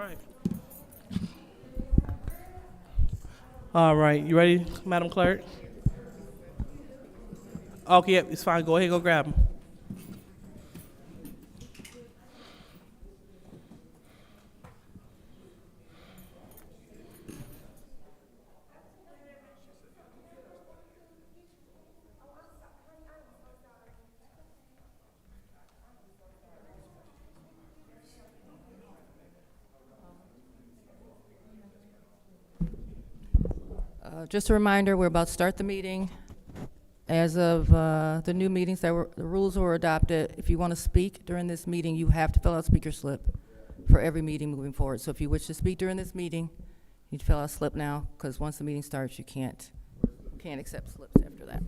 right. All right, you ready, Madam Clerk? Okay, yep, it's fine. Go ahead, go grab them. Just a reminder, we're about to start the meeting. As of the new meetings the rules were adopted, if you want to speak during this meeting, you have to fill out a speaker slip for every meeting moving forward. So if you wish to speak during this meeting, you need to fill out a slip now, because once the meeting starts, you can't accept slips after that.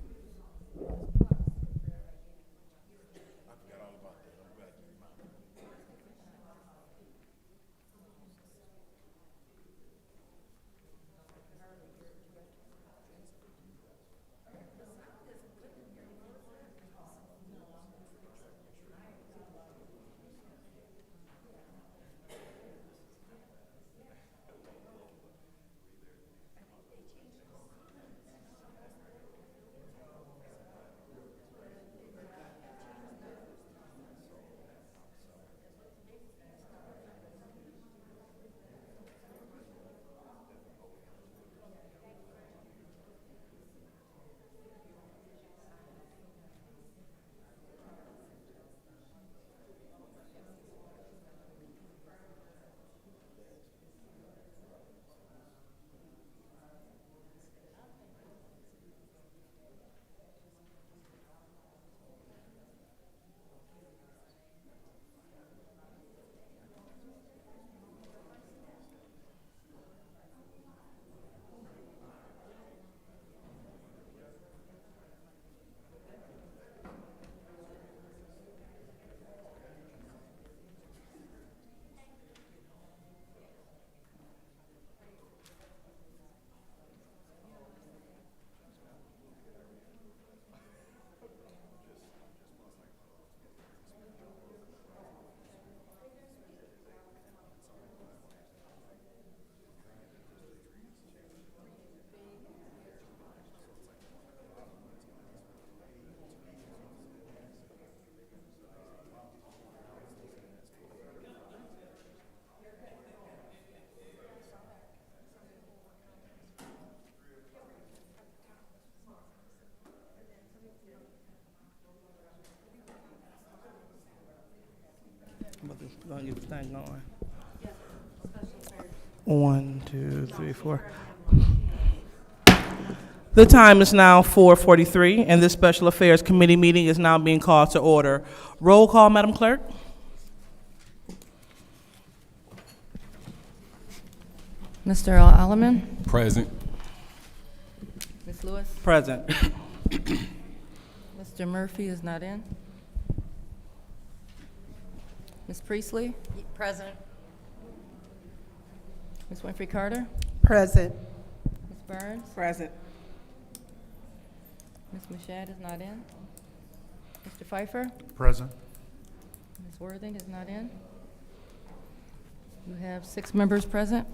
Gonna get the thing going. 1, 2, 3, 4. The time is now 4:43, and this Special Affairs Committee meeting is now being called to order. Roll call, Madam Clerk. Mr. Alleman? Present. Ms. Lewis? Present. Mr. Murphy is not in. Ms. Priestley? Present. Ms. Winfrey Carter? Present. Ms. Burns? Present. Ms. Machad is not in. Mr. Pfeiffer? Present. Ms. Worthing is not in. You have 6 members present.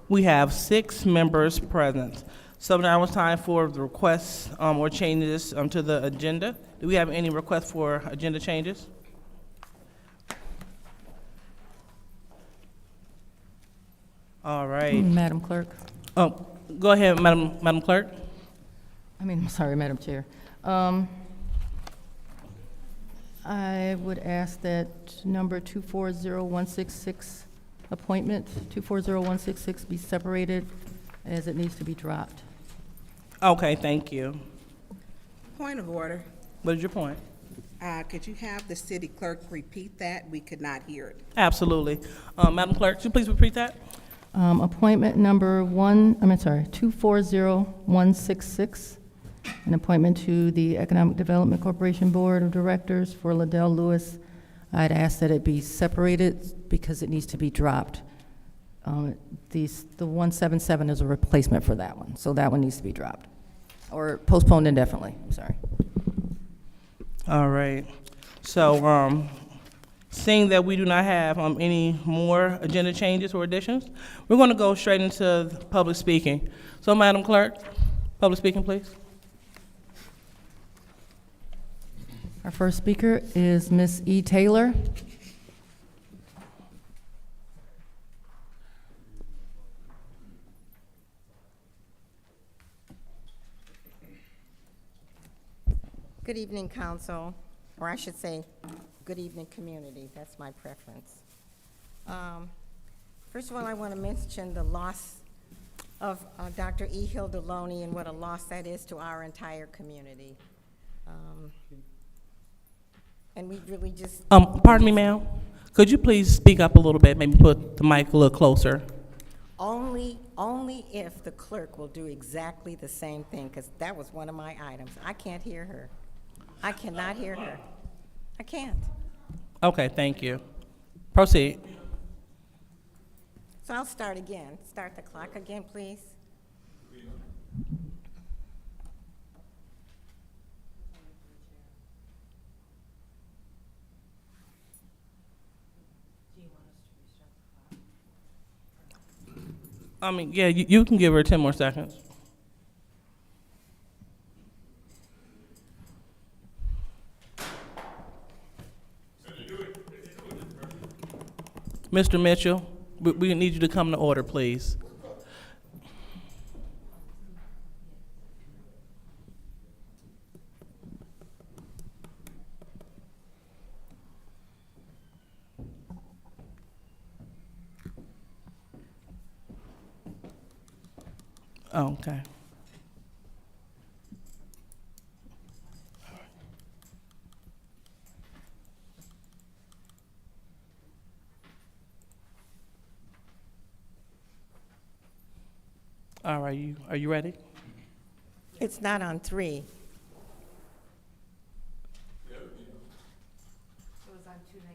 We have 6 members present. So now it's time for the requests or changes to the agenda. Do we have any requests for agenda changes? All right. Madam Clerk. Oh, go ahead, Madam Clerk. Sorry, Madam Chair. I would ask that number 240166, appointment 240166, be separated as it needs to be dropped. Okay, thank you. Point of order. What is your point? Could you have the city clerk repeat that? We could not hear it. Absolutely. Madam Clerk, could you please repeat that? Appointment number 240166, an appointment to the Economic Development Corporation Board of Directors for Liddell Lewis. I'd ask that it be separated because it needs to be dropped. The 177 is a replacement for that one, so that one needs to be dropped or postponed indefinitely. I'm sorry. All right. So Seeing that we do not have any more agenda changes or additions, we're going to go straight into the public speaking. So, Madam Clerk, public speaking, please. Our first speaker is Ms. E. Taylor. Good evening, council, or I should say, good evening, community. That's my preference. First of all, I want to mention the loss of Dr. E. Hill Deloney and what a loss that is to our entire community. And we really just... Pardon me, ma'am. Could you please speak up a little bit, maybe put the mic a little closer? Only if the clerk will do exactly the same thing, because that was one of my items. I can't hear her. I cannot hear her. I can't. Okay, thank you. Proceed. So I'll start again. Start the clock again, please. Yeah, you can give her 10 more seconds. Mr. Mitchell, we need you to come to order, please. Oh, okay. All right, are you ready? It's not on 3. It was on 219.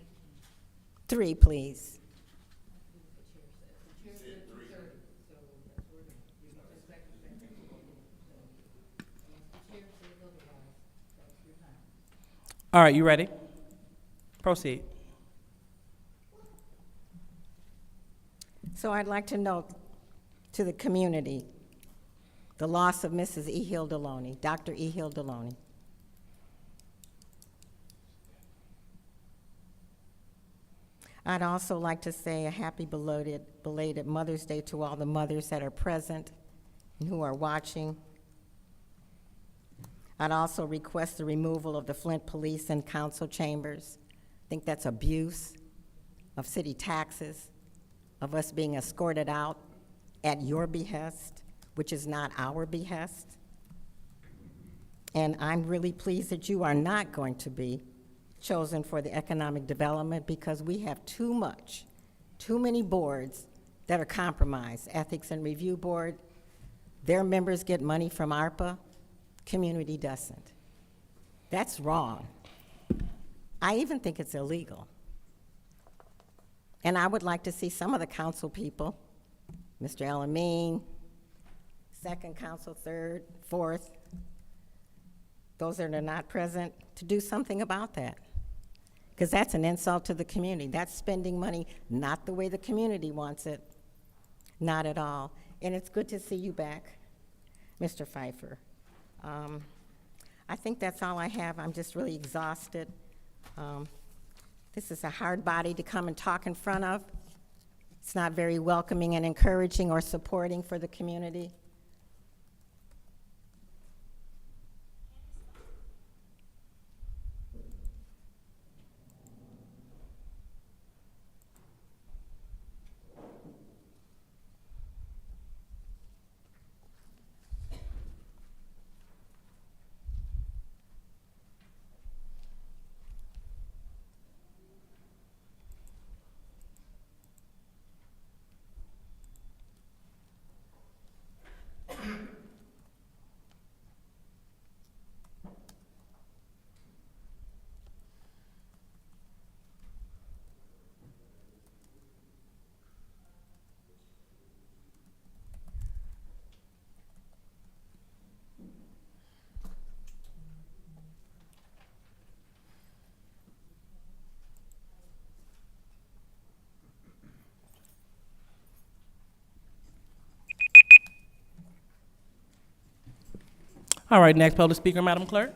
3, please. All right, you ready? Proceed. So I'd like to note to the community the loss of Mrs. E. Hill Deloney, Dr. E. Hill Deloney. I'd also like to say a happy belated Mother's Day to all the mothers that are present and who are watching. I'd also request the removal of the Flint Police and Council chambers. I think that's abuse of city taxes, of us being escorted out at your behest, which is not our behest. And I'm really pleased that you are not going to be chosen for the economic development, because we have too many boards that are compromised. Ethics and Review Board, their members get money from ARPA, community doesn't. That's wrong. I even think it's illegal. And I would like to see some of the council people, Mr. Elamine, second council, third, fourth, those that are not present, to do something about that. Because that's an insult to the community. That's spending money not the way the community wants it, not at all. And it's good to see you back, Mr. Pfeiffer. I think that's all I have. I'm just really exhausted. This is a hard body to come and talk in front of. It's not very welcoming and encouraging or supporting for the community. All right, next public speaker, Madam Clerk.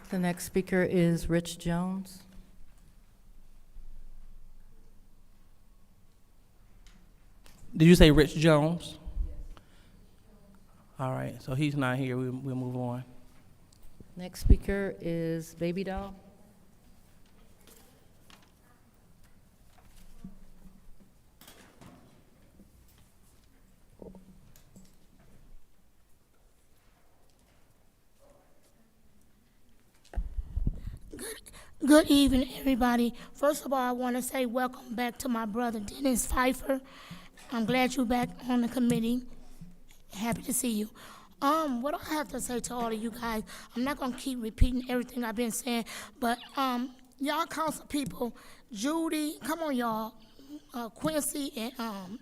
The next speaker is Rich Jones. Did you say Rich Jones? All right, so he's not here. We'll move on. Next speaker is Baby Doll. Good evening, everybody. First of all, I want to say welcome back to my brother, Dennis Pfeiffer. I'm glad you're back on the committee. Happy to see you. What I have to say to all of you guys, I'm not going to keep repeating everything I've been saying, but y'all council people, Judy, come on, y'all, Quincy, and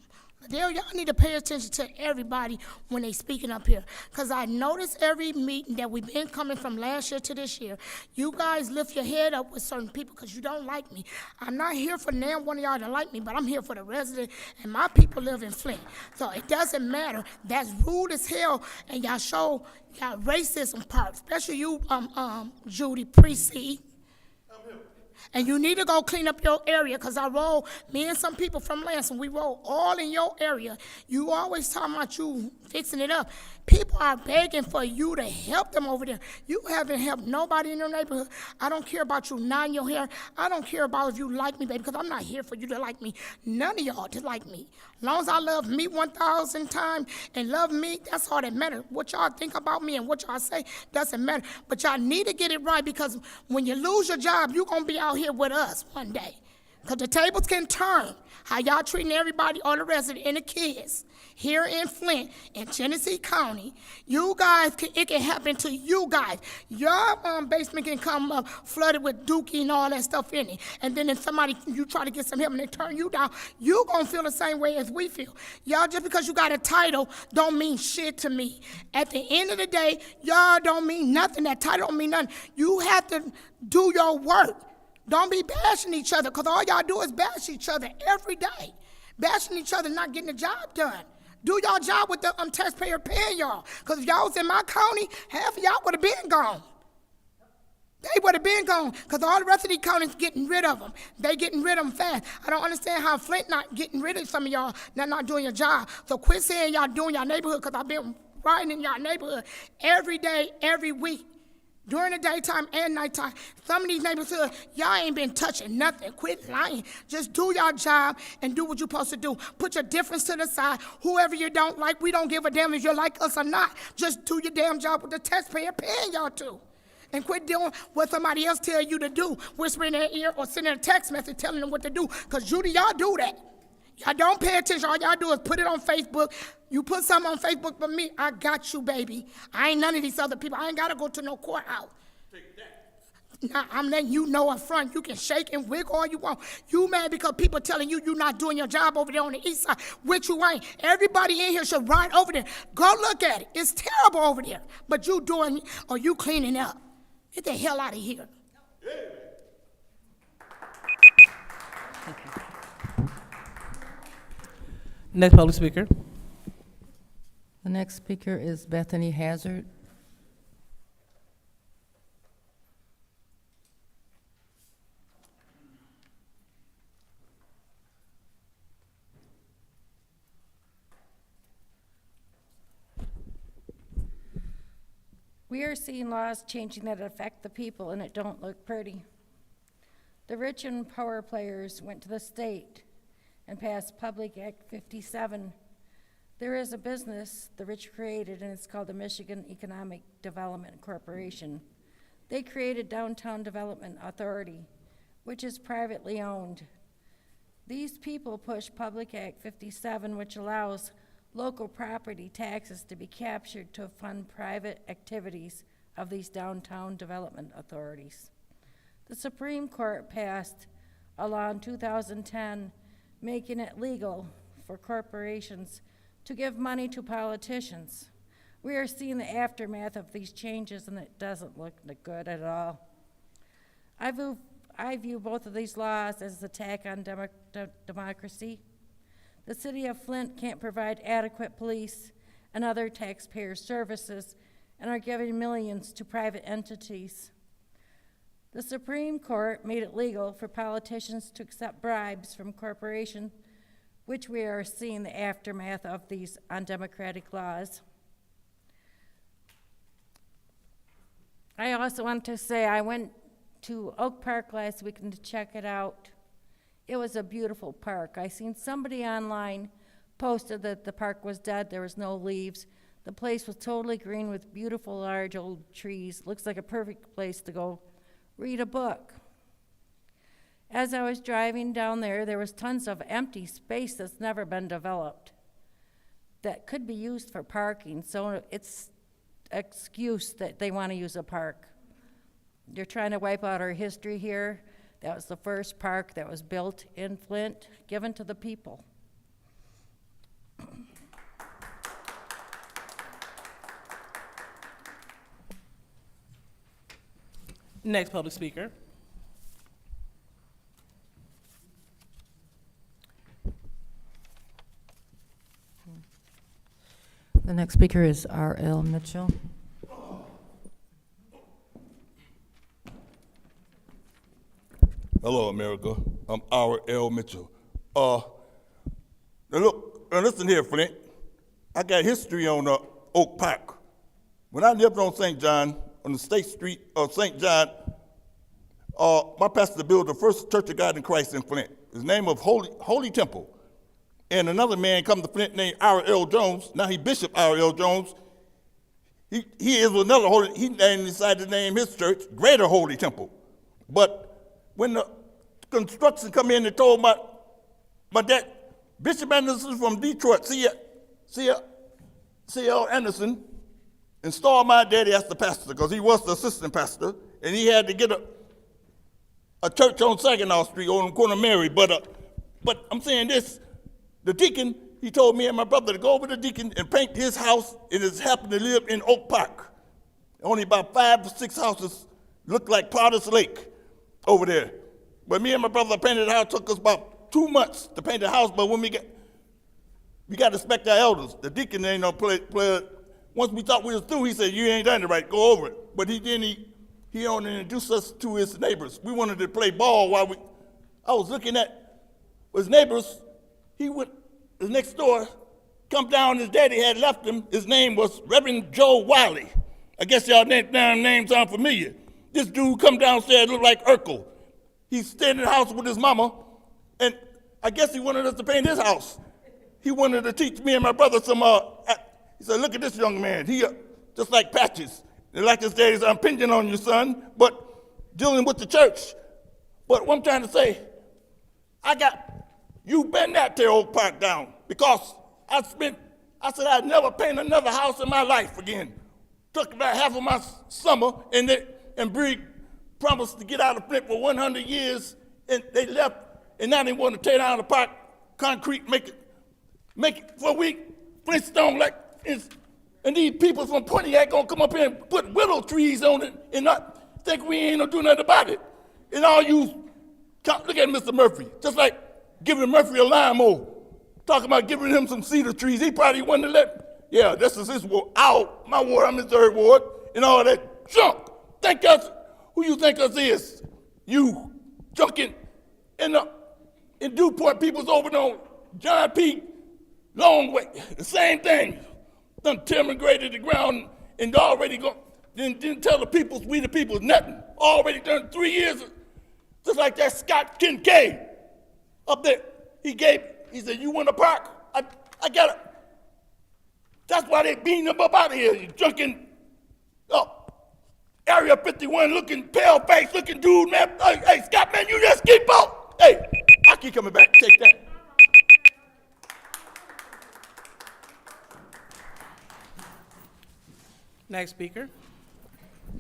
y'all need to pay attention to everybody when they speaking up here. Because I notice every meeting that we've been coming from last year to this year, you guys lift your head up with certain people because you don't like me. I'm not here for now one of y'all to like me, but I'm here for the resident, and my people live in Flint. So it doesn't matter. That's rude as hell, and y'all show y'all racism part, especially you, Judy, Pre-C. And you need to go clean up your area, because I roll, me and some people from Lansing, we roll all in your area. You always talking about you fixing it up. People are begging for you to help them over there. You haven't helped nobody in your neighborhood. I don't care about you nodding your hair. I don't care about if you like me, baby, because I'm not here for you to like me. None of y'all to like me. As long as I love me 1,000 times and love me, that's all that matters. What y'all think about me and what y'all say doesn't matter. But y'all need to get it right, because when you lose your job, you're going to be out here with us one day. Because the tables can turn. How y'all treating everybody, all the residents and the kids here in Flint, in Genesee County. You guys, it can happen to you guys. Your basement can come up flooded with dookie and all that stuff in it. And then if somebody, you try to get some help and they turn you down, you gonna feel the same way as we feel. Y'all, just because you got a title don't mean shit to me. At the end of the day, y'all don't mean nothing. That title don't mean nothing. You have to do your work. Don't be bashing each other, because all y'all do is bash each other every day. Bashing each other, not getting the job done. Do y'all job with the taxpayer paying y'all. Because if y'all was in my county, half of y'all would have been gone. They would have been gone, because all the rest of these counties getting rid of them. They getting rid of them fast. I don't understand how Flint not getting rid of some of y'all that not doing your job. So quit saying y'all doing your neighborhood, because I've been riding in your neighborhood every day, every week. During the daytime and nighttime, some of these neighborhoods, y'all ain't been touching nothing. Quit lying. Just do your job and do what you're supposed to do. Put your difference to the side. Whoever you don't like, we don't give a damn if you like us or not. Just do your damn job with the taxpayer paying y'all to. And quit doing what somebody else tell you to do, whispering in their ear or sending a text message telling them what to do. Because, Judy, y'all do that. Y'all don't pay attention. All y'all do is put it on Facebook. You put something on Facebook for me, I got you, baby. I ain't none of these other people. I ain't got to go to no courthouse. Take that. Now, I'm letting you know up front. You can shake and wiggle all you want. You mad because people telling you you're not doing your job over there on the east side, which you ain't. Everybody in here should ride over there. Go look at it. It's terrible over there. But you doing, or you cleaning up. Get the hell out of here. Next public speaker. The next speaker is Bethany Hazard. We are seeing laws changing that affect the people, and it don't look pretty. The rich and power players went to the state and passed Public Act 57. There is a business the rich created, and it's called the Michigan Economic Development Corporation. They created Downtown Development Authority, which is privately owned. These people push Public Act 57, which allows local property taxes to be captured to fund private activities of these downtown development authorities. The Supreme Court passed a law in 2010 making it legal for corporations to give money to politicians. We are seeing the aftermath of these changes, and it doesn't look good at all. I view both of these laws as an attack on democracy. The city of Flint can't provide adequate police and other taxpayer services and are giving millions to private entities. The Supreme Court made it legal for politicians to accept bribes from corporations, which we are seeing the aftermath of these undemocratic laws. I also want to say I went to Oak Park last weekend to check it out. It was a beautiful park. I seen somebody online posted that the park was dead, there was no leaves. The place was totally green with beautiful large old trees. Looks like a perfect place to go read a book. As I was driving down there was tons of empty space that's never been developed that could be used for parking, so it's an excuse that they want to use a park. They're trying to wipe out our history here. That was the first park that was built in Flint, given to the people. Next public speaker. The next speaker is R.L. Mitchell. Hello, America. I'm R.L. Mitchell. Now look, listen here, Flint. I got history on Oak Park. When I lived on St. John, on the State Street of St. John, my pastor built the first Church of God in Christ in Flint. His name was Holy Temple. And another man come to Flint named R.L. Jones. Now he Bishop R.L. Jones. He is another holy, he decided to name his church Greater Holy Temple. But when the construction come in and told my dad, Bishop Anderson from Detroit, C.L. Anderson, installed my daddy as the pastor because he was the assistant pastor, and he had to get a church on Saginaw Street on the corner of Mary. But I'm saying this, the deacon, he told me and my brother to go over to the deacon and paint his house. It has happened to live in Oak Park. Only about 5 or 6 houses look like Potter's Lake over there. But me and my brother painted the house. It took us about 2 months to paint the house, but when we got to respect our elders. The deacon ain't no play. Once we thought we was through, he said, you ain't done it right, go over it. But he only introduced us to his neighbors. We wanted to play ball I was looking at his neighbors. He went next door, come down, his daddy had left him. His name was Reverend Joe Wiley. I guess y'all names sound familiar. This dude come downstairs, look like Urkel. He stayed in the house with his mama, and I guess he wanted us to paint his house. He wanted to teach me and my brother some, he said, look at this young man. He just like Patches. They're like his daddy's, I'm pinching on you, son, but dealing with the church. But what I'm trying to say, you better not tear Oak Park down, because I said I'd never paint another house in my life again. Took about half of my summer, and Bree promised to get out of Flint for 100 years, and they left, and now they want to tear down the park, concrete, make it for a week, Flintstone, and these people from Pontiac gonna come up here and put willow trees on it and not think we ain't gonna do nothing about it. And all you, look at Mr. Murphy, just like giving Murphy a lawnmower, talking about giving him some cedar trees. He probably wanted to this is his ward, my ward, I'm his third ward, and all that junk. Who you think us is? You junking in DuPont, people's over on John P. Longway, the same thing. Done graded the ground and already didn't tell the peoples, we the peoples, nothing. Already done 3 years, just like that Scott Kincaid up there. He said, you want a park? I got it. That's why they beating him up out of here. You drunken, Area 51 looking, pale face looking dude, man. Hey, Scott, man, you just keep up. Hey, I keep coming back. Take that. Next speaker.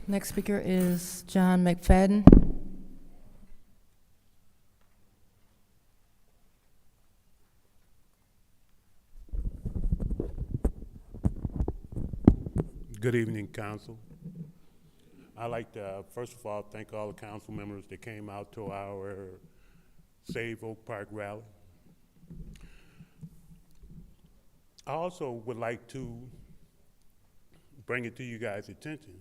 Next speaker is John McFadden. Good evening, Council. I'd like to, first of all, thank all the council members that came out to our Save Oak Park rally. I also would like to bring it to you guys' attention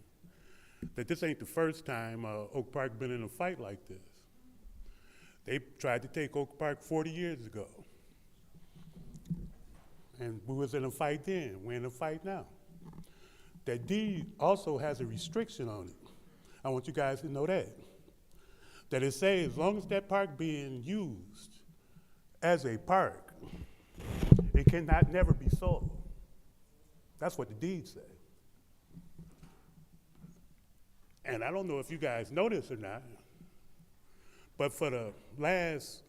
that this ain't the first time Oak Park been in a fight like this. They tried to take Oak Park 40 years ago. And we was in a fight then, we're in a fight now. That deed also has a restriction on it. I want you guys to know that. That it says as long as that park being used as a park, it cannot never be sold. That's what the deed says. And I don't know if you guys know this or not, but for the last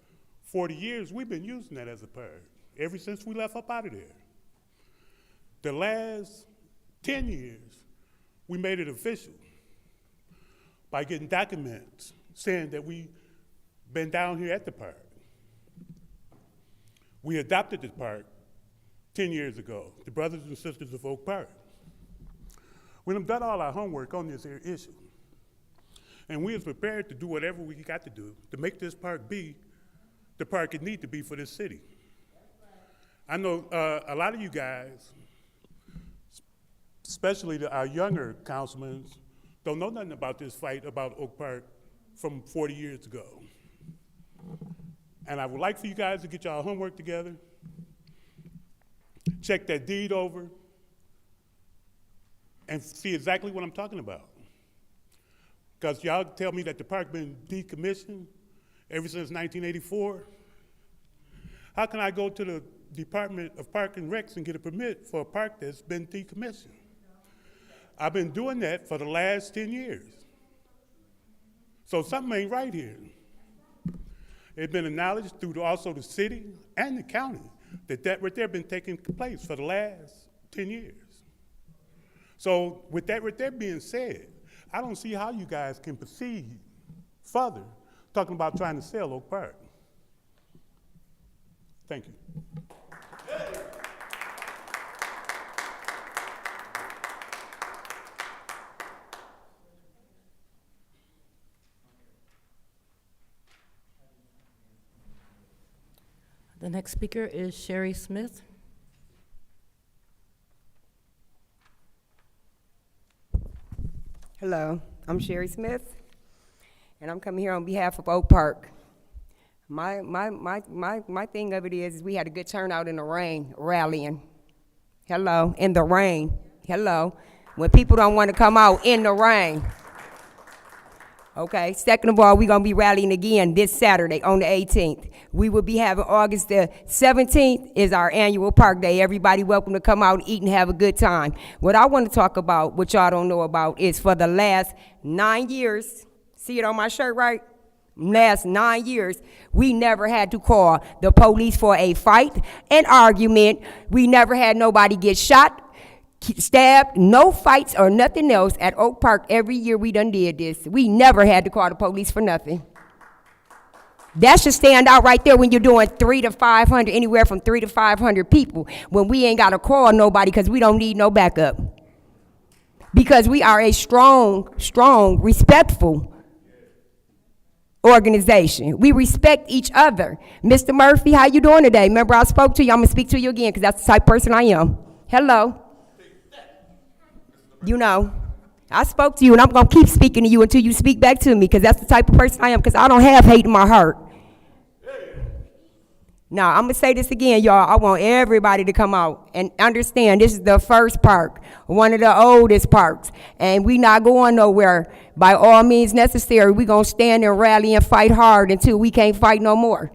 40 years, we've been using that as a park, ever since we left up out of there. The last 10 years, we made it official by getting documents saying that we've been down here at the park. We adopted the park 10 years ago, the Brothers and Sisters of Oak Park. We done done all our homework on this here issue. And we was prepared to do whatever we got to do to make this park be the park it need to be for this city. I know a lot of you guys, especially our younger councilmen, don't know nothing about this fight about Oak Park from 40 years ago. And I would like for you guys to get y'all homework together, check that deed over, and see exactly what I'm talking about. Because y'all tell me that the park been decommissioned ever since 1984. How can I go to the Department of Park and Recs and get a permit for a park that's been decommissioned? I've been doing that for the last 10 years. So something ain't right here. It's been acknowledged through also the city and the county that that right there been taking place for the last 10 years. So with that right there being said, I don't see how you guys can proceed further talking about trying to sell Oak Park. Thank you. The next speaker is Sherry Smith. Hello, I'm Sherry Smith, and I'm coming here on behalf of Oak Park. My thing of it is we had a good turnout in the rain, rallying. Hello, in the rain. Hello, when people don't want to come out in the rain. Okay, second of all, we're going to be rallying again this Saturday on the 18th. We will be having August the 17th is our annual park day. Everybody welcome to come out and eat and have a good time. What I want to talk about, what y'all don't know about, is for the last 9 years, see it on my shirt, right? Last 9 years, we never had to call the police for a fight, an argument. We never had nobody get shot, stabbed, no fights or nothing else at Oak Park. Every year we done did this. We never had to call the police for nothing. That should stand out right there when you're doing 300 to 500, anywhere from 300 to 500 people, when we ain't got to call nobody because we don't need no backup. Because we are a strong, respectful organization. We respect each other. Mr. Murphy, how you doing today? Remember I spoke to you. I'm going to speak to you again because that's the type of person I am. Hello. You know, I spoke to you, and I'm going to keep speaking to you until you speak back to me, because that's the type of person I am, because I don't have hate in my heart. Now, I'm going to say this again, y'all. I want everybody to come out and understand this is the first park, one of the oldest parks, and we not going nowhere. By all means necessary, we going to stand and rally and fight hard until we can't fight no more.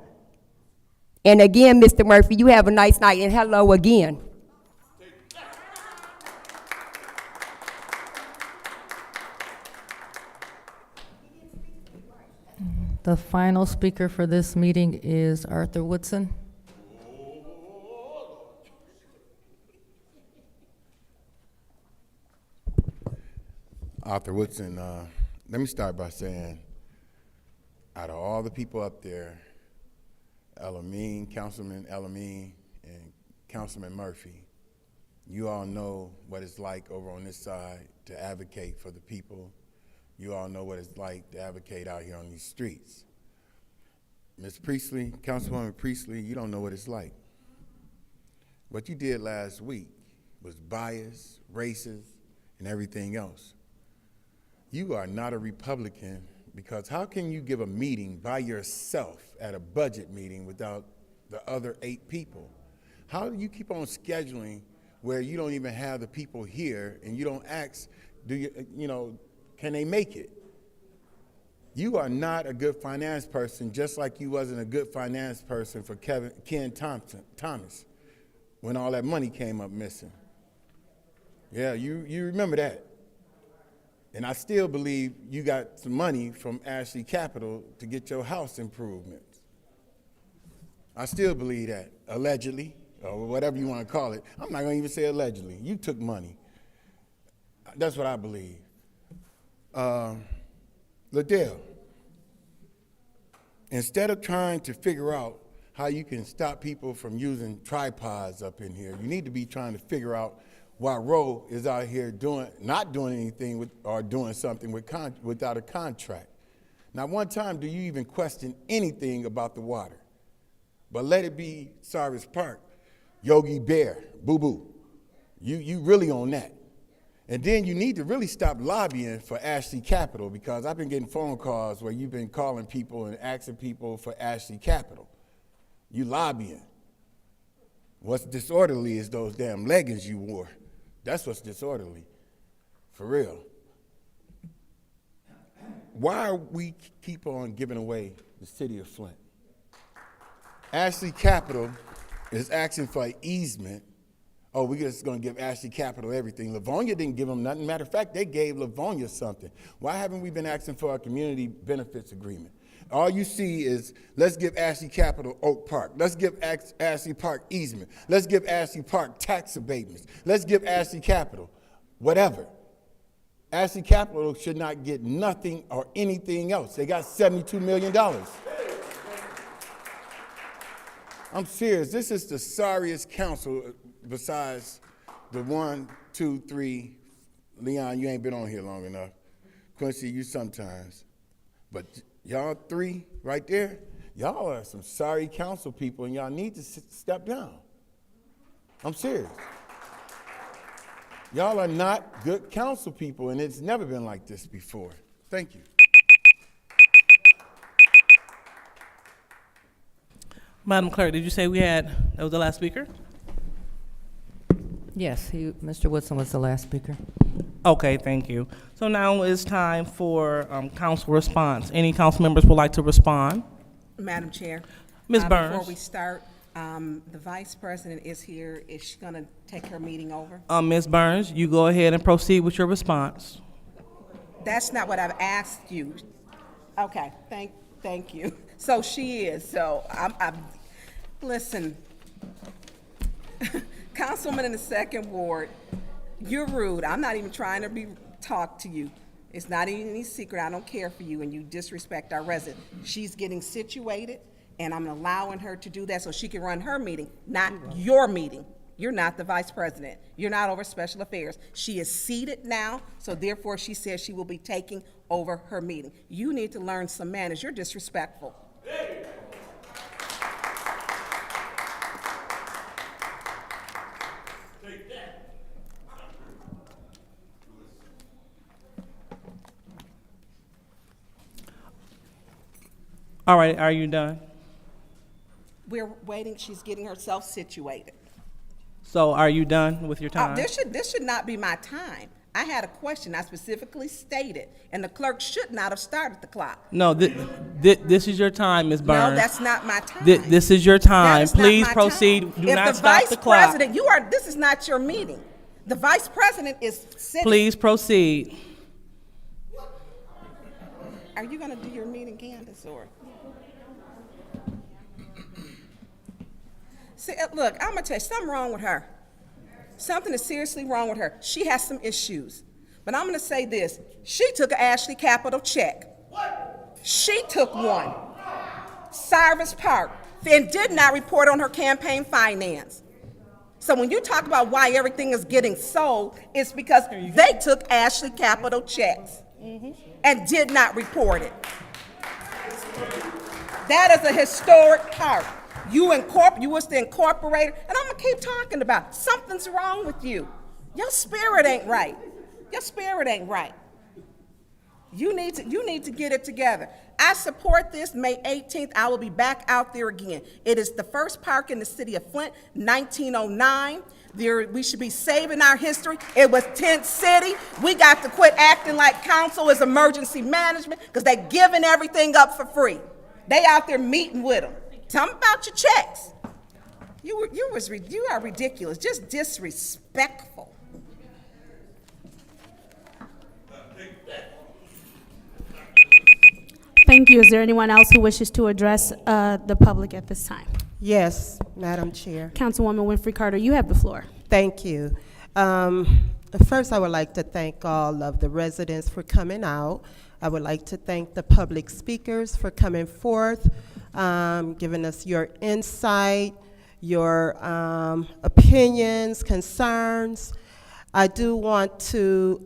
And again, Mr. Murphy, you have a nice night, and hello again. The final speaker for this meeting is Arthur Woodson. Arthur Woodson, let me start by saying, out of all the people up there, Councilman Elamine and Councilman Murphy, you all know what it's like over on this side to advocate for the people. You all know what it's like to advocate out here on these streets. Ms. Priestley, Councilwoman Priestley, you don't know what it's like. What you did last week was bias, racist, and everything else. You are not a Republican, because how can you give a meeting by yourself at a budget meeting without the other 8 people? How do you keep on scheduling where you don't even have the people here and you don't ask, can they make it? You are not a good finance person, just like you wasn't a good finance person for Ken Thomas when all that money came up missing. Yeah, you remember that. And I still believe you got some money from Ashley Capital to get your house improvements. I still believe that, allegedly, or whatever you want to call it. I'm not going to even say allegedly. You took money. That's what I believe. Liddell, instead of trying to figure out how you can stop people from using tripods up in here, you need to be trying to figure out why Roe is out here not doing anything or doing something without a contract. Not one time do you even question anything about the water. But let it be Cyrus Park, Yogi Bear, boo-boo. You really on that. And then you need to really stop lobbying for Ashley Capital, because I've been getting phone calls where you've been calling people and asking people for Ashley Capital. You lobbying. What's disorderly is those damn leggings you wore. That's what's disorderly, for real. Why are we keep on giving away the city of Flint? Ashley Capital is asking for an easement. Oh, we're just going to give Ashley Capital everything. Livonia didn't give them nothing. Matter of fact, they gave Livonia something. Why haven't we been asking for a community benefits agreement? All you see is, let's give Ashley Capital Oak Park. Let's give Ashley Park easement. Let's give Ashley Park tax abatements. Let's give Ashley Capital whatever. Ashley Capital should not get nothing or anything else. They got $72 million. I'm serious. This is the sorriest council besides the 1, 2, 3. Leon, you ain't been on here long enough. Quincy, you sometimes. But y'all 3 right there, y'all are some sorry council people, and y'all need to step down. I'm serious. Y'all are not good council people, and it's never been like this before. Thank you. Madam Clerk, did you say that was the last speaker? Yes, Mr. Woodson was the last speaker. Okay, thank you. So now it's time for council response. Any council members would like to respond? Madam Chair. Ms. Burns. Before we start, the Vice President is here. Is she going to take her meeting over? Ms. Burns, you go ahead and proceed with your response. That's not what I've asked you. Okay, thank you. So she is. So listen, Councilman in the 2nd Ward, you're rude. I'm not even trying to talk to you. It's not any secret. I don't care for you, and you disrespect our resident. She's getting situated, and I'm allowing her to do that so she can run her meeting, not your meeting. You're not the Vice President. You're not over special affairs. She is seated now, so therefore she says she will be taking over her meeting. You need to learn some manners. You're disrespectful. All right, are you done? We're waiting. She's getting herself situated. So are you done with your time? This should not be my time. I had a question I specifically stated, and the clerk should not have started the clock. No, this is your time, Ms. Burns. No, that's not my time. This is your time. That is not Please my proceed. time. Do not stop the If clock. the Vice President, this is not your meeting. The Vice President is sitting. Please proceed. Are you going to do your meeting, Candace, or? See, look, I'm going to tell you, something wrong with her. Something is seriously wrong with her. She has some issues. But I'm going to say this. She took an Ashley Capital check. What? She took one. Cyrus Park, and did not report on her campaign finance. So when you talk about why everything is getting sold, it's because they took Ashley Capital checks and did not report it. That is a historic part. You was the incorporator, and I'm gonna keep talking about it. Something's wrong with you. Your spirit ain't right. Your spirit ain't right. You need to get it together. I support this. May 18th, I will be back out there again. It is the first park in the city of Flint, 1909. We should be saving our history. It was tent city. We got to quit acting like council is emergency management because they're giving everything up for free. They out there meeting with them. Tell them about your checks. You are ridiculous, just disrespectful. Thank you. Is there anyone else who wishes to address the public at this time? Yes, Madam Chair. Councilwoman Winfrey Carter, you have the floor. Thank you. First, I would like to thank all of the residents for coming out. I would like to thank the public speakers for coming forth, giving us your insight, your opinions, concerns. I do want to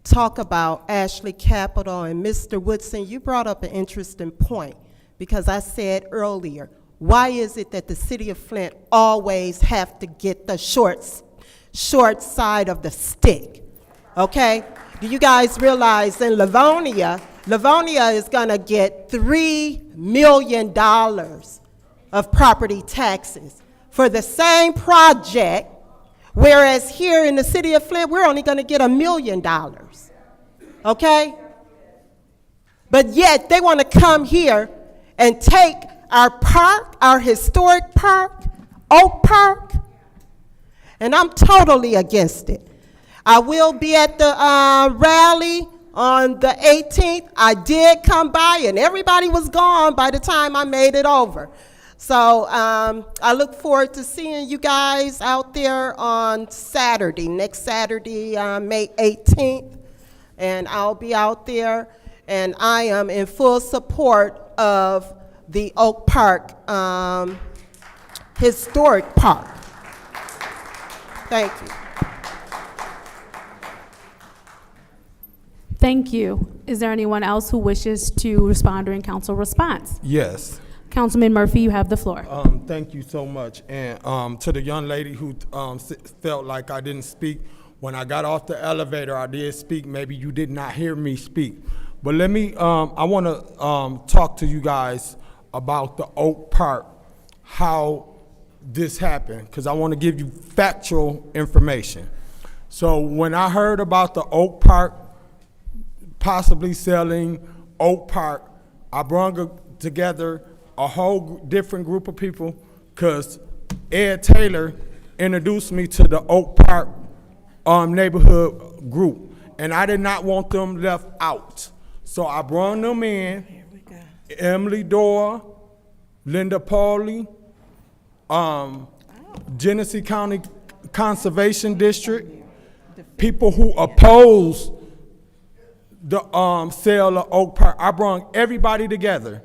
talk about Ashley Capital and Mr. Woodson. You brought up an interesting point because I said earlier, why is it that the city of Flint always have to get the short side of the stick? Okay? Do you guys realize in Livonia is gonna get $3 million of property taxes for the same project, whereas here in the city of Flint, we're only gonna get $1 million, okay? But yet, they wanna come here and take our park, our historic park, Oak Park, and I'm totally against it. I will be at the rally on the 18th. I did come by, and everybody was gone by the time I made it over. So I look forward to seeing you guys out there on Saturday, next Saturday, May 18th. And I'll be out there, and I am in full support of the Oak Park Historic Park. Thank you. Thank you. Is there anyone else who wishes to respond during council response? Yes. Councilman Murphy, you have the floor. Thank you so much. And to the young lady who felt like I didn't speak, when I got off the elevator, I did speak. Maybe you did not hear me speak. But let me, I want to talk to you guys about the Oak Park, how this happened, because I want to give you factual information. So when I heard about the Oak Park possibly selling Oak Park, I brought together a whole different group of people because Ed Taylor introduced me to the Oak Park neighborhood group, and I did not want them left out. So I brought them in, Emily Dorr, Linda Pauley, Genesee County Conservation District, people who oppose the sale of Oak Park. I brought everybody together.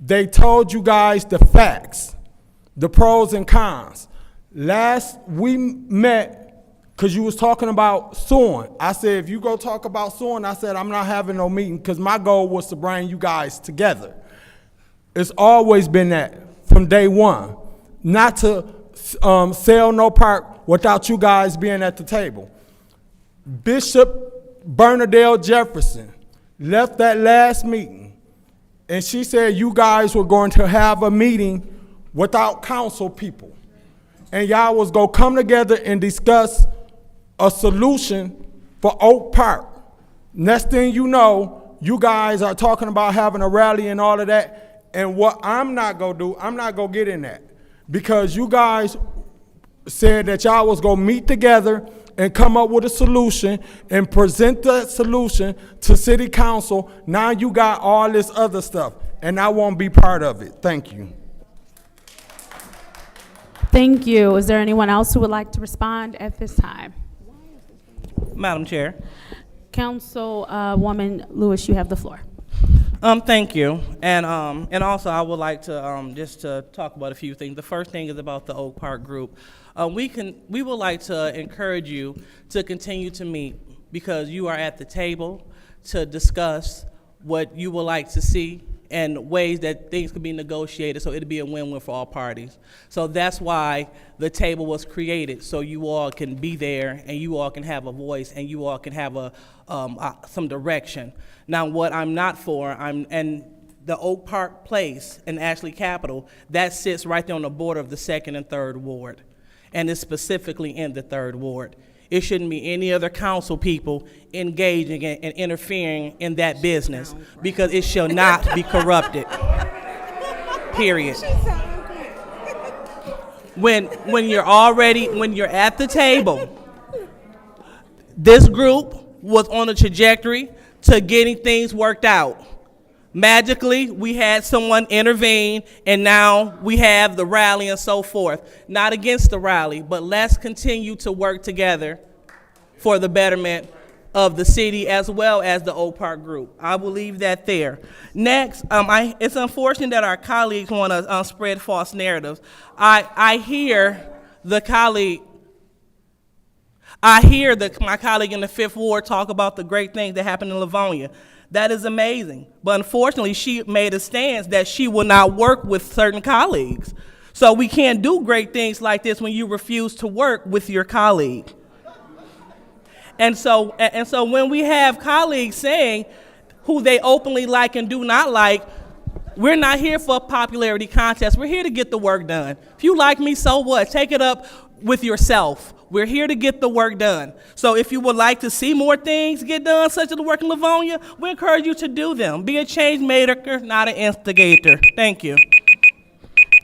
They told you guys the facts, the pros and cons. Last we met, because you was talking about suing. I said, if you go talk about suing, I said, I'm not having no meeting because my goal was to bring you guys together. It's always been that from day one, not to sell no park without you guys being at the table. Bishop Bernadette Jefferson left that last meeting, and she said you guys were going to have a meeting without council people, and y'all was going to come together and discuss a solution for Oak Park. Next thing you know, you guys are talking about having a rally and all of that, and what I'm not going to do, I'm not going to get in that, because you guys said that y'all was going to meet together and come up with a solution and present the solution to city council. Now you got all this other stuff, and I won't be part of it. Thank you. Thank you. Is there anyone else who would like to respond at this time? Madam Chair. Councilwoman Lewis, you have the floor. Thank you. And also I would like to just to talk about a few things. The first thing is about the Oak Park group. We would like to encourage you to continue to meet because you are at the table to discuss what you would like to see and ways that things could be negotiated so it'd be a win-win for all parties. So that's why the table was created, so you all can be there and you all can have a voice and you all can have some direction. Now, what I'm not for, and the Oak Park Place in Ashley Capital, that sits right there on the border of the 2nd and 3rd Ward, and is specifically in the 3rd Ward. It shouldn't be any other council people engaging and interfering in that business, because it shall not be corrupted, period. When you're at the table, this group was on a trajectory to getting things worked out. Magically, we had someone intervene, and now we have the rally and so forth. Not against the rally, but let's continue to work together for the betterment of the city as well as the Oak Park Group. I will leave that there. Next, it's unfortunate that our colleagues want to spread false narratives. I hear my colleague in the 5th Ward talk about the great things that happened in Livonia. That is amazing. But unfortunately, she made a stance that she will not work with certain colleagues. So we can't do great things like this when you refuse to work with your colleague. And so when we have colleagues saying who they openly like and do not like, we're not here for a popularity contest. We're here to get the work done. If you like me, so what? Take it up with yourself. We're here to get the work done. So if you would like to see more things get done, such as the work in Livonia, we encourage you to do them. Be a change maker, not an instigator. Thank you.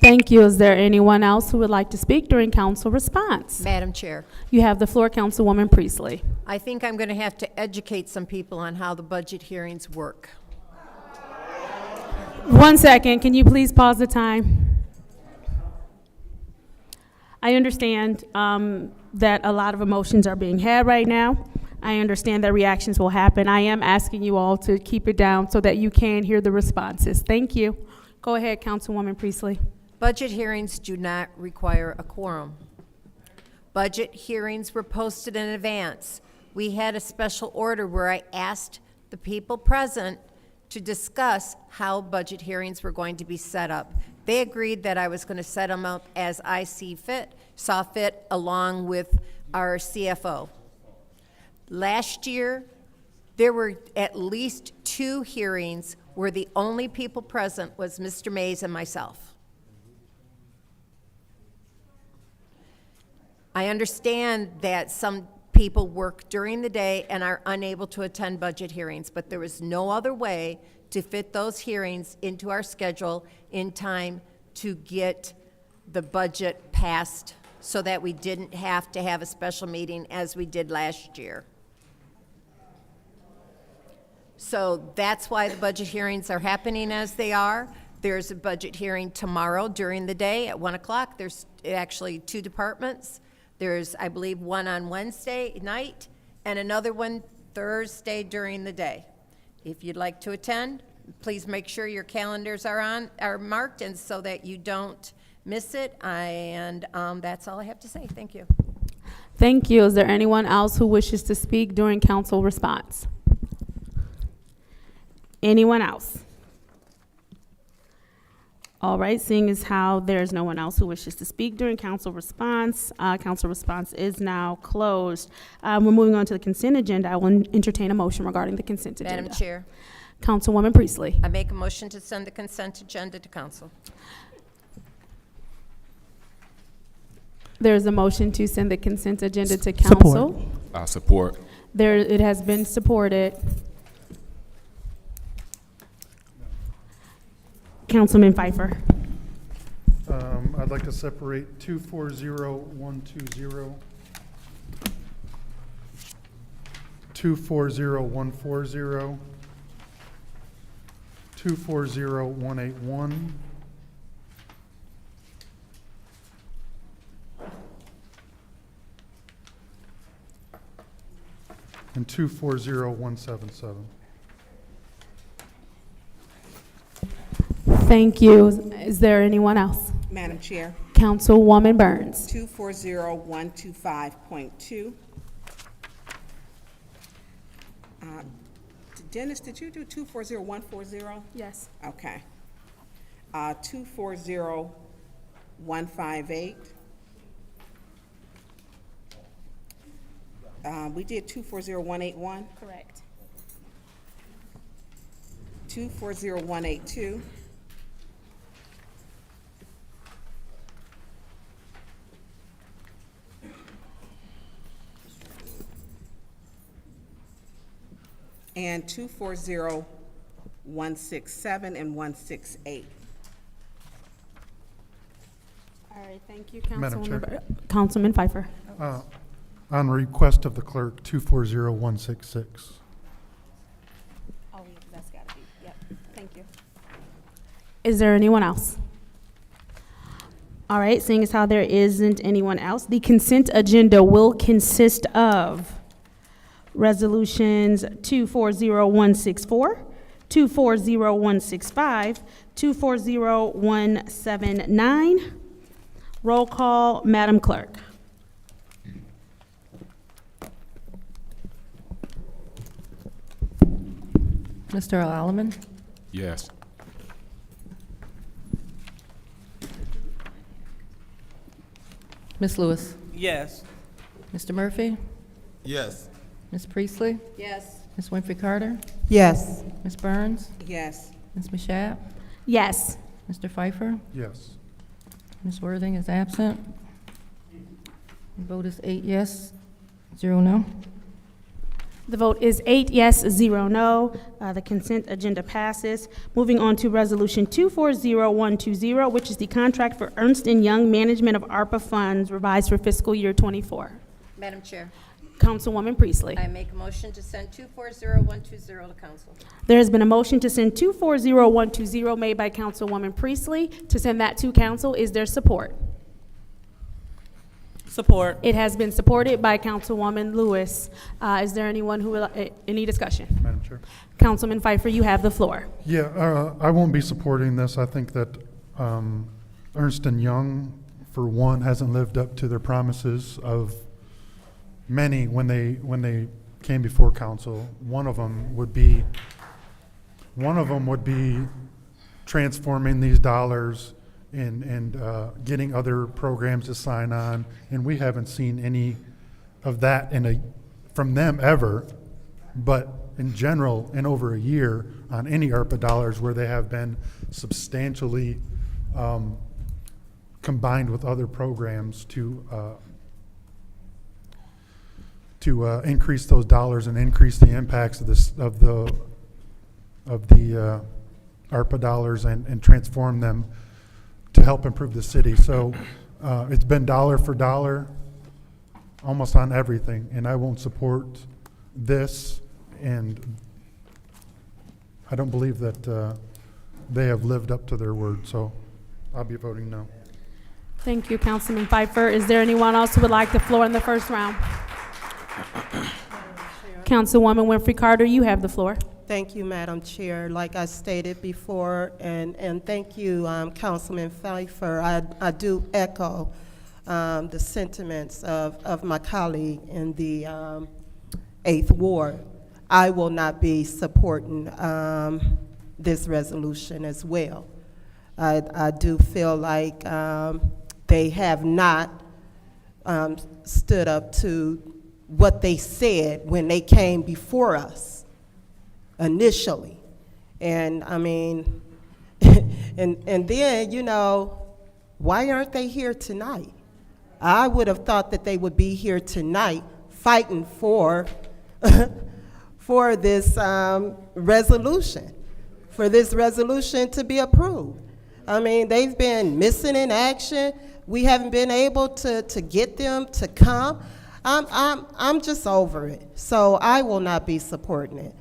Thank you. Is there anyone else who would like to speak during council response? Madam Chair, You have the floor, Councilwoman Priestley. I think I'm going to have to educate some people on how the budget hearings work. 1 second, can you please pause the time? I understand that a lot of emotions are being had right now. I understand that reactions will happen. I am asking you all to keep it down so that you can hear the responses. Thank you. Go ahead, Councilwoman Priestley. Budget hearings do not require a quorum. Budget hearings were posted in advance. We had a special order where I asked the people present to discuss how budget hearings were going to be set up. They agreed that I was going to set them up as I saw fit, along with our CFO. Last year, there were at least 2 hearings where the only people present was Mr. Mays and myself. I understand that some people work during the day and are unable to attend budget hearings, but there was no other way to fit those hearings into our schedule in time to get the budget passed so that we didn't have to have a special meeting as we did last year. So that's why the budget hearings are happening as they are. There's a budget hearing tomorrow during the day at 1 o'clock. There's actually 2 departments. There's, I believe, one on Wednesday night and another one Thursday during the day. If you'd like to attend, please make sure your calendars are marked, and so that you don't miss it. And that's all I have to say. Thank you. Thank you. Is there anyone else who wishes to speak during council response? Anyone else? All right, seeing as how there's no one else who wishes to speak during council response is now closed. We're moving on to the consent agenda. I will entertain a motion regarding the consent agenda. Madam Chair, Councilwoman Priestley. I make a motion to send the consent agenda to council. There's a motion to send the consent agenda to council. I support. It has been supported. Councilman Pfeiffer. I'd like to separate 240120, 240140, 240181, and 240177. Thank you. Is there anyone else? Madam Chair, Councilwoman Burns. 240125.2. Dennis, did you do 240140? Yes. Okay. 240158. We did 240181. Correct. 240182. And 240167 and 168. All right, thank you, Madam Chair. Councilman Pfeiffer. On request of the clerk, 240166. Oh, that's gotta be, yep, thank you. Is there anyone else? All right, seeing as how there isn't anyone else, the consent agenda will consist of resolutions 240164, 240165, 240179. Roll call, Madam Clerk. Mr. Alleman? Yes. Ms. Lewis? Yes. Mr. Murphy? Yes. Ms. Priestley? Yes. Ms. Winfrey Carter? Yes. Ms. Burns? Yes. Ms. Mashat? Yes. Mr. Pfeiffer? Yes. Ms. Worthing is absent. The vote is 8 yes, 0 no. The vote is 8 yes, 0 no. The consent agenda passes. Moving on to Resolution 240120, which is the contract for Ernst & Young Management of ARPA funds revised for fiscal year '24. Madam Chair, Councilwoman Priestley. I make a motion to send 240120 to council. There has been a motion to send 240120 made by Councilwoman Priestley. To send that to council, is there support? Support. It has been supported by Councilwoman Lewis. Is there anyone who will, any discussion? Madam Chair. Councilman Pfeiffer, you have the floor. Yeah, I won't be supporting this. I think that Ernst & Young, for one, hasn't lived up to their promises of many when they came before council. One of them would be transforming these dollars and getting other programs to sign on, and we haven't seen any of that from them ever, but in general, in over a year, on any ARPA dollars where they have been substantially combined with other programs to increase those dollars and increase the impacts of the ARPA dollars and transform them to help improve the city. So it's been dollar for dollar almost on everything, and I won't support this, and I don't believe that they have lived up to their word, so I'll be voting no. Thank you, Councilman Pfeiffer. Is there anyone else who would like the floor in the first round? Councilwoman Winfrey Carter, you have the floor. Thank you, Madam Chair. Like I stated before, and thank you, Councilman Pfeiffer. I do echo the sentiments of my colleague in the 8th Ward. I will not be supporting this resolution as well. I do feel like they have not stood up to what they said when they came before us initially. And I mean, and then, you know, why aren't they here tonight? I would have thought that they would be here tonight fighting for for this resolution, to be approved. I mean, they've been missing in action. We haven't been able to get them to come. I'm just over it. So I will not be supporting it.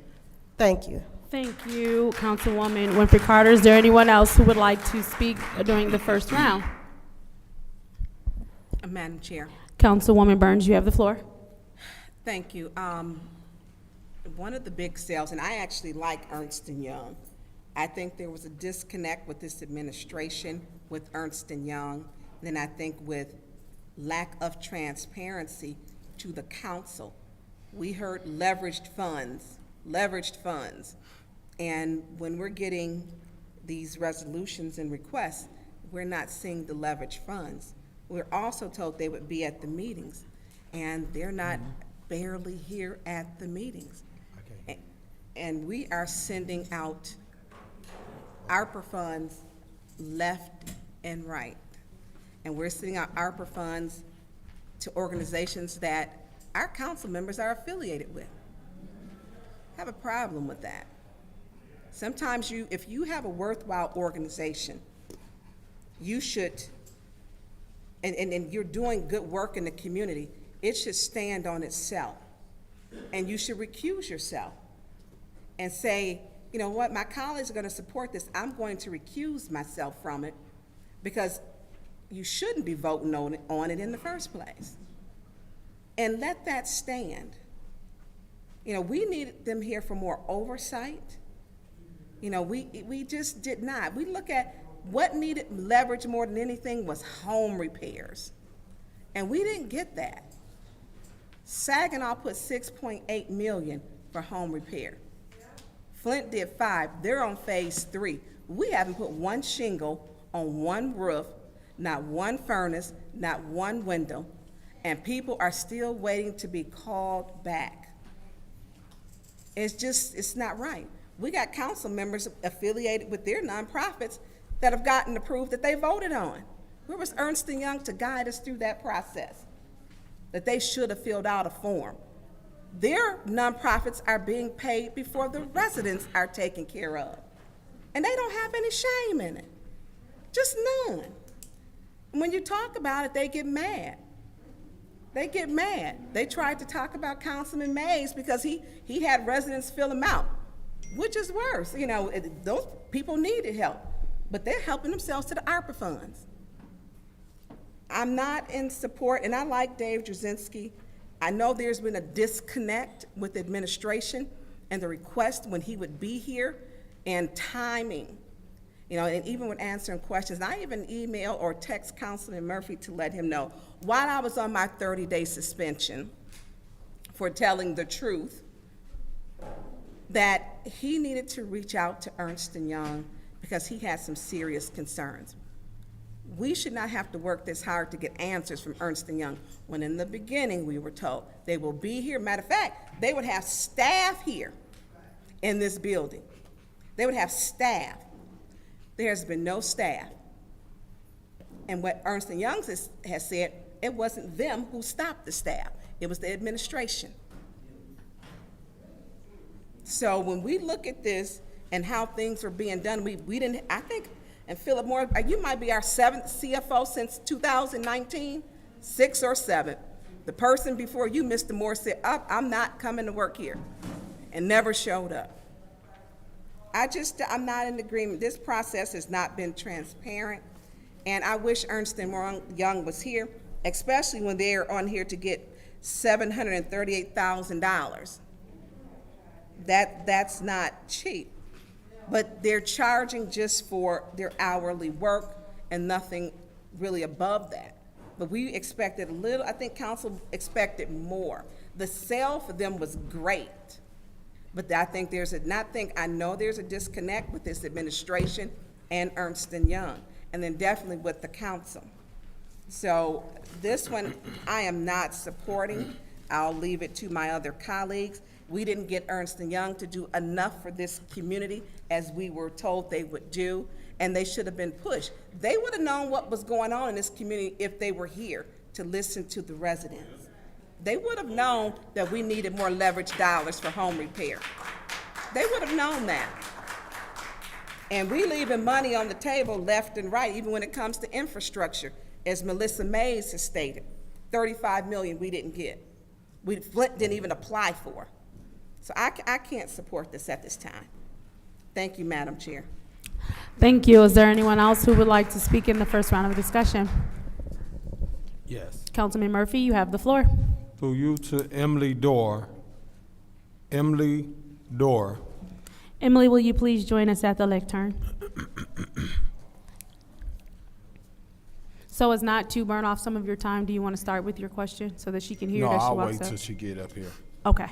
Thank you. Thank you, Councilwoman Winfrey Carter. Is there anyone else who would like to speak during the first round? Madam Chair. Councilwoman Burns, you have the floor. Thank you. One of the big sales, and I actually like Ernst & Young. I think there was a disconnect with this administration with Ernst & Young. And then I think with lack of transparency to the council. We heard leveraged funds leveraged funds. And when we're getting these resolutions and requests, we're not seeing the leveraged funds. We're also told they would be at the meetings, and they're not barely here at the meetings. And we are sending out ARPA funds left and right. And we're sending out ARPA funds to organizations that our council members are affiliated with. I have a problem with that. Sometimes if you have a worthwhile organization, you should, and you're doing good work in the community, it should stand on itself. And you should recuse yourself and say, you know what, my colleagues are going to support this. I'm going to recuse myself from it because you shouldn't be voting on it in the first place. And let that stand. You know, we needed them here for more oversight. You know, we just did not. We look at what needed leverage more than anything was home repairs. And we didn't get that. Saginaw put $6.8 million for home repair. Flint did 5. They're on phase 3. We haven't put one shingle on one roof, not one furnace, not one window, and people are still waiting to be called back. It's not right. We got council members affiliated with their nonprofits that have gotten approved that they voted on. Where was Ernst & Young to guide us through that process? That they should have filled out a form. Their nonprofits are being paid before the residents are taken care of. And they don't have any shame in it. Just none. And when you talk about it, they get mad. They get mad. They tried to talk about Councilman Mays because he had residents fill him out, which is worse. You know, those people needed help, but they're helping themselves to the ARPA funds. I'm not in support, and I like Dave Jasinski. I know there's been a disconnect with administration and the request when he would be here and timing, you know, and even with answering questions. I even email or text Councilman Murphy to let him know while I was on my 30-day suspension for telling the truth that he needed to reach out to Ernst & Young because he had some serious concerns. We should not have to work this hard to get answers from Ernst & Young when in the beginning we were told they will be here. Matter of fact, they would have staff here in this building. They would have staff. There has been no staff. And what Ernst & Young has said, it wasn't them who stopped the staff. It was the administration. So when we look at this and how things are being done, we didn't, I think, and Philip Moore, you might be our 7th CFO since 2019, 6th or 7th. The person before you, Mr. Moore, said, I'm not coming to work here, and never showed up. I'm not in agreement. This process has not been transparent, and I wish Ernst & Young was here, especially when they're on here to get $738,000. That's not cheap. But they're charging just for their hourly work and nothing really above that. But we expected a little, I think council expected more. The sale for them was great. But I think I know there's a disconnect with this administration and Ernst & Young, and then definitely with the council. So this one, I am not supporting. I'll leave it to my other colleagues. We didn't get Ernst & Young to do enough for this community as we were told they would do, and they should have been pushed. They would have known what was going on in this community if they were here to listen to the residents. They would have known that we needed more leverage dollars for home repair. They would have known that. And we leaving money on the table left and right, even when it comes to infrastructure, as Melissa Mays has stated, $35 million we didn't get. Flint didn't even apply for. So I can't support this at this time. Thank you, Madam Chair. Thank you. Is there anyone else who would like to speak in the first round of discussion? Yes. Councilman Murphy, you have the floor. Through you to Emily Dorr. Emily Dorr. Emily, will you please join us at the lectern? So as not to burn off some of your time, do you want to start with your question so that she can hear it as she walks up? No, I'll wait till she get up here. Okay.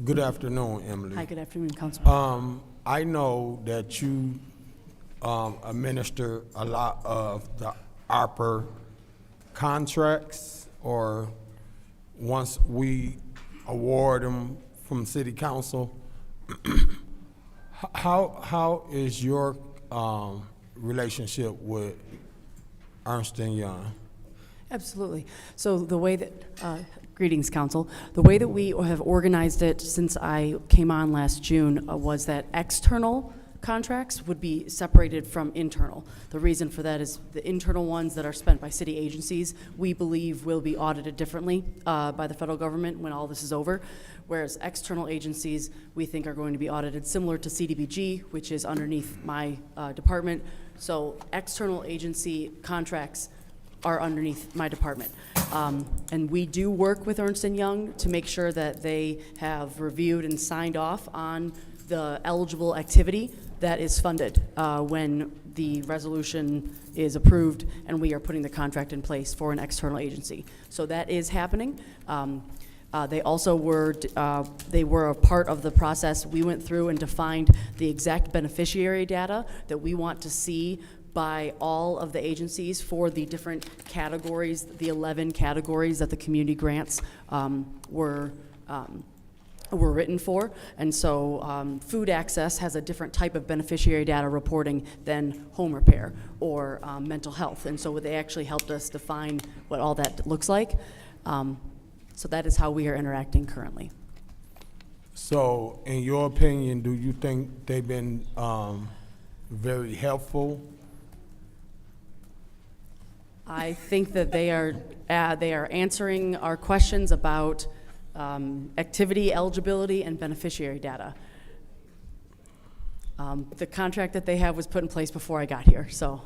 Good afternoon, Emily. Hi, good afternoon, Councilman. I know that you administer a lot of the ARPA contracts, or once we award them from City Council. How is your relationship with Ernst & Young? Absolutely. So the way that, greetings, Council. The way that we have organized it since I came on last June was that external contracts would be separated from internal. The reason for that is the internal ones that are spent by city agencies, we believe will be audited differently by the federal government when all this is over, whereas external agencies we think are going to be audited similar to CDBG, which is underneath my department. So external agency contracts are underneath my department. And we do work with Ernst & Young to make sure that they have reviewed and signed off on the eligible activity that is funded when the resolution is approved and we are putting the contract in place for an external agency. So that is happening. They also were, they were a part of the process. We went through and defined the exact beneficiary data that we want to see by all of the agencies for the different categories, the 11 categories that the community grants were written for. And so food access has a different type of beneficiary data reporting than home repair or mental health. And so they actually helped us define what all that looks like. So that is how we are interacting currently. So in your opinion, do you think they've been very helpful? I think that they are answering our questions about activity eligibility and beneficiary data. The contract that they have was put in place before I got here, so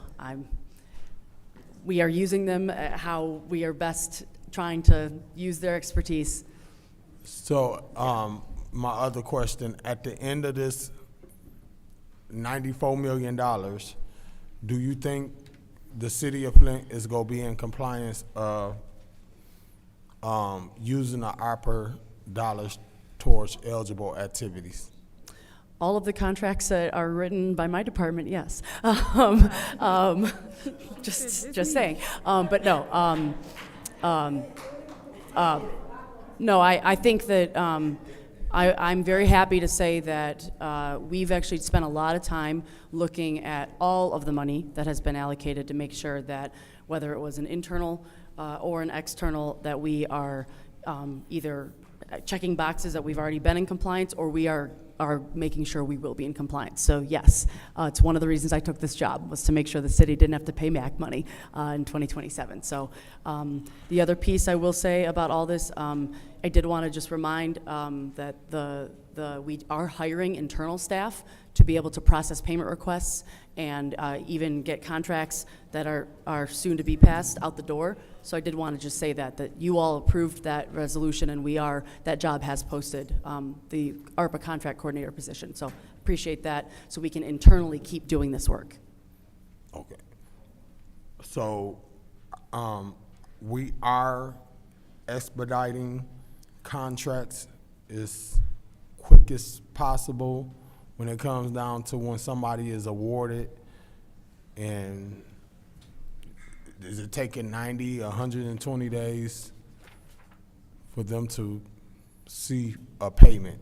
we are using them how we are best trying to use their expertise. So my other question, at the end of this $94 million, do you think the city of Flint is going to be in compliance of using the ARPA dollars towards eligible activities? All of the contracts that are written by my department, yes. Just saying. But no. No, I think that I'm very happy to say that we've actually spent a lot of time looking at all of the money that has been allocated to make sure that whether it was an internal or an external, that we are either checking boxes that we've already been in compliance, or we are making sure we will be in compliance. So yes, it's one of the reasons I took this job, was to make sure the city didn't have to pay MAC money in 2027. So the other piece I will say about all this, I did want to just remind that we are hiring internal staff to be able to process payment requests and even get contracts that are soon to be passed out the door. So I did want to just say that you all approved that resolution, and that job has posted the ARPA contract coordinator position. So appreciate that, so we can internally keep doing this work. Okay. So we are expediting contracts as quick as possible when it comes down to when somebody is awarded. And is it taking 90, 120 days for them to see a payment?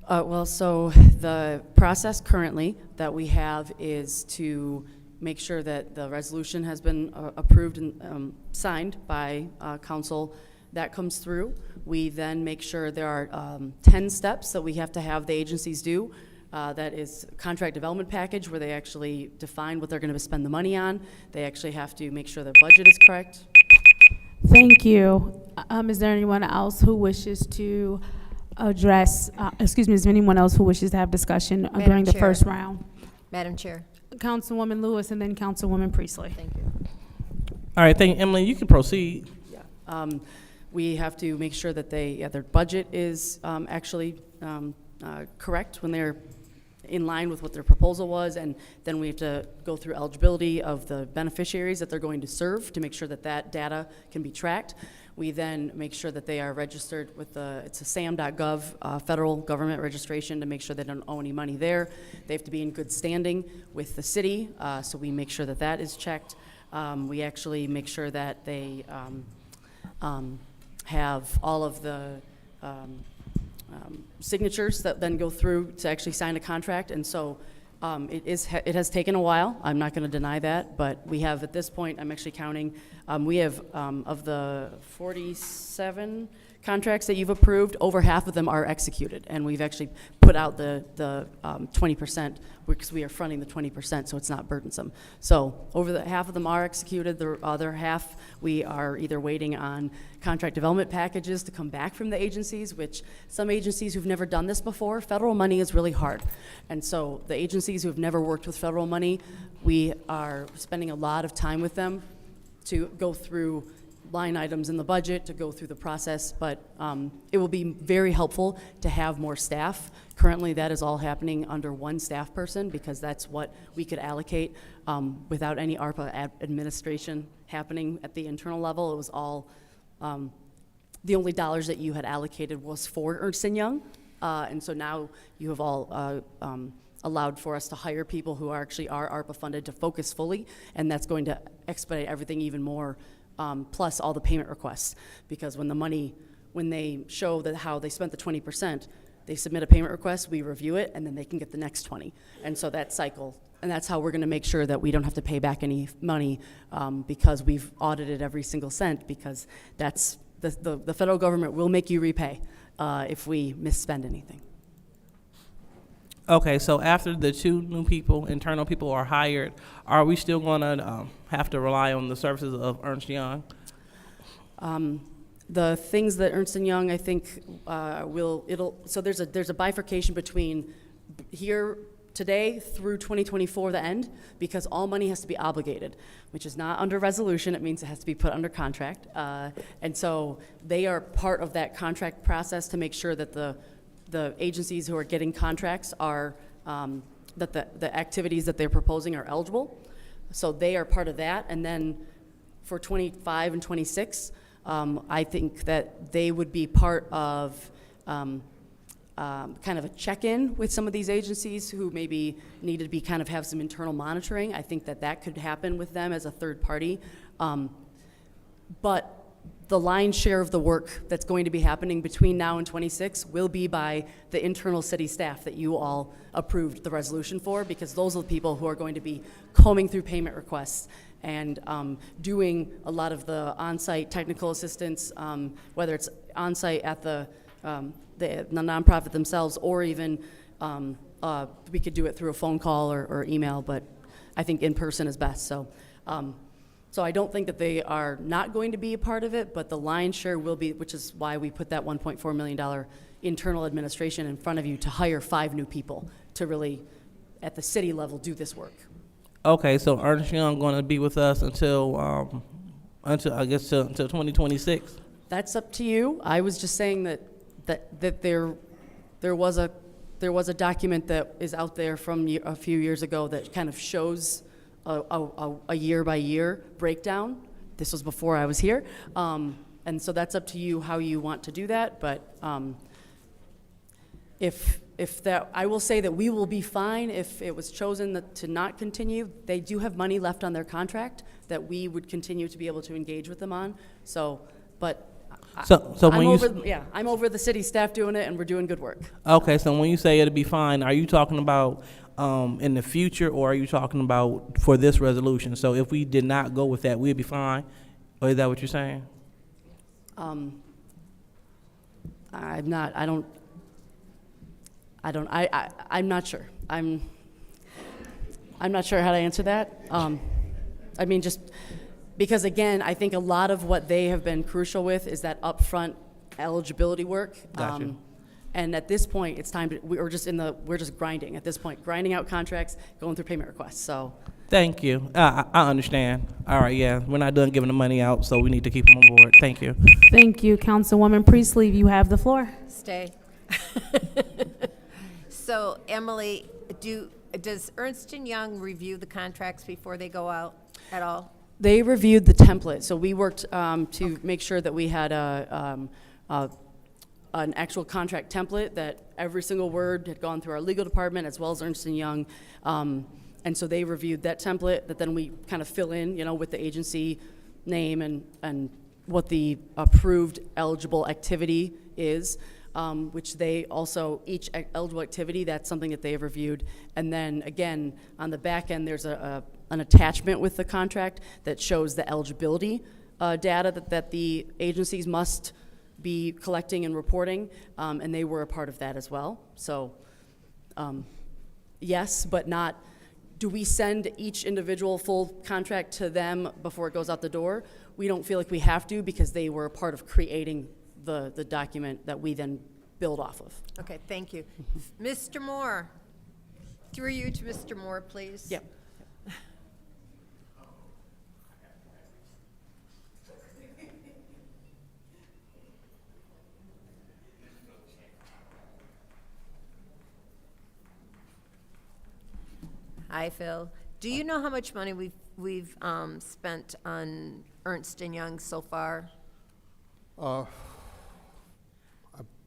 Well, so the process currently that we have is to make sure that the resolution has been approved and signed by council. That comes through. We then make sure there are 10 steps that we have to have the agencies do. That is contract development package, where they actually define what they're going to spend the money on. They actually have to make sure their budget is correct. Thank you. Is there anyone else who wishes to address, is there anyone else who wishes to have discussion during the first round? Madam Chair. Councilwoman Lewis and then Councilwoman Priestley. Thank you. All right, thank you, Emily. You can proceed. Yeah. We have to make sure that their budget is actually correct when they're in line with what their proposal was, and then we have to go through eligibility of the beneficiaries that they're going to serve to make sure that that data can be tracked. We then make sure that they are registered with it's a sam.gov, federal government registration, to make sure they don't owe any money there. They have to be in good standing with the city, so we make sure that that is checked. We actually make sure that they have all of the signatures that then go through to actually sign a contract, and so it has taken a while. I'm not going to deny that, but we have at this point, I'm actually counting, we have of the 47 contracts that you've approved, over half of them are executed, and we've actually put out the 20% because we are fronting the 20%, so it's not burdensome. So half of them are executed. The other half, we are either waiting on contract development packages to come back from the agencies, which some agencies who've never done this before, federal money is really hard. And so the agencies who have never worked with federal money, we are spending a lot of time with them to go through line items in the budget, to go through the process, but it will be very helpful to have more staff. Currently, that is all happening under one staff person because that's what we could allocate without any ARPA administration happening at the internal level. It was all, the only dollars that you had allocated was for Ernst & Young, and so now you have all allowed for us to hire people who are ARPA funded to focus fully, and that's going to expedite everything even more. Plus all the payment requests, because when they show that how they spent the 20%, they submit a payment request, we review it, and then they can get the next 20. And so that cycle, and that's how we're going to make sure that we don't have to pay back any money because we've audited every single cent, because that's the federal government will make you repay if we misspend anything. Okay, so after the 2 new people, internal people, are hired, are we still going to have to rely on the services of Ernst & Young? The things that Ernst & Young, I think, so there's a bifurcation between here today through 2024, the end, because all money has to be obligated, which is not under resolution. It means it has to be put under contract. And so they are part of that contract process to make sure that the agencies who are getting contracts are, that the activities that they're proposing are eligible. So they are part of that. And then for 25 and 26, I think that they would be part of kind of a check-in with some of these agencies who maybe needed to be have some internal monitoring. I think that could happen with them as a third party. But the lion's share of the work that's going to be happening between now and 26 will be by the internal city staff that you all approved the resolution for, because those are the people who are going to be combing through payment requests and doing a lot of the on-site technical assistance, whether it's on-site at the nonprofit themselves, or even we could do it through a phone call or email, but I think in person is best. So I don't think that they are not going to be a part of it, but the lion's share will be, which is why we put that $1.4 million internal administration in front of you to hire 5 new people to really, at the city level, do this work. Okay, so Ernst & Young going to be with us until I guess till 2026. That's up to you. I was just saying that there was a document that is out there from a few years ago that kind of shows a year-by-year breakdown. This was before I was here. And so that's up to you how you want to do that. But if that, I will say that we will be fine if it was chosen to not continue. They do have money left on their contract that we would continue to be able to engage with them on. So, but I'm over the city staff doing it, and we're doing good work. Okay, so when you say it'll be fine, are you talking about in the future, or are you talking about for this resolution? So if we did not go with that, we'd be fine? Or is that what you're saying? I'm not sure. I'm not sure how to answer that. I mean, just because, again, I think a lot of what they have been crucial with is that upfront eligibility work. Gotcha. And at this point, it's time to, we're just grinding at this point, grinding out contracts, going through payment requests, so. Thank you. I understand. All right, yeah, we're not done giving the money out, so we need to keep them on board. Thank you. Thank you, Councilwoman Priestley. You have the floor. Stay. So Emily, does Ernst & Young review the contracts before they go out at all? They reviewed the template, so we worked to make sure that we had an actual contract template, that every single word had gone through our legal department as well as Ernst & Young. And so they reviewed that template that then we kind of fill in, with the agency name and what the approved eligible activity is, which they also, each eligible activity, that's something that they have reviewed. And then again, on the back end, there's an attachment with the contract that shows the eligibility data that the agencies must be collecting and reporting, and they were a part of that as well. So yes, but not, do we send each individual full contract to them before it goes out the door? We don't feel like we have to, because they were a part of creating the document that we then build off of. Okay, thank you. Mr. Moore, through you to Mr. Moore, please. Yep. Hi, Phil. Do you know how much money we've spent on Ernst & Young so far? I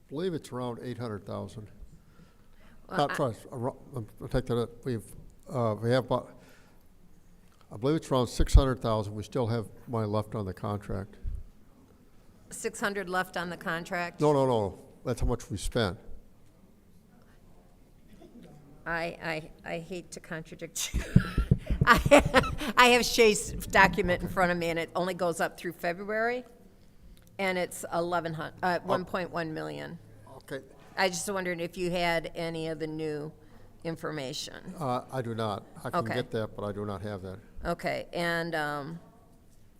believe it's around 800,000. Well, I'll take that. We have about, I believe it's around 600,000. We still have money left on the contract. 600 left on the contract? No. That's how much we spent. I hate to contradict you. I have Shay's document in front of me, and it only goes up through February, and it's 1.1 million. Okay. I just wondered if you had any of the new information. I do not. I can Okay. get that, but I do not have that. Okay, and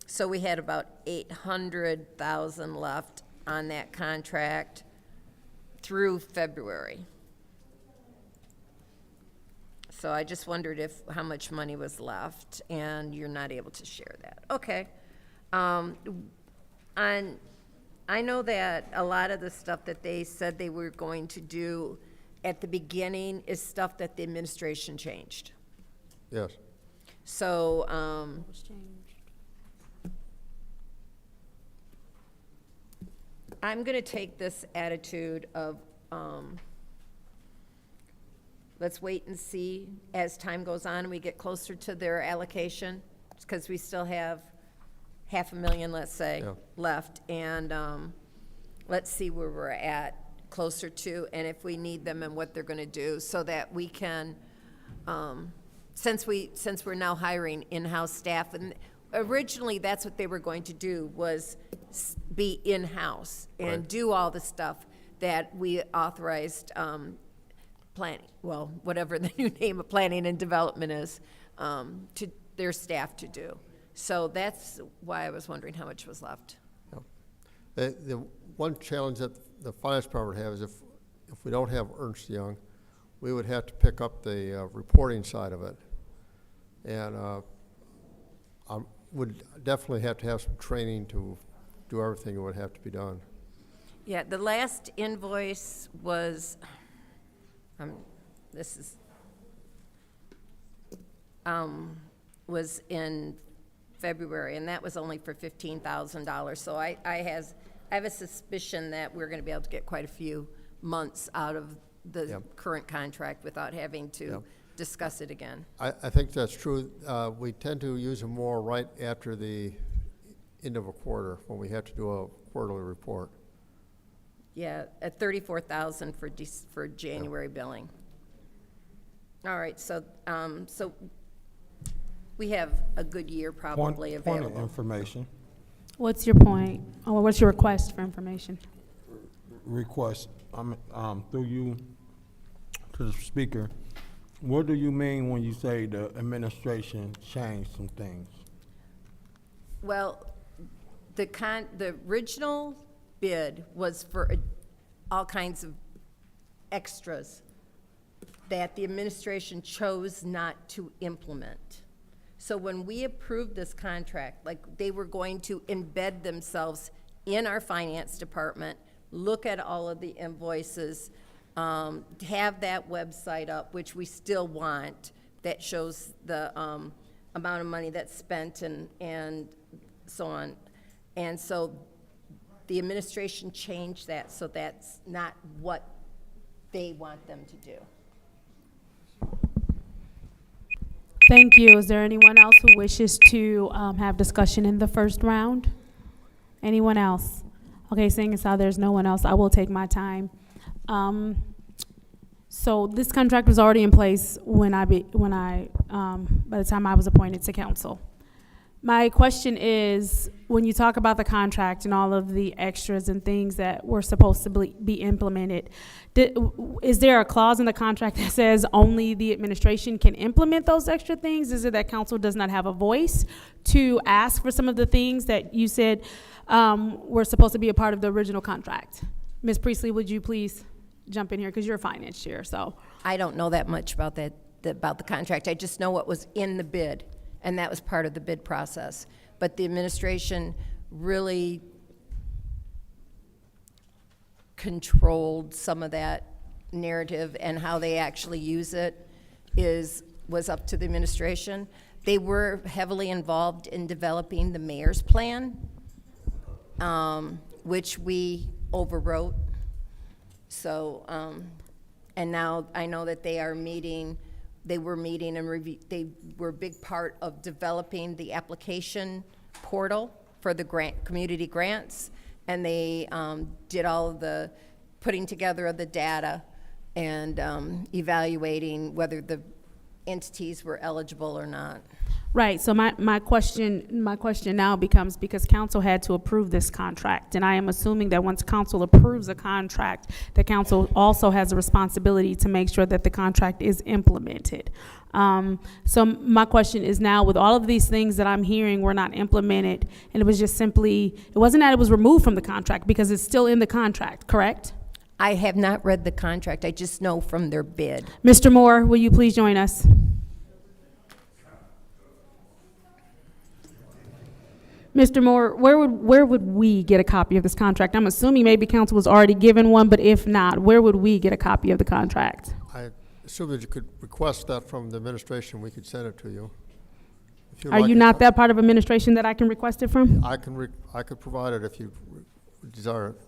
so we had about 800,000 left on that contract through February. So I just wondered how much money was left, and you're not able to share that. Okay. And I know that a lot of the stuff that they said they were going to do at the beginning is stuff that the administration changed. Yes. So, I'm gonna take this attitude of, let's wait and see as time goes on and we get closer to their allocation, because we still have 500,000, let's say, Yeah. left, and let's see where we're at closer to, and if we need them and what they're gonna do, so that we can, since we're now hiring in-house staff, and originally that's what they were going to do, was be in-house and Right. do all the stuff that we authorized planning, well, whatever the new name of planning and development is, to their staff to do. So that's why I was wondering how much was left. The one challenge that the finance department has is if we don't have Ernst & Young, we would have to pick up the reporting side of it. And I would definitely have to have some training to do everything that would have to be done. Yeah, the last invoice was, was in February, and that was only for $15,000. So I have a suspicion that we're gonna be able to get quite a few months out of the Yep. current contract without having to Yep. discuss it again. I think that's true. We tend to use them more right after the end of a quarter, when we have to do a quarterly report. Yeah, at 34,000 for January billing. All right, so we have a good year probably Point available. of information, What's your point, or what's your request for information? request, through you to the speaker. What do you mean when you say the administration changed some things? Well, the original bid was for all kinds of extras that the administration chose not to implement. So when we approved this contract, like, they were going to embed themselves in our finance department, look at all of the invoices, have that website up, which we still want, that shows the amount of money that's spent and so on. And so the administration changed that, so that's not what they want them to do. Thank you. Is there anyone else who wishes to have discussion in the first round? Anyone else? Okay, seeing as how there's no one else, I will take my time. So this contract was already in place by the time I was appointed to council. My question is, when you talk about the contract and all of the extras and things that were supposed to be implemented, is there a clause in the contract that says only the administration can implement those extra things? Is it that council does not have a voice to ask for some of the things that you said were supposed to be a part of the original contract? Ms. Priestley, would you please jump in here, because you're a finance chair, so. I don't know that much about about the contract. I just know what was in the bid, and that was part of the bid process. But the administration really controlled some of that narrative, and how they actually use it was up to the administration. They were heavily involved in developing the mayor's plan, which we overwrote. So, and now I know that they were meeting and they were a big part of developing the application portal for the community grants, and they did all of the putting together of the data and evaluating whether the entities were eligible or not. Right, so my question now becomes, because council had to approve this contract, and I am assuming that once council approves a contract, the council also has a responsibility to make sure that the contract is implemented. So my question is now, with all of these things that I'm hearing were not implemented, and it was just simply, it wasn't that it was removed from the contract, because it's still in the contract, correct? I have not read the contract, I just know from their bid. Mr. Moore, will you please join us? Mr. Moore, where would we get a copy of this contract? I'm assuming maybe council was already given one, but if not, where would we get a copy of the contract? I assume that you could request that from the administration. We could send it to you. If Are you not that part of administration that I can request it from? I could provide it if you desire it.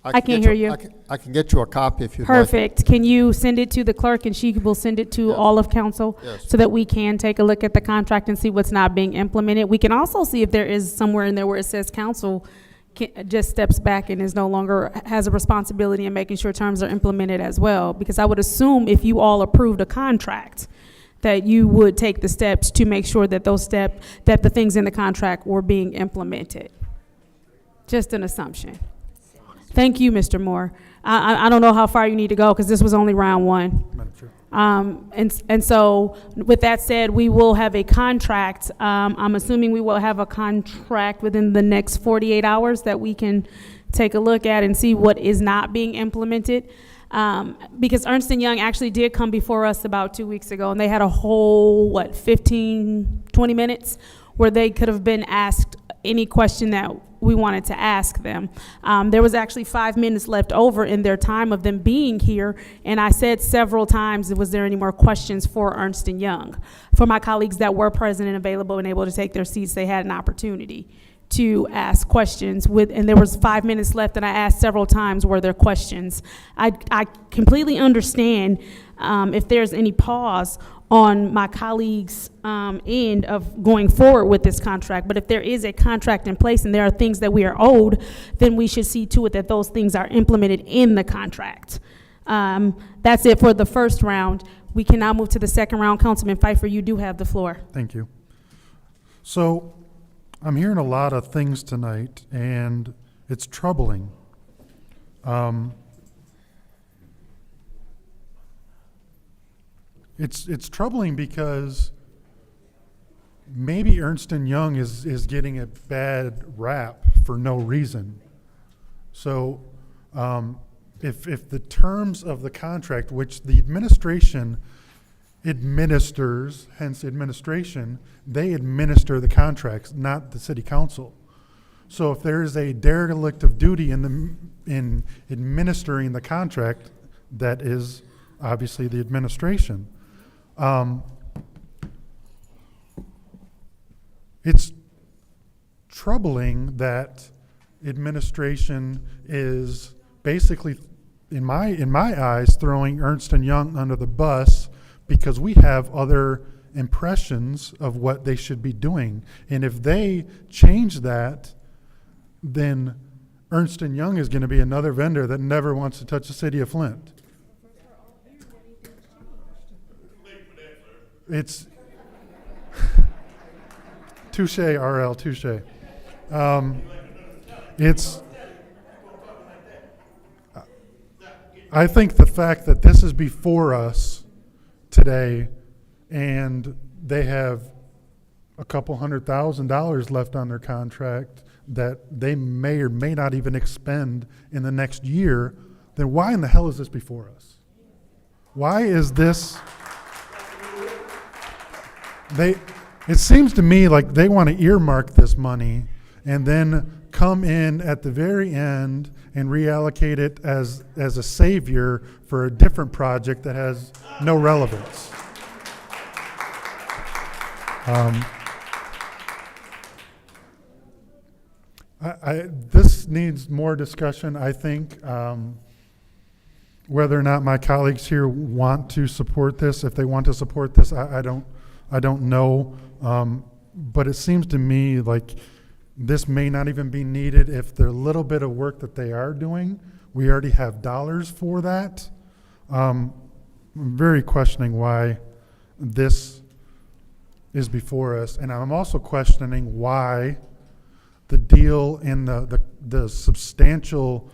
I can't hear you. I can get you a copy if you'd like. Perfect. Can you send it to the clerk, and she will send it to Yes. all of council? Yes. So that we can take a look at the contract and see what's not being implemented. We can also see if there is somewhere in there where it says council just steps back and is no longer, has a responsibility in making sure terms are implemented as well. Because I would assume if you all approved a contract, that you would take the steps to make sure that that the things in the contract were being implemented. Just an assumption. Thank you, Mr. Moore. I don't know how far you need to go, because this was only round one. Madam Chair. And so with that said, we will have a contract. I'm assuming we will have a contract within the next 48 hours that we can take a look at and see what is not being implemented. Because Ernst & Young actually did come before us about 2 weeks ago, and they had a whole, 15, 20 minutes where they could have been asked any question that we wanted to ask them. There was actually 5 minutes left over in their time of them being here, and I said several times, was there any more questions for Ernst & Young? For my colleagues that were present and available and able to take their seats, they had an opportunity to ask questions and there was 5 minutes left, and I asked several times, were there questions? I completely understand if there's any pause on my colleagues' end of going forward with this contract. But if there is a contract in place and there are things that we are owed, then we should see to it that those things are implemented in the contract. That's it for the first round. We can now move to the second round. Councilman Pfeiffer, you do have the floor. Thank you. So I'm hearing a lot of things tonight, and it's troubling. It's troubling because maybe Ernst & Young is getting a bad rap for no reason. So if the terms of the contract, which the administration administers, hence administration, they administer the contracts, not the city council. So if there is a derelict of duty in administering the contract, that is obviously the administration. It's troubling that administration is basically, in my eyes, throwing Ernst & Young under the bus because we have other impressions of what they should be doing. And if they change that, then Ernst & Young is going to be another vendor that never wants to touch the city of Flint. It's touche, RL, touche. I think the fact that this is before us today and they have a couple $100,000 left on their contract that they may or may not even expend in the next year, then why in the hell is this before us? Why is this? It seems to me like they want to earmark this money and then come in at the very end and reallocate it as a savior for a different project that has no relevance. This needs more discussion, I think. Whether or not my colleagues here want to support this, if they want to support this, I don't know. But it seems to me like this may not even be needed if the little bit of work that they are doing, we already have dollars for that. I'm very questioning why this is before us, and I'm also questioning why the deal in the substantial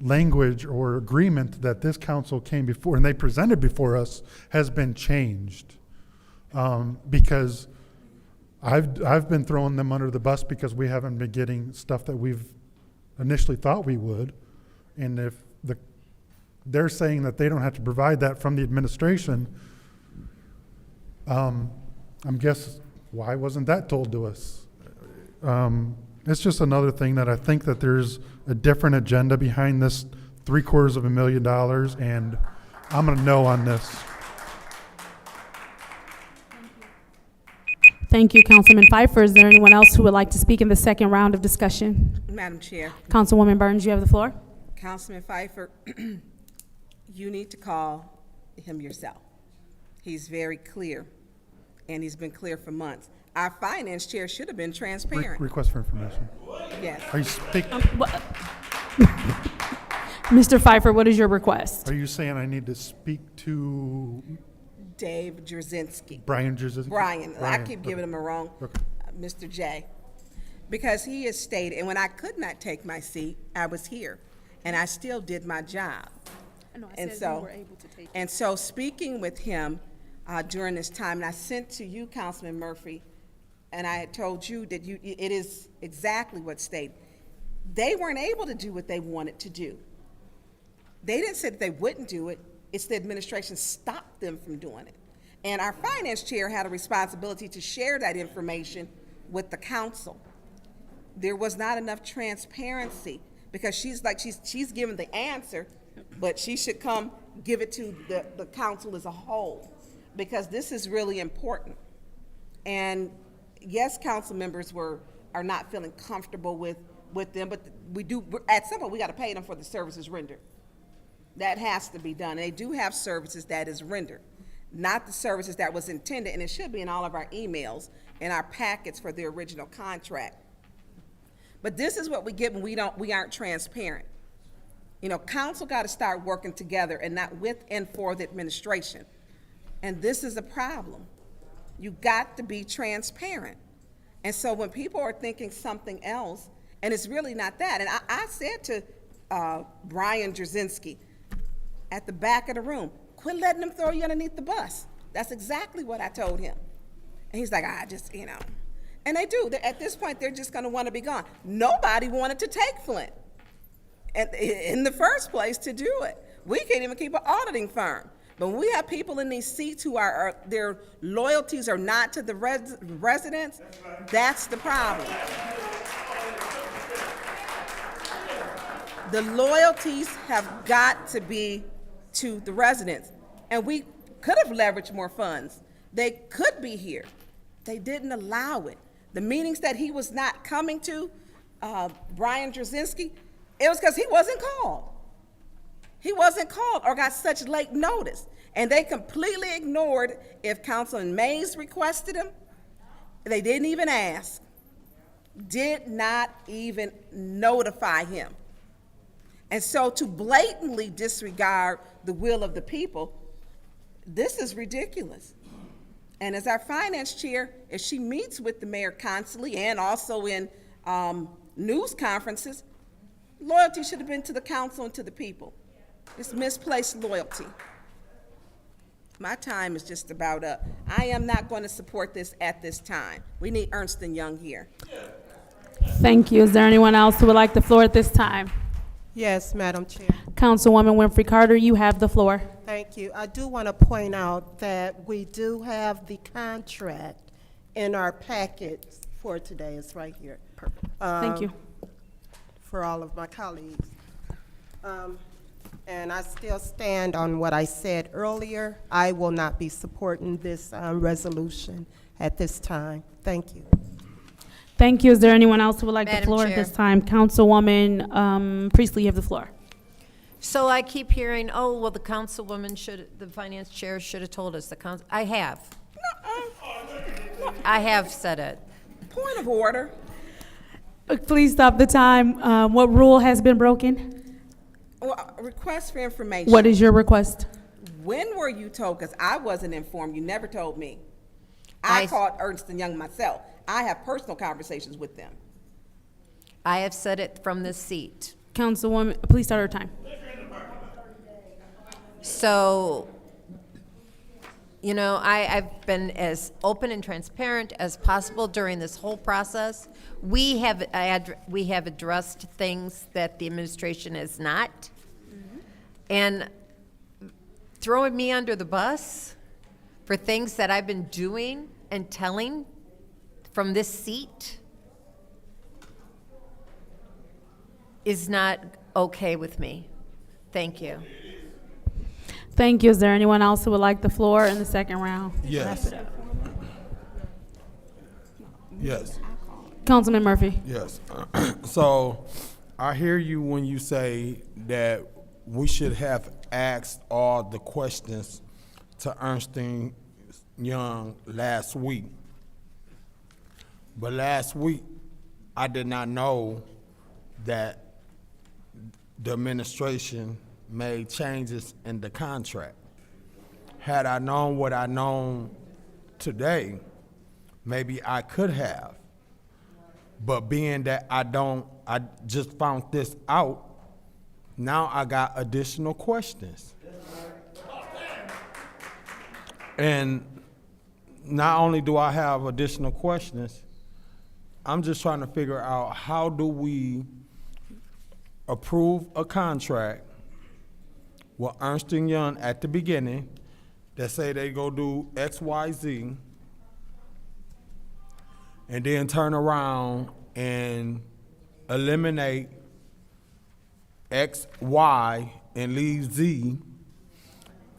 language or agreement that this council came before and they presented before us has been changed. Because I've been throwing them under the bus because we haven't been getting stuff that we've initially thought we would. And if they're saying that they don't have to provide that from the administration, I'm guess why wasn't that told to us? It's just another thing that I think that there's a different agenda behind this $750,000, and I'm gonna no on this. Thank you, Councilman Pfeiffer. Is there anyone else who would like to speak in the second round of discussion? Madam Chair, Councilwoman Burns, you have the floor. Councilman Pfeiffer, you need to call him yourself. He's very clear, and he's been clear for months. Our finance chair should have been transparent. Request for information. Yes. Are you speaking? Mr. Pfeiffer, what is your request? Are you saying I need to speak to Dave Jasinski. Brian Jasinski? Brian. I keep giving him a wrong. Okay. Mr. J. Because he has stated, and when I could not take my seat, I was here, and I still did my job. And so speaking with him during this time, and I sent to you, Councilman Murphy, and I had told you that it is exactly what's stated. They weren't able to do what they wanted to do. They didn't say that they wouldn't do it. It's the administration stopped them from doing it. And our finance chair had a responsibility to share that information with the council. There was not enough transparency because she's given the answer, but she should come give it to the council as a whole, because this is really important. And yes, council members are not feeling comfortable with them, but at some point we got to pay them for the services rendered. That has to be done. And they do have services that is rendered, not the services that was intended, and it should be in all of our emails and our packets for the original contract. But this is what we get when we aren't transparent. You know, council got to start working together and not with and for the administration. And this is a problem. You got to be transparent. And so when people are thinking something else, and it's really not that, and I said to Brian Jasinski at the back of the room, quit letting them throw you underneath the bus. That's exactly what I told him. And he's like, and they do. At this point, they're just going to want to be gone. Nobody wanted to take Flint in the first place to do it. We can't even keep an auditing firm. But when we have people in these seats who their loyalties are not to the residents, that's the problem. The loyalties have got to be to the residents. And we could have leveraged more funds. They could be here. They didn't allow it. The meetings that he was not coming to, Brian Drzezinski, it was because he wasn't called. He wasn't called or got such late notice. And they completely ignored if Councilman Mays requested him. They didn't even ask. Did not even notify him. And so to blatantly disregard the will of the people, this is ridiculous. And as our finance chair, if she meets with the mayor constantly and also in news conferences, loyalty should have been to the council and to the people. It's misplaced loyalty. My time is just about up. I am not going to support this at this time. We need Ernst & Young here. Thank you. Is there anyone else who would like the floor at this time? Yes, Madam Chair. Councilwoman Winfrey Carter, you have the floor. Thank you. I do want to point out that we do have the contract in our packet for today. It's right here. Thank you. For all of my colleagues. And I still stand on what I said earlier. I will not be supporting this resolution at this time. Thank you. Thank you. Is there anyone else who would like the Madam floor at Chair. this time? Councilwoman Priestley, you have the floor. So I keep hearing, oh, well, the the finance chair should have told us. I have. I have said it. Point of order. Please stop the time. What rule has been broken? Well, request for information. What is your request? When were you told? Because I wasn't informed. You never told me. I called Ernst & Young myself. I have personal conversations with them. I have said it from this seat. Councilwoman, please start our time. So, you know, I've been as open and transparent as possible during this whole process. We have addressed things that the administration has not. And throwing me under the bus for things that I've been doing and telling from this seat is not okay with me. Thank you. Thank you. Is there anyone else who would like the floor in the second round? Yes. Yes. Councilman Murphy. Yes. So I hear you when you say that we should have asked all the questions to Ernst & Young last week. But last week, I did not know that the administration made changes in the contract. Had I known what I know today, maybe I could have. But being that I just found this out, now I got additional questions. And not only do I have additional questions, I'm just trying to figure out how do we approve a contract with Ernst & Young at the beginning that say they go do X, Y, Z, and then turn around and eliminate X, Y, and leave Z.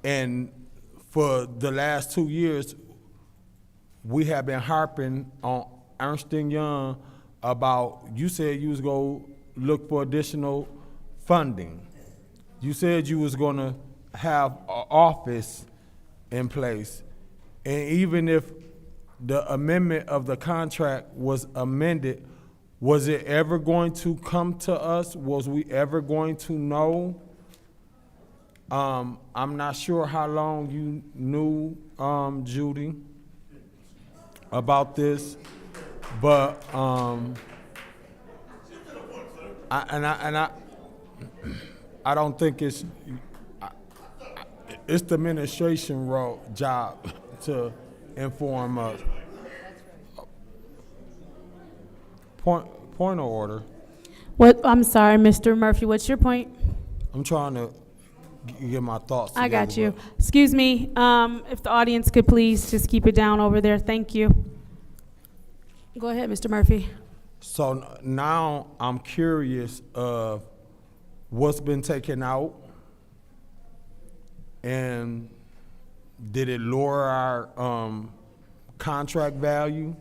And for the last 2 years, we have been harping on Ernst & Young about, you said you was gonna look for additional funding. You said you was gonna have an office in place. And even if the amendment of the contract was amended, was it ever going to come to us? Was we ever going to know? I'm not sure how long you knew, Judy, about this, but I don't think it's the administration job to inform us. Point of order. What? I'm sorry, Mr. Murphy. What's your point? I'm trying to get my thoughts together. I got you. Excuse me. If the audience could please just keep it down over there. Thank you. Go ahead, Mr. Murphy. So now I'm curious of what's been taken out? And did it lower our contract value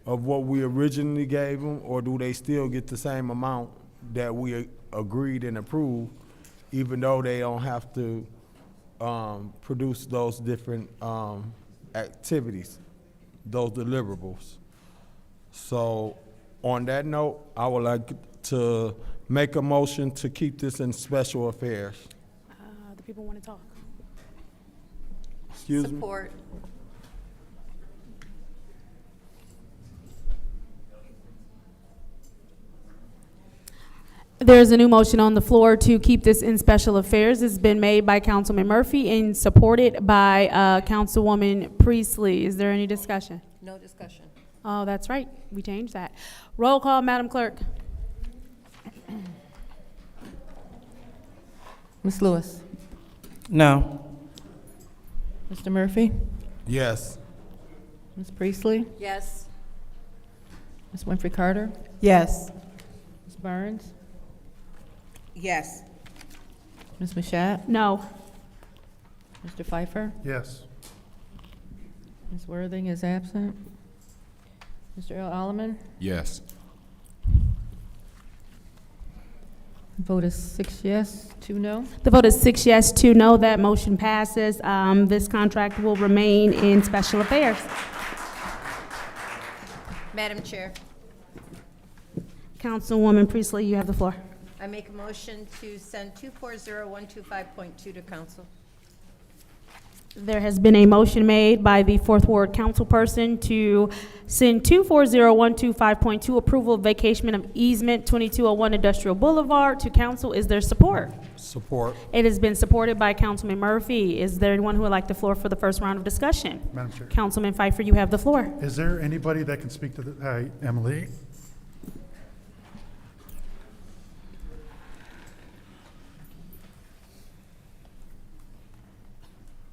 of what we originally gave them, or do they still get the same amount that we agreed and approved, even though they don't have to produce those different activities, those deliverables? So on that note, I would like to make a motion to keep this in special affairs. The people want to talk. Excuse me? Support. There's a new motion on the floor to keep this in special affairs. It's been made by Councilman Murphy and supported by Councilwoman Priestley. Is there any discussion? No discussion. Oh, that's right. We changed that. Roll call, Madam Clerk. Ms. Lewis? No. Mr. Murphy? Yes. Ms. Priestley? Yes. Ms. Winfrey Carter? Yes. Ms. Burns? Yes. Ms. Mashat? No. Mr. Pfeiffer? Yes. Ms. Worthing is absent. Mr. Alleman? Yes. Vote is 6 yes, 2 no. The vote is 6 yes, 2 no. That motion passes. This contract will remain in special affairs. Madam Chair, Councilwoman Priestley, you have the floor. I make a motion to send 240125.2 to council. There has been a motion made by the Fourth Ward councilperson to send 240125.2 approval of vacation of easement 2201 Industrial Boulevard to council. Is there support? Support. It has been supported by Councilman Murphy. Is there anyone who would like the floor for the first round of discussion? Madam Chair. Councilman Pfeiffer, you have the floor. Is there anybody that can speak to the, hi, Emily?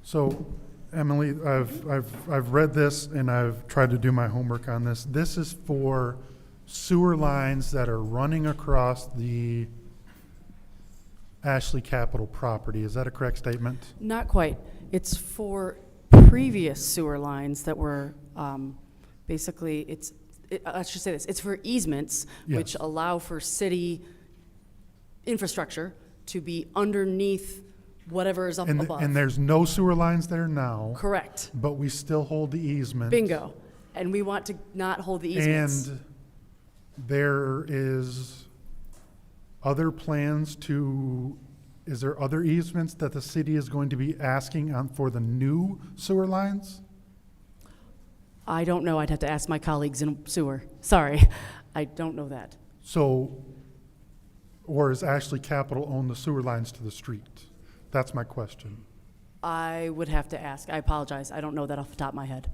So, Emily, I've read this and I've tried to do my homework on this. This is for sewer lines that are running across the Ashley Capital property. Is that a correct statement? Not quite. It's for previous sewer lines that were, basically, I should say this, it's for easements, Yes. which allow for city infrastructure to be underneath whatever is up above. And there's no sewer lines there now. Correct. But we still hold the easement. Bingo. And we want to not hold the easements. And there is other plans to, is there other easements that the city is going to be asking on for the new sewer lines? I don't know. I'd have to ask my colleagues in sewer. Sorry. I don't know that. So, or is Ashley Capital own the sewer lines to the street? That's my question. I would have to ask. I apologize. I don't know that off the top of my head.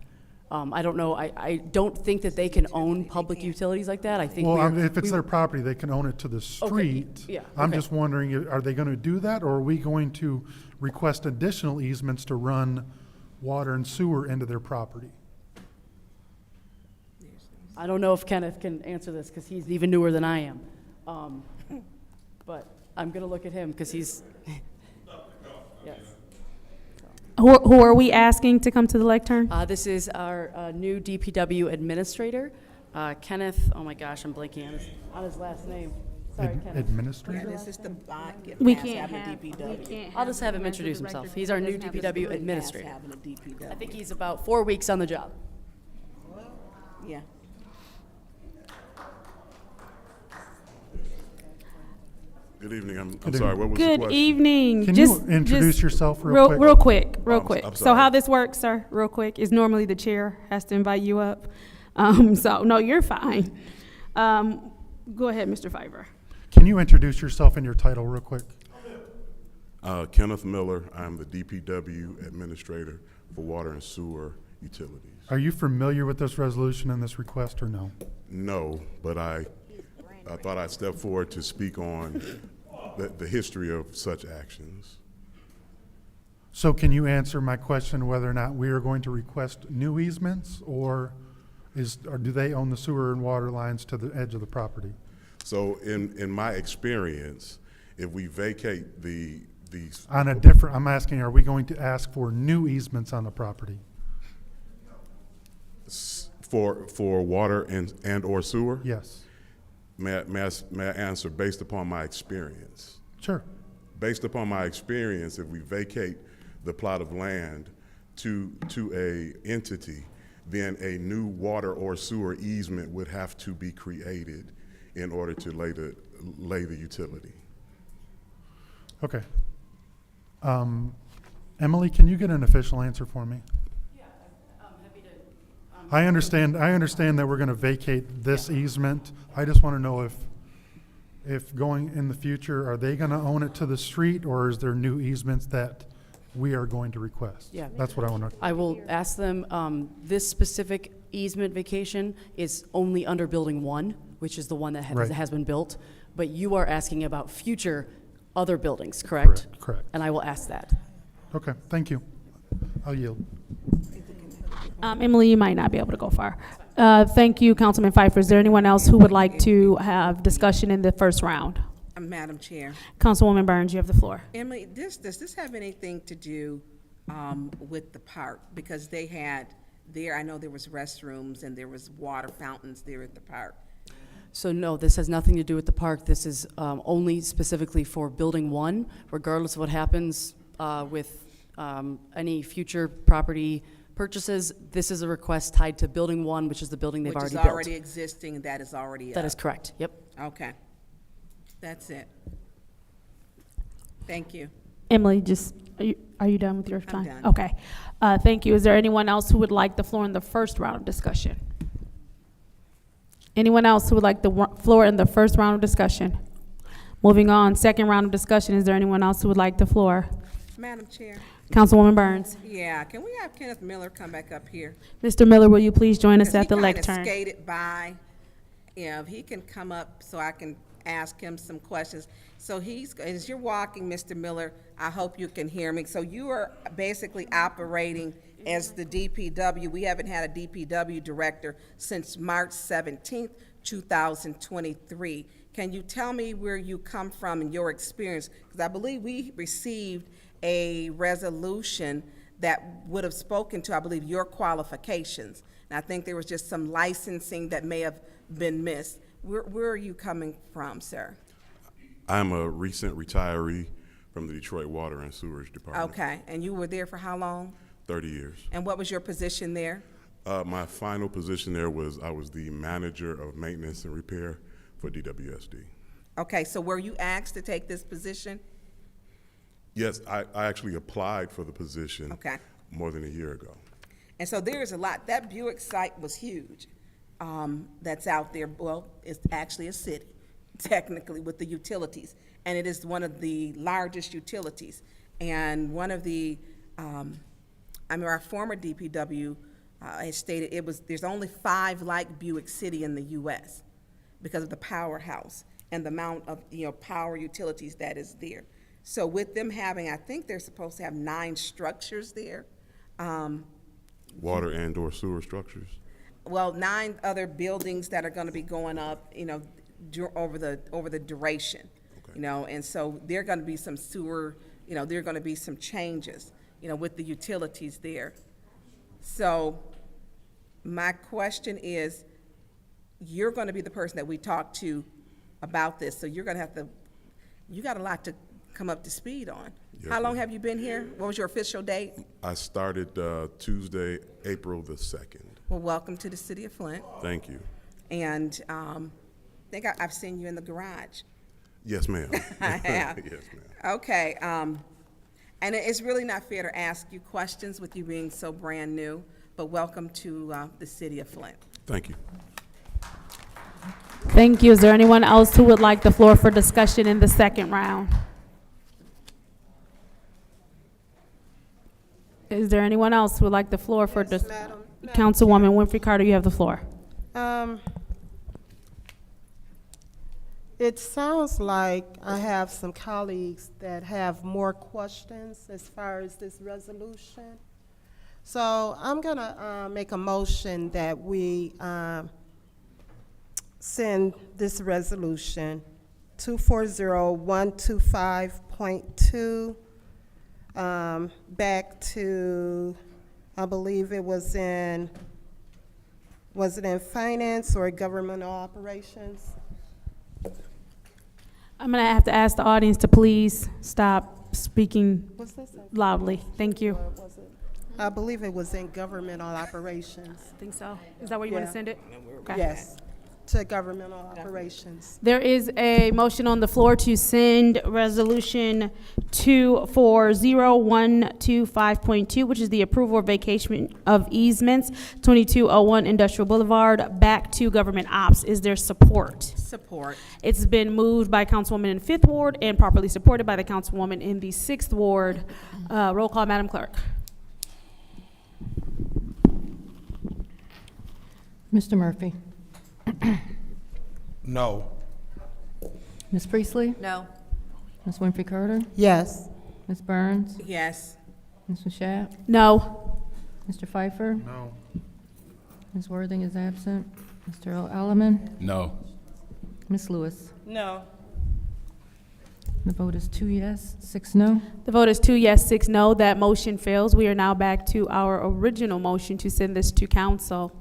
I don't know. I don't think that they can own public utilities like that. I think Well, if it's their property, they can own it to the street. yeah, I'm okay. just wondering, are they going to do that, or are we going to request additional easements to run water and sewer into their property? I don't know if Kenneth can answer this because he's even newer than I am. But I'm going to look at him because he's, yes. Who are we asking to come to the lectern? This is our new DPW administrator, Kenneth, oh my gosh, I'm blanking on his last name. Sorry, Kenneth. Administrator? This is the bond get We past can't having a have, DPW. we can't I'll just have him the introduce director himself. He's our new doesn't have a DPW degree. administrator. Having a DPW. I think he's about 4 weeks on the job. Yeah. Good evening. I'm sorry. What was the Good question? evening. Can you introduce yourself real quick? Real quick, real I'm quick. So sorry. how this works, sir, real quick, is normally the chair has to invite you up. So, no, you're fine. Go ahead, Mr. Pfeiffer. Can you introduce yourself and your title real quick? Kenneth Miller. I'm the DPW administrator for water and sewer utilities. Are you familiar with this resolution and this request, or no? No, but I thought I'd step forward to speak on the history of such actions. So can you answer my question whether or not we are going to request new easements, or do they own the sewer and water lines to the edge of the property? So in my experience, If we vacate the On a different, I'm asking, are we going to ask for new easements on the property? for water and or sewer, Yes. may I answer based upon my experience? Sure. Based upon my experience, if we vacate the plot of land to a entity, then a new water or sewer easement would have to be created in order to lay the utility. Okay. Emily, can you get an official answer for me? Yeah, I'm happy to. I understand that we're going to vacate this easement. I just want to know if going in the future, are they going to own it to the street, or is there new easements that we are going to request? Yeah. That's what I want to. I will ask them, this specific easement vacation is only under Building 1, which is the one that Right. has been built, but you are asking about future other buildings, correct? Correct. And I will ask that. Okay, thank you. I'll yield. Emily, you might not be able to go far. Thank you, Councilman Pfeiffer. Is there anyone else who would like to have discussion in the first round? Madam Chair. Councilwoman Burns, you have the floor. Emily, does this have anything to do with the park? Because they had there, I know there was restrooms and there was water fountains there at the park. So no, this has nothing to do with the park. This is only specifically for Building 1, regardless of what happens with any future property purchases. This is a request tied to Building 1, which is the building they've already built. Which is already existing, and that is already That up. is correct, yep. Okay. That's it. Thank you. Emily, are you done with your time? done. Okay. Thank you. Is there anyone else who would like the floor in the first round of discussion? Anyone else who would like the floor in the first round of discussion? Moving on, second round of discussion. Is there anyone else who would like the floor? Madam Chair. Councilwoman Burns. Yeah, can we have Kenneth Miller come back up here? Mr. Miller, will you please join us Because at the he kinda lectern? skated by. Yeah, if he can come up so I can ask him some questions. So as you're walking, Mr. Miller, I hope you can hear me. So you are basically operating as the DPW. We haven't had a DPW director since March 17th, 2023. Can you tell me where you come from and your experience? Because I believe we received a resolution that would have spoken to, I believe, your qualifications. And I think there was just some licensing that may have been missed. Where are you coming from, sir? I'm a recent retiree from the Detroit Water and Sewerage Department. Okay, and you were there for how long? 30 years. And what was your position there? My final position there was I was the manager of maintenance and repair for DWSD. Okay, so were you asked to take this position? Yes, I actually applied for the position Okay. more than a year ago. And so there is a lot. That Buick site was huge. That's out there. Well, it's actually a city, technically, with the utilities. And it is one of the largest utilities. And one of the, our former DPW has stated there's only 5 like Buick City in the U.S. because of the powerhouse and the amount of, power utilities that is there. So with them having, I think they're supposed to have 9 structures there. Water and or sewer structures? Well, 9 other buildings that are gonna be going up, over the duration. Okay. And so there are gonna be some sewer, there are gonna be some changes, with the utilities there. So my question is, you're gonna be the person that we talk to about this, so you're gonna you got a lot to come up to speed on. Yes, How long ma'am. have you been here? What was your official date? I started Tuesday, April the 2nd. Well, welcome to the city of Flint. Thank you. And I think I've seen you in the garage. Yes, ma'am. I have. Yes, ma'am. Okay, and it's really not fair to ask you questions with you being so brand new, but welcome to the city of Flint. Thank you. Thank you. Is there anyone else who would like the floor for discussion in the second round? Is there anyone else who would like the floor for Councilwoman Winfrey Carter, you have the floor. It sounds like I have some colleagues that have more questions as far as this resolution. So I'm gonna make a motion that we send this resolution 240125.2, back to, I believe it was it in finance or governmental operations? I'm going to have to ask the audience to please stop speaking Was this in- loudly. Thank you. Or was it? I believe it was in governmental operations. I think so. Is that where you want Yeah. to send it? Okay. Yes, to governmental operations. There is a motion on the floor to send resolution 240125.2, which is the approval of vacation of easements, 2201 Industrial Boulevard, back to government ops. Is there support? Support. It's been moved by Councilwoman in the 5th Ward and properly supported by the Councilwoman in the 6th Ward. Roll call, Madam Clerk. Mr. Murphy? No. Ms. Priestley? No. Ms. Winfrey Carter? Yes. Ms. Burns? Yes. Ms. Mashat? No. Mr. Pfeiffer? No. Ms. Worthing is absent. Mr. Alleman? No. Ms. Lewis? No. The vote is 2 yes, 6 no. The vote is 2 yes, 6 no. That motion fails. We are now back to our original motion to send this to council.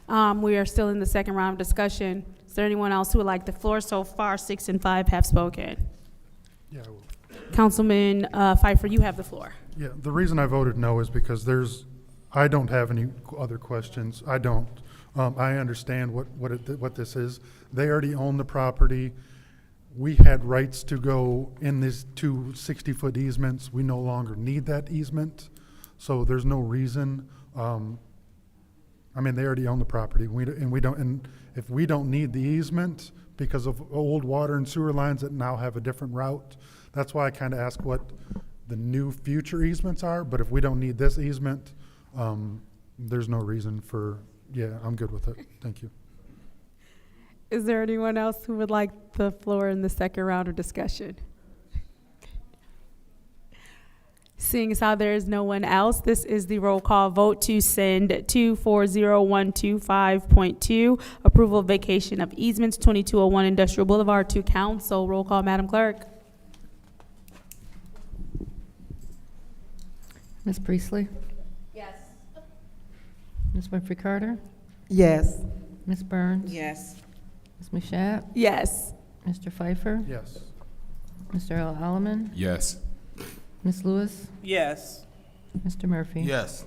We are still in the second round of discussion. Is there anyone else who would like the floor? So far, 6 and 5 have spoken. Yeah, I will. Councilman Pfeiffer, you have the floor. Yeah, the reason I voted no is because I don't have any other questions. I don't. I understand what this is. They already own the property. We had rights to go in these two 60-foot easements. We no longer need that easement, so there's no reason. I mean, they already own the property, and if we don't need the easement because of old water and sewer lines that now have a different route, that's why I kind of ask what the new future easements are. But if we don't need this easement, there's no reason for. Yeah, I'm good with it. Thank you. Is there anyone else who would like the floor in the second round of discussion? Seeing as how there is no one else, this is the roll call vote to send 240125.2, approval of vacation of easements, 2201 Industrial Boulevard, to council. Roll call, Madam Clerk. Ms. Priestley? Yes. Ms. Winfrey Carter? Yes. Ms. Burns? Yes. Ms. Mashat? Yes. Mr. Pfeiffer? Yes. Mr. Alleman? Yes. Ms. Lewis? Yes. Mr. Murphy? Yes.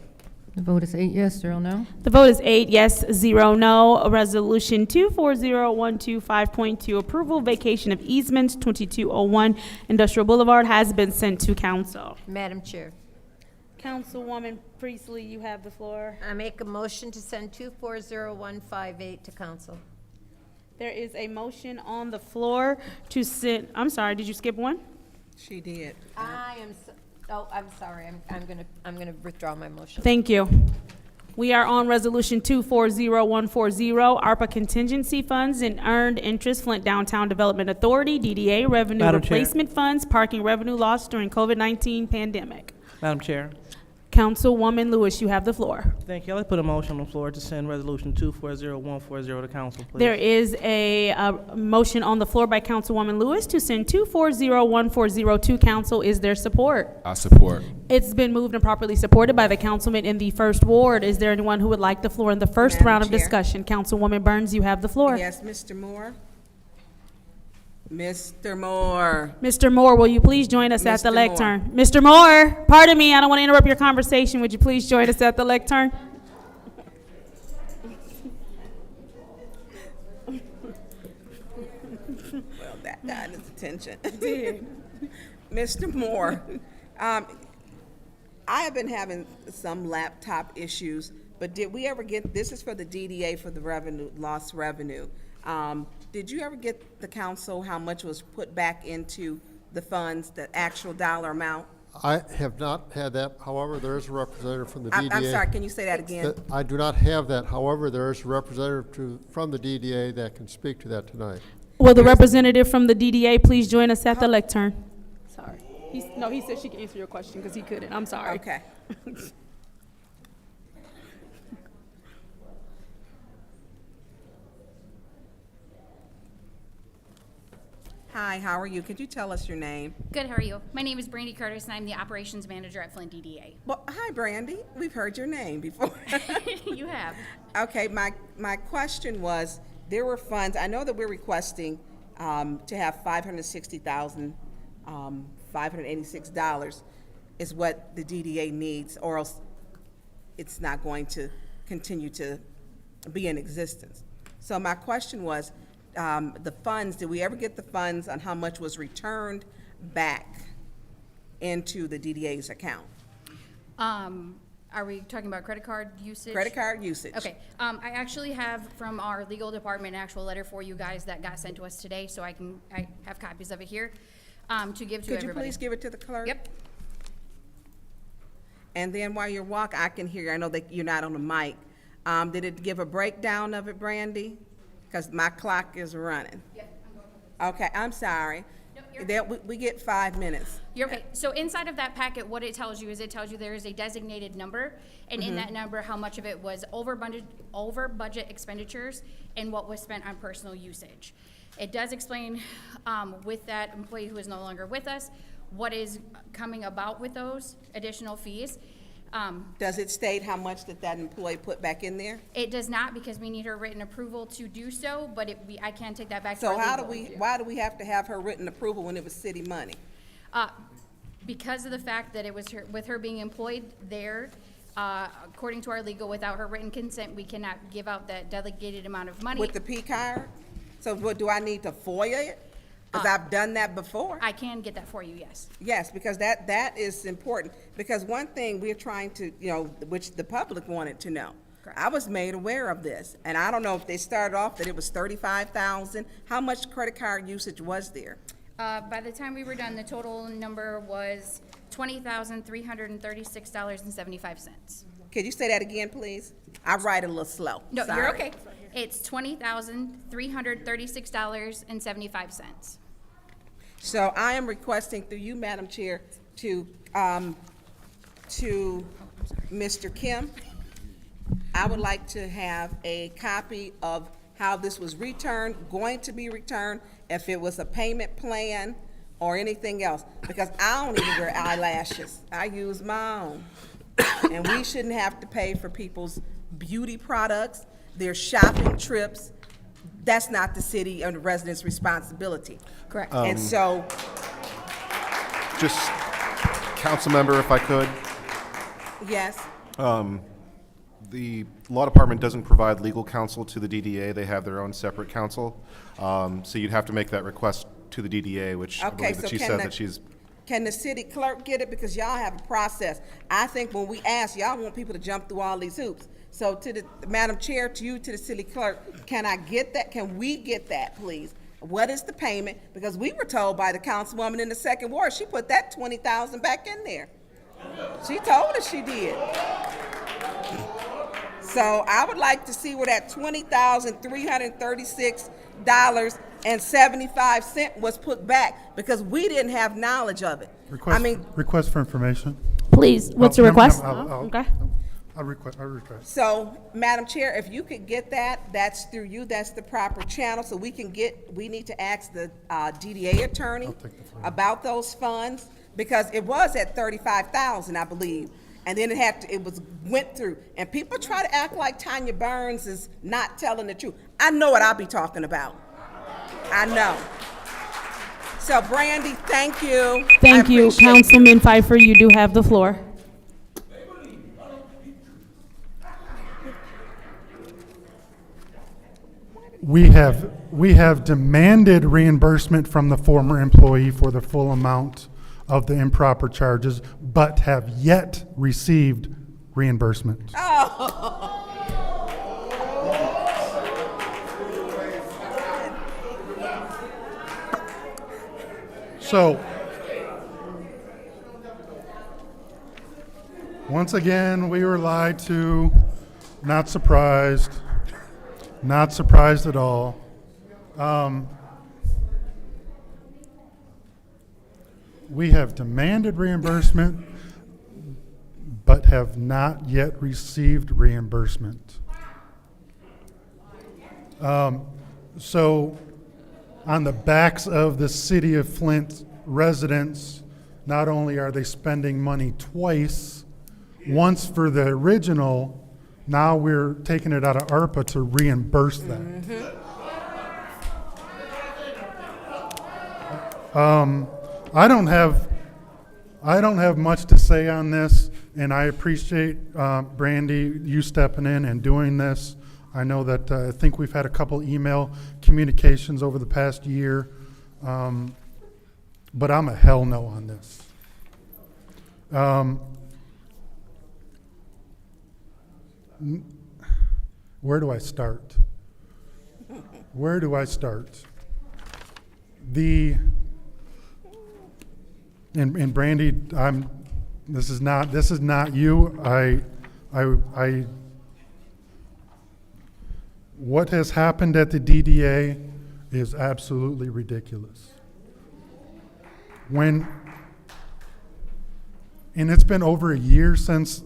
The vote is 8 yes, 0 no. The vote is 8 yes, 0 no. Resolution 240125.2, approval vacation of easements, 2201 Industrial Boulevard, has been sent to council. Madam Chair, Councilwoman Priestley, you have the floor. I make a motion to send 240158 to council. There is a motion on the floor to send, I'm sorry, did you skip one? She did. I'm sorry. I'm gonna withdraw my motion. Thank you. We are on resolution 240140, ARPA contingency funds and earned interest, Flint Downtown Development Authority, DDA, revenue Madam Chair. replacement funds, parking revenue lost during COVID-19 pandemic. Madam Chair. Councilwoman Lewis, you have the floor. Thank you. I'd like to put a motion on the floor to send resolution 240140 to council, please. There is a motion on the floor by Councilwoman Lewis to send 240140 to council. Is there support? I support. It's been moved and properly supported by the councilman in the 1st Ward. Is there anyone who would like the floor in the first Madam round of Chair. discussion? Councilwoman Burns, you have the floor. Yes, Mr. Moore. Mr. Moore. Mr. Moore, will you please join us at the Mr. lectern? Mr. Moore, pardon me, I don't want to interrupt your conversation. Would you please join us at the lectern? Well, that got his attention. Mr. Moore, I have been having some laptop issues, but did we ever get, this is for the DDA for the revenue, lost revenue. Did you ever get the council how much was put back into the funds, the actual dollar amount? I have not had that. However, there is a representative from the DDA. I'm sorry, can you say that again? I do not have that. However, there is a representative from the DDA that can speak to that tonight. Will the representative from the DDA please join us at the lectern? Sorry. No, he said she can answer your question because he couldn't. I'm sorry. Okay. Hi, how are you? Could you tell us your name? Good, how are you? My name is Brandy Curtis, and I'm the operations manager at Flint DDA. Well, hi, Brandy. We've heard your name before. You have. Okay, my question was, there were funds, I know that we're requesting to have $586 is what the DDA needs, or else it's not going to continue to be in existence. So my question was, the funds, did we ever get the funds on how much was returned back into the DDA's account? Are we talking about credit card usage? Credit card usage. Okay, I actually have from our legal department an actual letter for you guys that got sent to us today, so I have copies of it here to give to everybody. Could you please give it to the clerk? Yep. And then while you're walking, I can hear you. I know that you're not on the mic. Did it give a breakdown of it, Brandy? Because my clock is running. Okay, I'm sorry. We get 5 minutes. You're okay. So inside of that packet, what it tells you is it tells you there is a designated number, and in that number, how much of it was over budget expenditures and what was spent on personal usage. It does explain with that employee who is no longer with us, what is coming about with those additional fees. Does it state how much that employee put back in there? It does not, because we need her written approval to do so, but I can take that back to So our why do we have to have her written approval when it was city money? Because of the fact that it was with her being employed there, according to our legal, without her written consent, we cannot give out that delegated amount of money. With the P card? So what, do I need to FOIA it? Because I've done that before. I can get that for you, yes. Yes, because that is important. Because one thing we're trying to, which the public wanted to know. Correct. I was made aware of this, and I don't know if they started off that it was $35,000. How much credit card usage was there? By the time we were done, the total number was $20,336.75. Could you say that again, please? I write a little slow. No, Sorry. you're okay. It's $20,336.75. So I am requesting through you, Madam Chair, to Mr. Kim, I would like to have a copy of how this was returned, going to be returned, if it was a payment plan or anything else, because I don't even wear eyelashes. I use my own. And we shouldn't have to pay for people's beauty products, their shopping trips. That's not the city and the residents' responsibility. Correct. And so, Just, council member, if I could. yes, The law department doesn't provide legal counsel to the DDA. They have their own separate counsel. So you'd have to make that request to the DDA, which I okay, believe so that she said that she's. can the city clerk get it? Because y'all have a process. I think when we ask, y'all want people to jump through all these hoops. So to the, Madam Chair, to you, to the city clerk, can I get that? Can we get that, please? What is the payment? Because we were told by the councilwoman in the second ward, she put that $20,000 back in there. She told us she did. So I would like to see where that $20,336.75 was put back, because we didn't have knowledge of it. Request for information. Please, what's your request? Okay. I'll request. So, Madam Chair, if you could get that, that's through you, that's the proper channel, so we need to ask the DDA attorney about those funds, because it was at $35,000, I believe, and then it went through, and people try to act like Tanya Burns is not telling the truth. I know what I'll be talking about. I know. So, Brandy, thank you. Thank you, Councilman Pfeiffer, you do have the floor. We have demanded reimbursement from the former employee for the full amount of the improper charges, but have yet received reimbursement. So, once again, we were lied to, not surprised. Not surprised at all. We have demanded reimbursement, but have not yet received reimbursement. So on the backs of the city of Flint residents. Not only are they spending money twice, once for the original, now we're taking it out of ARPA to reimburse that. I don't have much to say on this, and I appreciate Brandy, you stepping in and doing this. I know that I think we've had a couple email communications over the past year, but I'm a hell no on this. Where do I start? Where do I start? And Brandy, this is not you. What has happened at the DDA is absolutely ridiculous. And it's been over a year since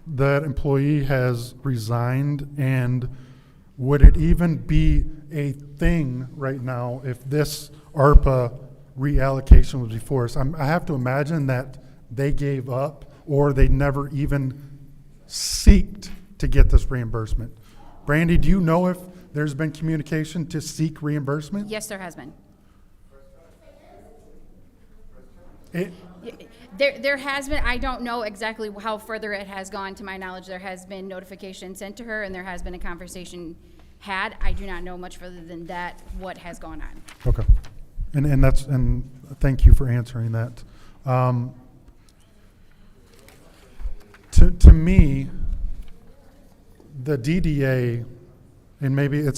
that employee has resigned, and would it even be a thing right now if this ARPA reallocation was before us? I have to imagine that they gave up, or they never even seeked to get this reimbursement. Brandy, do you know if there's been communication to seek reimbursement? Yes, there has been. There has been, I don't know exactly how further it has gone. To my knowledge, there has been notification sent to her, and there has been a conversation had. I do not know much further than that, what has gone on. Okay. And thank you for answering that. To me, the DDA, and maybe the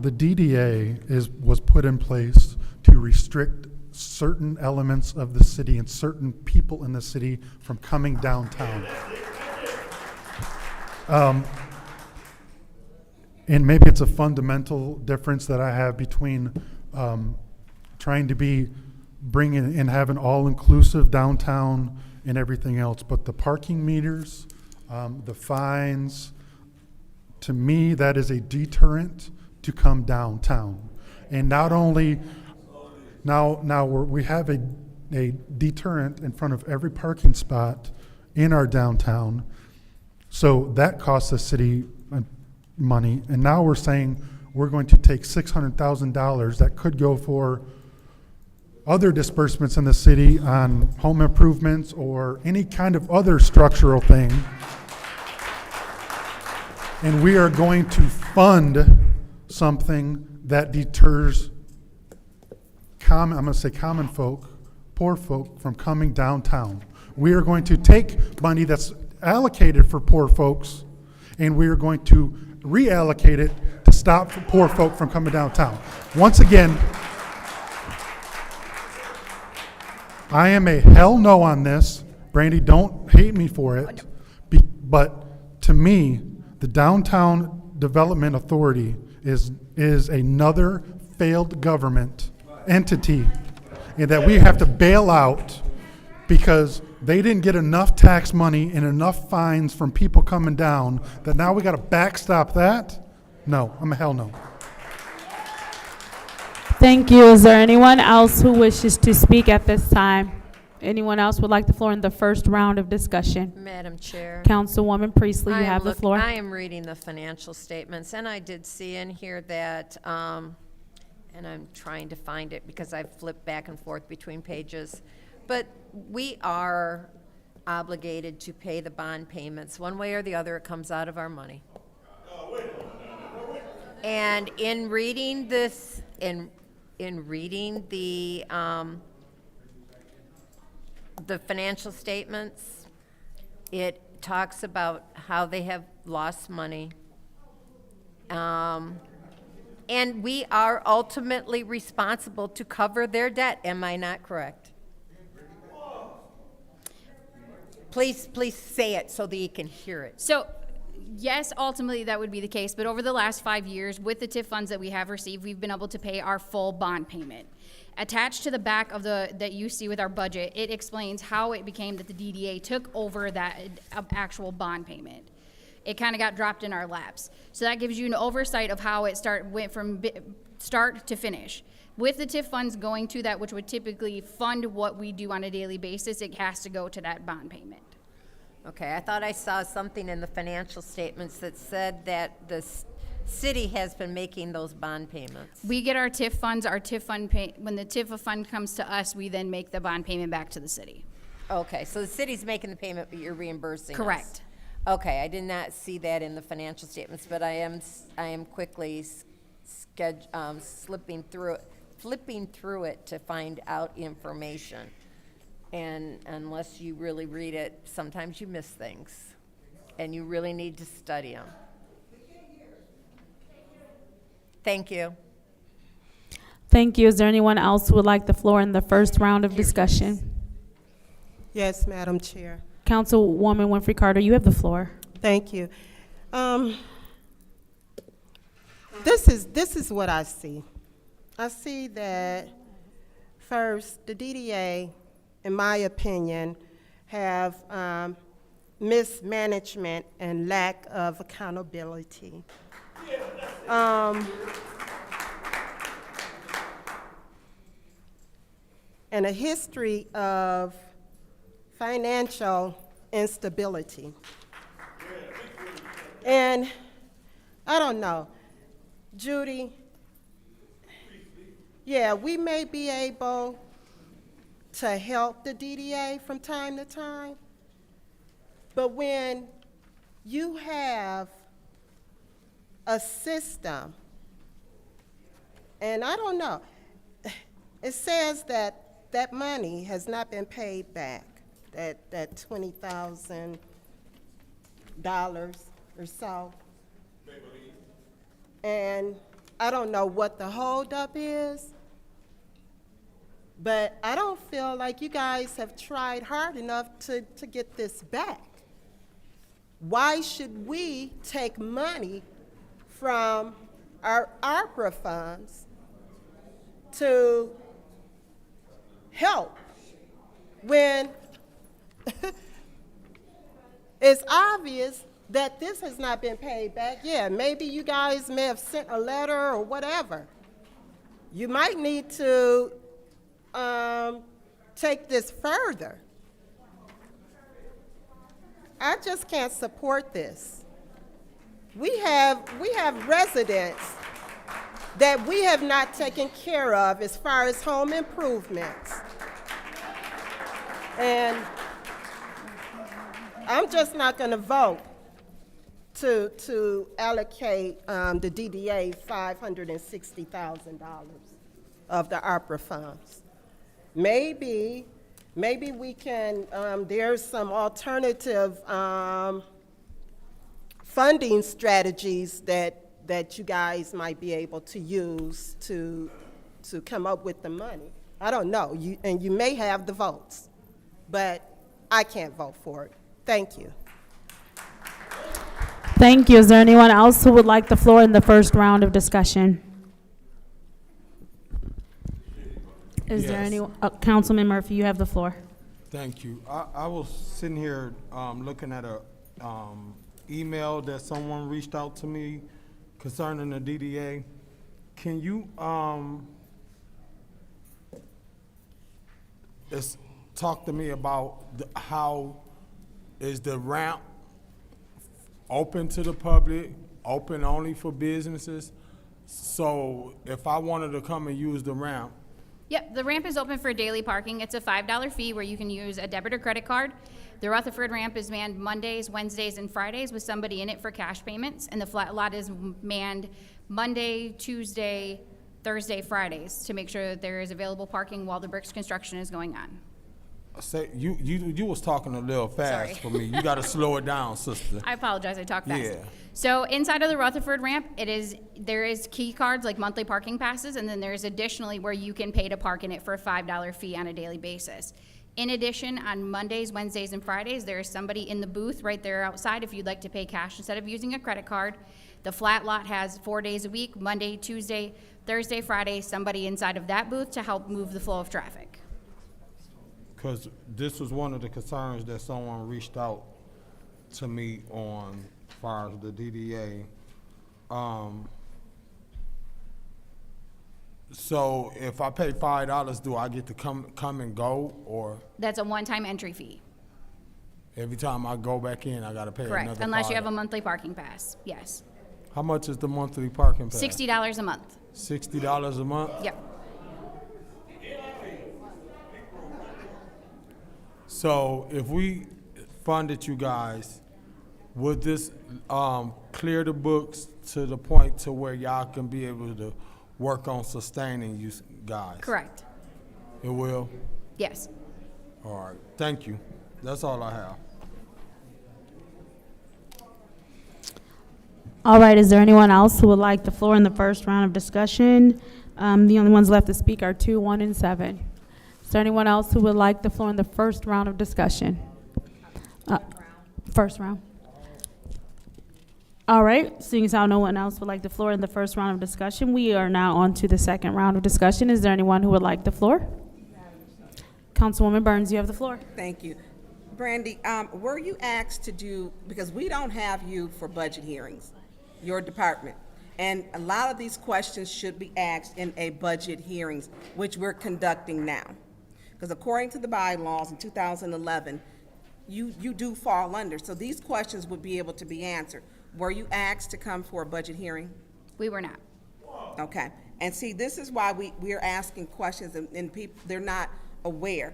DDA was put in place to restrict certain elements of the city and certain people in the city from coming downtown. And maybe it's a fundamental difference that I have between trying to bring in and have an all-inclusive downtown and everything else. But the parking meters, the fines, to me, that is a deterrent to come downtown. And not only, now we have a deterrent in front of every parking spot in our downtown. So that costs the city money. And now we're saying we're going to take $600,000 that could go for other disbursements in the city on home improvements or any kind of other structural thing. And we are going to fund something that deters I'm going to say common folk, poor folk, from coming downtown. We are going to take money that's allocated for poor folks, and we are going to reallocate it to stop poor folk from coming downtown. Once again, I am a hell no on this. Brandy, don't hate me for it. But to me, the Downtown Development Authority is another failed government entity, and that we have to bail out because they didn't get enough tax money and enough fines from people coming down, that now we got to backstop that? No, I'm a hell no. Thank you. Is there anyone else who wishes to speak at this time? Anyone else would like the floor in the first round of discussion? Madam Chair. Councilwoman Priestley, you have the floor. I am reading the financial statements, and I did see in here that, and I'm trying to find it because I've flipped back and forth between pages, but we are obligated to pay the bond payments. One way or the other, it comes out of our money. And in reading this, in reading the financial statements, it talks about how they have lost money. And we are ultimately responsible to cover their debt. Am I not correct? Please say it so that you can hear it. So, yes, ultimately that would be the case, but over the last 5 years, with the TIF funds that we have received, we've been able to pay our full bond payment. Attached to the back of that you see with our budget, it explains how it became that the DDA took over that actual bond payment. it kind of got dropped in our laps. So that gives you an oversight of how it went from start to finish. With the TIF funds going to that, which would typically fund what we do on a daily basis, it has to go to that bond payment. Okay, I thought I saw something in the financial statements that said that the city has been making those bond payments. We get our TIF funds, when the TIF fund comes to us, we then make the bond payment back to the city. Okay, so the city's making the payment, but you're reimbursing us. Correct. Okay, I did not see that in the financial statements, but I am quickly flipping through it to find out information. And unless you really read it, sometimes you miss things, and you really need to study them. Thank you. Thank you. Is there anyone else who would like the floor in the first round of discussion? Yes, Madam Chair. Councilwoman Winfrey Carter, you have the floor. Thank you. This is what I see. I see that first, the DDA, in my opinion, have mismanagement and lack of accountability. And a history of financial instability. And I don't know, Judy, yeah, we may be able to help the DDA from time to time, but when you have a system, and I don't know, it says that that money has not been paid back, that $20,000 or so. And I don't know what the holdup is, but I don't feel like you guys have tried hard enough to get this back. Why should we take money from our ARPA funds to help when it's obvious that this has not been paid back? Yeah, maybe you guys may have sent a letter or whatever. You might need to take this further. I just can't support this. We have residents that we have not taken care of as far as home improvements. And I'm just not going to vote to allocate the DDA $560,000 of the ARPA funds. Maybe we can, there's some alternative funding strategies that you guys might be able to use to come up with the money. I don't know, and you may have the votes, but I can't vote for it. Thank you. Thank you. Is there anyone else who would like the floor in the first round of discussion? Is there anyone? Councilman Murphy, you have the floor. Thank you. I was sitting here looking at a email that someone reached out to me concerning the DDA. Can you talk to me about how is the ramp open to the public, open only for businesses? So if I wanted to come and use the ramp. Yep, the ramp is open for daily parking. It's a $5 fee where you can use a debit or credit card. The Rutherford ramp is manned Mondays, Wednesdays, and Fridays with somebody in it for cash payments, and the flat lot is manned Monday, Tuesday, Thursday, Fridays to make sure that there is available parking while the bricks construction is going on. Say you was talking a little fast. Sorry. For me. You got to slow it down, sister. I apologize, I talk fast. Yeah. So inside of the Rutherford ramp, there is key cards like monthly parking passes, and then there's additionally where you can pay to park in it for a $5 fee on a daily basis. In addition, on Mondays, Wednesdays, and Fridays, there is somebody in the booth right there outside if you'd like to pay cash instead of using a credit card. The flat lot has 4 days a week, Monday, Tuesday, Thursday, Friday, somebody inside of that booth to help move the flow of traffic. Because this was one of the concerns that someone reached out to me on as far as the DDA. So if I pay $5, do I get to come and go, or That's a one-time entry fee. every time I go back in, I gotta pay another $5? Correct, unless you have a monthly parking pass, yes. How much is the monthly parking pass? $60 a month. $60 a month? Yep. So if we funded you guys, would this clear the books to the point to where y'all can be able to work on sustaining you guys? Correct. It will? Yes. All right, thank you. That's all I have. All right, is there anyone else who would like the floor in the first round of discussion? The only ones left to speak are 2, 1, and 7. Is there anyone else who would like the floor in the first round of discussion? First round. All right, seeing as how no one else would like the floor in the first round of discussion, we are now on to the second round of discussion. Is there anyone who would like the floor? Councilwoman Burns, you have the floor. Thank you. Brandy, were you asked to do, because we don't have you for budget hearings, your department, and a lot of these questions should be asked in a budget hearings, which we're conducting now. Because according to the bylaws in 2011, you do fall under, so these questions would be able to be answered. Were you asked to come for a budget hearing? We were not. Okay, and see, this is why we're asking questions, and people, they're not aware.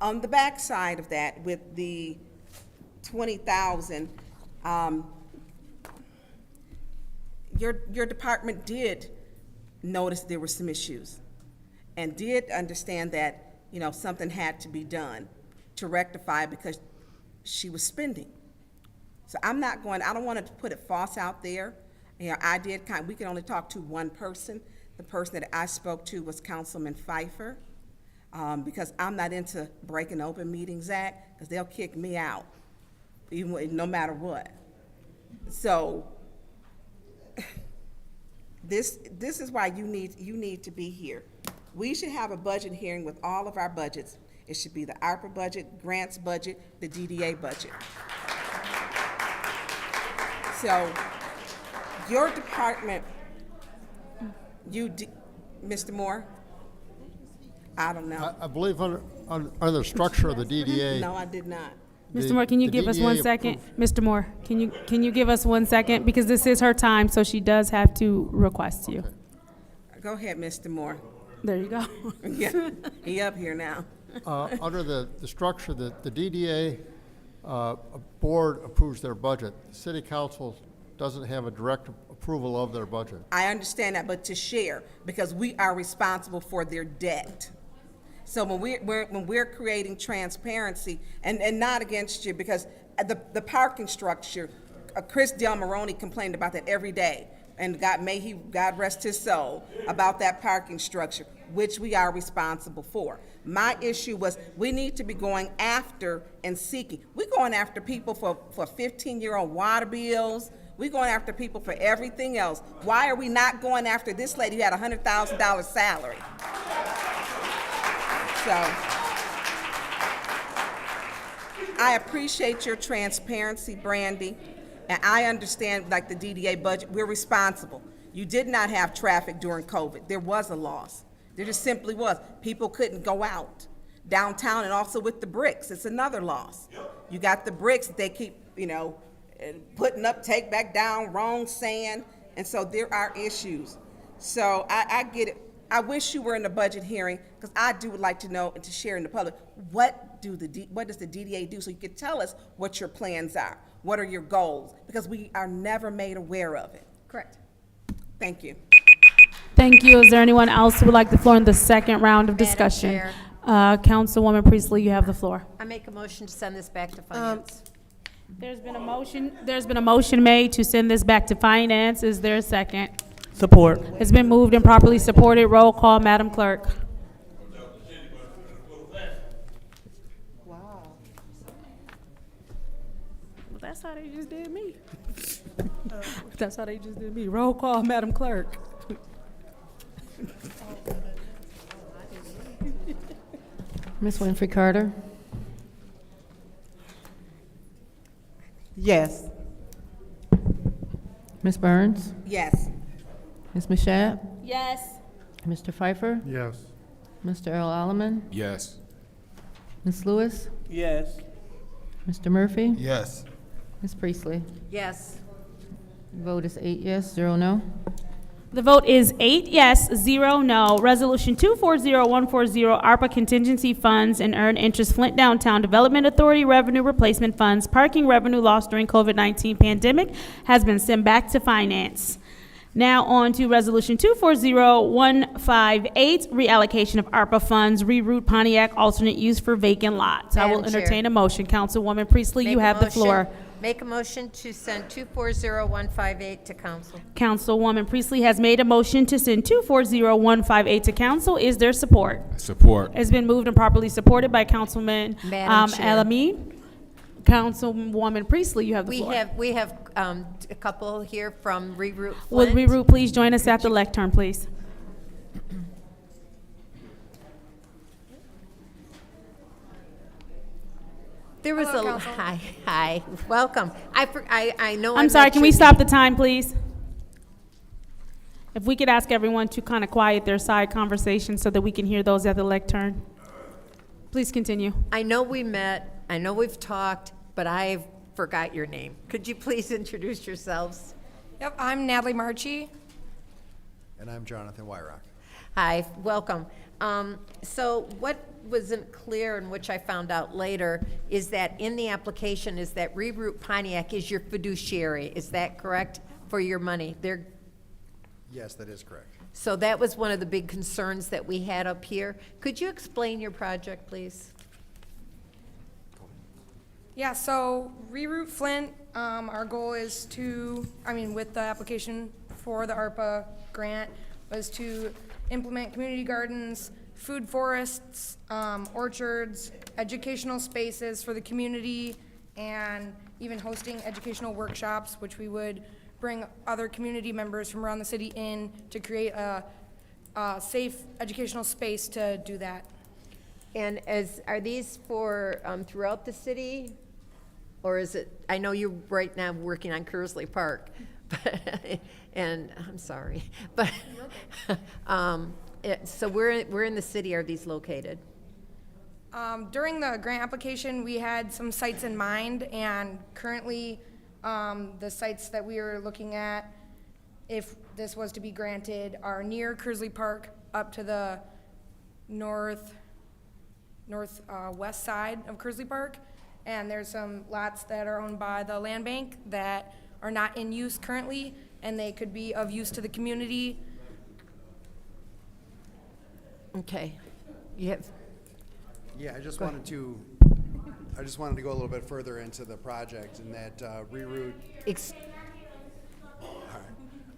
On the backside of that, with the 20,000, your department did notice there were some issues, and did understand that, you know, something had to be done to rectify it because she was spending. So I don't want to put it false out there. You know, we can only talk to one person. The person that I spoke to was Councilman Pfeiffer, because I'm not into breaking Open Meetings Act, because they'll kick me out, no matter what. So this is why you need to be here. We should have a budget hearing with all of our budgets. It should be the ARPA budget, grants budget, the DDA budget. So your department, Mr. Moore? I don't know. I believe under the structure of the DDA. No, I did not. Mr. Moore, can you give us 1 second? Mr. Moore, can you give us 1 second? Because this is her time, so she does have to request you. Go ahead, Mr. Moore. There you go. Yeah, he up here now. Under the structure, the DDA board approves their budget. The city council doesn't have a direct approval of their budget. I understand that, but to share, because we are responsible for their debt. So when we're creating transparency, and not against you, because the parking structure, Chris Del Moroni complained about that every day, and God rest his soul, about that parking structure, which we are responsible for. My issue was we need to be going after and seeking. We're going after people for 15-year-old water bills. We're going after people for everything else. Why are we not going after this lady who had a $100,000 salary? So I appreciate your transparency, Brandy, and I understand, like the DDA budget, we're responsible. You did not have traffic during COVID. There was a loss. There just simply was. People couldn't go out downtown, and also with the bricks, it's another loss. You got the bricks that they keep, putting up, take back down, wrong sand, and so there are issues. So I get it. I wish you were in the budget hearing, because I would like to know and to share in the public, what does the DDA do, so you can tell us what your plans are, what are your goals, because we are never made aware of it. Correct. Thank you. Thank you. Is there anyone else who would like the floor in the second round of discussion? Chair. Councilwoman Priestley, you have the floor. I make a motion to send this back to finance. There's been a motion made to send this back to finance. Is there a second? Support. It's been moved and properly supported. Roll call, Madam Clerk. Wow. Well, that's how they just did me. That's how they just did me. Roll call, Madam Clerk. Ms. Winfrey Carter? Yes. Ms. Burns? Yes. Ms. Mashat? Yes. Mr. Pfeiffer? Yes. Mr. Earl Alleman? Yes. Ms. Lewis? Yes. Mr. Murphy? Yes. Ms. Priestley? Yes. Vote is 8 yes, 0 no. The vote is 8 yes, 0 no. Resolution 240140, ARPA contingency funds and earned interest Flint Downtown Development Authority revenue replacement funds, parking revenue lost during COVID-19 pandemic has been sent back to finance. Now on to Resolution 240158, reallocation of ARPA funds, reroute Pontiac alternate use for vacant lots. I will Madam Chair. entertain a motion. Councilwoman Priestley, you Make a have the motion- floor. Make a motion to send 240158 to council. Councilwoman Priestley has made a motion to send 240158 to council. Is there support? Support. It's been moved and properly supported by Councilman Madam Chair. Alameen. Councilwoman Priestley, you have the floor. We have a couple here from Reroute Would Flint. Reroute please join us at the lectern, please? There was Hello, a, council. hi, welcome. I know I I'm sorry, can we mentioned- stop the time, please? If we could ask everyone to kind of quiet their side conversations so that we can hear those at the lectern. Please continue. I know we met, I know we've talked, but I forgot your name. Could you please introduce yourselves? Yep, I'm Natalie Marchi. And I'm Jonathan Wyrock. Hi, welcome. So what wasn't clear, and which I found out later, is that in the application is that Reroute Pontiac is your fiduciary. Is that correct, for your money? Yes, that is correct. So that was one of the big concerns that we had up here. Could you explain your project, please? Yeah, so Reroute Flint, our goal is to, with the application for the ARPA grant, was to implement community gardens, food forests, orchards, educational spaces for the community, and even hosting educational workshops, which we would bring other community members from around the city in to create a safe educational space to do that. And are these for throughout the city? Or is it, I know you're right now working on Kersley Park, and I'm sorry, but, so where in the city are these located? During the grant application, we had some sites in mind, and currently, the sites that we are looking at, if this was to be granted, are near Kersley Park up to the northwest side of Kersley Park. And there's some lots that are owned by the land bank that are not in use currently, and they could be of use to the community. Okay. You have, Yeah, I just wanted to go a little bit further into the project, and that reroute.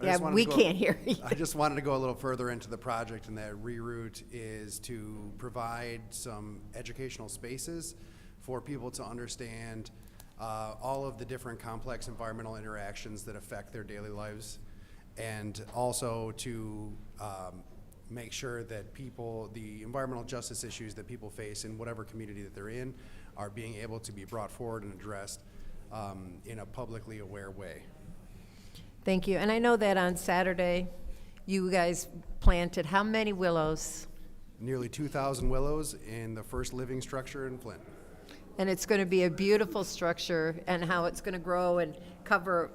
Yeah, we can't hear you. I just wanted to go a little further into the project, and that reroute is to provide some educational spaces for people to understand all of the different complex environmental interactions that affect their daily lives, and also to make sure that the environmental justice issues that people face in whatever community that they're in are being able to be brought forward and addressed in a publicly aware way. Thank you. And I know that on Saturday, you guys planted how many willows? Nearly 2,000 willows in the first living structure in Flint. And it's going to be a beautiful structure, and how it's going to grow and cover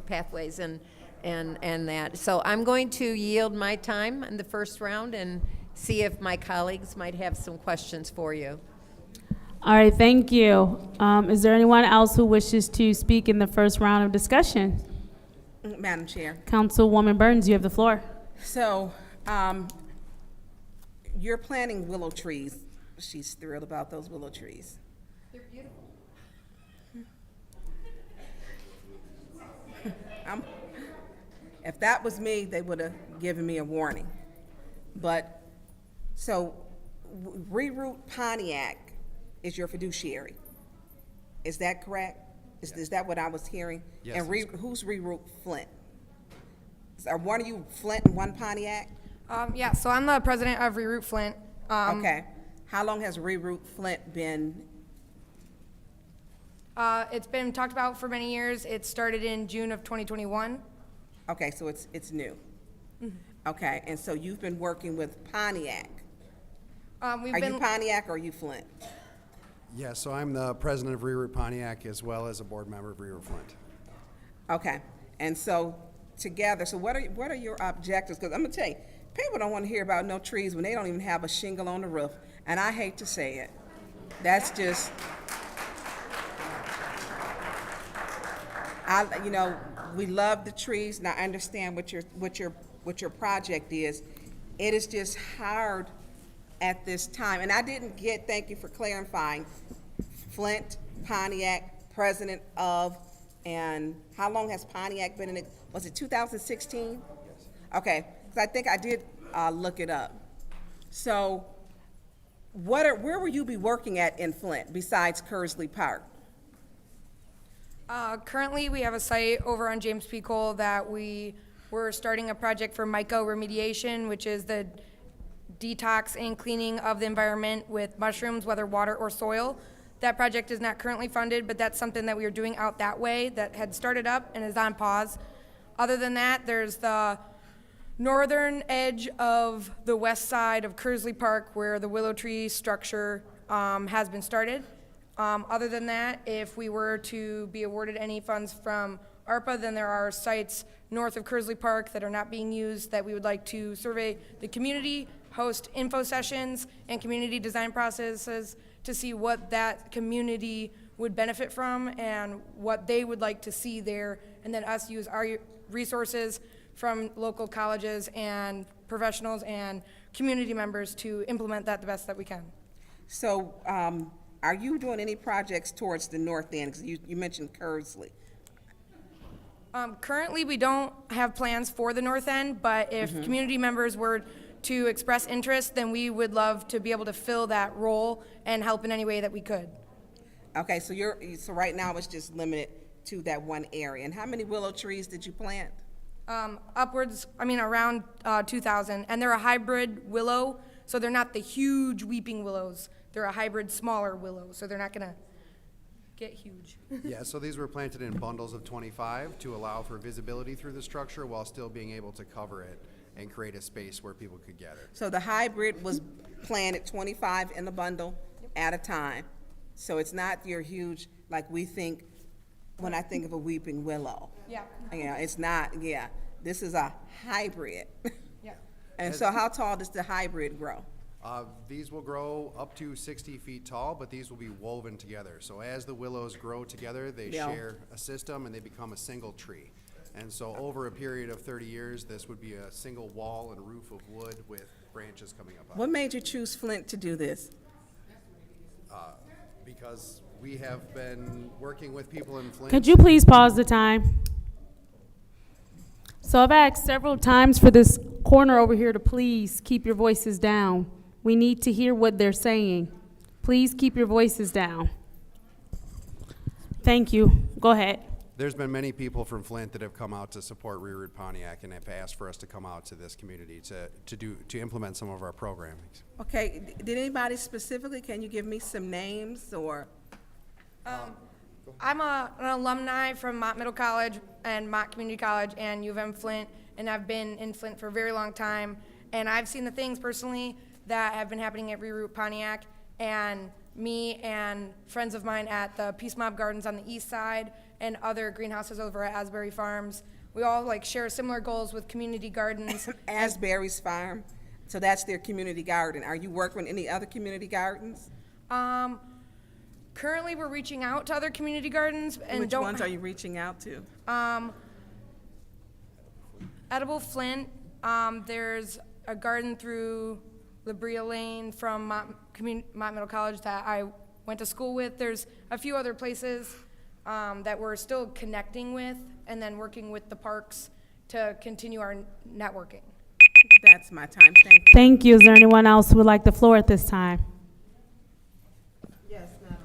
pathways and that. So I'm going to yield my time in the first round and see if my colleagues might have some questions for you. All right, thank you. Is there anyone else who wishes to speak in the first round of discussion? Madam Chair. Councilwoman Burns, you have the floor. So, you're planting willow trees. She's thrilled about those willow trees. They're beautiful. If that was me, they would have given me a warning. But, so, Reroute Pontiac is your fiduciary. Is that correct? Is that what I was hearing? Yes, And that's correct. who's Reroute Flint? Are one of you Flint and one Pontiac? Yeah, so I'm the president of Reroute Flint. Okay. How long has Reroute Flint been It's been talked about for many years. It started in June of 2021. Okay, so it's new. Okay, and so you've been working with Pontiac. Are you Pontiac or are you Flint? Yeah, so I'm the president of Reroute Pontiac as well as a board member of Reroute Flint. Okay, and so together, so what are your objectives? Because I'm gonna tell you, people don't want to hear about no trees when they don't even have a shingle on the roof, and I hate to say it. That's just, we love the trees, and I understand what your project is. It is just hard at this time, and I didn't get. Thank you for clarifying. Flint, Pontiac, president of, and how long has Pontiac been in it? Was it 2016? Yes. Okay, because I think I did look it up. So, where will you be working at in Flint besides Kersley Park? Currently, we have a site over on James P. Cole that we're starting a project for myco remediation, which is the detox and cleaning of the environment with mushrooms, whether water or soil. That project is not currently funded, but that's something that we are doing out that way that had started up and is on pause. Other than that, there's the northern edge of the west side of Kersley Park where the willow tree structure has been started. Other than that, if we were to be awarded any funds from ARPA, then there are sites north of Kersley Park that are not being used that we would like to survey the community, host info sessions and community design processes to see what that community would benefit from and what they would like to see there, and then us use our resources from local colleges and professionals and community members to implement that the best that we can. So, are you doing any projects towards the north end? Because you mentioned Kersley. Currently, we don't have plans for the north end, but if community members were to express interest, then we would love to be able to fill that role and help in any way that we could. Okay, so right now it's just limited to that one area. And how many willow trees did you plant? Around 2,000, and they're a hybrid willow, so they're not the huge weeping willows. They're a hybrid smaller willow, so they're not gonna get huge. Yeah, so these were planted in bundles of 25 to allow for visibility through the structure while still being able to cover it and create a space where people could gather. So the hybrid was planted 25 in a bundle at a time. So it's not your huge, like we think, when I think of a weeping willow. Yeah. It's not, this is a hybrid. Yeah. And so how tall does the hybrid grow? These will grow up to 60 feet tall, but these will be woven together. So as the willows grow together, they share a system and they become a single tree. And so over a period of 30 years, this would be a single wall and roof of wood with branches coming up. What made you choose Flint to do this? Because we have been working with people in Flint. Could you please pause the time? So I've asked several times for this corner over here to please keep your voices down. We need to hear what they're saying. Please keep your voices down. Thank you. Go ahead. There's been many people from Flint that have come out to support Reroute Pontiac and have asked for us to come out to this community to implement some of our programming. Okay, did anybody specifically, can you give me some names or? I'm an alumni from Mott Middle College and Mott Community College and U of M Flint, and I've been in Flint for a very long time, and I've seen the things personally that have been happening at Reroute Pontiac, and me and friends of mine at the Peace Mob Gardens on the east side and other greenhouses over at Asbury Farms. We all share similar goals with community gardens. Asbury's Farm, so that's their community garden. Are you working with any other community gardens? Currently, we're reaching out to other community gardens. And which ones are you reaching out to? Edible Flint, there's a garden through La Brea Lane from Mott Middle College that I went to school with. There's a few other places that we're still connecting with and then working with the parks to continue our networking. That's my time. Thank you. Thank you. Is there anyone else who would like the floor at this time? Yes, Madam.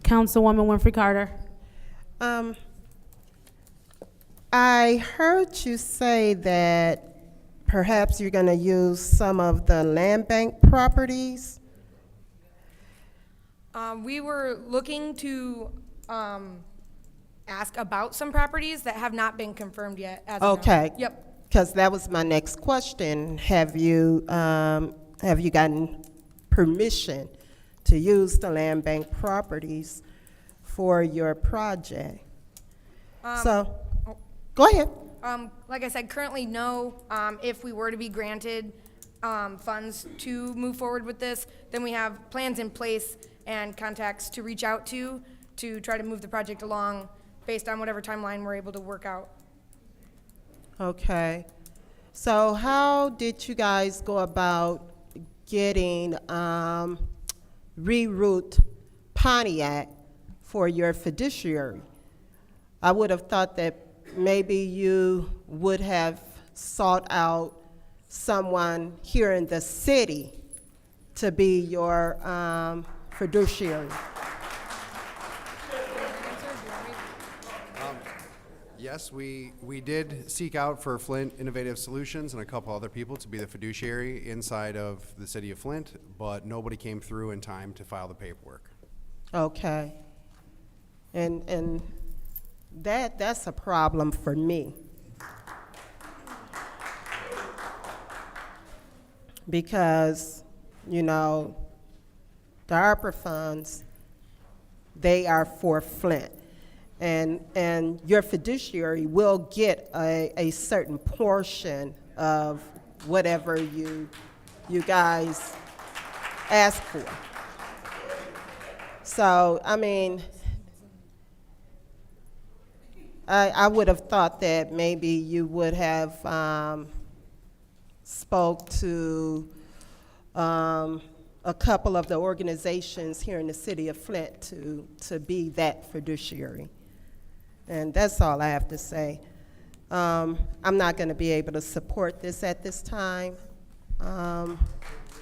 Councilwoman Winfrey Carter. I heard you say that perhaps you're going to use some of the land bank properties. We were looking to ask about some properties that have not been confirmed yet as of now. Okay. Yep. Because that was my next question. Have you gotten permission to use the land bank properties for your project? So, go ahead. Like I said, currently no. If we were to be granted funds to move forward with this, then we have plans in place and contacts to reach out to try to move the project along based on whatever timeline we're able to work out. Okay. So how did you guys go about getting Reroute Pontiac for your fiduciary? I would have thought that maybe you would have sought out someone here in the city to be your fiduciary. Yes, we did seek out for Flint Innovative Solutions and a couple other people to be the fiduciary inside of the city of Flint, but nobody came through in time to file the paperwork. Okay. And that's a problem for me. Because, you know, the ARPA funds, they are for Flint. And your fiduciary will get a certain portion of whatever you guys ask for. So, I mean, I would have thought that maybe you would have spoke to a couple of the organizations here in the city of Flint to be that fiduciary. And that's all I have to say. I'm not going to be able to support this at this time.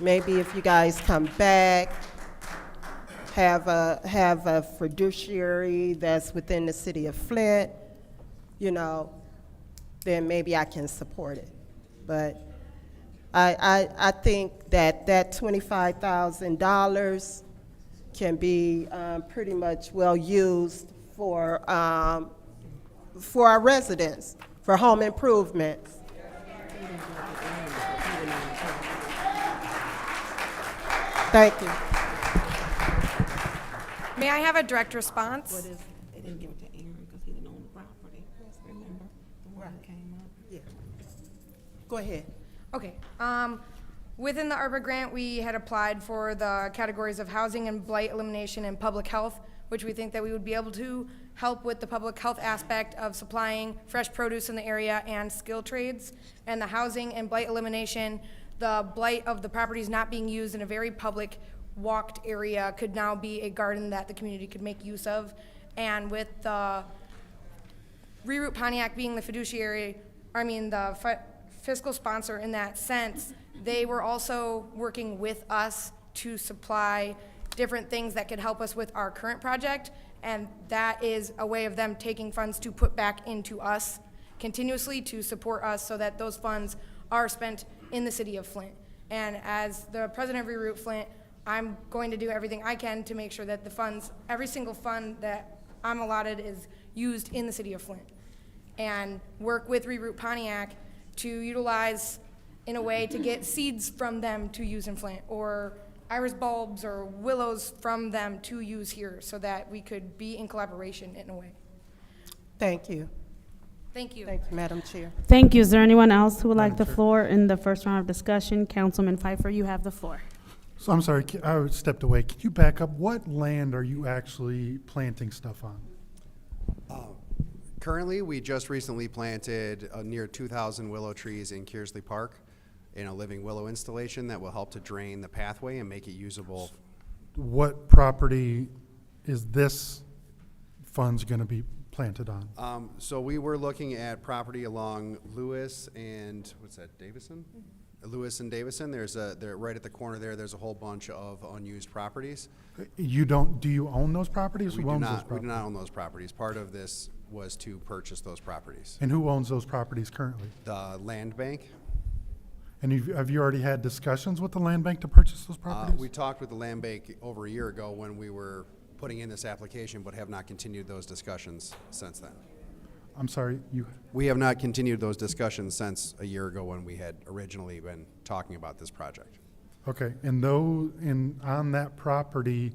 Maybe if you guys come back, have a fiduciary that's within the city of Flint, you know, then maybe I can support it. But I think that $25,000 can be pretty much well used for our residents, for home improvements. Thank you. May I have a direct response? They didn't give it to Aaron because he didn't own the property. Remember? The one that came up? Yeah. Go ahead. Okay. Within the ARPA grant, we had applied for the categories of housing and blight elimination and public health, which we think that we would be able to help with the public health aspect of supplying fresh produce in the area and skill trades. And the housing and blight elimination, the blight of the properties not being used in a very public walked area could now be a garden that the community could make use of. And with the Reroute Pontiac being the fiduciary, the fiscal sponsor in that sense, they were also working with us to supply different things that could help us with our current project, and that is a way of them taking funds to put back into us continuously to support us so that those funds are spent in the city of Flint. And as the president of Reroute Flint, I'm going to do everything I can to make sure that the funds, every single fund that I'm allotted is used in the city of Flint, and work with Reroute Pontiac to utilize in a way to get seeds from them to use in Flint, or iris bulbs or willows from them to use here so that we could be in collaboration in a way. Thank you. Thank you. Thank you, Madam Chair. Thank you. Is there anyone else who would like the floor in the first round of discussion? Councilman Pfeiffer, you have the floor. So I'm sorry, I stepped away. Can you back up? What land are you actually planting stuff on? Currently, we just recently planted near 2,000 willow trees in Kearsley Park in a living willow installation that will help to drain the pathway and make it usable. What property is this funds going to be planted on? So we were looking at property along Lewis and, what's that, Davison? Lewis and Davison. They're right at the corner there. There's a whole bunch of unused properties. Do you own those properties? We Who do owns not. those properties? We do not own those properties. Part of this was to purchase those properties. And who owns those properties currently? The land bank. And have you already had discussions with the land bank to purchase those properties? We talked with the land bank over a year ago when we were putting in this application, but have not continued those discussions since then. I'm sorry, you, We have not continued those discussions since a year ago when we had originally been talking about this project. okay, and though, on that property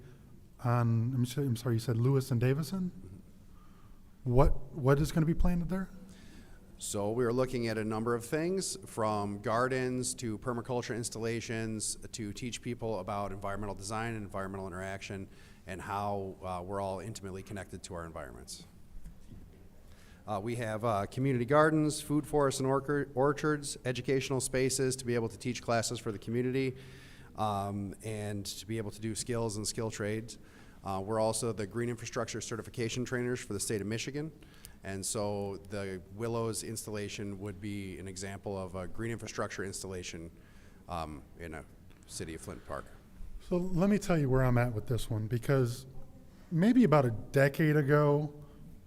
on, I'm sorry, you said Lewis and Davison? What is gonna be planted there? So we are looking at a number of things, from gardens to permaculture installations, to teach people about environmental design and environmental interaction, and how we're all intimately connected to our environments. We have community gardens, food forests and orchards, educational spaces to be able to teach classes for the community, and to be able to do skills and skill trades. We're also the green infrastructure certification trainers for the state of Michigan. And so the Willows installation would be an example of a green infrastructure installation in a city of Flint Park. So let me tell you where I'm at with this one, because maybe about a decade ago,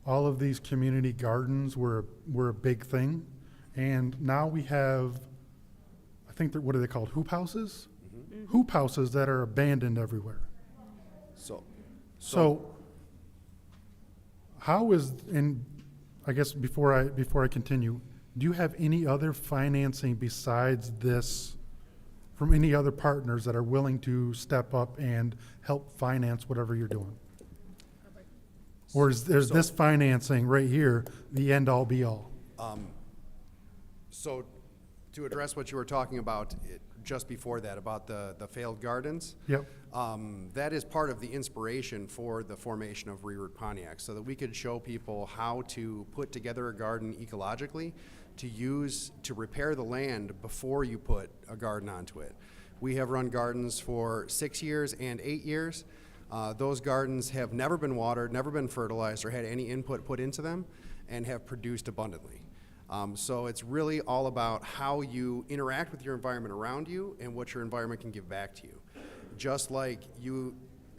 all of these community gardens were a big thing. And now we have, I think, what are they called, hoop houses? Mm-hmm. Hoop houses that are abandoned everywhere. So how is, and I guess before I continue, do you have any other financing besides this from any other partners that are willing to step up and help finance whatever you're doing? Or is this financing right here the end all be all? So to address what you were talking about just before that, about the failed gardens. Yep. That is part of the inspiration for the formation of Reroute Pontiac, so that we could show people how to put together a garden ecologically, to repair the land before you put a garden onto it. We have run gardens for 6 years and 8 years. Those gardens have never been watered, never been fertilized, or had any input put into them, and have produced abundantly. So it's really all about how you interact with your environment around you and what your environment can give back to you. Just like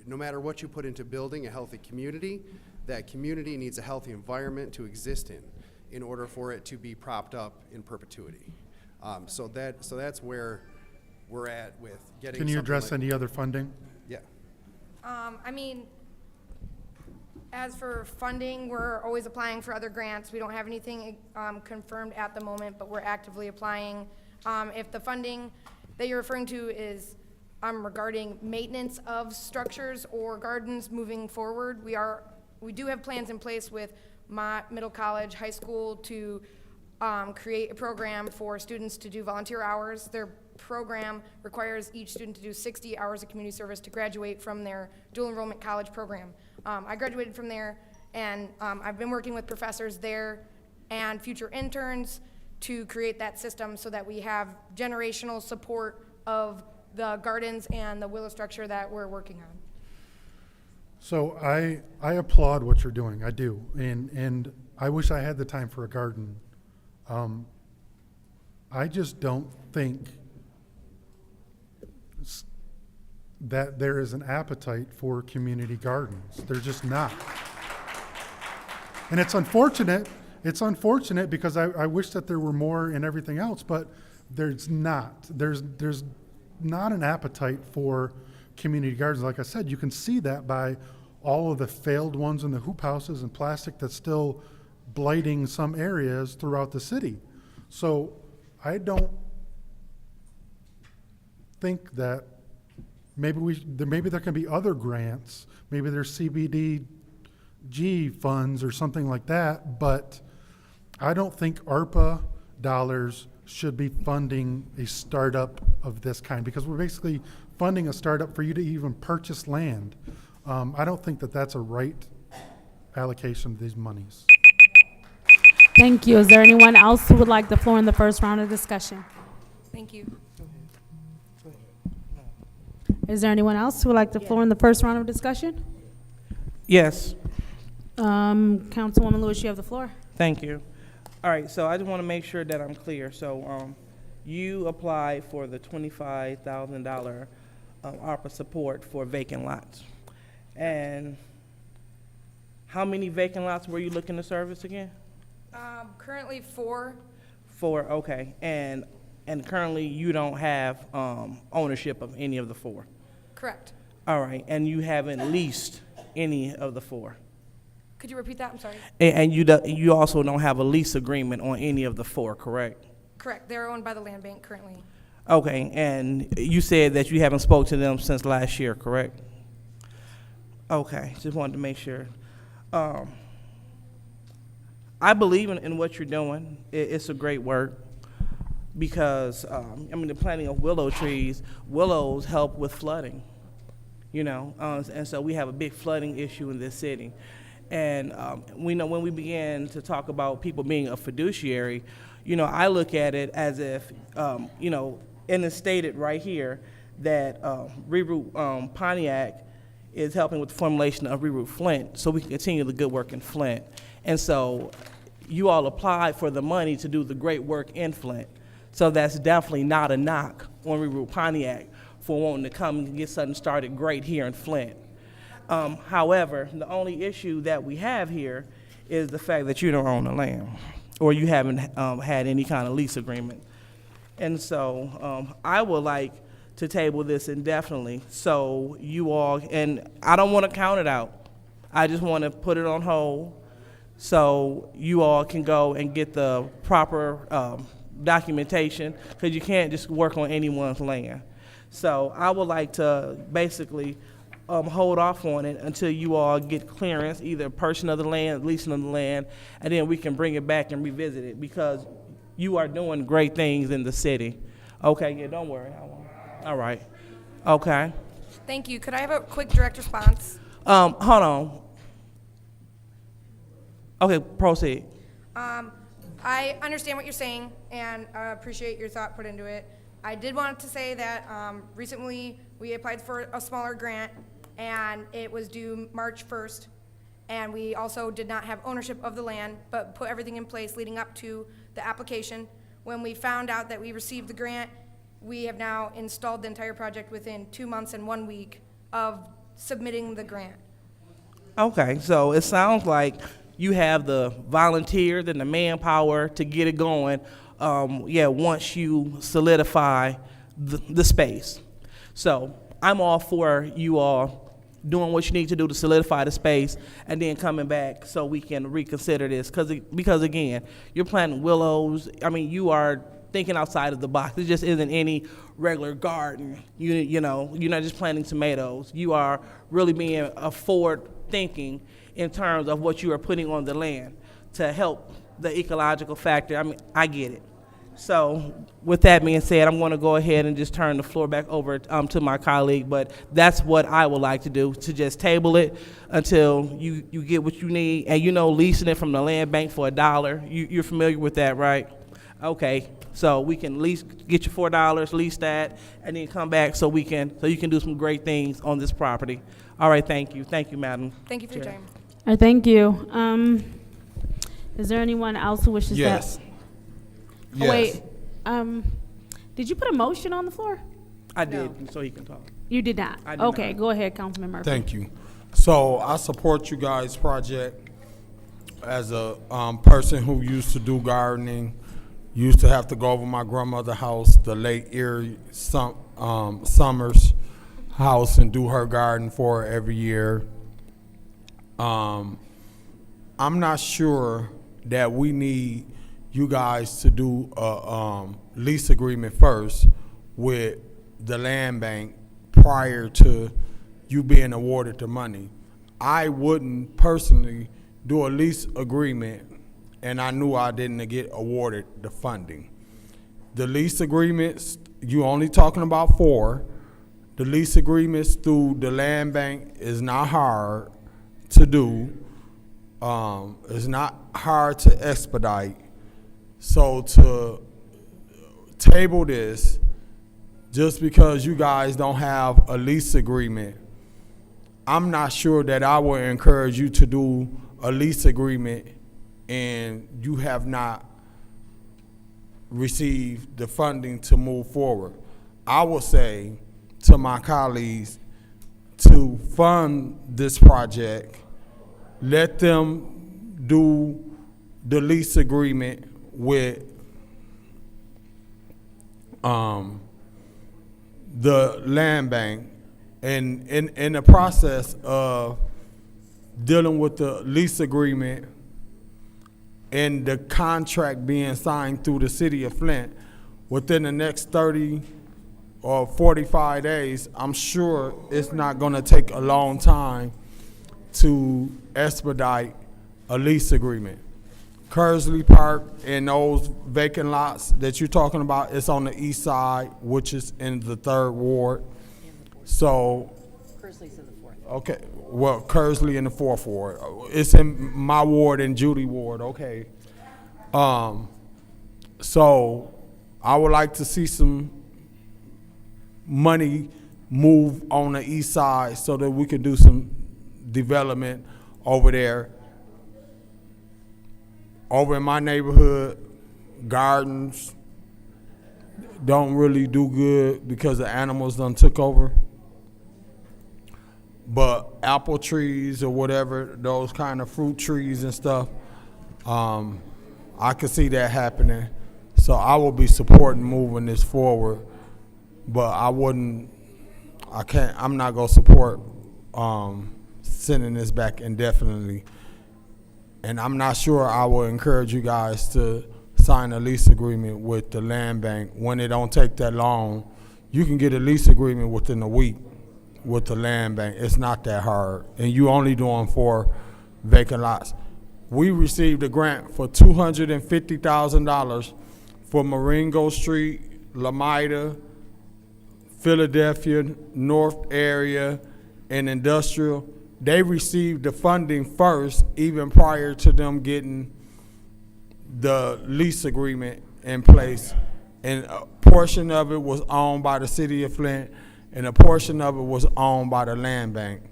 no matter what you put into building a healthy community, that community needs a healthy environment to exist in order for it to be propped up in perpetuity. So that's where we're at with getting. Can you address any other funding? Yeah. I mean, as for funding, we're always applying for other grants. We don't have anything confirmed at the moment, but we're actively applying. If the funding that you're referring to is regarding maintenance of structures or gardens moving forward, we do have plans in place with middle college, high school to create a program for students to do volunteer hours. Their program requires each student to do 60 hours of community service to graduate from their dual enrollment college program. I graduated from there, and I've been working with professors there and future interns to create that system so that we have generational support of the gardens and the willow structure that we're working on. So I applaud what you're doing, I do, and I wish I had the time for a garden. I just don't think that there is an appetite for community gardens. There's just not. And it's unfortunate because I wish that there were more and everything else, but there's not. There's not an appetite for community gardens. Like I said, you can see that by all of the failed ones in the hoop houses and plastic that's still blighting some areas throughout the city. So I don't think that maybe there can be other grants. Maybe there's CBDG funds or something like that, but I don't think ARPA dollars should be funding a startup of this kind, because we're basically funding a startup for you to even purchase land. I don't think that that's a right allocation of these monies. Thank you. Is there anyone else who would like the floor in the first round of discussion? Thank you. Is there anyone else who would like the floor in the first round of discussion? Yes. Councilwoman Lewis, you have the floor. Thank you. All right, so I just want to make sure that I'm clear. So you applied for the $25,000 ARPA support for vacant lots. And how many vacant lots were you looking to service again? Currently 4. 4, okay. And currently you don't have ownership of any of the 4? Correct. All right, and you haven't leased any of the 4. Could you repeat that? I'm sorry. And you also don't have a lease agreement on any of the 4, correct? Correct. They're owned by the land bank currently. Okay, and you said that you haven't spoke to them since last year, correct? Okay, just wanted to make sure. I believe in what you're doing. It's a great work because, the planting of willow trees, willows help with flooding, and so we have a big flooding issue in this city. And we know when we began to talk about people being a fiduciary, I look at it as if, and it's stated right here that Reroute Pontiac is helping with the formulation of Reroute Flint so we can continue the good work in Flint. And so you all applied for the money to do the great work in Flint. So that's definitely not a knock on Reroute Pontiac for wanting to come and get something started great here in Flint. However, the only issue that we have here is the fact that you don't own the land or you haven't had any kind of lease agreement. And so I would like to table this indefinitely so you all, and I don't want to count it out. I just want to put it on hold so you all can go and get the proper documentation because you can't just work on anyone's land. So I would like to basically hold off on it until you all get clearance, either purchasing of the land, leasing of the land, and then we can bring it back and revisit it because you are doing great things in the city. Okay, yeah, don't worry. All right. Okay. Thank you. Could I have a quick direct response? Hold on. Okay, proceed. I understand what you're saying, and I appreciate your thought put into it. I did want to say that recently we applied for a smaller grant, and it was due March 1st, and we also did not have ownership of the land, but put everything in place leading up to the application. When we found out that we received the grant, we have now installed the entire project within 2 months and 1 week of submitting the grant. Okay, so it sounds like you have the volunteers and the manpower to get it going, once you solidify the space. So I'm all for you all doing what you need to do to solidify the space and then coming back so we can reconsider this. Because again, you're planting willows. You are thinking outside of the box. It just isn't any regular garden. You're not just planting tomatoes. You are really being forward thinking in terms of what you are putting on the land to help the ecological factor. I get it. So with that being said, I'm going to go ahead and just turn the floor back over to my colleague, but that's what I would like to do, to just table it until you get what you need. And leasing it from the land bank for $1, you're familiar with that, right? Okay, so we can get you $4, lease that, and then come back so you can do some great things on this property. All right, thank you, Madam Thank you for your Chair. time. All right, thank you. Is there anyone else who wishes Yes. that? Yes. Oh, wait, did you put a motion on the floor? I did, so he can talk. You did not? I did Okay, not. go ahead, Councilman Murphy. Thank you. So I support you guys' project as a person who used to do gardening, used to have to go over my grandmother's house, the late Erie Summers house, and do her garden for her every year. I'm not sure that we need you guys to do a lease agreement first with the land bank prior to you being awarded the money. I wouldn't personally do a lease agreement and I knew I didn't get awarded the funding. The lease agreements, you only talking about 4. The lease agreements through the land bank is not hard to do. It's not hard to expedite. So to table this, just because you guys don't have a lease agreement, I'm not sure that I would encourage you to do a lease agreement and you have not received the funding to move forward. I would say to my colleagues to fund this project, let them do the lease agreement with the land bank, and in the process of dealing with the lease agreement and the contract being signed through the city of Flint within the next 30 or 45 days, I'm sure it's not gonna take a long time to expedite a lease agreement. Kersley Park and those vacant lots that you're talking about, it's on the east side, which is in the 3rd Ward. So, Kersley's in the 4th. okay, well, Kersley in the 4th Ward. It's in my ward and Judy Ward, okay. So I would like to see some money move on the east side so that we can do some development over there. Over in my neighborhood, gardens don't really do good because the animals done took over. But apple trees or whatever, those kind of fruit trees and stuff, I could see that happening. So I will be supporting moving this forward, but I'm not gonna support sending this back indefinitely. And I'm not sure I will encourage you guys to sign a lease agreement with the land bank when it don't take that long. You can get a lease agreement within a week with the land bank. It's not that hard. And you only doing 4 vacant lots. We received a grant for $250,000 for Marengo Street, Lamida, Philadelphia, North area, and industrial. They received the funding first, even prior to them getting the lease agreement in place. And a portion of it was owned by the city of Flint, and a portion of it was owned by the land bank.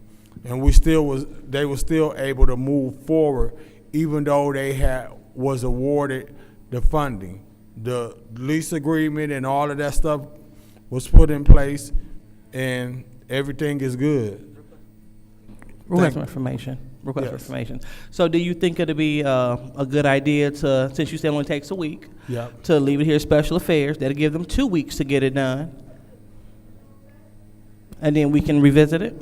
And they were still able to move forward, even though they was awarded the funding. The lease agreement and all of that stuff was put in place, and everything is good. Request for information. Request for information. So do you think it'd be a good idea to, since you said it only takes a week, Yep. to leave it here special affairs? That'll give them 2 weeks to get it done. And then we can revisit it?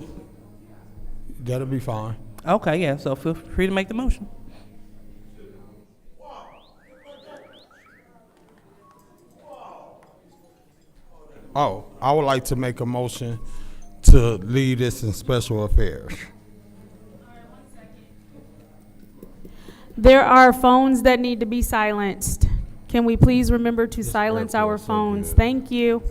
That'll be fine. Okay, yeah, so feel free to make the motion. Oh, I would like to make a motion to leave this in special affairs. There are phones that need to be silenced. Can we please remember to silence our phones? Thank you.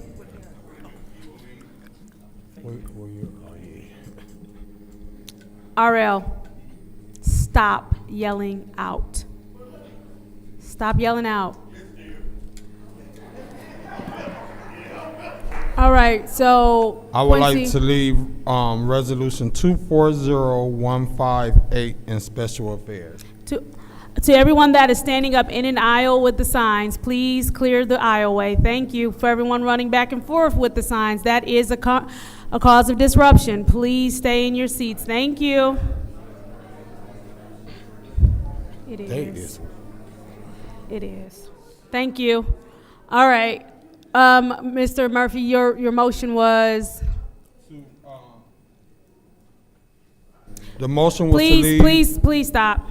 RL, stop yelling out. Stop yelling out. All right, so I would like Quincy- to leave resolution 240158 in special affairs. To everyone that is standing up in an aisle with the signs, please clear the aisleway. Thank you. For everyone running back and forth with the signs, that is a cause of disruption. Please stay in your seats. Thank you. It is. It is. Thank you. All right. Mr. Murphy, your motion was? The motion was to leave. Please stop.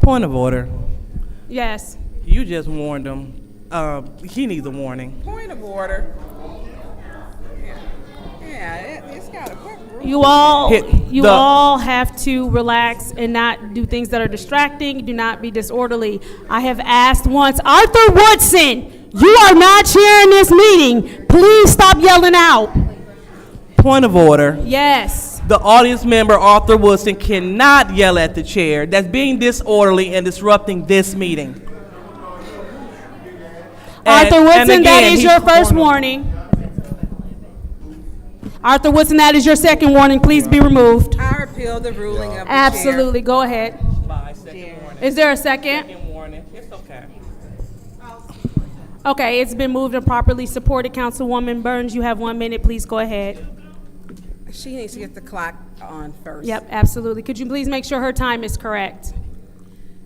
Point of order. Yes. You just warned him. He needs a warning. Point of order. Yeah, it's got a quick rule. You all have to relax and not do things that are distracting. Do not be disorderly. I have asked once, Arthur Woodson, you are not chairing this meeting. Please stop yelling out. Point of order. Yes. The audience member, Arthur Woodson, cannot yell at the chair. That's being disorderly and disrupting this meeting. Arthur Woodson, again, that is he's your first warning. Arthur Woodson, that is your second warning. Please be removed. I appeal the ruling of the chair. Absolutely. Go ahead. Is there a second? Second warning. It's okay. Okay, it's been moved and properly supported. Councilwoman Burns, you have 1 minute. Please go ahead. She needs to get the clock on first. Yep, absolutely. Could you please make sure her time is correct?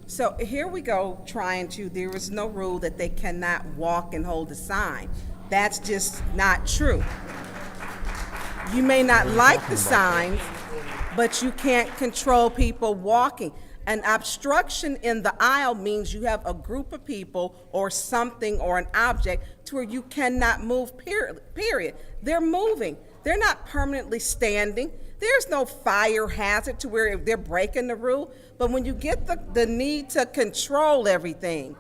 So here we go, there is no rule that they cannot walk and hold a sign. That's just not true. You may not like the signs, but you can't control people walking. An obstruction in the aisle means you have a group of people or something or an object to where you cannot move, period. They're moving. They're not permanently standing. There's no fire hazard to where they're breaking the rule. But when you get the need to control everything,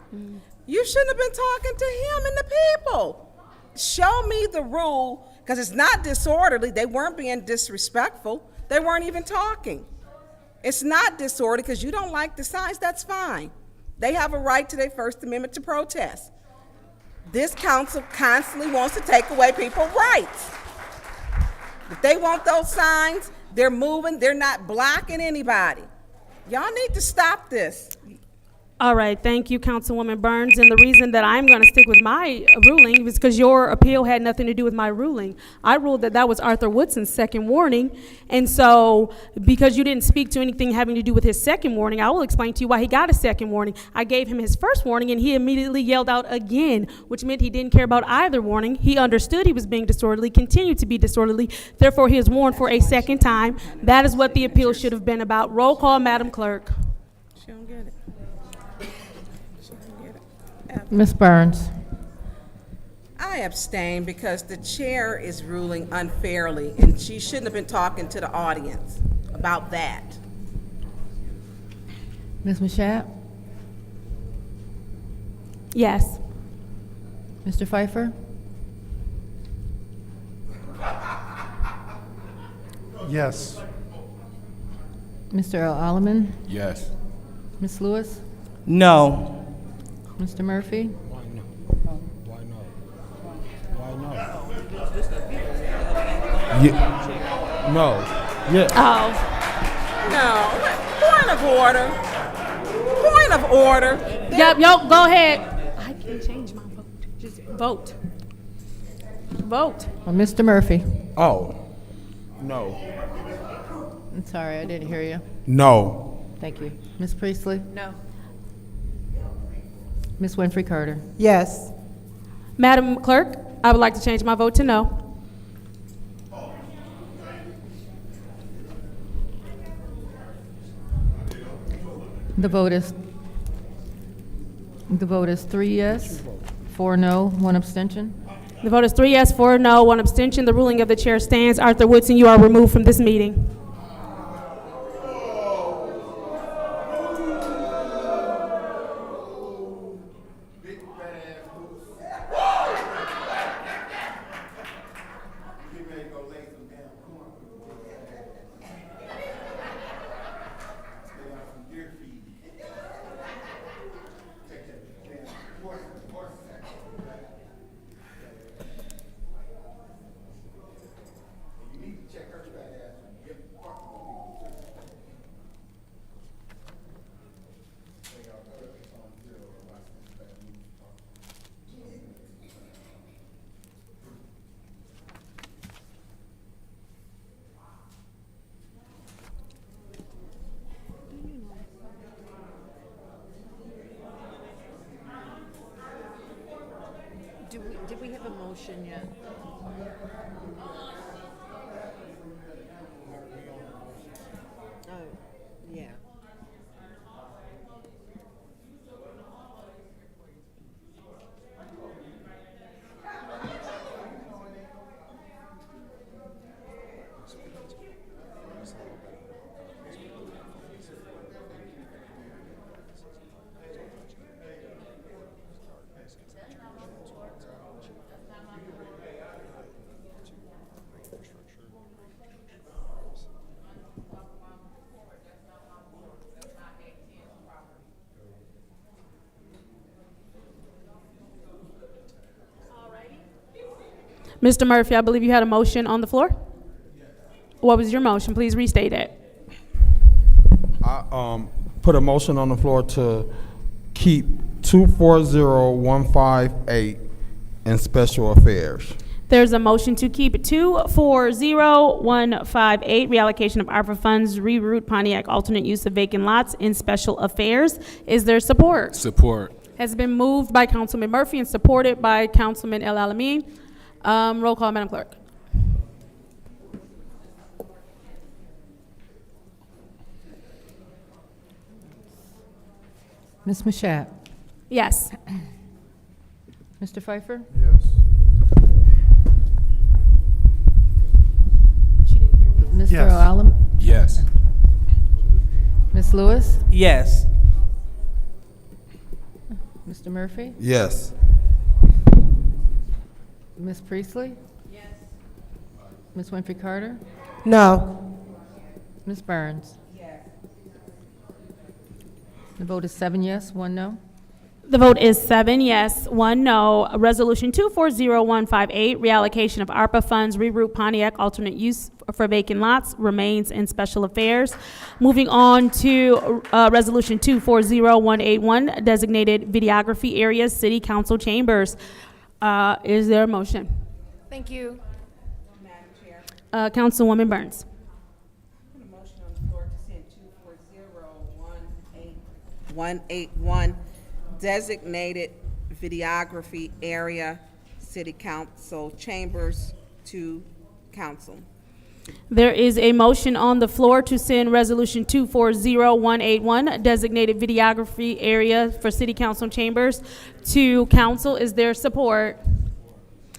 you shouldn't have been talking to him and the people. Show me the rule, because it's not disorderly. They weren't being disrespectful. They weren't even talking. It's not disorderly because you don't like the signs, that's fine. They have a right to their First Amendment to protest. This council constantly wants to take away people's rights. If they want those signs, they're moving, they're not blocking anybody. Y'all need to stop this. All right, thank you, Councilwoman Burns. And the reason that I'm going to stick with my ruling is because your appeal had nothing to do with my ruling. I ruled that that was Arthur Woodson's second warning. And so because you didn't speak to anything having to do with his second warning, I will explain to you why he got a second warning. I gave him his first warning and he immediately yelled out again, which meant he didn't care about either warning. He understood he was being disorderly, continued to be disorderly. Therefore, he is warned for a second time. That is what the appeal should have been about. Roll call, Madam Clerk. She don't get it. Ms. Burns. I abstain because the chair is ruling unfairly, and she shouldn't have been talking to the audience about that. Ms. Mashat? Yes. Mr. Pfeiffer? Yes. Mr. Alleman? Yes. Ms. Lewis? No. Mr. Murphy? Why no? Why no? Why no? Yeah. No. Yeah. Oh. No. Point of order. Point of order. Yep, go ahead. I can change my vote. Just vote. Vote. Well, Mr. Murphy? Oh. No. I'm sorry, I didn't hear you. No. Thank you. Ms. Priestley? No. Ms. Winfrey Carter? Yes. Madam Clerk, I would like to change my vote to no. The vote is 3 yes, 4 no, 1 abstention. The vote is 3 yes, 4 no, 1 abstention. The ruling of the chair stands. Arthur Woodson, you are removed from this meeting. Did we have a motion yet? Oh, yeah. Mr. Murphy, I believe you had a motion on the floor? What was your motion? Please restate it. I put a motion on the floor to keep 240158 in special affairs. There's a motion to keep 240158, reallocation of ARPA funds, reroute Pontiac alternate use of vacant lots in special affairs. Is there support? Support. Has been moved by Councilman Murphy and supported by Councilman El Alamin. Roll call, Madam Clerk. Ms. Mashat? Yes. Mr. Pfeiffer? Yes. Mr. Yes. Alam? Yes. Ms. Lewis? Yes. Mr. Murphy? Yes. Ms. Priestley? Yes. Ms. Winfrey Carter? No. Ms. Burns? The vote is 7 yes, 1 no. The vote is 7 yes, 1 no. Resolution 240158, reallocation of ARPA funds, reroute Pontiac alternate use for vacant lots, remains in special affairs. Moving on to Resolution 240181, designated videography areas, city council chambers. Is there a motion? Thank you. Councilwoman Burns. Put a motion on the floor to send 240181, designated videography area, city council chambers to council. There is a motion on the floor to send Resolution 240181, designated videography area for city council chambers, to council. Is there support?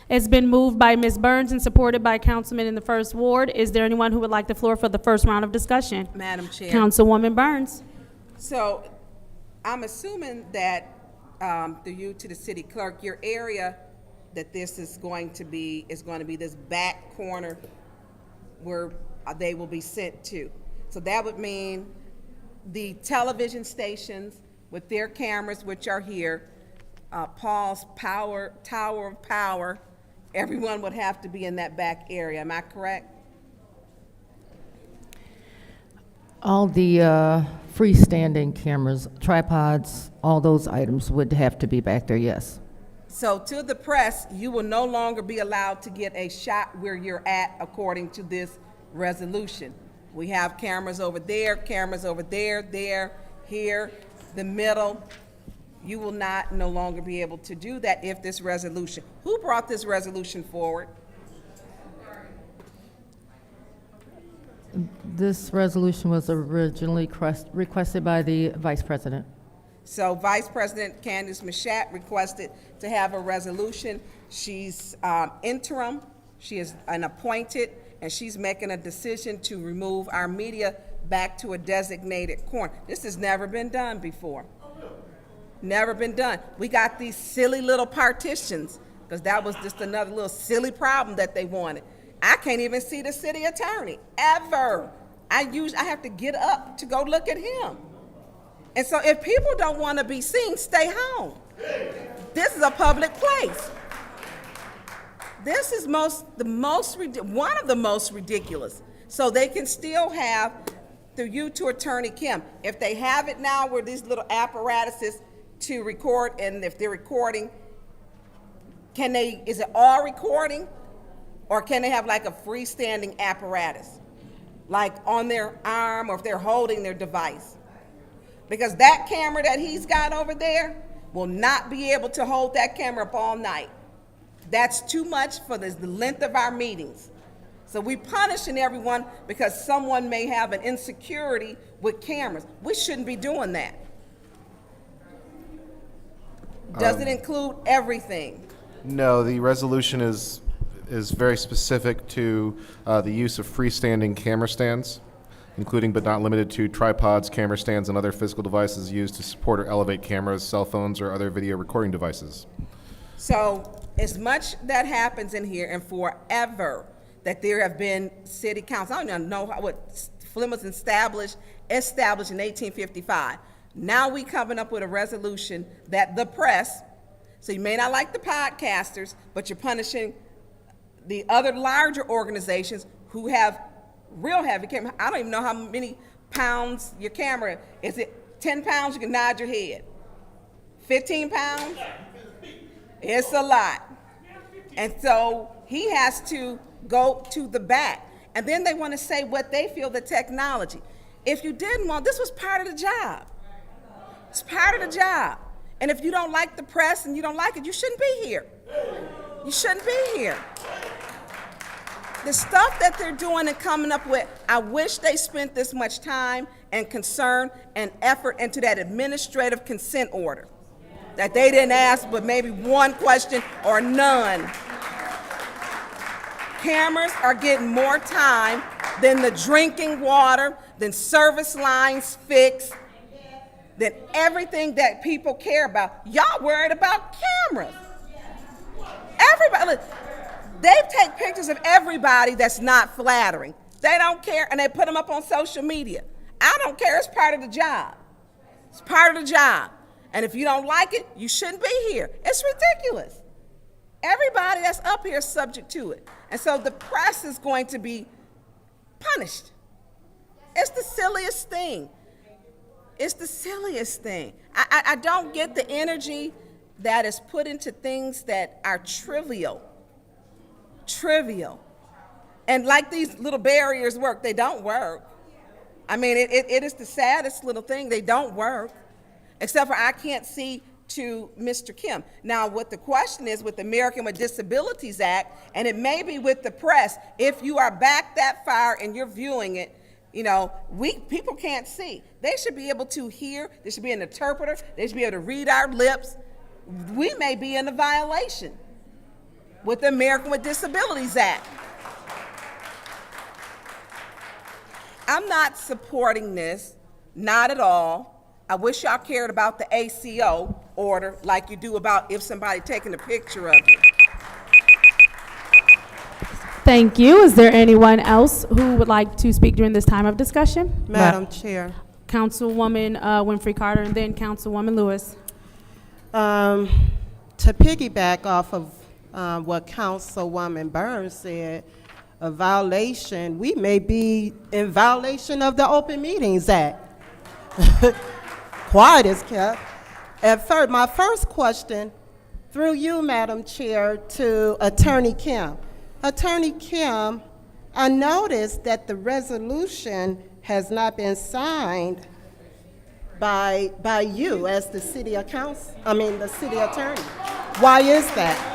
It's been moved by Ms. Burns and supported by Councilman in the First Ward. Is there anyone who would like the floor for the first round of discussion? Madam Chair. Councilwoman Burns. So I'm assuming that through you to the city clerk, your area that this is going to be this back corner where they will be sent to. So that would mean the television stations with their cameras, which are here, Paul's Tower of Power, everyone would have to be in that back area. Am I correct? All the freestanding cameras, tripods, all those items would have to be back there, yes. So to the press, you will no longer be allowed to get a shot where you're at according to this resolution. We have cameras over there, there, here, the middle. You will no longer be able to do that if this resolution. Who brought this resolution forward? This resolution was originally requested by the Vice President. So Vice President Candace Mashat requested to have a resolution. She's interim, she is an appointed, and she's making a decision to remove our media back to a designated corner. This has never been done before. Never been done. We got these silly little partitions, because that was just another little silly problem that they wanted. I can't even see the city attorney, ever. I have to get up to go look at him. And so if people don't want to be seen, stay home. This is a public place. This is one of the most ridiculous. So they can still have, through you to Attorney Kim, if they have it now where these little apparatuses to record, and if they're recording, is it all recording? Or can they have like a freestanding apparatus, like on their arm, or if they're holding their device? Because that camera that he's got over there will not be able to hold that camera up all night. That's too much for the length of our meetings. So we're punishing everyone because someone may have an insecurity with cameras. We shouldn't be doing that. Does it include everything? No, the resolution is very specific to the use of freestanding camera stands, including but not limited to tripods, camera stands, and other physical devices used to support or elevate cameras, cell phones, or other video recording devices. So as much that happens in here, and forever that there have been city councils, I don't even know what Flint was established in 1855. Now we coming up with a resolution that the press, so you may not like the podcasters, but you're punishing the other larger organizations who have real heavy camera. I don't even know how many pounds your camera is. It 10 pounds? You can nod your head. 15 pounds? It's a lot. And so he has to go to the back. And then they want to say what they feel the technology. If you didn't want, this was part of the job. It's part of the job. And if you don't like the press and you don't like it, you shouldn't be here. You shouldn't be here. the stuff that they're doing and coming up with, I wish they spent this much time and concern and effort into that administrative consent order. That they didn't ask but maybe one question or none. Cameras are getting more time than the drinking water, than service lines fixed, than everything that people care about. Y'all worried about cameras. Everybody, look, they take pictures of everybody that's not flattering. They don't care, and they put them up on social media. I don't care, it's part of the job. It's part of the job. And if you don't like it, you shouldn't be here. It's ridiculous. Everybody that's up here is subject to it. And so the press is going to be punished. It's the silliest thing. It's the silliest thing. I don't get the energy that is put into things that are trivial. Trivial. And like these little barriers work, they don't work. I mean, it is the saddest little thing. They don't work. Except for I can't see to Mr. Kim. Now, what the question is with the American with Disabilities Act, and it may be with the press, if you are back that far and you're viewing it, you know, people can't see. They should be able to hear. There should be an interpreter. They should be able to read our lips. We may be in a violation with the American with Disabilities Act. I'm not supporting this, not at all. I wish y'all cared about the ACO order like you do about if somebody taking a picture of you. Thank you. Is there anyone else who would like to speak during this time of discussion? Madam Chair. Councilwoman Winfrey Carter and then Councilwoman Lewis. To piggyback off of what Councilwoman Burns said, a violation, we may be in violation of the Open Meetings Act. Quiet is kept. My first question, through you, Madam Chair, to Attorney Kim. Attorney Kim, I noticed that the resolution has not been signed by you as the city the city attorney. Why is that?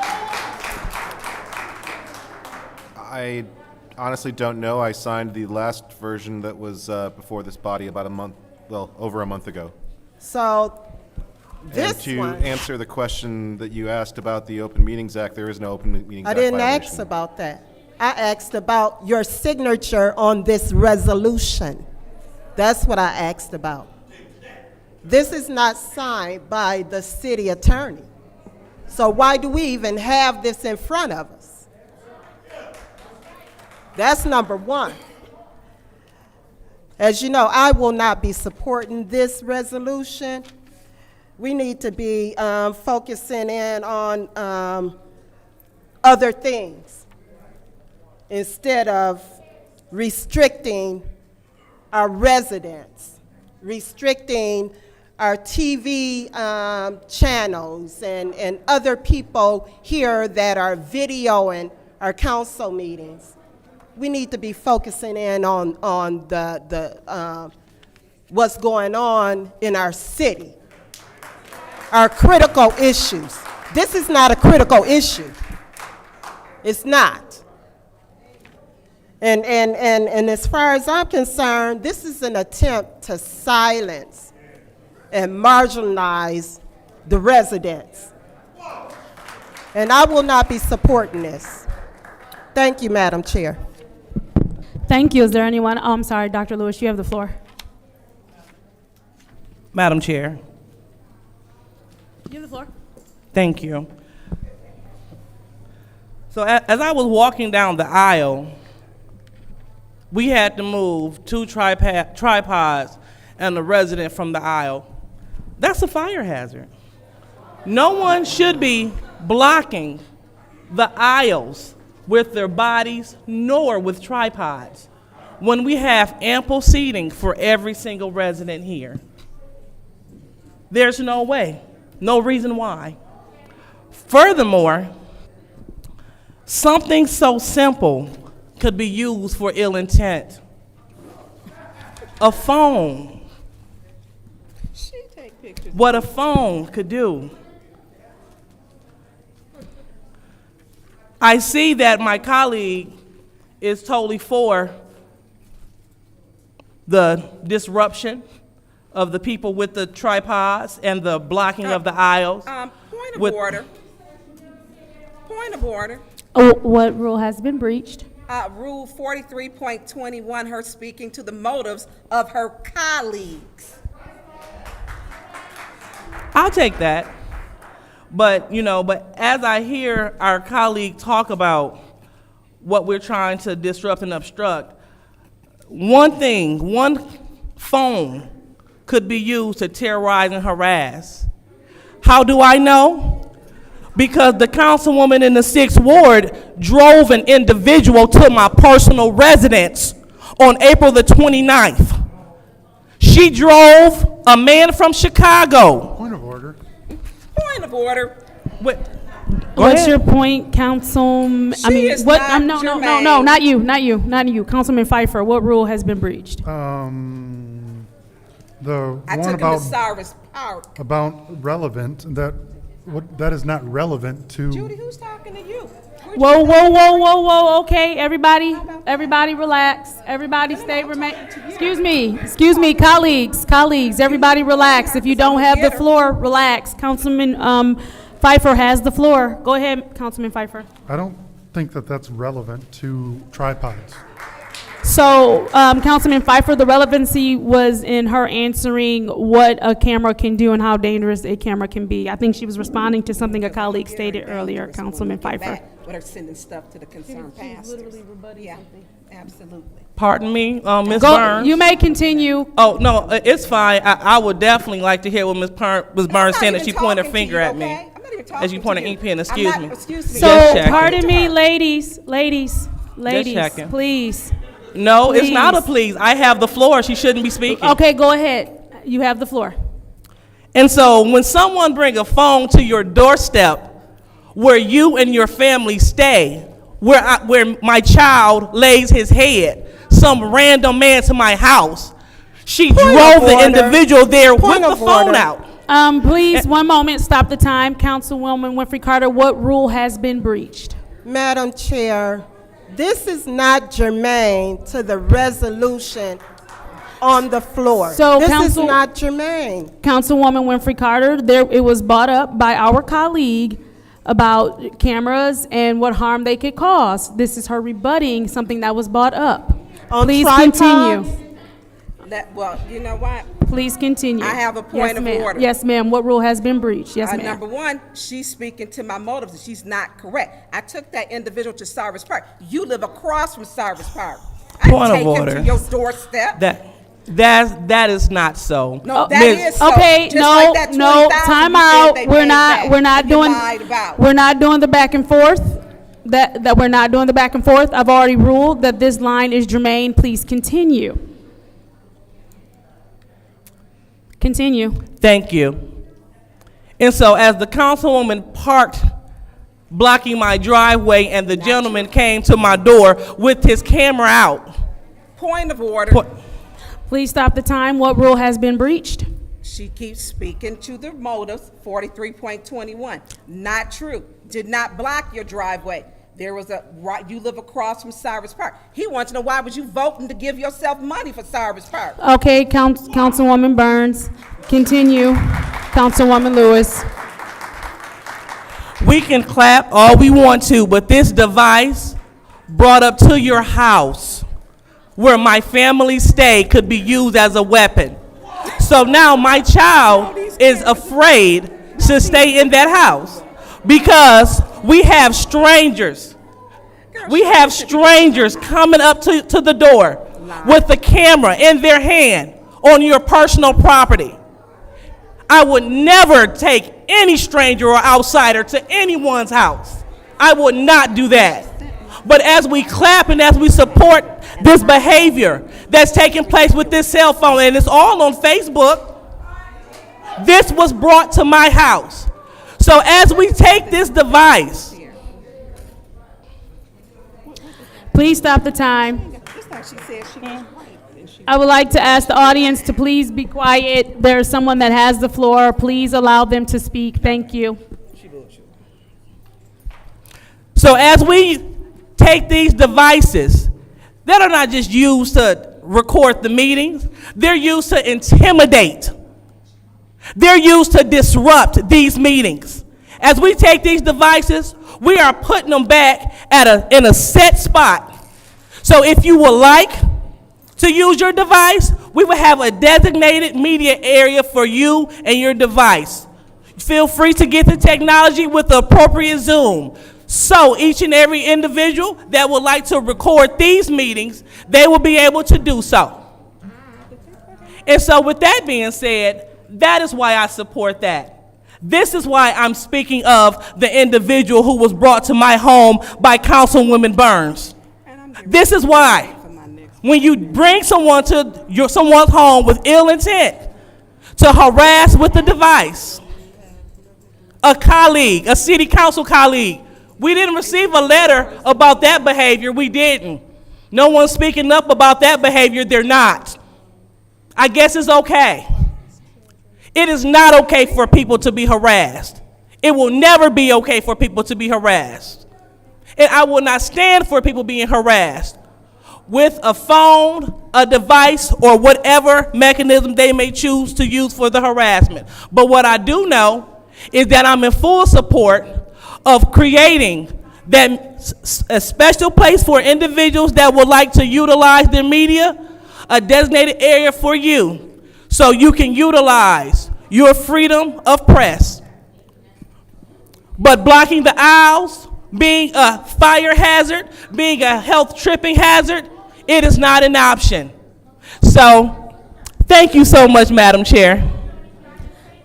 I honestly don't know. I signed the last version that was before this body about over a month ago. So this and one, to answer the question that you asked about the Open Meetings Act, there is no Open Meetings I Act didn't violation. ask about that. I asked about your signature on this resolution. That's what I asked about. This is not signed by the city attorney. So why do we even have this in front of us? That's number one. As you know, I will not be supporting this resolution. We need to be focusing in on other things instead of restricting our residents, restricting our TV channels and other people here that are videoing our council meetings. We need to be focusing in on what's going on in our city, our critical issues. This is not a critical issue. It's not. And as far as I'm concerned, this is an attempt to silence and marginalize the residents. And I will not be supporting this. Thank you, Madam Chair. Thank you. Is there anyone? Oh, I'm sorry, Dr. Lewis, you have the floor. Madam Chair. You have the floor. Thank you. So as I was walking down the aisle, we had to move 2 tripods and a resident from the aisle. That's a fire hazard. No one should be blocking the aisles with their bodies nor with tripods when we have ample seating for every single resident here. There's no way, no reason why. Furthermore, something so simple could be used for ill intent. A phone. What a phone could do. I see that my colleague is totally for the disruption of the people with the tripods and the blocking of the aisles. Point of with- order. Point of order. Oh, what rule has been breached? Rule 43.21, her speaking to the motives of her colleagues. I'll take that. But as I hear our colleague talk about what we're trying to disrupt and obstruct, one phone could be used to terrorize and harass. How do I know? Because the councilwoman in the 6th Ward drove an individual to my personal residence on April the 29th. She drove a man from Chicago. Point of order. Point of order. What's your point, Council? Is not No, germane. not you. Councilman Pfeiffer, what rule has been breached? The I one took him to about Cyrus Park. relevant, that is not relevant to. Judy, who's talking to you? Whoa, okay, everybody relax. Everybody excuse me, colleagues, everybody relax. If you don't have the floor, relax. Councilman Pfeiffer has the floor. Go ahead, Councilman Pfeiffer. I don't think that that's relevant to tripods. So, Councilman Pfeiffer, the relevancy was in her answering what a camera can do and how dangerous a camera can be. I think she was responding to something a colleague stated earlier, Councilman Pfeiffer. With her sending stuff to the concerned pastors. Yeah, absolutely. Pardon me, Ms. Burns? You may continue. Oh, no, it's fine. I would definitely like to hear what Ms. Burns saying as she pointed her finger at me. As you point an ink pen, excuse me. So, pardon me, ladies, checking. please. No, it's not a please. I have the floor. She shouldn't be speaking. Okay, go ahead. You have the floor. And so when someone bring a phone to your doorstep where you and your family stay, where my child lays his head, some random man to my house, she drove the individual there with the phone out. Please, one moment, stop the time. Councilwoman Winfrey Carter, what rule has been breached? Madam Chair, this is not germane to the resolution on the floor. So, this is not germane. Councilwoman Winfrey Carter, it was brought up by our colleague about cameras and what harm they could cause. This is her rebutting something that was brought up. Please continue. Well, you know what? Please continue. I have a point of order. Yes, ma'am. What rule has been breached? Yes, ma'am. Number one, she's speaking to my motives, and she's not correct. I took that individual to Cyrus Park. You live across from Cyrus Park. Point of I order. take him to your doorstep. That is not so. No, that is so. Okay, Just like that no, 20,000 time you said out. they We're paid not back, you doing lied about. we're not doing the back and forth. That we're not doing the back and forth. I've already ruled that this line is germane. Please continue. Continue. Thank you. And so as the councilwoman parked blocking my driveway and the gentleman came to my door with his camera out. Point of order. Please stop the time. What rule has been breached? She keeps speaking to the motives, 43.21. Not true. Did not block your driveway. There was you live across from Cyrus Park. He wants to know why was you voting to give yourself money for Cyrus Park? Okay, Councilwoman Burns. Continue. Councilwoman Lewis. We can clap all we want to, but this device brought up to your house where my family stay could be used as a weapon. So now my child is afraid to stay in that house because we have strangers. We have strangers coming up to the door with the camera in their hand on your personal property. I would never take any stranger or outsider to anyone's house. I would not do that. But as we clap and as we support this behavior that's taking place with this cell phone, and it's all on Facebook, this was brought to my house. So as we take this device, please stop the time. I would like to ask the audience to please be quiet. There's someone that has the floor. Please allow them to speak. Thank you. so as we take these devices that are not just used to record the meetings. They're used to intimidate. They're used to disrupt these meetings. As we take these devices, we are putting them back in a set spot. So if you would like to use your device, we will have a designated media area for you and your device. Feel free to get the technology with the appropriate Zoom. So each and every individual that would like to record these meetings, they will be able to do so. And so with that being said, that is why I support that. This is why I'm speaking of the individual who was brought to my home by Councilwoman Burns. This is why. When you bring someone to someone's home with ill intent to harass with the device, a colleague, a city council colleague, we didn't receive a letter about that behavior. We didn't. No one's speaking up about that behavior. They're not. I guess it's okay. It is not okay for people to be harassed. It will never be okay for people to be harassed. And I will not stand for people being harassed with a phone, a device, or whatever mechanism they may choose to use for the harassment. But what I do know is that I'm in full support of creating a special place for individuals that would like to utilize their media, a designated area for you, so you can utilize your freedom of press. But blocking the aisles, being a fire hazard, being a health tripping hazard, it is not an option. So, thank you so much, Madam Chair.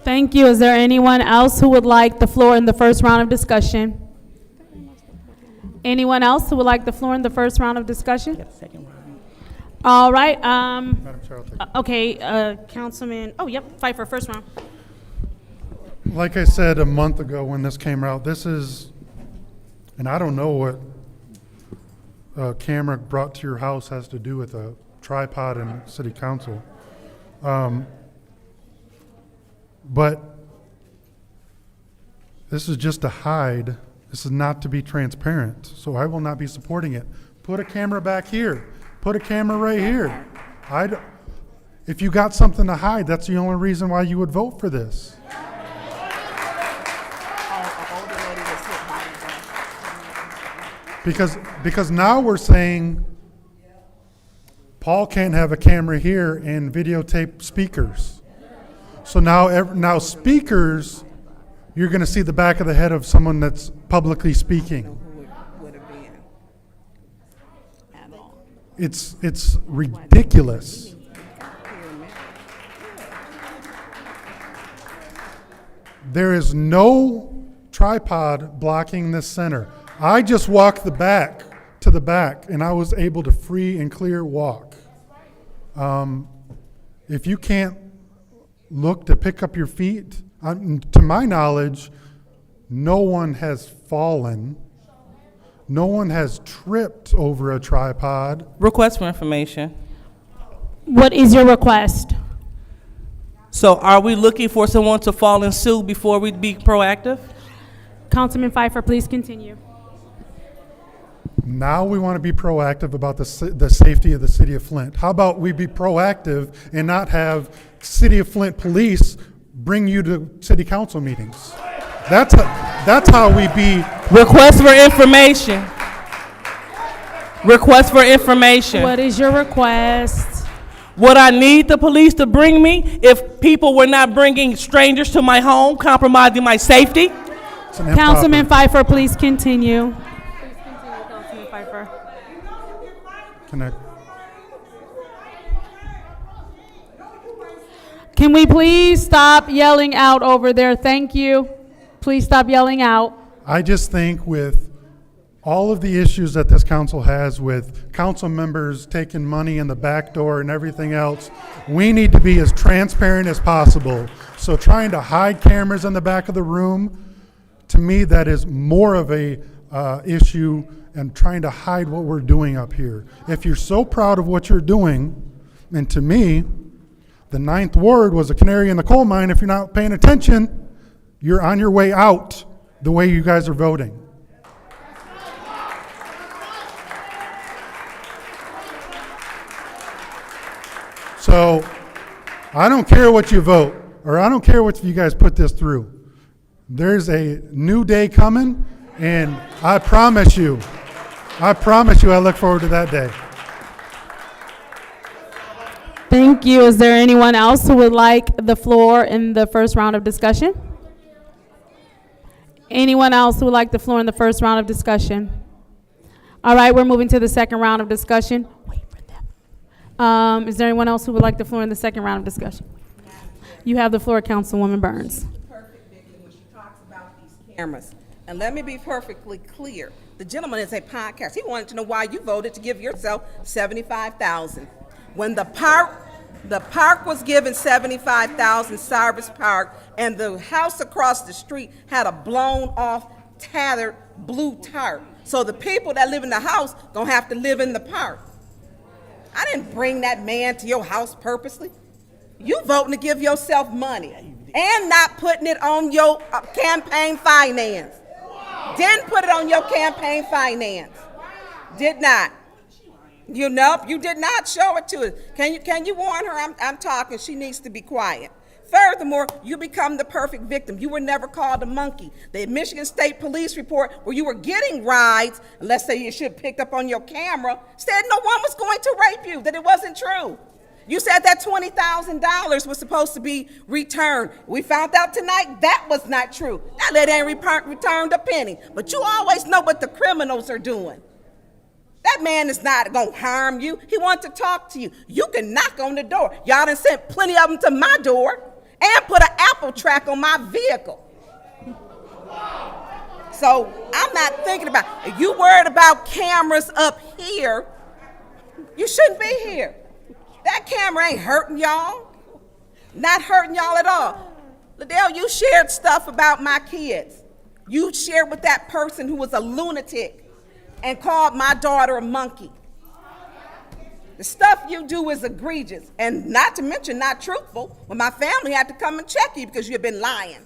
Thank you. Is there anyone else who would like the floor in the first round of discussion? Anyone else who would like the floor in the first round of discussion? All right. Okay, Councilman, Pfeiffer, first round. Like I said a month ago when this came out, this is, and I don't know what a camera brought to your house has to do with a tripod and city council. But this is just to hide. This is not to be transparent. So I will not be supporting it. Put a camera back here. Put a camera right here. If you got something to hide, that's the only reason why you would vote for this. Because now we're saying Paul can't have a camera here and videotape speakers. So now speakers, you're going to see the back of the head of someone that's publicly speaking. It's ridiculous. There is no tripod blocking this center. I just walked to the back, and I was able to free and clear walk. If you can't look to pick up your feet, to my knowledge, no one has fallen. No one has tripped over a tripod. Request for information. What is your request? So are we looking for someone to fall and sue before we be proactive? Councilman Pfeiffer, please continue. Now we want to be proactive about the safety of the city of Flint. How about we be proactive and not have City of Flint police bring you to city council meetings? That's how we be. Request for information. Request for information. What is your request? Would I need the police to bring me if people were not bringing strangers to my home, compromising my safety? Councilman Pfeiffer, please continue. Please continue, Councilman Pfeiffer. Can we please stop yelling out over there? Thank you. Please stop yelling out. I just think with all of the issues that this council has with council members taking money in the back door and everything else, we need to be as transparent as possible. So trying to hide cameras in the back of the room, to me, that is more of a issue, and trying to hide what we're doing up here. If you're so proud of what you're doing, and to me, the 9th Ward was a canary in the coal mine. If you're not paying attention, you're on your way out the way you guys are voting. So I don't care what you vote, or I don't care what you guys put this through. There's a new day coming, and I promise you, I look forward to that day. Thank you. Is there anyone else who would like the floor in the first round of discussion? Anyone else who would like the floor in the first round of discussion? All right, we're moving to the second round of discussion. Wait for them. Is there anyone else who would like the floor in the second round of discussion? You have the floor, Councilwoman Burns. Perfect victim when she talks about these cameras. And let me be perfectly clear. The gentleman is a podcast. He wanted to know why you voted to give yourself $75,000. When the park was given $75,000, Cyrus Park, and the house across the street had a blown off, tattered blue tarp. So the people that live in the house gonna have to live in the park. I didn't bring that man to your house purposely. You voting to give yourself money and not putting it on your campaign finance. Didn't put it on your campaign finance. Did not. You know, you did not show it to us. Can you warn her? I'm talking. She needs to be quiet. Furthermore, you become the perfect victim. You were never called a monkey. The Michigan State Police report where you were getting rides, and let's say you should have picked up on your camera, said no one was going to rape you, that it wasn't true. You said that $20,000 was supposed to be returned. We found out tonight that was not true. That lady ain't returned a penny. But you always know what the criminals are doing. That man is not going to harm you. He wants to talk to you. You can knock on the door. Y'all done sent plenty of them to my door and put an Apple track on my vehicle. So I'm not thinking about, if you worried about cameras up here, you shouldn't be here. That camera ain't hurting y'all. Not hurting y'all at all. Liddell, you shared stuff about my kids. You shared with that person who was a lunatic and called my daughter a monkey. The stuff you do is egregious, and not to mention not truthful, when my family had to come and check you because you've been lying.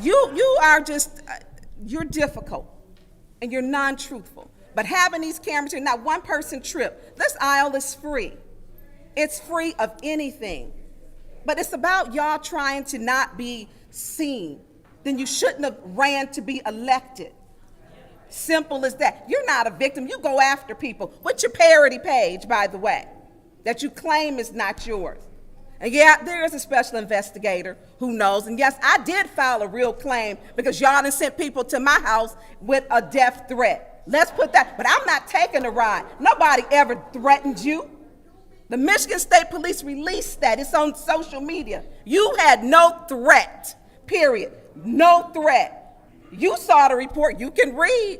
You are just, you're difficult, and you're non-truthful. But having these cameras here, not one person tripped. This aisle is free. It's free of anything. But it's about y'all trying to not be seen. Then you shouldn't have ran to be elected. Simple as that. You're not a victim. You go after people. What's your parody page, by the way, that you claim is not yours? And yeah, there is a special investigator who knows. And yes, I did file a real claim because y'all done sent people to my house with a death threat. Let's put that, but I'm not taking a ride. Nobody ever threatened you. The Michigan State Police released that. It's on social media. You had no threat, period. No threat. You saw the report. You can read.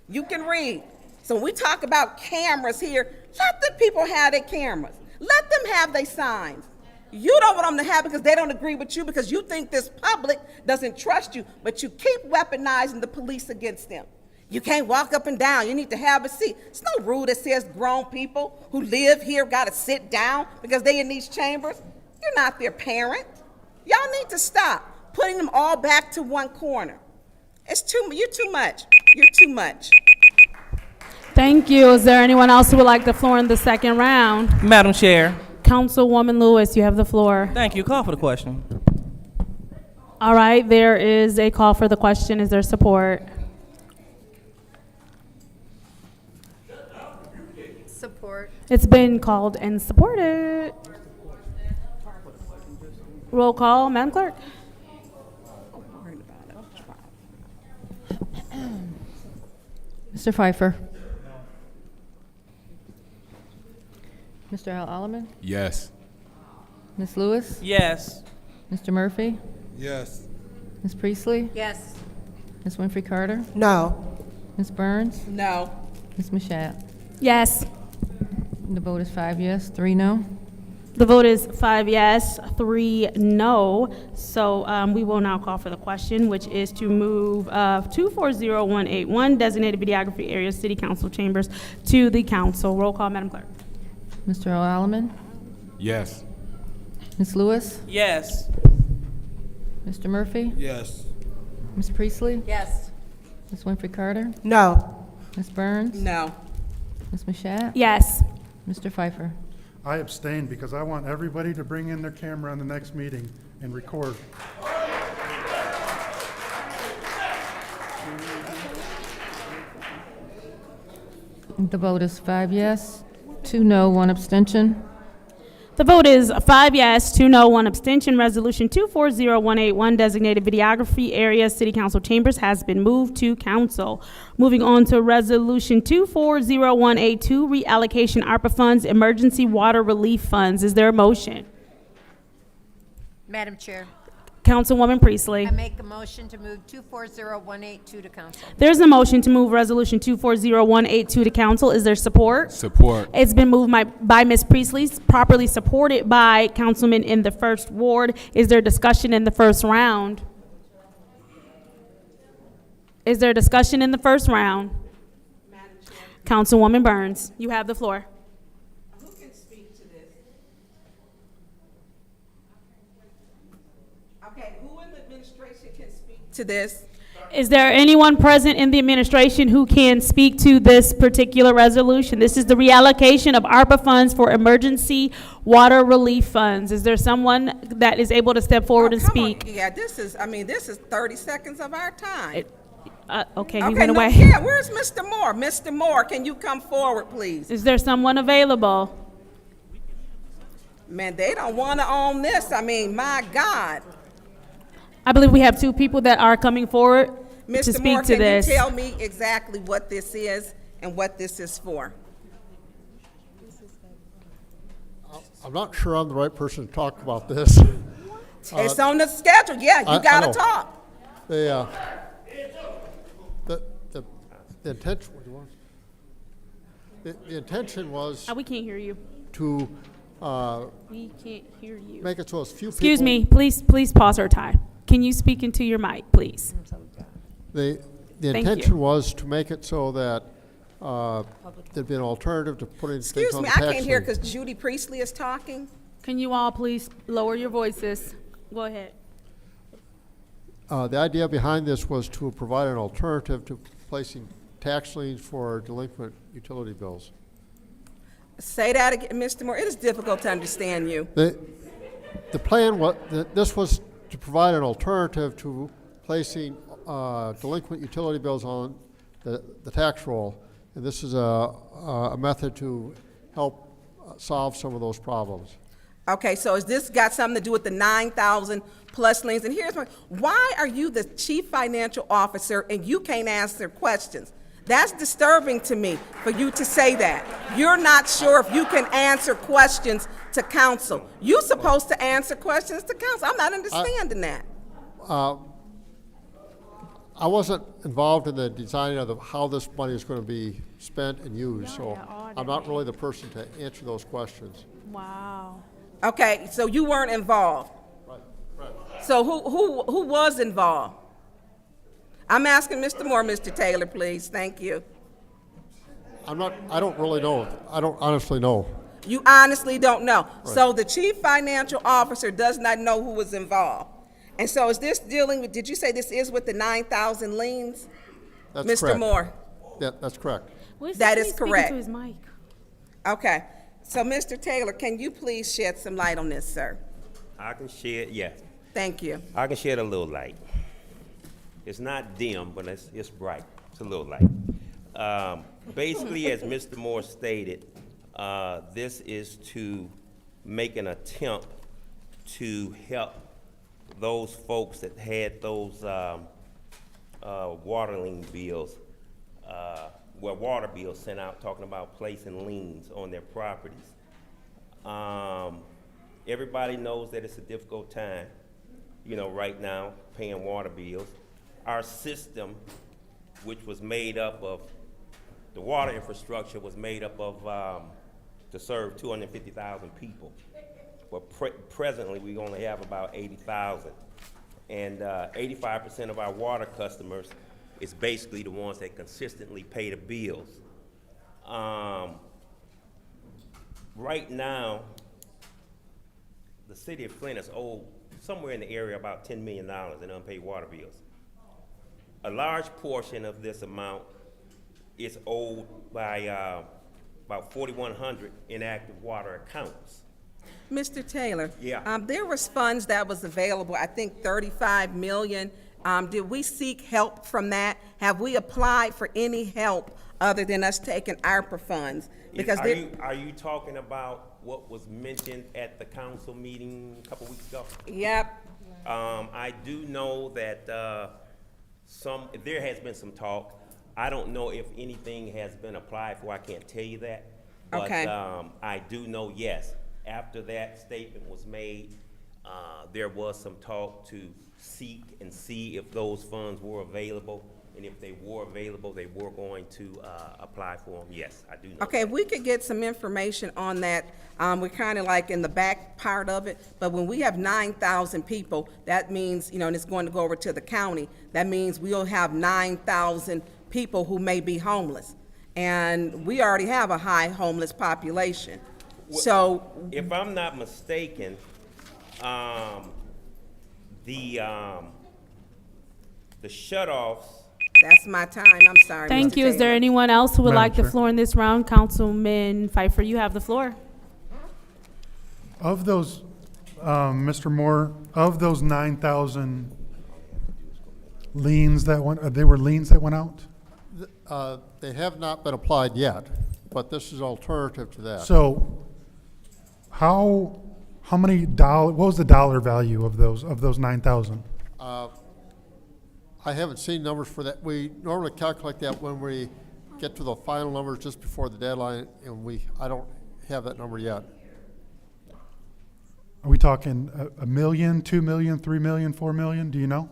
You can read. So when we talk about cameras here, let the people have their cameras. Let them have their signs. You don't want them to have because they don't agree with you because you think this public doesn't trust you, but you keep weaponizing the police against them. You can't walk up and down. You need to have a seat. There's no rule that says grown people who live here got to sit down because they in these chambers. You're not their parent. Y'all need to stop putting them all back to one corner. You're too much. You're too much. Thank you. Is there anyone else who would like the floor in the second round? Madam Chair. Councilwoman Lewis, you have the floor. Thank you. Call for the question. All right, there is a call for the question. Is there support? Support. It's been called and supported. Roll call, Madam Clerk. Mr. Pfeiffer? Mr. Al-Alaman? Yes. Ms. Lewis? Yes. Mr. Murphy? Yes. Ms. Priestley? Yes. Ms. Winfrey Carter? No. Ms. Burns? No. Ms. Mashat? Yes. The vote is 5 yes, 3 no. The vote is 5 yes, 3 no. So we will now call for the question, which is to move 240181 designated videography area city council chambers to the council. Roll call, Madam Clerk. Mr. Al-Alaman? Yes. Ms. Lewis? Yes. Mr. Murphy? Yes. Ms. Priestley? Yes. Ms. Winfrey Carter? No. Ms. Burns? No. Ms. Mashat? Yes. Mr. Pfeiffer? I abstained because I want everybody to bring in their camera on the next meeting and record. The vote is 5 yes, 2 no, 1 abstention. The vote is 5 yes, 2 no, 1 abstention. Resolution 240181, designated videography area, city council chambers, has been moved to council. Moving on to resolution 240182, reallocation ARPA funds, emergency water relief funds. Is there a motion? Madam Chair, Councilwoman Priestley. I make a motion to move 240182 to council. There's a motion to move resolution 240182 to council. Is there support? Support. It's been moved by Ms. Priestley, properly supported by councilman in the first ward. Is there discussion in the first round? Is there discussion in the first round? Councilwoman Burns, you have the floor. Who can speak to this? Okay, who in the administration can speak to this? Is there anyone present in the administration who can speak to this particular resolution? This is the reallocation of ARPA funds for emergency water relief funds. Is there someone that is able to step forward and Come speak? on. Yeah, this is 30 seconds of our time. Okay, he Okay, went no, away. yeah, where's Mr. Moore? Mr. Moore, can you come forward, please? Is there someone available? Man, they don't want to own this. I mean, my God. I believe we have 2 people that are coming forward to Mr. speak Moore, to can this. you tell me exactly what this is and what this is for? I'm not sure I'm the right person to talk about this. It's on the schedule. Yeah, you I got to know. talk. The intention, what do you want? The intention was We can't hear you. to We can't hear you. make it so as few people. Excuse me, please pause our time. Can you speak into your mic, please? The Thank intention you. was to make it so that there'd be an alternative to putting things Excuse on me, the I tax can't hear lien. because Judy Priestley is talking. Can you all please lower your voices? Go ahead. The idea behind this was to provide an alternative to placing tax liens for delinquent utility bills. Say that again, Mr. Moore. It is difficult to understand you. The plan was, this was to provide an alternative to placing delinquent utility bills on the tax roll. And this is a method to help solve some of those problems. Okay, so has this got something to do with the 9,000 plus liens? And here's why are you the chief financial officer and you can't answer questions? That's disturbing to me for you to say that. You're not sure if you can answer questions to council. You're supposed to answer questions to council. I'm not understanding that. I wasn't involved in the designing of how this money is going to be spent and used, so I'm not really the person to answer those questions. Wow. Okay, so you weren't involved. Right. So who was involved? I'm asking Mr. Moore, Mr. Taylor, please. Thank you. I don't really know. I don't honestly know. You honestly don't know. So the chief financial officer does not know who was involved. And so is this dealing with, did you say this is with the 9,000 liens? That's Mr. correct. Moore? Yeah, that's correct. That is correct. To his mic. Okay. So Mr. Taylor, can you please shed some light on this, sir? I can shed, yes. Thank you. I can shed a little light. It's not dim, but it's bright. It's a little light. Basically, as Mr. Moore stated, this is to make an attempt to help those folks that had those water lien bills, water bills sent out talking about placing liens on their properties. Everybody knows that it's a difficult time, right now, paying water bills. Our system, which was made up of, the water infrastructure was made up of, to serve 250,000 people. But presently, we only have about 80,000. And 85% of our water customers is basically the ones that consistently pay the bills. Right now, the city of Flint is owed somewhere in the area about $10 million in unpaid water bills. A large portion of this amount is owed by about 4,100 inactive water accounts. Mr. Taylor? Yeah. There was funds that was available, I think 35 million. Did we seek help from that? Have we applied for any help other than us taking ARPA funds? Because Are you talking about what was mentioned at the council meeting a couple weeks ago? Yep. I do know that there has been some talk. I don't know if anything has been applied for. I can't tell you that. But Okay. I do know, yes, after that statement was made, there was some talk to seek and see if those funds were available. And if they were available, they were going to apply for them. Yes, I do know. Okay, if we could get some information on that. We're kind of like in the back part of it, but when we have 9,000 people, that means, and it's going to go over to the county, that means we'll have 9,000 people who may be homeless. And we already have a high homeless population. So, if I'm not mistaken, the shutoffs. that's my time. I'm sorry. Thank Mr. you. Is there Taylor. anyone else who would Madam like the Chair. floor in this round? Councilman Pfeiffer, you have the floor. Of those, Mr. Moore, of those 9,000 liens that went, they were liens that went out? They have not been applied yet, but this is alternative to that. So how many what was the dollar value of those 9,000? I haven't seen numbers for that. We normally calculate that when we get to the final numbers just before the deadline, and I don't have that number yet. Are we talking $1 million, $2 million, $3 million, $4 million? Do you know?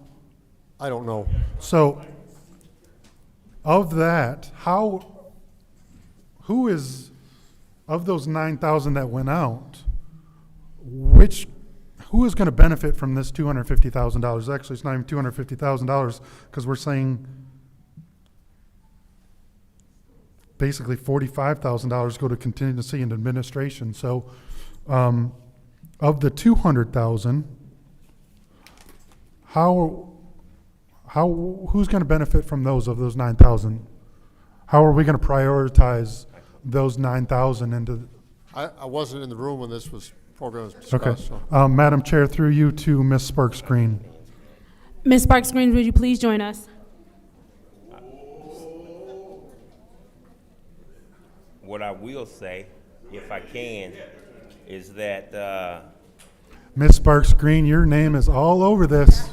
I don't know. So of that, who is, of those 9,000 that went out, who is going to benefit from this $250,000? Actually, it's not even $250,000 because we're saying basically $45,000 go to contingency and administration. So of the 200,000, who's going to benefit from those 9,000? How are we going to prioritize those 9,000 into? I wasn't in the room when this program was discussed. Okay. So. Madam Chair, through you to Ms. Sparks Green. Ms. Sparks Green, would you please join us? What I will say, if I can, is that Ms. Sparks Green, your name is all over this.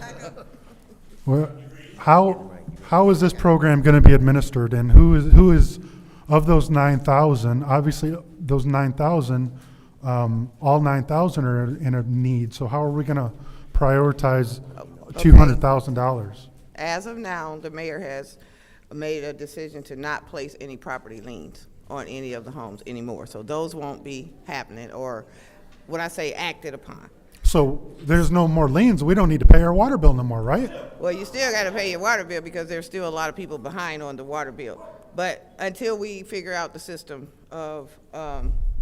Well, how is this program going to be administered, and who is of those 9,000? Obviously, those 9,000, all 9,000 are in a need. So how are we going to prioritize $200,000? As of now, the mayor has made a decision to not place any property liens on any of the homes anymore. So those won't be happening, or when I say acted upon. So there's no more liens. We don't need to pay our water bill no more, right? Well, you still got to pay your water bill because there's still a lot of people behind on the water bill. But until we figure out the system of,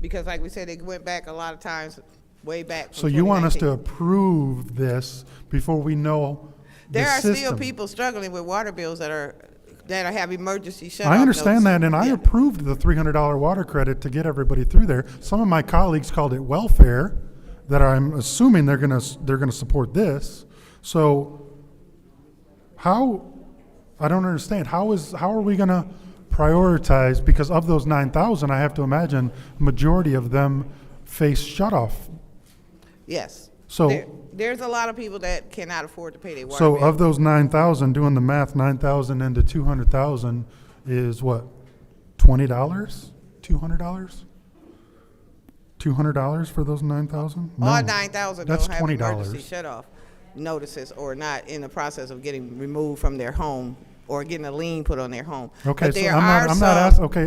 because like we said, it went back a lot of times, way back. So you want us to approve this before we know the There are system? still people struggling with water bills that have emergency shut-off I understand notices. that, and I approved the $300 water credit to get everybody through there. Some of my colleagues called it welfare, that I'm assuming they're gonna support this. So I don't understand. How are we gonna prioritize? Because of those 9,000, I have to imagine majority of them face shutoff. Yes. So There's a lot of people that cannot afford to pay their water So bill. of those 9,000, doing the math, 9,000 into 200,000 is what? $20? $200? $200 for those 9,000? All 9,000 That's don't have $20. emergency shut-off notices or not in the process of getting removed from their home or getting a lien put on their home. Okay, But so there I'm not are asking. some- Okay,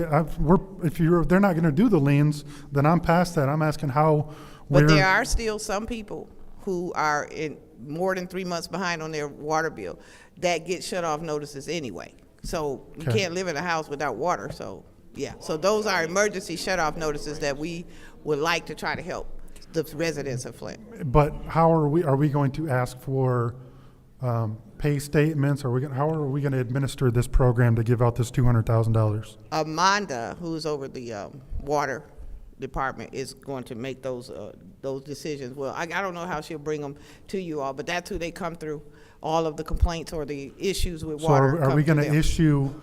they're not going to do the liens, then I'm past that. I'm asking how. But there are still some people who are in more than 3 months behind on their water bill that get shut-off notices anyway. So you Okay. can't live in a house without water, so, yeah. So those are emergency shut-off notices that we would like to try to help the residents of Flint. But how are we going to ask for pay statements? How are we gonna administer this program to give out this $200,000? Amanda, who's over the water department, is going to make those decisions. Well, I don't know how she'll bring them to you all, but that's who they come through. All of the complaints or the issues with water. So are we come gonna through them. issue,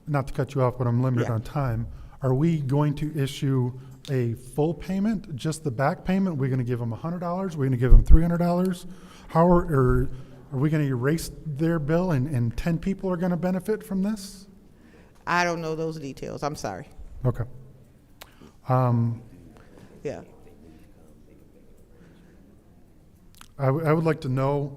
not to cut you off, but I'm limited Yeah. on time, are we going to issue a full payment, just the back payment? We're gonna give them $100? We're gonna give them $300? Are we gonna erase their bill and 10 people are gonna benefit from this? I don't know those details. I'm sorry. Okay. Yeah. I would like to know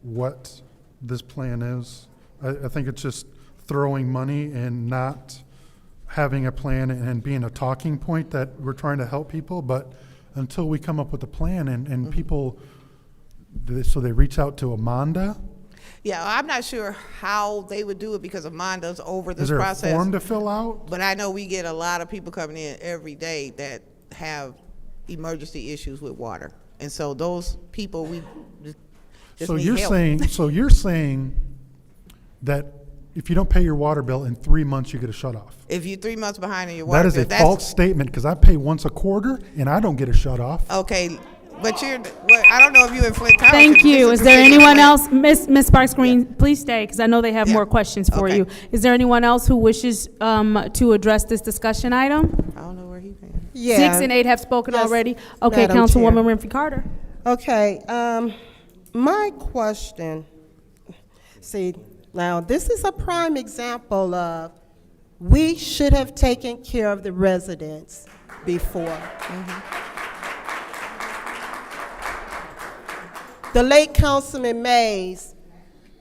what this plan is. I think it's just throwing money and not having a plan and being a talking point that we're trying to help people, but until we come up with a plan and people, so they reach out to Amanda? Yeah, I'm not sure how they would do it because Amanda's over this Is there process. a form to fill out? But I know we get a lot of people coming in every day that have emergency issues with water. And so those people, we just So need you're help. you're saying that if you don't pay your water bill in 3 months, you get a shut off? If you're 3 months behind in your water That is bill, a that's false statement, because I pay once a quarter and I don't get a shut off. okay. But I don't know if you in Flint Township. Thank This you. the Is there city of anyone Flint. else? Ms. Sparks Green, please stay, because I know they have Yeah. more questions for Okay. you. Is there anyone else who wishes to address this discussion item? I don't know where he's at. Yeah. 6 and 8 have spoken Yes, already. Okay, Madam Councilwoman Chair. Renfrey Carter. Okay, my question, see, now this is a prime example of we should have taken care of the residents before. The late Councilman Mays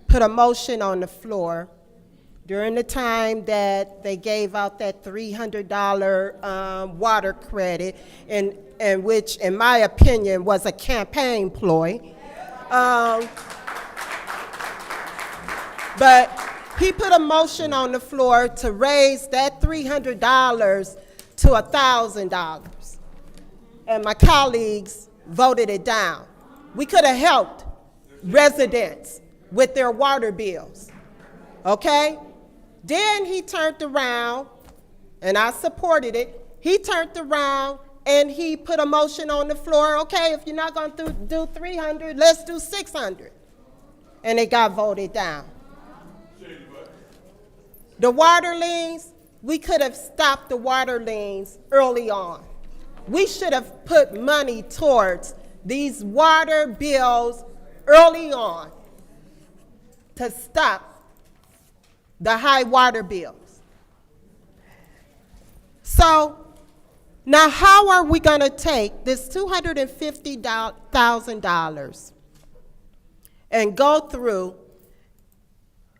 put a motion on the floor during the time that they gave out that $300 water credit, and which, in my opinion, was a campaign ploy. But he put a motion on the floor to raise that $300 to $1,000. And my colleagues voted it down. We could have helped residents with their water bills, okay? Then he turned around, and I supported it. He turned around and he put a motion on the floor, okay, if you're not gonna do 300, let's do 600. And it got voted down. The water liens, we could have stopped the water liens early on. We should have put money towards these water bills early on to stop the high water bills. So now how are we gonna take this $250,000 and go through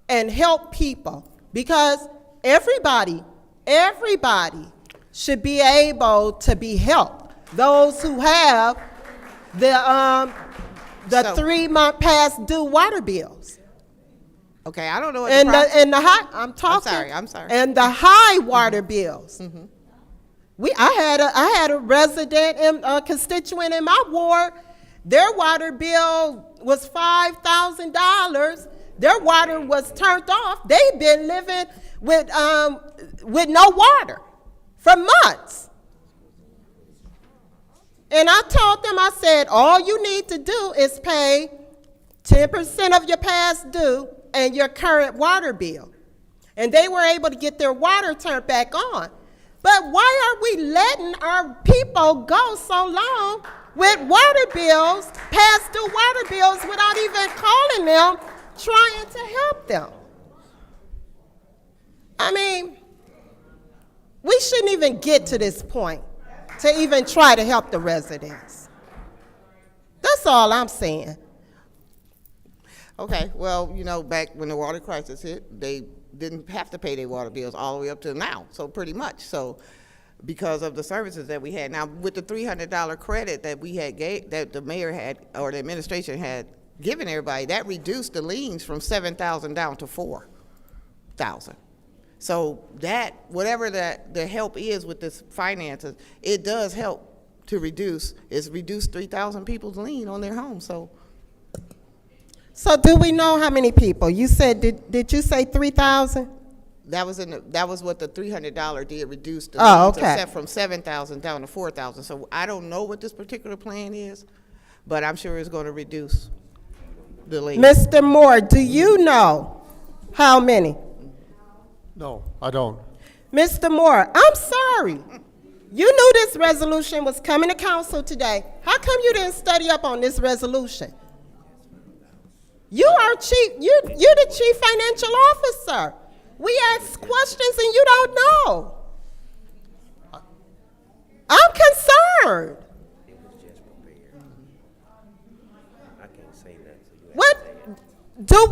and help people? Because everybody should be able to be helped. Those who have the 3-month past due water bills. Okay, I don't know what And the the, process. and the high, I'm talking. I'm sorry. And the high water bills. I had a resident, a constituent in my ward. Their water bill was $5,000. Their water was turned off. They've been living with no water for months. And I told them, I said, all you need to do is pay 10% of your past due and your current water bill. And they were able to get their water turned back on. But why are we letting our people go so long with water bills, past due water bills, without even calling them, trying to help them? I mean, we shouldn't even get to this point to even try to help the residents. That's all I'm saying. Okay, well, you know, back when the water crisis hit, they didn't have to pay their water bills all the way up to now, so pretty much. So because of the services that we had. Now, with the $300 credit that we had that the mayor had, or the administration had given everybody, that reduced the liens from 7,000 down to 4,000. So that, whatever the help is with this finances, it does help to reduce 3,000 people's lien on their home, so. So do we know how many people? You said, did you say 3,000? That was what the $300 did, reduce the Oh, liens, okay. except from 7,000 down to 4,000. So I don't know what this particular plan is, but I'm sure it's going to reduce the liens. Mr. Moore, do you know how many? No, I don't. Mr. Moore, I'm sorry. You knew this resolution was coming to council today. How come you didn't study up on this resolution? You are you're the chief financial officer. We ask questions and you don't know. I'm concerned. I can't say that. So you have What to say it. do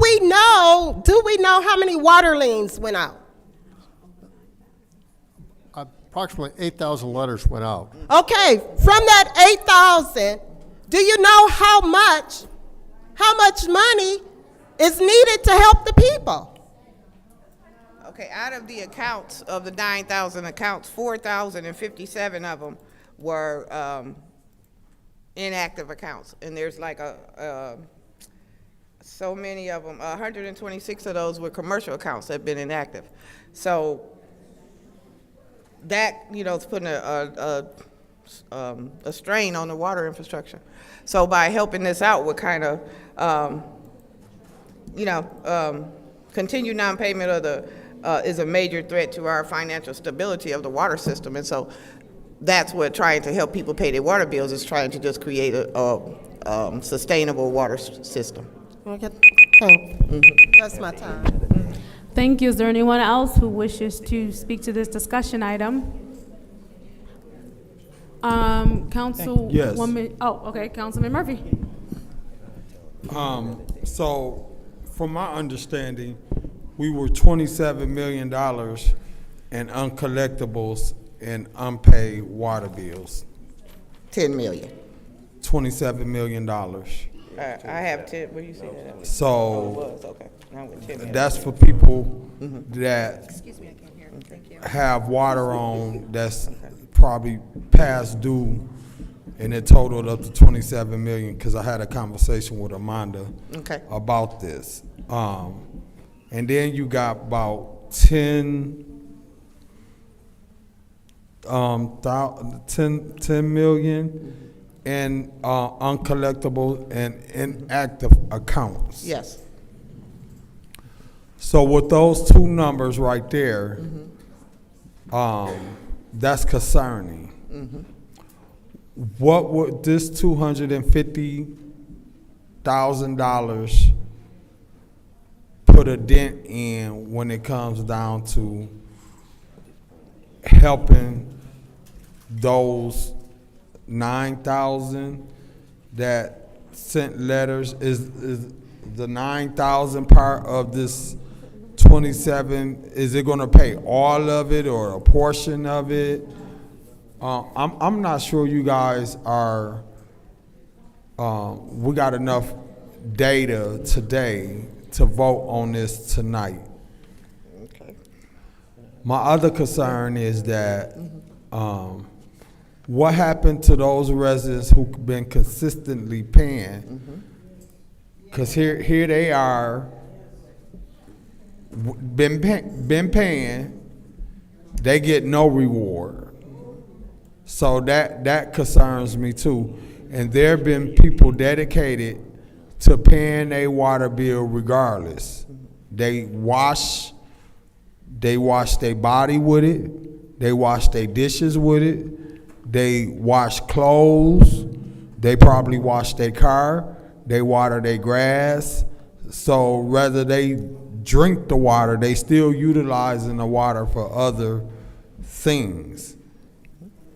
we know how many water liens went out? Approximately 8,000 letters went out. Okay, from that 8,000, do you know how much money is needed to help the people? Okay, out of the accounts, of the 9,000 accounts, 4,057 of them were inactive accounts. And there's like so many of them, 126 of those were commercial accounts that have been inactive. So that, is putting a strain on the water infrastructure. So by helping this out, we're kind of, continued non-payment of the is a major threat to our financial stability of the water system. And so that's what trying to help people pay their water bills is, trying to just create a sustainable water system. Okay, thank you. That's my time. Thank you. Is there anyone else who wishes to speak to this discussion item? Councilwoman, okay, Councilman Murphy. So, from my understanding, we were $27 million in uncollectibles and unpaid water bills. 10 million. $27 million. I have 10, where you see that at? So, Oh, it was, okay. Now with 10 million. that's for people that have water on that's probably past due, and it totaled up to 27 million, because I had a conversation with Amanda about this. And then you got about 10 million in uncollectible and inactive accounts. Yes. So with those two numbers right there, that's concerning. What would this $250,000 put a dent in when it comes down to helping those 9,000 that sent letters? Is the 9,000 part of this 27, is it gonna pay all of it or a portion of it? I'm not sure you guys are, we got enough data today to vote on this tonight. Okay. My other concern is that what happened to those residents who've been consistently paying? Because here they are, been paying, they get no reward. So that concerns me too. And there have been people dedicated to paying their water bill regardless. They wash their body with it. They wash their dishes with it. They wash clothes. They probably wash their car. They water their grass. So whether they drink the water, they still utilizing the water for other things.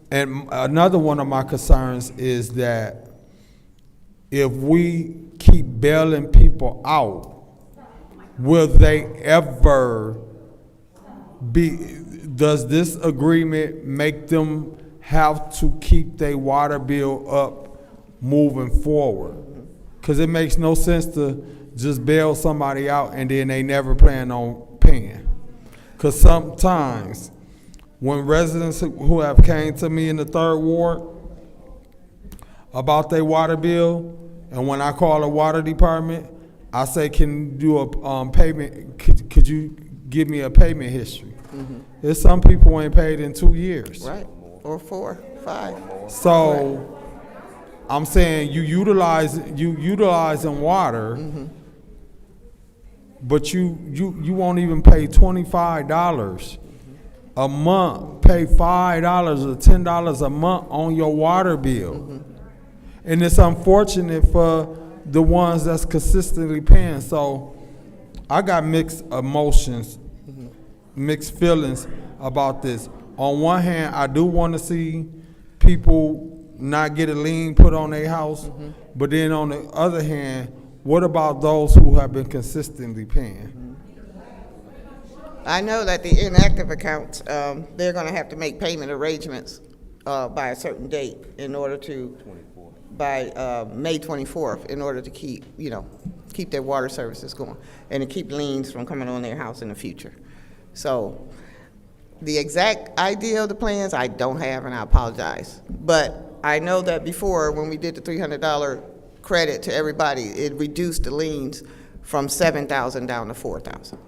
And another one of my concerns is that if we keep bailing people out, will they ever does this agreement make them have to keep their water bill up moving forward? Because it makes no sense to just bail somebody out and then they never plan on paying. Because sometimes when residents who have came to me in the 3rd Ward about their water bill, and when I call the water department, I say, can you do a payment, could you give me a payment history? There's some people who ain't paid in 2 years. Right, or 4, 5. So, I'm saying you utilizing water, but you won't even pay $25 a month, pay $5 or $10 a month on your water bill. And it's unfortunate for the ones that's consistently paying. So I got mixed emotions, mixed feelings about this. On one hand, I do want to see people not get a lien put on their house, but then on the other hand, what about those who have been consistently paying? I know that the inactive accounts, they're gonna have to make payment arrangements by a certain date in order to, by May 24th, in order to keep, keep their water services going and to keep liens from coming on their house in the future. So the exact idea of the plans, I don't have, and I apologize. But I know that before, when we did the $300 credit to everybody, it reduced the liens from 7,000 down to 4,000.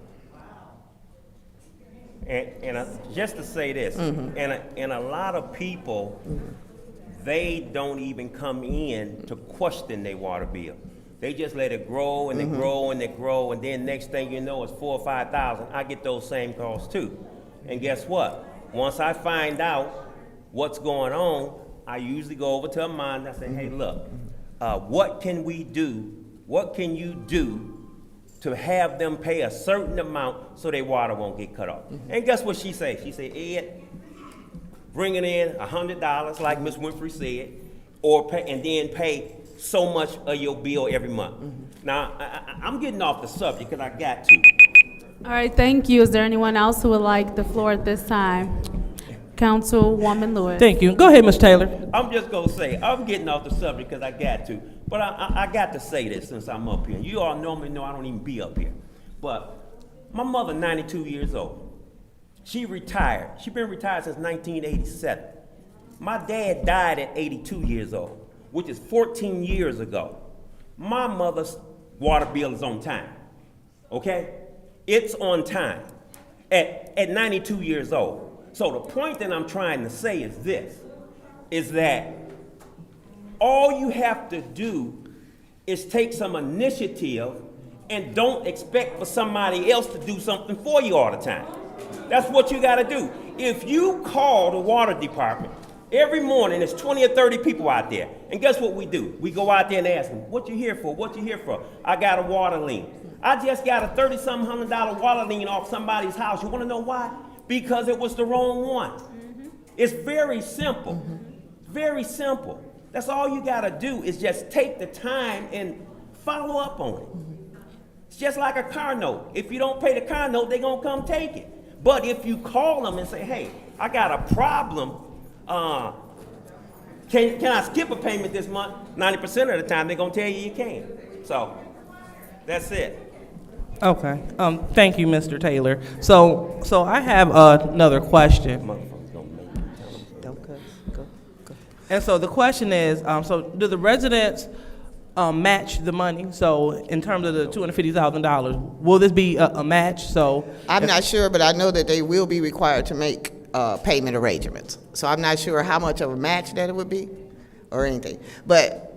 And just to say this, and a lot of people, they don't even come in to question their water bill. They just let it grow and it grow and it grow, and then next thing you know, it's 4,000 or 5,000. I get those same calls too. And guess what? Once I find out what's going on, I usually go over to a monitor and I say, hey, look, what can we do? What can you do to have them pay a certain amount so their water won't get cut off? And guess what she said? She said, Ed, bring it in $100, like Ms. Winfrey said, or pay, and then pay so much of your bill every month. Now, I'm getting off the subject because I got to. All right, thank you. Is there anyone else who would like the floor at this time? Councilwoman Lewis. Thank you. Go ahead, Ms. Taylor. I'm just going to say, I'm getting off the subject because I got to. But I got to say this since I'm up here. You all normally know I don't even be up here. But my mother, 92 years old. She retired. She's been retired since 1987. My dad died at 82 years old, which is 14 years ago. My mother's water bill is on time, okay? It's on time at 92 years old. So the point that I'm trying to say is this, is that all you have to do is take some initiative and don't expect for somebody else to do something for you all the time. That's what you gotta do. If you call the water department, every morning there's 20 or 30 people out there, and guess what we do? We go out there and ask them, what you here for? What you here for? I got a water lien. I just got a $30-some $100 water lien off somebody's house. You wanna know why? Because it was the wrong one. It's very simple, very simple. That's all you gotta do is just take the time and follow up on it. It's just like a car note. If you don't pay the car note, they're gonna come take it. But if you call them and say, hey, I got a problem, can I skip a payment this month? 90% of the time, they're gonna tell you can. So, that's it. Okay. Thank you, Mr. Taylor. So I have another question. And so the question is, so do the residents match the money? So in terms of the $250,000, will this be a match? So I'm not sure, but I know that they will be required to make payment arrangements. So I'm not sure how much of a match that it would be or anything. But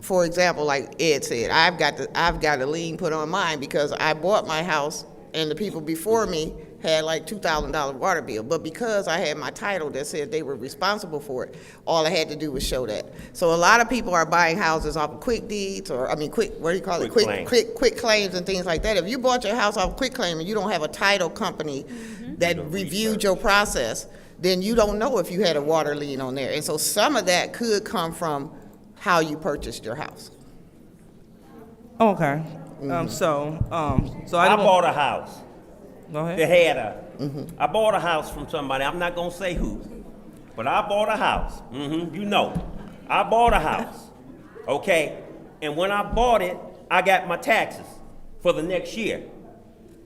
for example, like Ed said, I've got a lien put on mine because I bought my house and the people before me had like $2,000 water bill. But because I had my title that said they were responsible for it, all I had to do was show that. So a lot of people are buying houses off of quick deeds, or quick claims and things like that. If you bought your house off quick claim and you don't have a title company that reviewed your process, then you don't know if you had a water lien on there. And so some of that could come from how you purchased your house. Okay. So I bought a house. Go ahead. They had I bought a house from somebody. I'm not gonna say who, but I bought a house. You know, I bought a house. Okay, and when I bought it, I got my taxes for the next year.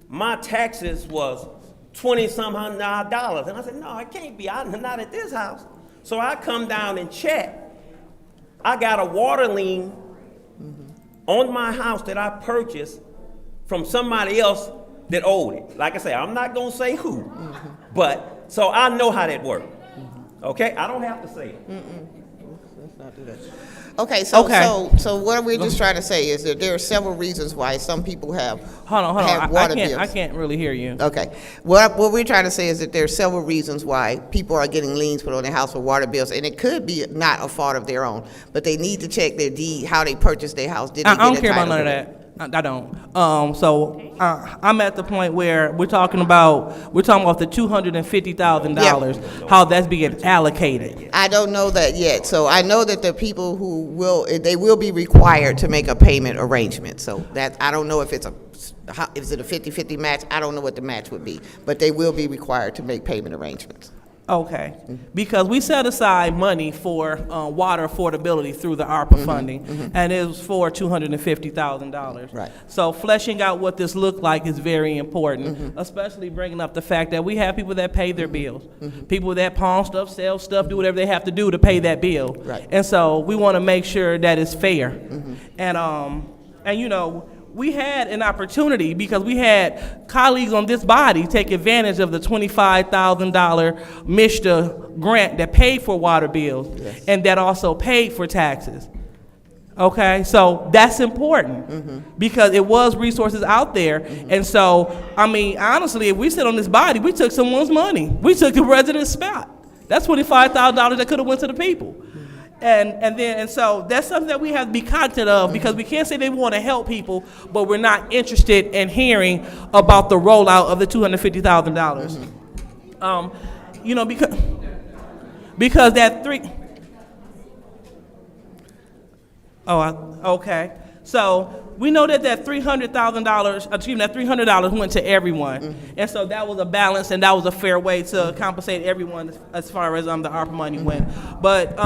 My taxes was $20-some $100, and I said, no, it can't be. I'm not at this house. So I come down and check. I got a water lien on my house that I purchased from somebody else that owed it. Like I say, I'm not gonna say who, but, so I know how that worked. Okay, I don't have to say it. Let's not do that. Okay, so Okay. so what we're just trying to say is that there are several reasons why some people have Hold on. have water bills. I can't really hear you. Okay, what we're trying to say is that there are several reasons why people are getting liens put on their house for water bills, and it could be not a fault of their own, but they need to check their deed, how they purchased their house. Did they I get don't a care about title none of for it? that. I don't. I'm at the point where we're talking about the $250,000, how that's being allocated. I don't know that yet. So I know that the people who they will be required to make a payment arrangement. So that, I don't know if is it a 50-50 match? I don't know what the match would be, but they will be required to make payment arrangements. Okay, because we set aside money for water affordability through the ARPA funding, and it was for $250,000. Right. So fleshing out what this looked like is very important, especially bringing up the fact that we have people that pay their bills, people that pawn stuff, sell stuff, do whatever they have to do to pay that bill. Right. And so we want to make sure that it's fair. And you know, we had an opportunity because we had colleagues on this body take advantage of the $25,000 MISTA grant that paid for water bills and that also paid for taxes. Okay, so that's important because it was resources out there. And so, I mean, honestly, if we sit on this body, we took someone's money. We took the resident's spot. That's $25,000 that could have went to the people. And so that's something that we have to be cognizant of because we can't say they want to help people, but we're not interested in hearing about the rollout of the $250,000. You know, because that okay. So we know that $300 went to everyone. And so that was a balance and that was a fair way to compensate everyone as far as the ARPA money went. But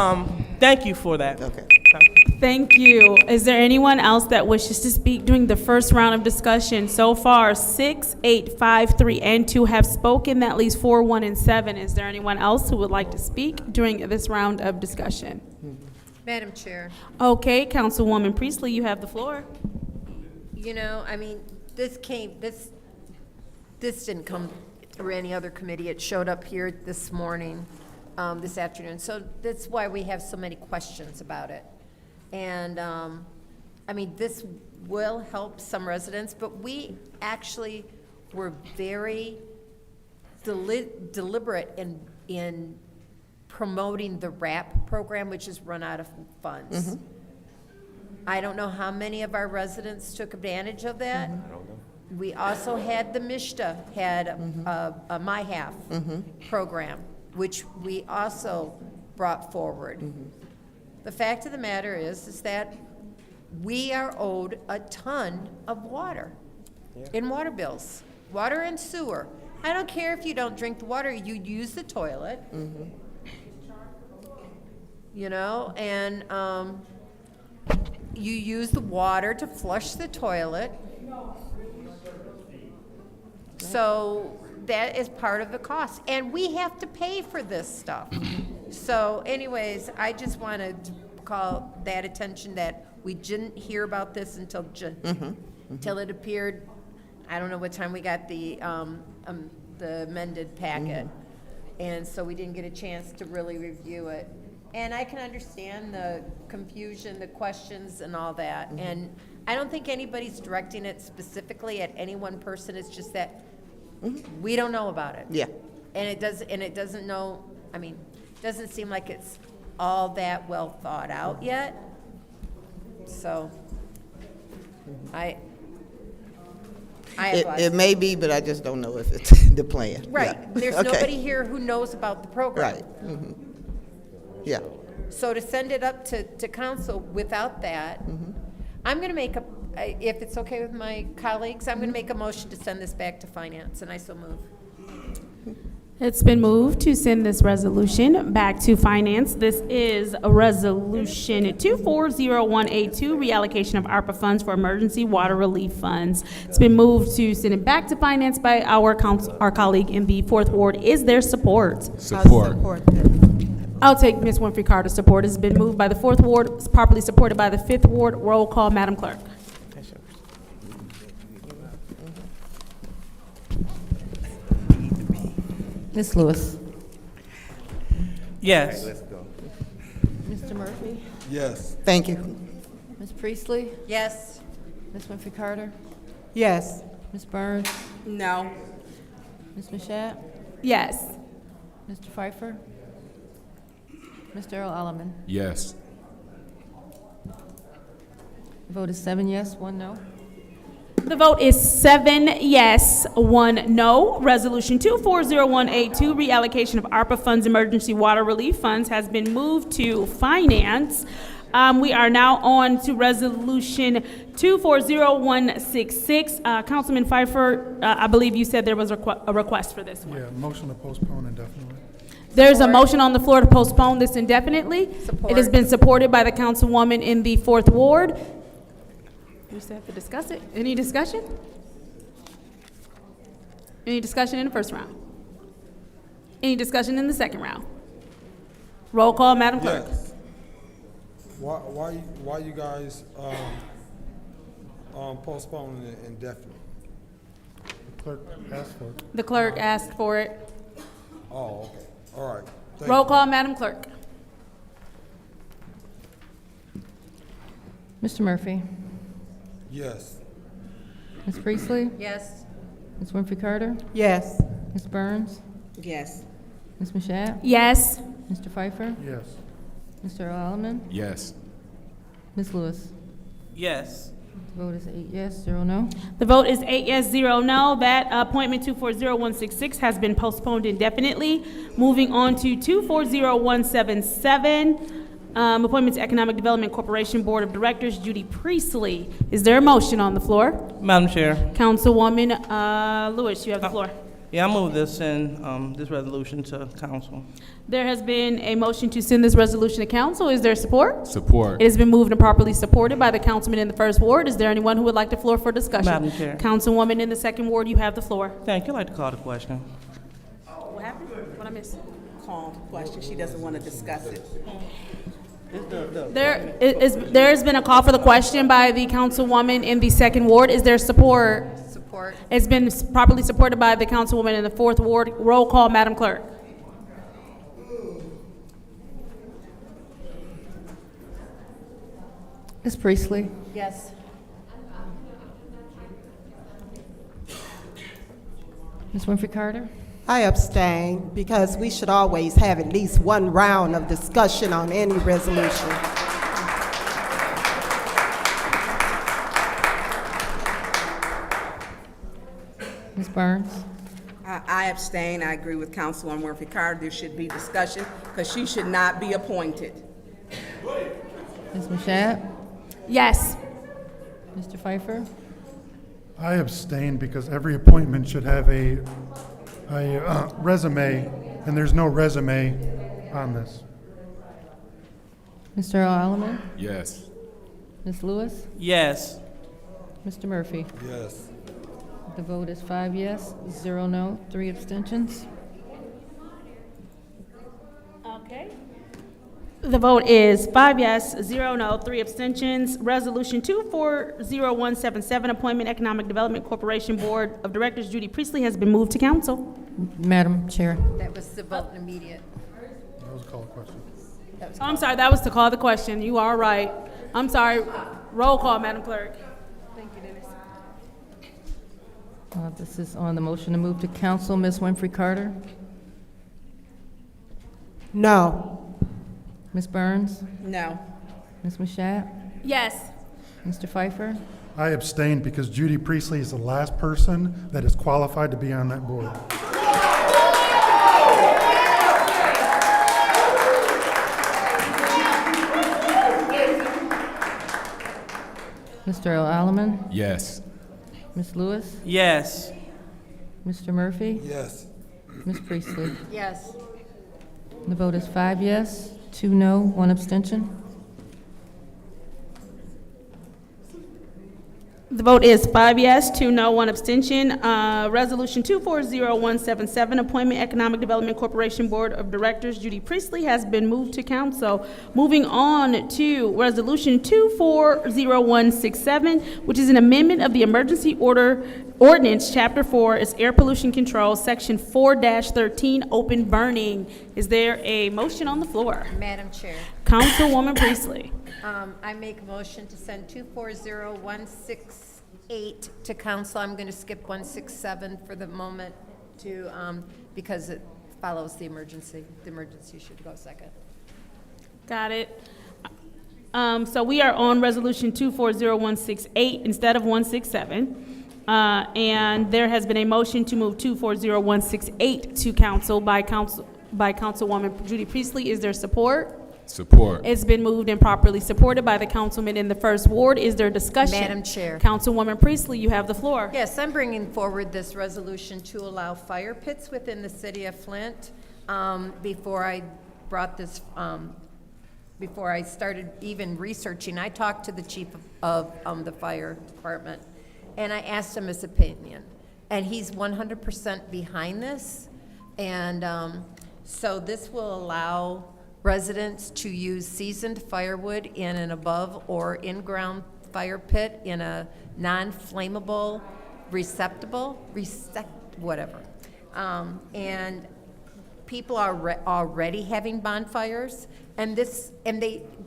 thank you for that. Okay. Thank you. Is there anyone else that wishes to speak during the first round of discussion? So far, 6, 8, 5, 3, and 2 have spoken. That leaves 4, 1, and 7. Is there anyone else who would like to speak during this round of discussion? Madam Chair. Okay, Councilwoman Priestley, you have the floor. You know, I mean, this didn't come through any other committee. It showed up here this morning, this afternoon. So that's why we have so many questions about it. And, I mean, this will help some residents, but we actually were very deliberate in promoting the RAP program, which is run out of funds. I don't know how many of our residents took advantage of that. I don't know. We also had the MISTA had a My Half program, which we also brought forward. The fact of the matter is that we are owed a ton of water in water bills, water and sewer. I don't care if you don't drink the water, you use the toilet. You know, and you use the water to flush the toilet. So that is part of the cost, and we have to pay for this stuff. So anyways, I just wanted to call that attention that we didn't hear about this until until it appeared. I don't know what time we got the amended packet, and so we didn't get a chance to really review it. And I can understand the confusion, the questions and all that. And I don't think anybody's directing it specifically at any one person. It's just that we don't know about it. Yeah. And it doesn't know, I mean, it doesn't seem like it's all that well thought out yet. So It may be, but I just don't know if it's the plan. Right. Yeah. There's Okay. nobody here who knows about the program. Right. Yeah. So to send it up to council without that, I'm going to make if it's okay with my colleagues, I'm going to make a motion to send this back to finance, and I so move. It's been moved to send this resolution back to finance. This is a resolution 240182, reallocation of ARPA funds for emergency water relief funds. It's been moved to send it back to finance by our colleague in the 4th Ward. Is there support? Support. I'll take Ms. Winfrey Carter's support. It's been moved by the 4th Ward, it's properly supported by the 5th Ward. Roll call, Madam Clerk. Ms. Lewis. Yes. Let's go. Mr. Murphy. Yes. Thank you. Ms. Priestley. Yes. Ms. Winfrey Carter. Yes. Ms. Burns. No. Ms. Mashat. Yes. Mr. Pfeiffer. Mr. Earl Alaman. Yes. The vote is 7 yes, 1 no. The vote is 7 yes, 1 no. Resolution 240182, reallocation of ARPA funds, emergency water relief funds, has been moved to finance. We are now on to resolution 240166. Councilman Pfeiffer, I believe you said there was a request for this one. Yeah, motion to postpone indefinitely. There's a motion on the floor to postpone this indefinitely. It has been supported by the councilwoman in the 4th Ward. We still have to discuss it. Any discussion? Any discussion in the first round? Any discussion in the second round? Roll call, Madam Clerk. Yes. Why you guys postponing it indefinitely? The clerk asked for it. The clerk asked for it. Oh, okay. All right. Thank Roll you. call, Madam Clerk. Mr. Murphy. Yes. Ms. Priestley. Yes. Ms. Winfrey Carter. Yes. Ms. Burns. Yes. Ms. Mashat. Yes. Mr. Pfeiffer. Yes. Mr. Earl Alaman. Yes. Ms. Lewis. Yes. The vote is 8 yes, 0 no. The vote is 8 yes, 0 no. That appointment 240166 has been postponed indefinitely. Moving on to 240177, appointment to Economic Development Corporation Board of Directors, Judy Priestley. Is there a motion on the floor? Madam Chair. Councilwoman Lewis, you have the floor. Yeah, I move this and this resolution to council. There has been a motion to send this resolution to council. Is there support? Support. It has been moved and properly supported by the councilman in the 1st Ward. Is there anyone who would like the floor for discussion? Madam Chair. Councilwoman in the 2nd Ward, you have the floor. Thank you. I'd like to call the question. What happened? What I missed? Call the question. She doesn't want to discuss it. There has been a call for the question by the councilwoman in the 2nd Ward. Is there support? Support. It's been properly supported by the councilwoman in the 4th Ward. Roll call, Madam Clerk. Ms. Priestley. Yes. Ms. Winfrey Carter. I abstain because we should always have at least one round of discussion on any resolution. Ms. Burns. I abstain. I agree with Councilwoman Murphy Carter. There should be discussion because she should not be appointed. Ms. Mashat. Yes. Mr. Pfeiffer. I abstain because every appointment should have a resume, and there's no resume on this. Mr. Earl Alaman. Yes. Ms. Lewis. Yes. Mr. Murphy. Yes. The vote is 5 yes, 0 no, 3 abstentions. Okay. The vote is 5 yes, 0 no, 3 abstentions. Resolution 240177, appointment Economic Development Corporation Board of Directors, Judy Priestley, has been moved to council. Madam Chair. That was the vote immediate. That was a call question. Oh, I'm sorry, that was to call the question. You are right. I'm sorry. Roll call, Madam Clerk. Thank you, Dennis. This is on the motion to move to council. Ms. Winfrey Carter. No. Ms. Burns. No. Ms. Mashat. Yes. Mr. Pfeiffer. I abstain because Judy Priestley is the last person that is qualified to be on that board. Mr. Earl Alaman. Yes. Ms. Lewis. Yes. Mr. Murphy. Yes. Ms. Priestley. Yes. The vote is 5 yes, 2 no, 1 abstention. The vote is 5 yes, 2 no, 1 abstention. Resolution 240177, Appointment Economic Development Corporation Board of Directors, Judy Priestley, has been moved to council. Moving on to Resolution 240167, which is an amendment of the Emergency Ordinance, Chapter 4, is Air Pollution Control, Section 4-13, Open Burning. Is there a motion on the floor? Madam Chair, Councilwoman Priestley. I make a motion to send 240168 to council. I'm going to skip 167 for the moment to, because it follows the emergency. The emergency should go second. Got it. So we are on Resolution 240168 instead of 167. And there has been a motion to move 240168 to council by Councilwoman Judy Priestley. Is there support? Support. It's been moved and properly supported by the councilman in the first ward. Is there discussion? Madam Chair. Councilwoman Priestley, you have the floor. Yes, I'm bringing forward this resolution to allow fire pits within the city of Flint. Before I brought this, before I started even researching, I talked to the chief of the fire department, and I asked him his opinion. And he's 100% behind this. And so this will allow residents to use seasoned firewood in an above or in-ground fire pit in a non-flammable whatever. And people are already having bonfires, and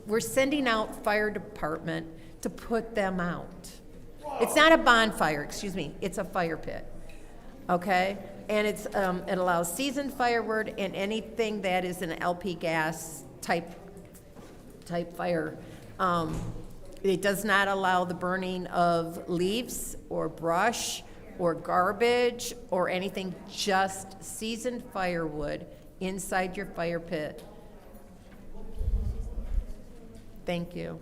we're sending out fire department to put them out. It's not a bonfire, excuse me, it's a fire pit, okay? And it allows seasoned firewood and anything that is an LP gas type fire. It does not allow the burning of leaves or brush or garbage or anything, just seasoned firewood inside your fire pit. Thank you.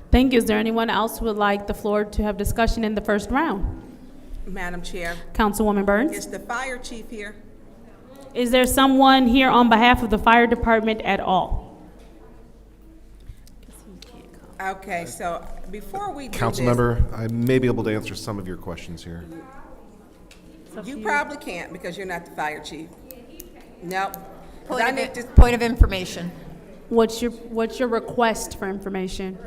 Thank you. Is there anyone else who would like the floor to have discussion in the first round? Madam Chair, Councilwoman Burns? is the fire chief here? Is there someone here on behalf of the fire department at all? Okay, so before we do Councilmember, I may be able to answer some of your questions here. this, you probably can't because you're not the fire chief. Nope. 'Cause Point of information. What's your request for information?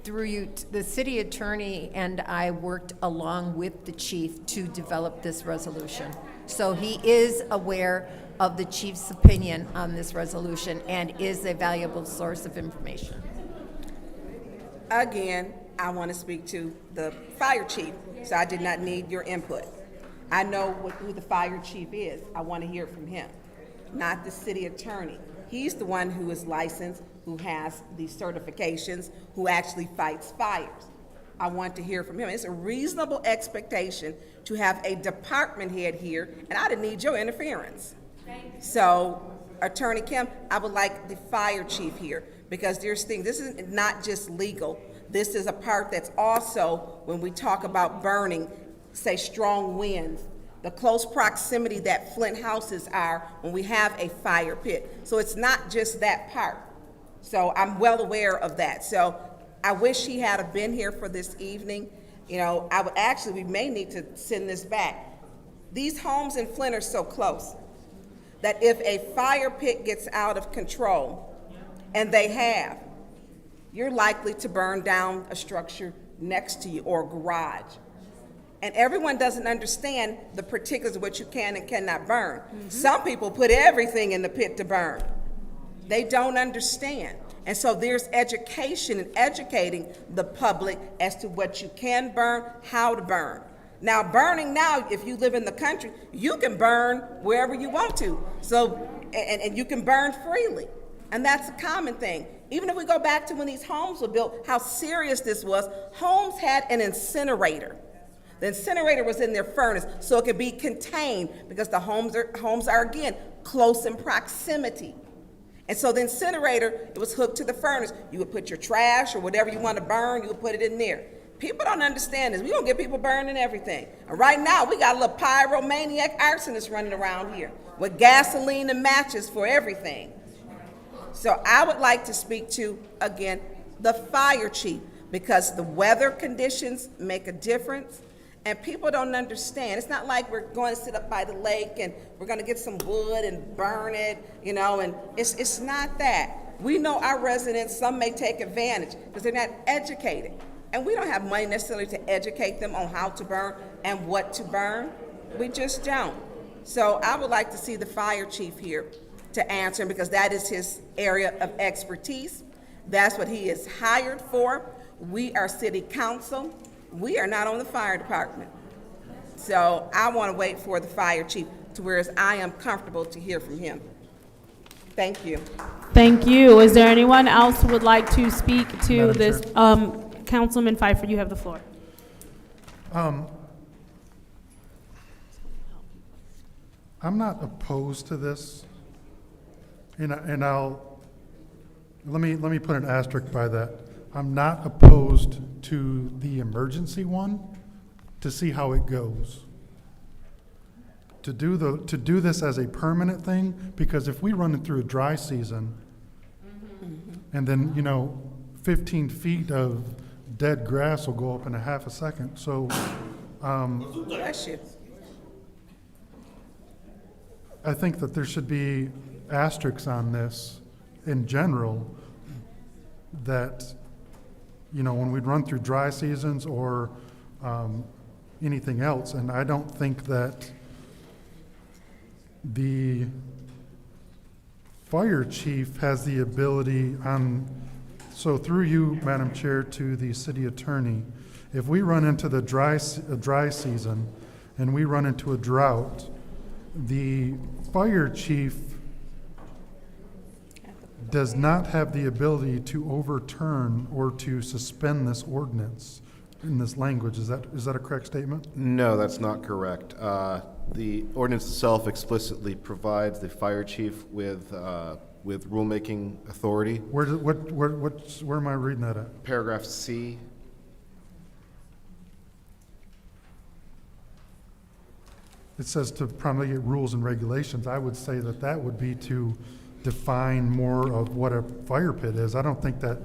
Through you, the city attorney and I worked along with the chief to develop this resolution. So he is aware of the chief's opinion on this resolution and is a valuable source of information. Again, I want to speak to the fire chief, so I did not need your input. I know who the fire chief is. I want to hear from him, not the city attorney. He's the one who is licensed, who has the certifications, who actually fights fires. I want to hear from him. It's a reasonable expectation to have a department head here, and I didn't need your interference. So, Attorney Kim, I would like the fire chief here, because there's things, this is not just legal. This is a part that's also, when we talk about burning, say strong winds, the close proximity that Flint houses are when we have a fire pit. So it's not just that part. So I'm well aware of that. So I wish he had been here for this evening. You know, we may need to send this back. These homes in Flint are so close that if a fire pit gets out of control, and you're likely to burn down a structure next to you or a garage. And everyone doesn't understand the particulars of what you can and cannot burn. Some people put everything in the pit to burn. They don't understand. And so there's education and educating the public as to what you can burn, how to burn. Now, burning now, if you live in the country, you can burn wherever you want to. So, and you can burn freely. And that's a common thing. Even if we go back to when these homes were built, how serious this was, homes had an incinerator. The incinerator was in their furnace, so it could be contained because the homes are again, close in proximity. And so the incinerator, it was hooked to the furnace. You would put your trash or whatever you want to burn, you would put it in there. People don't understand this. We don't get people burning everything. And right now, we got a little pyromaniac arsonists running around here with gasoline and matches for everything. So I would like to speak to, again, the fire chief, because the weather conditions make a difference, and people don't understand. It's not like we're going to sit up by the lake and we're going to get some wood and burn it, and it's not that. We know our residents, some may take advantage because they're not educated. And we don't have money necessarily to educate them on how to burn and what to burn. We just don't. So I would like to see the fire chief here to answer him, because that is his area of expertise. That's what he is hired for. We are city council. We are not on the fire department. So I want to wait for the fire chief to where I am comfortable to hear from him. Thank you. Thank you. Is there anyone else who would like to speak to Madam this? Chair. Councilman Pfeiffer, you have the floor. I'm not opposed to this, and I'll let me put an asterisk by that. I'm not opposed to the emergency one to see how it goes. To do this as a permanent thing, because if we run it through a dry season, and then 15 feet of dead grass will go up in a half a second. So, Bless you. I think that there should be asterisks on this in general, that, when we run through dry seasons or anything else, and I don't think that the fire chief has the ability so through you, Madam Chair, to the city attorney, if we run into the dry season and we run into a drought, the fire chief does not have the ability to overturn or to suspend this ordinance in this language. Is that a correct statement? No, that's not correct. The ordinance itself explicitly provides the fire chief with rulemaking authority. Where am I reading that at? Paragraph C. It says to promulgate rules and regulations. I would say that would be to define more of what a fire pit is. I don't think that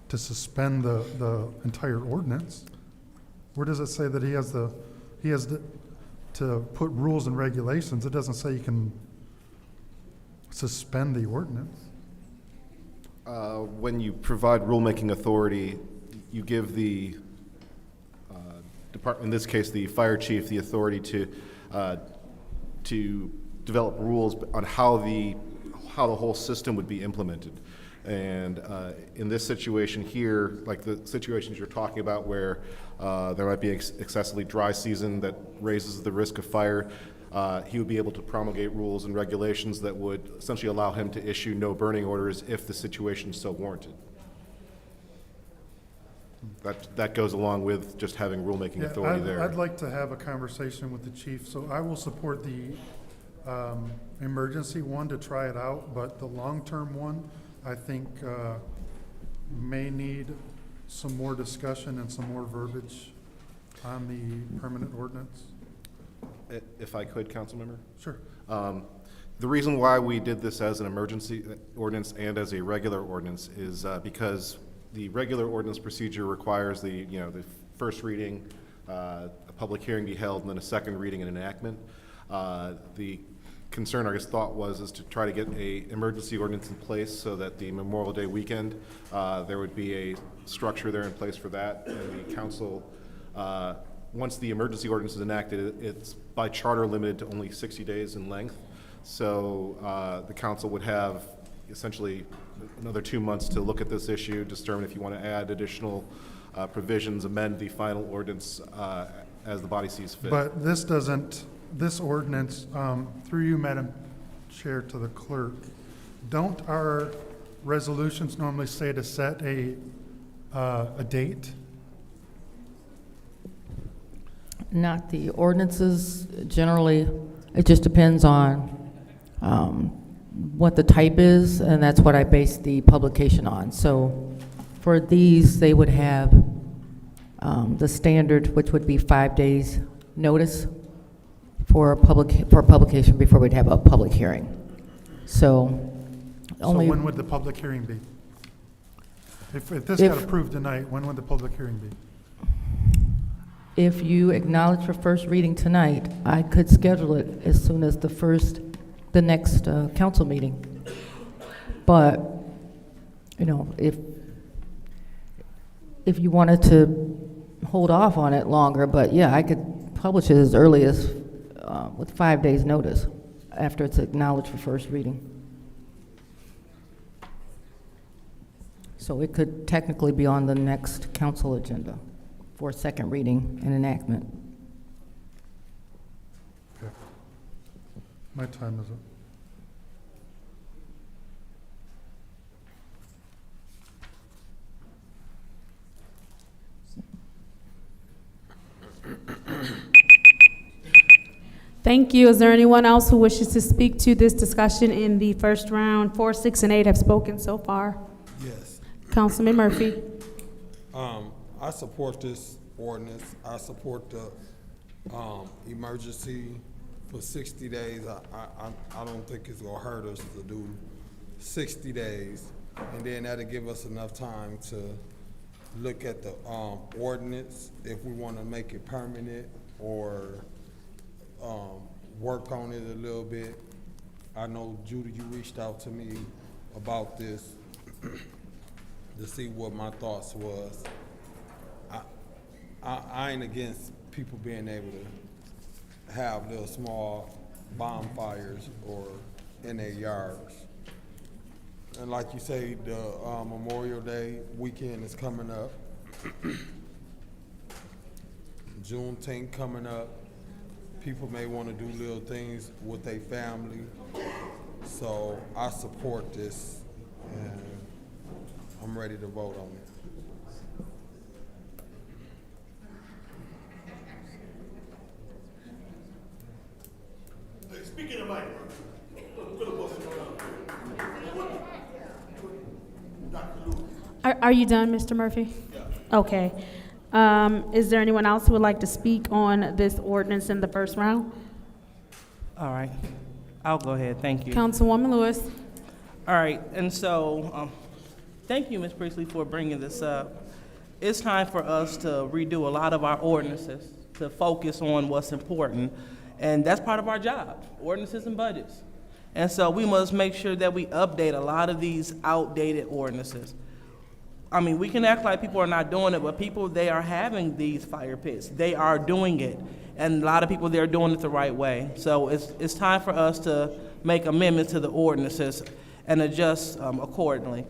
to suspend the entire ordinance. Where does it say that he has to put rules and regulations? It doesn't say you can suspend the ordinance. When you provide rulemaking authority, you give the in this case, the fire chief, the authority to develop rules on how the whole system would be implemented. And in this situation here, like the situations you're talking about where there might be excessively dry season that raises the risk of fire, he would be able to promulgate rules and regulations that would essentially allow him to issue no burning orders if the situation so warranted. That goes along with just having rulemaking authority there. I'd like to have a conversation with the chief, so I will support the emergency one to try it out, but the long-term one, I think, may need some more discussion and some more verbiage on the permanent ordinance. If I could, council member? Sure. The reason why we did this as an emergency ordinance and as a regular ordinance is because the regular ordinance procedure requires the first reading, a public hearing be held, and then a second reading and enactment. The concern, I guess, thought was to try to get a emergency ordinance in place so that the Memorial Day weekend, there would be a structure there in place for that. And the council, once the emergency ordinance is enacted, it's by charter limited to only 60 days in length. So the council would have essentially another 2 months to look at this issue, determine if you want to add additional provisions, amend the final ordinance as the body sees fit. But this ordinance, through you, Madam Chair, to the clerk, don't our resolutions normally say to set a date? Not the ordinances. Generally, it just depends on what the type is, and that's what I base the publication on. So for these, they would have the standard, which would be 5 days notice for publication before we'd have a public hearing. So only. So when would the public hearing be? If this got approved tonight, when would the public hearing be? If you acknowledge for first reading tonight, I could schedule it as soon as the next council meeting. But, you know, if you wanted to hold off on it longer, but yeah, I could publish it as early as with 5 days' notice after it's acknowledged for first reading. So it could technically be on the next council agenda for second reading and enactment. Okay. My time is up. Thank you. Is there anyone else who wishes to speak to this discussion in the first round? 4, 6, and 8 have spoken so far. Yes. Councilman Murphy. I support this ordinance. I support the emergency for 60 days. I don't think it's gonna hurt us to do 60 days. And then that'll give us enough time to look at the ordinance, if we wanna make it permanent or work on it a little bit. I know, Judy, you reached out to me about this to see what my thoughts was. I ain't against people being able to have little small bonfires or in their yards. And like you say, the Memorial Day weekend is coming up. Juneteenth coming up. People may want to do little things with their family. So I support this and I'm ready to vote on it. Speaking of Mike, Are you done, Mr. Murphy? Yeah. Okay. Is there anyone else who would like to speak on this ordinance in the first round? All right, I'll go ahead, thank you. Councilwoman Lewis. All right, and so, thank you, Ms. Priestley, for bringing this up. It's time for us to redo a lot of our ordinances to focus on what's important, and that's part of our job, ordinances and budgets. And so we must make sure that we update a lot of these outdated ordinances. I mean, we can act like people are not doing it, but people, they are having these fire pits. They are doing it, and a lot of people, they're doing it the right way. So it's time for us to make amendments to the ordinances and adjust accordingly.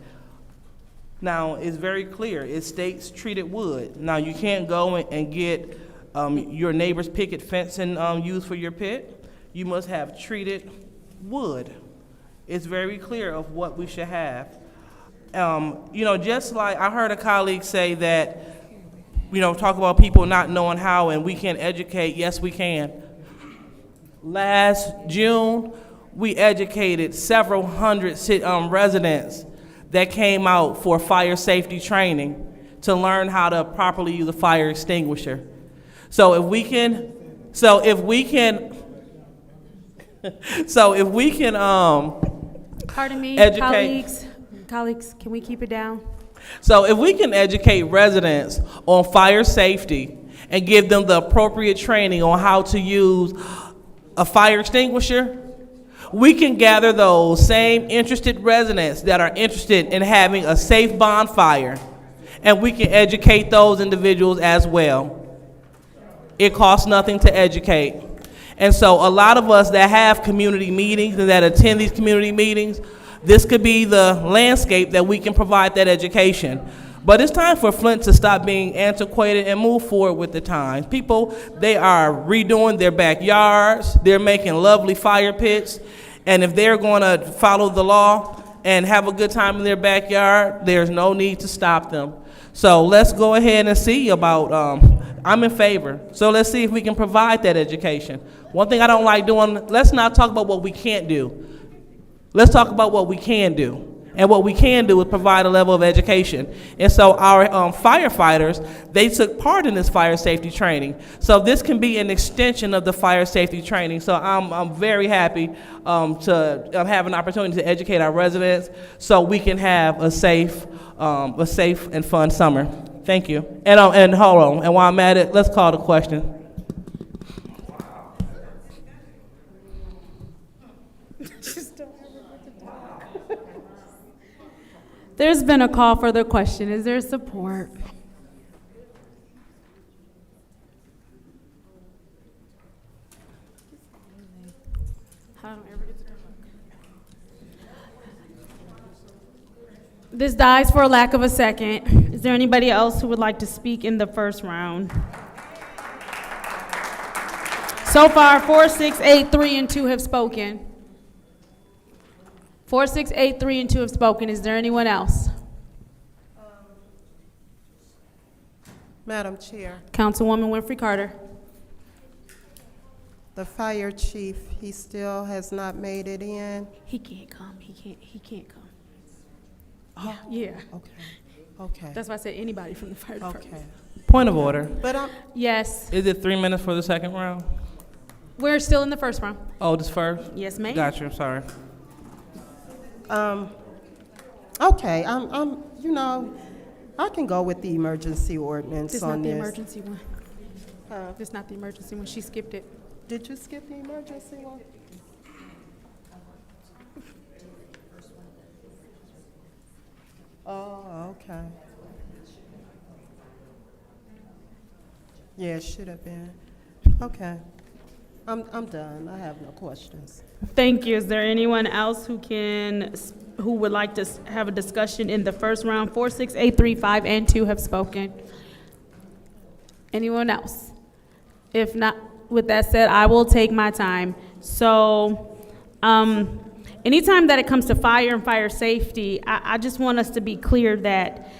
Now, it's very clear. It states treated wood. Now, you can't go and get your neighbor's picket fencing used for your pit. You must have treated wood. It's very clear of what we should have. You know, just like I heard a colleague say that, you know, talk about people not knowing how and we can educate. Yes, we can. Last June, we educated several hundred residents that came out for fire safety training to learn how to properly use a fire extinguisher. So if we can Pardon me, educate. Colleagues, can we keep it down? So if we can educate residents on fire safety and give them the appropriate training on how to use a fire extinguisher, we can gather those same interested residents that are interested in having a safe bonfire, and we can educate those individuals as well. It costs nothing to educate. And so a lot of us that have community meetings and that attend these community meetings, this could be the landscape that we can provide that education. But it's time for Flint to stop being antiquated and move forward with the times. People, they are redoing their backyards. They're making lovely fire pits. And if they're going to follow the law and have a good time in their backyard, there's no need to stop them. So let's go ahead and see about, I'm in favor. So let's see if we can provide that education. One thing I don't like doing, let's not talk about what we can't do. Let's talk about what we can do. And what we can do is provide a level of education. And so our firefighters, they took part in this fire safety training. So this can be an extension of the fire safety training. So I'm very happy to have an opportunity to educate our residents so we can have a safe and fun summer. Thank you. And hold on, and while I'm at it, let's call the question. There's been a call for the question. Is there support? This dies for a lack of a second. Is there anybody else who would like to speak in the first round? So far, 4, 6, 8, 3, and 2 have spoken. 4, 6, 8, 3, and 2 have spoken. Is there anyone else? Madam Chair, Councilwoman Winfrey Carter. the fire chief, he still has not made it in. He can't come. He can't come. Oh, yeah. Okay. That's why I said anybody from the fire department. Okay. Point of order. But Yes. Is it 3 minutes for the second round? We're still in the first round. Oh, this first? Yes, ma'am. Gotcha, I'm sorry. okay, I can go with the emergency ordinance This on not the this. emergency one. This not the emergency one. She skipped it. Did you skip the emergency one? Oh, okay. Yeah, it should have been. Okay. I'm done. I have no questions. Thank you. Is there anyone else who would like to have a discussion in the first round? 4, 6, 8, 3, 5, and 2 have spoken. Anyone else? If not, with that said, I will take my time. So, anytime that it comes to fire and fire safety, I just want us to be clear that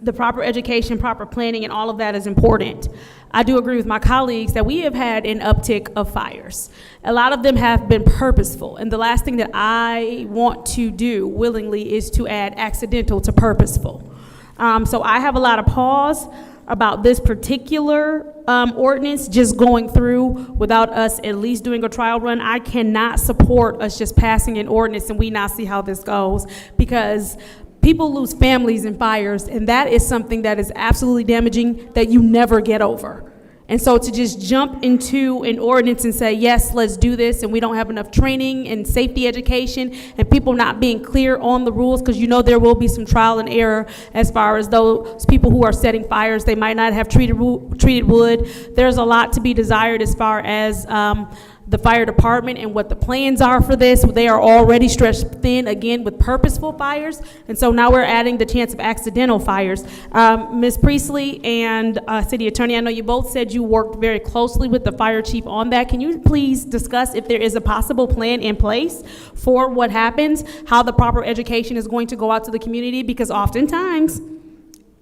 the proper education, proper planning, and all of that is important. I do agree with my colleagues that we have had an uptick of fires. A lot of them have been purposeful, and the last thing that I want to do willingly is to add accidental to purposeful. So I have a lot of pause about this particular ordinance just going through without us at least doing a trial run. I cannot support us just passing an ordinance and we not see how this goes, because people lose families in fires, and that is something that is absolutely damaging that you never get over. And so to just jump into an ordinance and say, yes, let's do this, and we don't have enough training and safety education and people not being clear on the rules, because you know there will be some trial and error as far as those people who are setting fires, they might not have treated wood. There's a lot to be desired as far as the fire department and what the plans are for this. They are already stretched thin, again, with purposeful fires, and so now we're adding the chance of accidental fires. Ms. Priestley and City Attorney, I know you both said you worked very closely with the fire chief on that. Can you please discuss if there is a possible plan in place for what happens, how the proper education is going to go out to the community? Because oftentimes,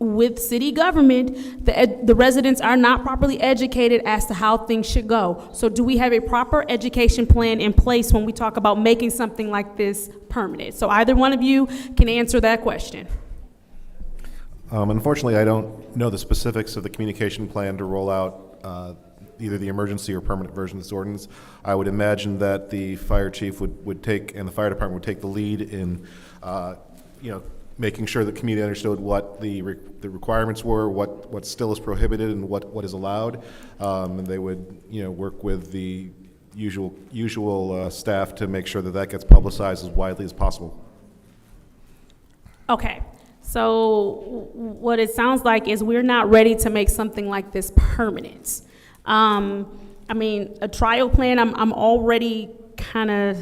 with city government, the residents are not properly educated as to how things should go. So do we have a proper education plan in place when we talk about making something like this permanent? So either one of you can answer that question. Unfortunately, I don't know the specifics of the communication plan to roll out either the emergency or permanent version of this ordinance. I would imagine that the fire chief would take, and the fire department would take the lead in, making sure the community understood what the requirements were, what still is prohibited, and what is allowed, and they would work with the usual staff to make sure that that gets publicized as widely as possible. Okay, so what it sounds like is we're not ready to make something like this permanent. A trial plan, I'm already kind of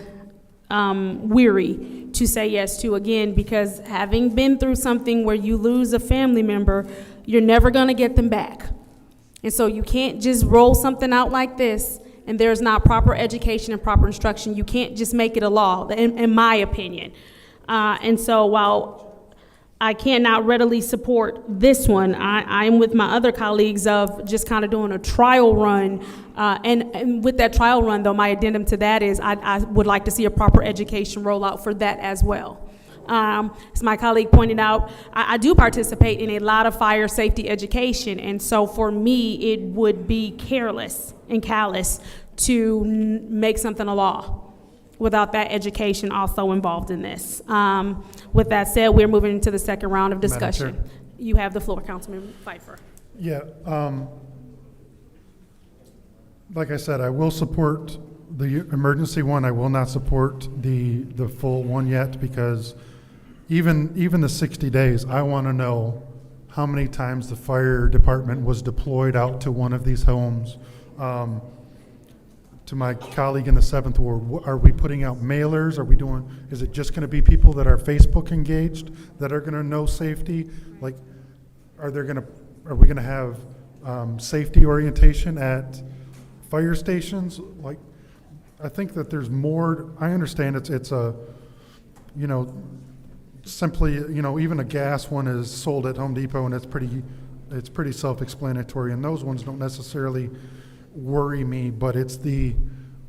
weary to say yes to, again, because having been through something where you lose a family member, you're never gonna get them back. And so you can't just roll something out like this and there's not proper education and proper instruction. You can't just make it a law, in my opinion. And so while I cannot readily support this one, I am with my other colleagues of just kind of doing a trial run. And with that trial run, though, my addendum to that is I would like to see a proper education rollout for that as well. As my colleague pointed out, I do participate in a lot of fire safety education, and so for me, it would be careless and callous to make something a law without that education also involved in this. With that said, we're moving into the second round of discussion. Chair. You have the floor, Councilman Pfeiffer. Yeah, like I said, I will support the emergency one. I will not support the full one yet, because even the 60 days, I want to know how many times the fire department was deployed out to one of these homes. To my colleague in the 7th Ward, are we putting out mailers? Is it just going to be people that are Facebook engaged that are going to know safety? Like, are we going to have safety orientation at fire stations? Like, I think that there's more. I understand it's a, simply, even a gas one is sold at Home Depot, and it's pretty self-explanatory, and those ones don't necessarily worry me, but it's the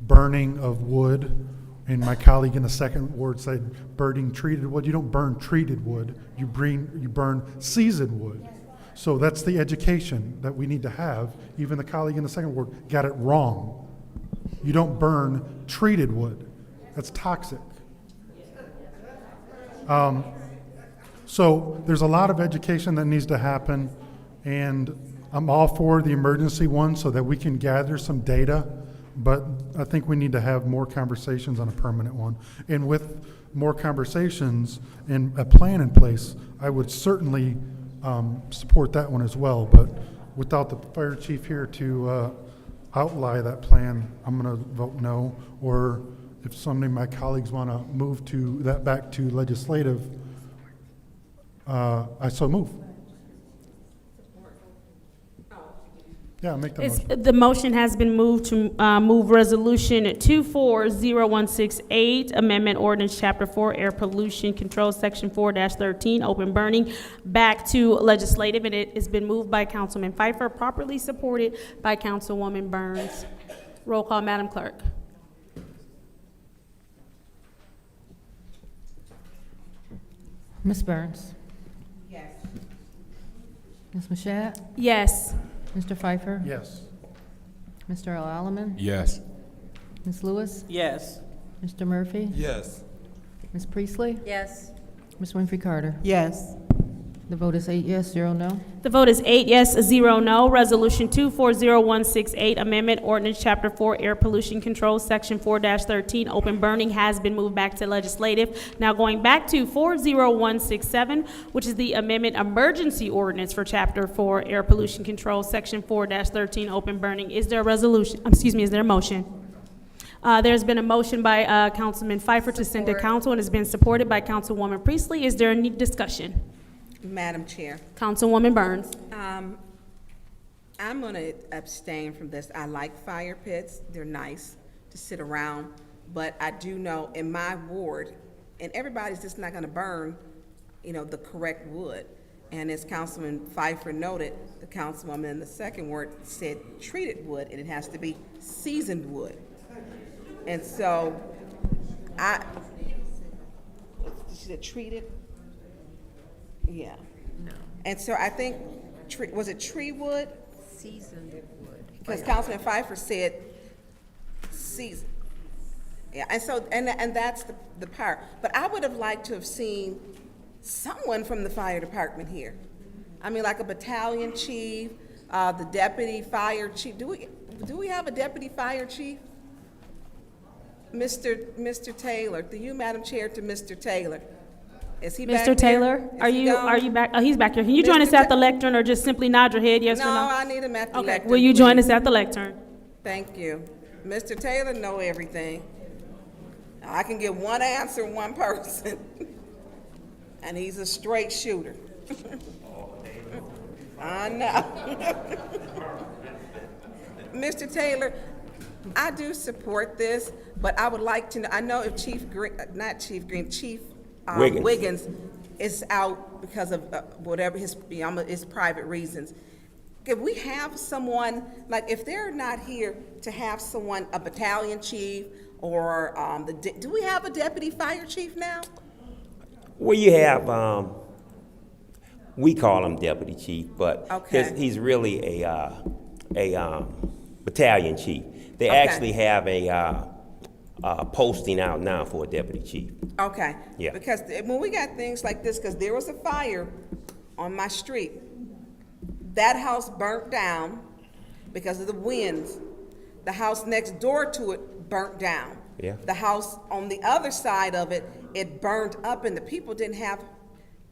burning of wood. And my colleague in the 2nd Ward said burning treated wood. You don't burn treated wood, you burn seasoned wood. So that's the education that we need to have. Even the colleague in the 2nd Ward got it wrong. You don't burn treated wood. That's toxic. So there's a lot of education that needs to happen, and I'm all for the emergency one so that we can gather some data, but I think we need to have more conversations on a permanent one. And with more conversations and a plan in place, I would certainly support that one as well. But without the fire chief here to outline that plan, I'm going to vote no. Or if somebody of my colleagues want to move that back to legislative, I so move. Yeah, make the motion. The motion has been moved to move Resolution 240168, Amendment Ordinance Chapter 4, Air Pollution Control, Section 4-13, Open Burning, back to legislative, and it has been moved by Councilman Pfeiffer, properly supported by Councilwoman Burns. Roll call, Madam Clerk. Ms. Burns? Yes. Ms. Mashat? Yes. Mr. Pfeiffer? Yes. Mr. Alaman? Yes. Ms. Lewis? Yes. Mr. Murphy? Yes. Ms. Priestley? Yes. Ms. Winfrey Carter? Yes. The vote is 8 yes, 0 no. The vote is 8 yes, 0 no. Resolution 240168, Amendment Ordinance Chapter 4, Air Pollution Control, Section 4-13, Open Burning, has been moved back to legislative. Now going back to 40167, which is the Amendment Emergency Ordinance for Chapter 4, Air Pollution Control, Section 4-13, Open Burning. Is there a resolution? Is there a motion? There's been a motion by Councilman Pfeiffer to send to council, and it's been supported by Councilwoman Priestley. Is there any discussion? Madam Chair, Councilwoman Burns. I'm going to abstain from this. I like fire pits. They're nice to sit around, but I do know in my ward, and everybody's just not going to burn, the correct wood. And as Councilman Pfeiffer noted, the councilwoman in the 2nd Ward said treated wood, and it has to be seasoned wood. And so she said treated? Yeah. No. And so I think, was it tree wood? Seasoned wood. Because Councilman Pfeiffer said seasoned. Yeah, and so, and that's the part. But I would have liked to have seen someone from the fire department here. I mean, like a battalion chief, the deputy fire chief. Do we have a deputy fire chief? Mr. Taylor, to you, Madam Chair, to Mr. Taylor. Is he back Mr. Taylor, there? are you back? Oh, he's back here. Can you join us at the lectern, or just simply nod your head yes or no? No, I need him at the lectern. Will you join us at the lectern? Thank you. Mr. Taylor know everything. I can get one answer, one person, and he's a straight shooter. I know. Mr. Taylor, I do support this, but I would like to know, I know if Chief Wiggins is out because of whatever his private reasons. Can we have someone, like if they're not here, to have someone, a battalion chief or do we have a deputy fire chief now? Well, you have, we call him deputy chief, but Okay. he's really a battalion chief. They Okay. actually have a posting out now for a deputy chief. Okay. Yeah. Because when we got things like this, because there was a fire on my street, that house burnt down because of the winds. The house next door to it burnt down. Yeah. The house on the other side of it, it burned up, and the people didn't have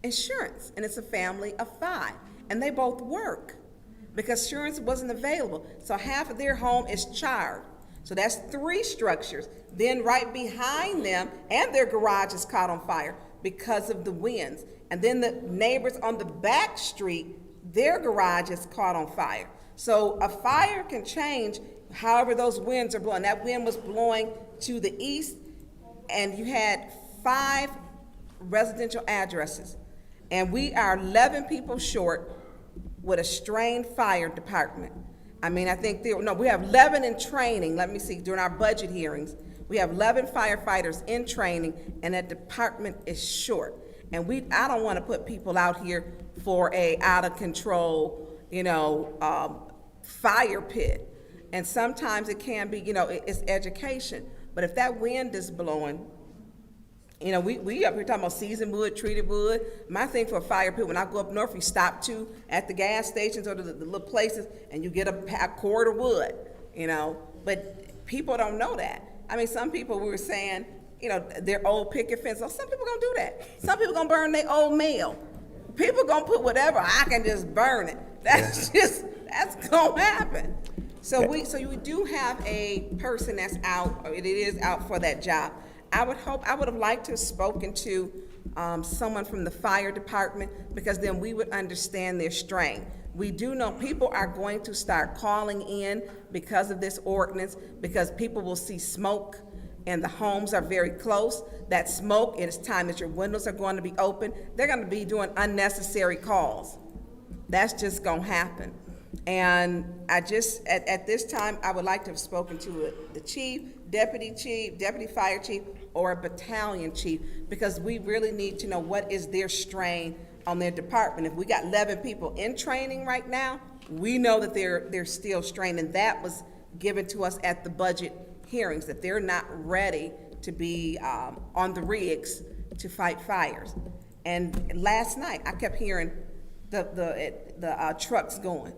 insurance, and it's a family of 5, and they both work because insurance wasn't available. So half of their home is charred. So that's 3 structures. Then right behind them, and their garage is caught on fire because of the winds. And then the neighbors on the back street, their garage is caught on fire. So a fire can change however those winds are blowing. That wind was blowing to the east, and you had 5 residential addresses. And we are 11 people short with a strained fire department. I mean, I think we have 11 in training. Let me see, during our budget hearings, we have 11 firefighters in training, and that department is short. And I don't want to put people out here for a out of control, fire pit. And sometimes it can be, it's education. But if that wind is blowing, we up here talking about seasoned wood, treated wood. My thing for a fire pit, when I go up north, you stop at the gas stations or the little places, and you get a cord of wood, But people don't know that. I mean, some people, we were saying, their old picket fence. Oh, some people gonna do that. Some people gonna burn their old mail. People gonna put whatever, I can just burn it. That's gonna happen. So we do have a person that's out, or it is out for that job. I would have liked to have spoken to someone from the fire department, because then we would understand their strain. We do know people are going to start calling in because of this ordinance, because people will see smoke and the homes are very close. That smoke, it is time that your windows are going to be open. They're going to be doing unnecessary calls. That's just going to happen. And at this time, I would like to have spoken to the chief, deputy fire chief, or a battalion chief, because we really need to know what is their strain on their department. If we got 11 people in training right now, we know that they're still strained, and that was given to us at the budget hearings, that they're not ready to be on the rigs to fight fires. And last night, I kept hearing the trucks going,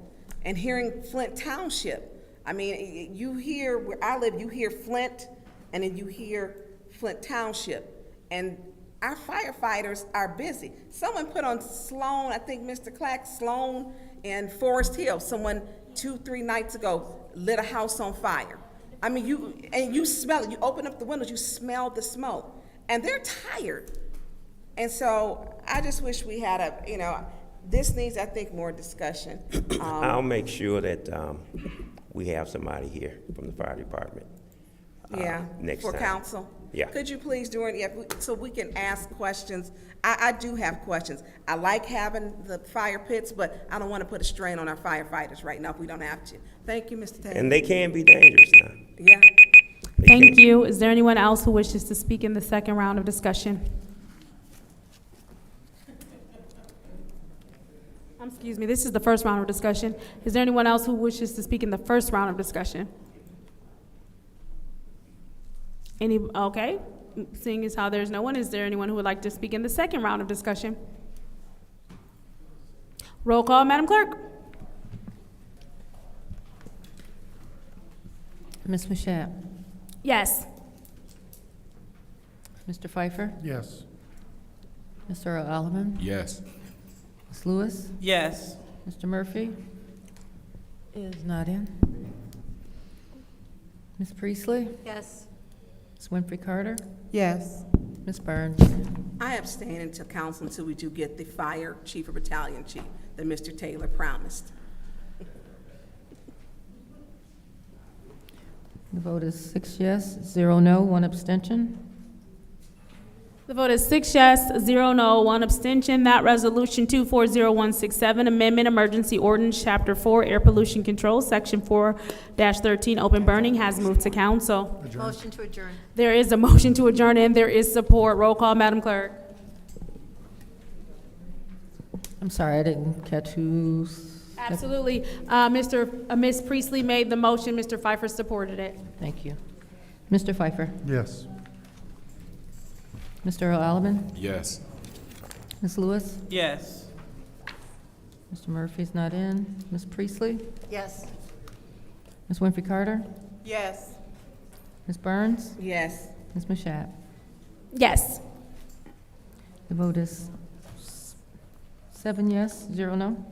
and hearing Flint Township. I mean, you hear, where I live, you hear Flint, and then you hear Flint Township. And our firefighters are busy. Someone put on Sloan, I think Mr. Clack, Sloan and Forest Hill, someone 2-3 nights ago lit a house on fire. I mean, you smell it. You open up the windows, you smell the smoke. And they're tired. And so I just wish we had this needs, I think, more discussion. I'll make sure that we have somebody here from the fire department. Next for time. council. Yeah. Could you please do it, so we can ask questions? I do have questions. I like having the fire pits, but I don't want to put a strain on our firefighters right now if we don't have to. Thank you, Mr. Taylor. And they can be dangerous now. Yeah. Thank you. Is there anyone else who wishes to speak in the second round of discussion? Excuse me, this is the first round of discussion. Is there anyone else who wishes to speak in the first round of discussion? Okay, seeing as how there's no one, is there anyone who would like to speak in the second round of discussion? Roll call, Madam Clerk. Ms. Mashat? Yes. Mr. Pfeiffer? Yes. Mr. Alleman? Yes. Ms. Lewis? Yes. Mr. Murphy? Is not in. Ms. Priestley? Yes. Ms. Winfrey Carter? Yes. Ms. Burns? I abstain until council, until we do get the fire chief or battalion chief that Mr. Taylor promised. The vote is 6 yes, 0 no, 1 abstention. The vote is 6 yes, 0 no, 1 abstention. That resolution 240167, Amendment Emergency Ordinance, Chapter 4, Air Pollution Control, Section 4-13, Open Burning, has moved to council. Motion to adjourn. There is a motion to adjourn and there is support. Roll call, Madam Clerk. I'm sorry, I didn't catch who's. Absolutely. Ms. Priestley made the motion, Mr. Pfeiffer supported it. Thank you. Mr. Pfeiffer? Yes. Mr. Earl Alderman? Yes. Ms. Lewis? Yes. Mr. Murphy's not in. Ms. Priestley? Yes. Ms. Winfrey Carter? Yes. Ms. Burns? Yes. Ms. Mashat? Yes. The vote is 7 yes, 0 no.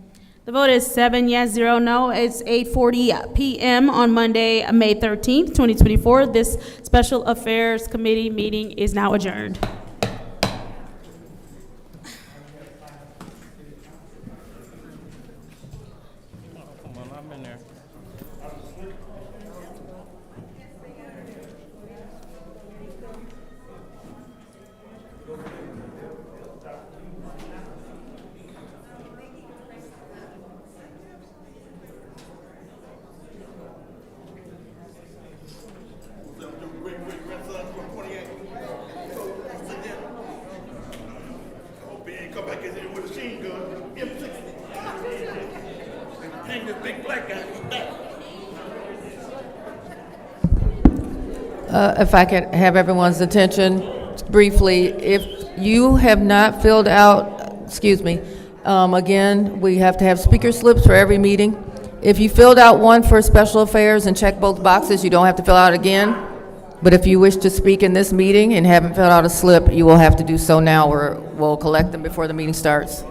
The vote is 7 yes, 0 no. It's 8:40 p.m. on Monday, May 13th, 2024. This Special Affairs Committee meeting is now adjourned. Come on, I've been there. Hope he ain't come back in here with a machine gun. M60. Hang this big black guy in his back. If I could have everyone's attention briefly, if you have not filled out, excuse me, again, we have to have speaker slips for every meeting. If you filled out one for special affairs and checked both boxes, you don't have to fill out again. But if you wish to speak in this meeting and haven't filled out a slip, you will have to do so now, or we'll collect them before the meeting starts.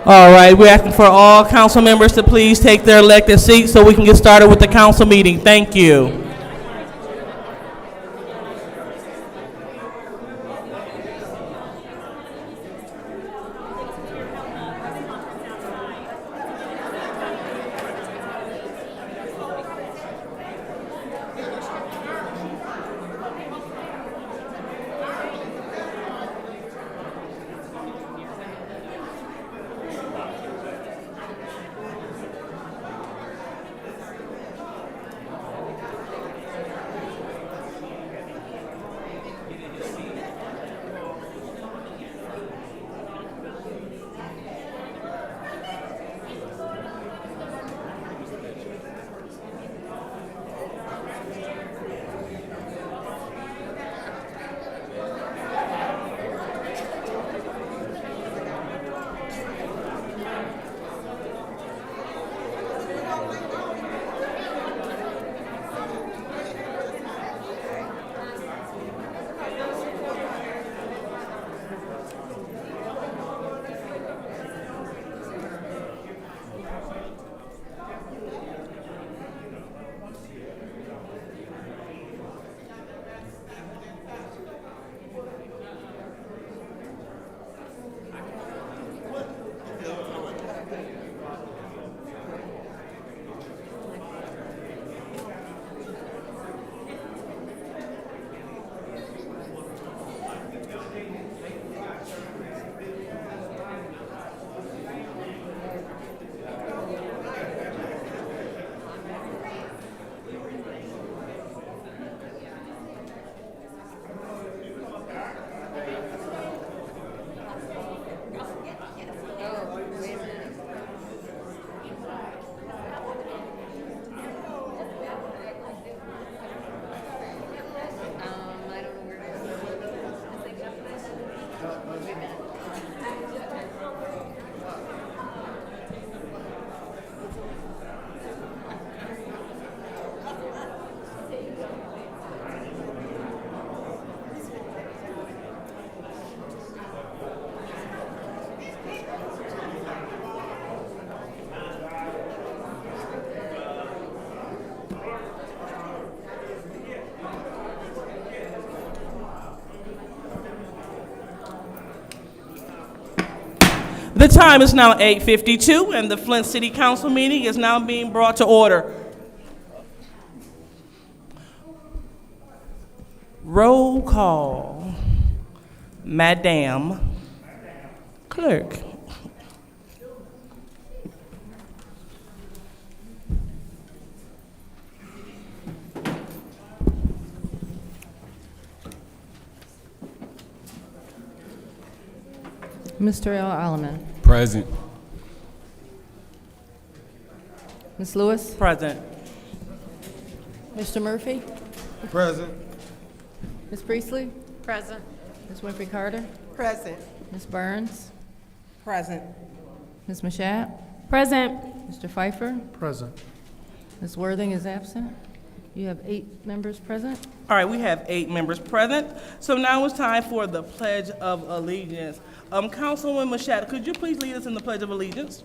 All right, we're asking for all council members to please take their elected seats so we can get started with the council meeting. Thank you. The time is now 8:52, and the Flint City Council meeting is now being brought to order. Roll call. Madam Clerk. Mr. L. Alleman. Present. Ms. Lewis. Present. Mr. Murphy. Present. Ms. Priestley. Present. Ms. Winfrey Carter. Present. Ms. Burns. Present. Ms. Mashat. Present. Mr. Pfeiffer. Present. Ms. Worthing is absent. You have 8 members present. All right, we have 8 members present. So now it's time for the Pledge of Allegiance. Councilwoman Mashat, could you please lead us in the Pledge of Allegiance?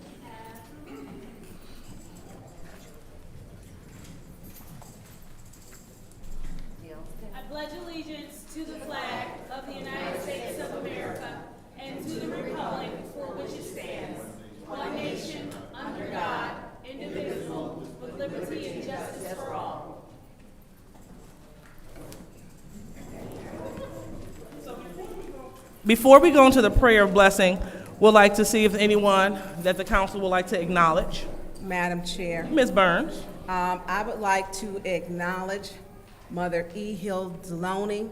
I pledge allegiance to the flag of the United States of America and to the republic for which it stands, one nation, under God, indivisible, with liberty and justice for all. Before we go into the prayer of blessing, we'd like to see if anyone that the council would like to acknowledge. Madam Chair. Ms. Burns. I would like to acknowledge Mother E. Hill Deloney,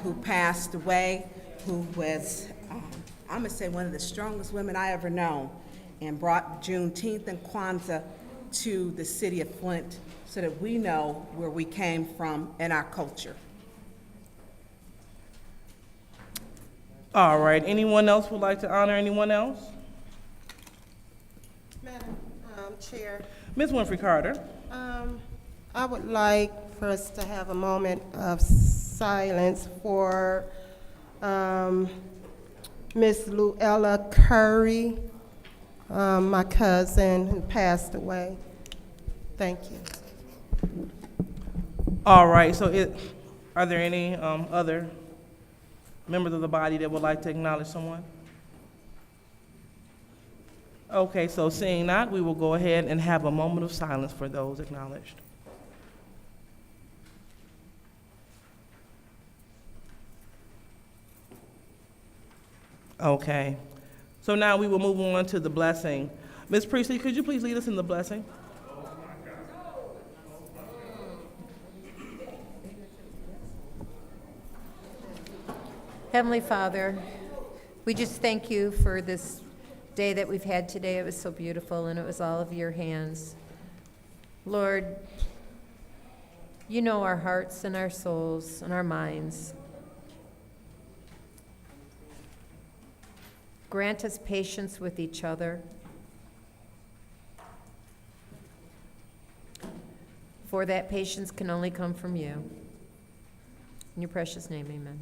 who passed away, who was, I'm gonna say, one of the strongest women I ever known, and brought Juneteenth and Kwanzaa to the city of Flint so that we know where we came from and our culture. All right, anyone else would like to honor anyone else? Madam Chair, Ms. Winfrey Carter. I would like for us to have a moment of silence for Miss Luella Curry, my cousin who passed away. Thank you. All right, so are there any other members of the body that would like to acknowledge someone? Okay, so seeing not, we will go ahead and have a moment of silence for those acknowledged. Okay, so now we will move on to the blessing. Ms. Priestley, could you please lead us in the blessing? Heavenly Father, we just thank you for this day that we've had today. It was so beautiful, and it was all of your hands. Lord, you know our hearts and our souls and our minds. Grant us patience with each other. For that patience can only come from you. In your precious name, amen.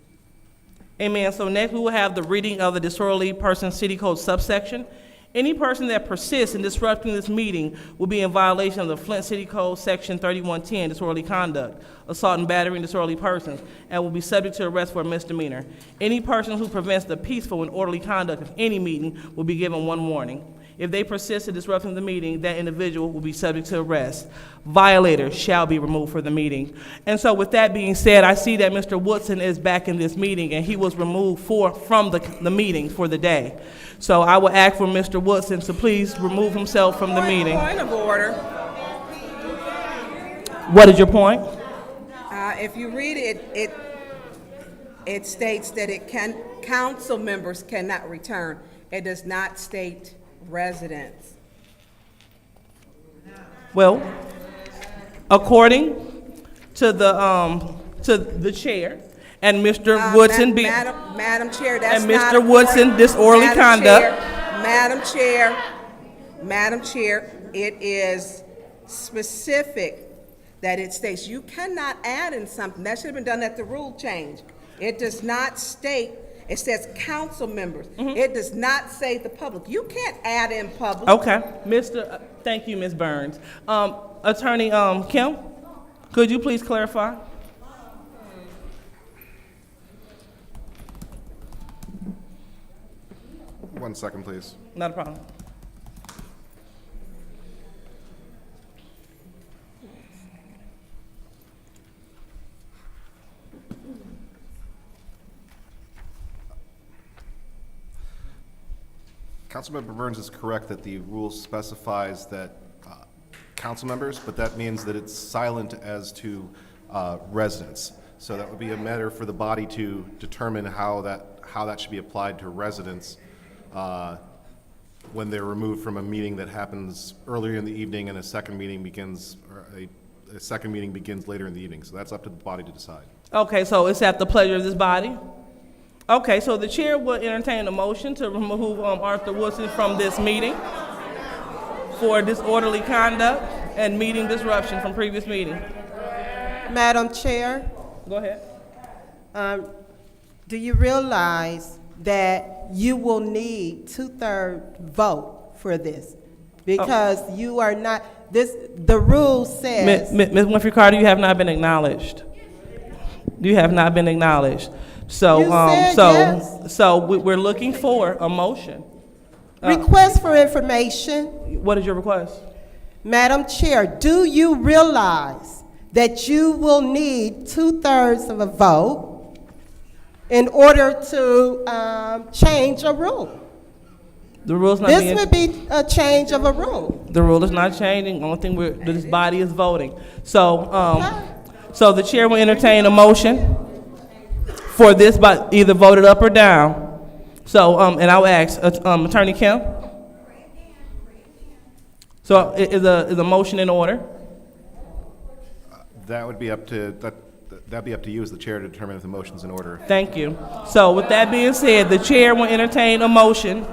Amen. So next we will have the reading of the disorderly person city code subsection. Any person that persists in disrupting this meeting will be in violation of the Flint City Code Section 3110, disorderly conduct, assault and battery and disorderly persons, and will be subject to arrest for a misdemeanor. Any person who prevents the peaceful and orderly conduct of any meeting will be given one warning. If they persist in disrupting the meeting, that individual will be subject to arrest. Violators shall be removed from the meeting. And so with that being said, I see that Mr. Woodson is back in this meeting, and he was removed from the meeting for the day. So I will ask for Mr. Woodson to please remove himself from the meeting. Point of order. What is your point? If you read it, it states that council members cannot return. It does not state residents. Well, according to the chair and Mr. Woodson being Madam Chair, that's and not Mr. Woodson disorderly conduct. Madam Chair, it is specific that it states you cannot add in something. That should have been done at the rule change. It does not state, it says council members. It does not say the public. You can't add in public. Okay, thank you, Ms. Burns. Attorney Kim, could you please clarify? One second, please. Not a problem. Councilmember Burns is correct that the rule specifies that council members, but that means that it's silent as to residents. So that would be a matter for the body to determine how that should be applied to residents when they're removed from a meeting that happens earlier in the evening and a second meeting begins later in the evening. So that's up to the body to decide. Okay, so it's at the pleasure of this body? Okay, so the chair will entertain a motion to remove Arthur Woodson from this meeting for disorderly conduct and meeting disruption from previous meeting. Madam Chair, Go ahead. do you realize that you will need 2/3 vote for this? Because you are not, the rule says. Ms. Winfrey Carter, you have not been acknowledged. You have not been acknowledged. So, You said yes. so we're looking for a motion. Request for information. What is your request? Madam Chair, do you realize that you will need 2/3 of a vote in order to change a rule? The rule's not This being. would be a change of a rule. The rule is not changing. Only thing this body is voting. So, so the chair will entertain a motion for this, but either voted up or down. So, and I'll ask Attorney Kim. So, is a motion in order? That would be up to that'd be up to you as the chair to determine if the motion's in order. Thank you. So, with that being said, the chair will entertain a motion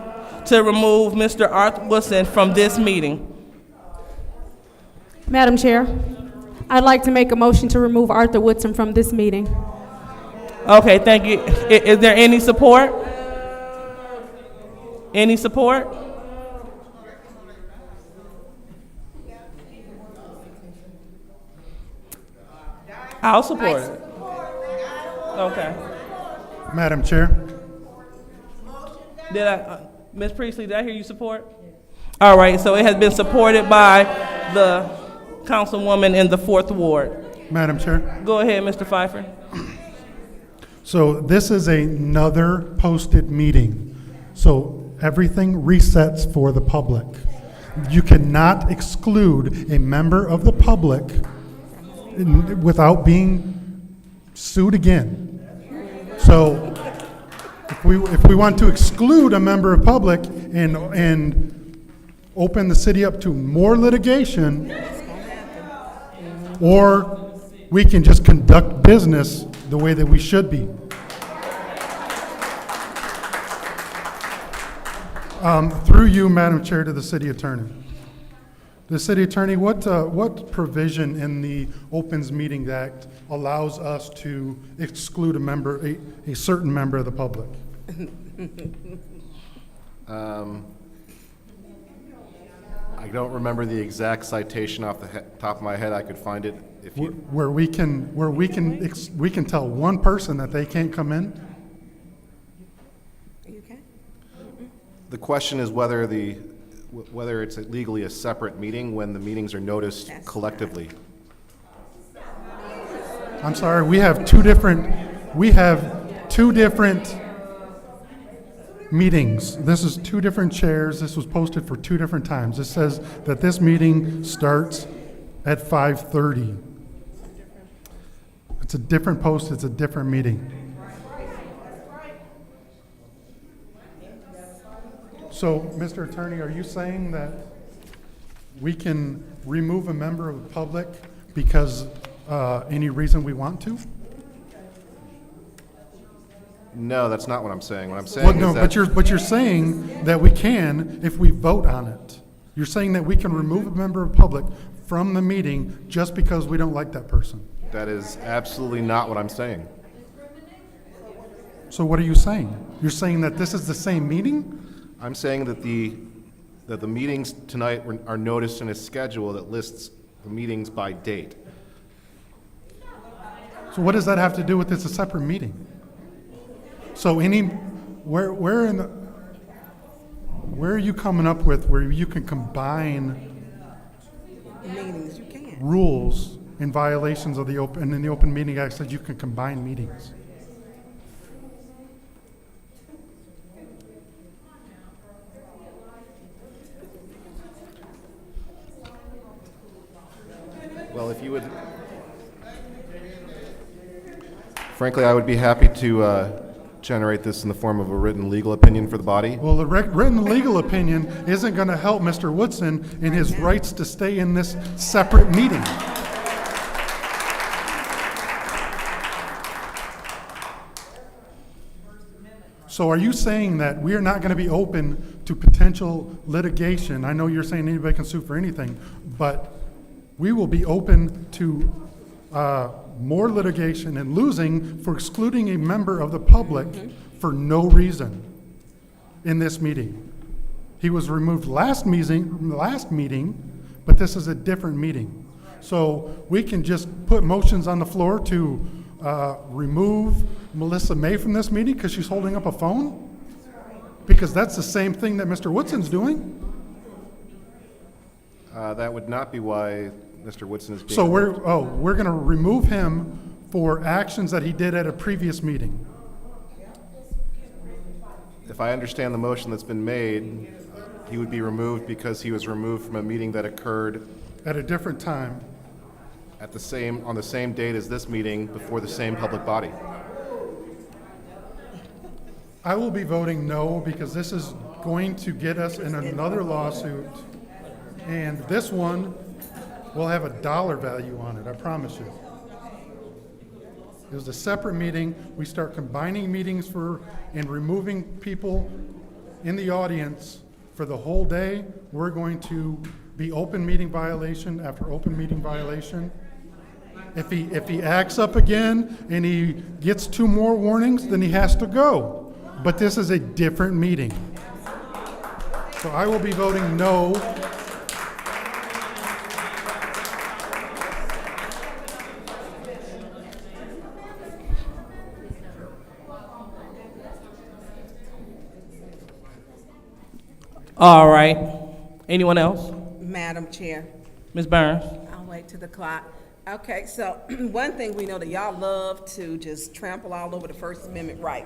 to remove Mr. Arthur Woodson from this meeting. Madam Chair, I'd like to make a motion to remove Arthur Woodson from this meeting. Okay, thank you. Is there any support? Any support? I'll support it. Okay. Madam Chair, Did I, Ms. Priestley, did I hear you support? All right, so it has been supported by the councilwoman in the 4th Ward. Madam Chair. Go ahead, Mr. Pfeiffer. So this is another posted meeting. So everything resets for the public. You cannot exclude a member of the public without being sued again. So if we want to exclude a member of public and open the city up to more litigation, or we can just conduct business the way that we should be. Through you, Madam Chair, to the city attorney. The city attorney, what provision in the Opens Meeting Act allows us to exclude a certain member of the public? I don't remember the exact citation off the top of my head. I could find it if you. Where we can tell one person that they can't come in? You can? The question is whether it's legally a separate meeting when the meetings are noticed collectively. I'm sorry, we have two different meetings. This is two different chairs. This was posted for two different times. It says that this meeting starts at 5:30. It's a different post, it's a different meeting. So, Mr. Attorney, are you saying that we can remove a member of the public because any reason we want to? No, that's not what I'm saying. What I'm saying is that. But you're saying that we can if we vote on it. You're saying that we can remove a member of the public from the meeting just because we don't like that person. That is absolutely not what I'm saying. So what are you saying? You're saying that this is the same meeting? I'm saying that the meetings tonight are noticed in a schedule that lists the meetings by date. So what does that have to do with it's a separate meeting? So where are you coming up with where you can combine Meetings, you can. rules in violations of the Open Meeting Act says you can combine meetings? Well, if you would, frankly, I would be happy to generate this in the form of a written legal opinion for the body. Well, the written legal opinion isn't going to help Mr. Woodson in his rights to stay in this separate meeting. So are you saying that we are not going to be open to potential litigation? I know you're saying anybody can sue for anything, but we will be open to more litigation and losing for excluding a member of the public for no reason in this meeting. He was removed last meeting, but this is a different meeting. So we can just put motions on the floor to remove Melissa May from this meeting because she's holding up a phone? Because that's the same thing that Mr. Woodson's doing. That would not be why Mr. Woodson is being. So we're going to remove him for actions that he did at a previous meeting. If I understand the motion that's been made, he would be removed because he was removed from a meeting that occurred At a different time. on the same date as this meeting before the same public body. I will be voting no because this is going to get us in another lawsuit. And this one will have a dollar value on it, I promise you. It was a separate meeting. We start combining meetings and removing people in the audience for the whole day. We're going to be open meeting violation after open meeting violation. If he acts up again and he gets 2 more warnings, then he has to go. But this is a different meeting. So I will be voting no. All right. Anyone else? Madam Chair, Ms. Burns? I'll wait to the clock. Okay, so one thing we know that y'all love to just trample all over the First Amendment right.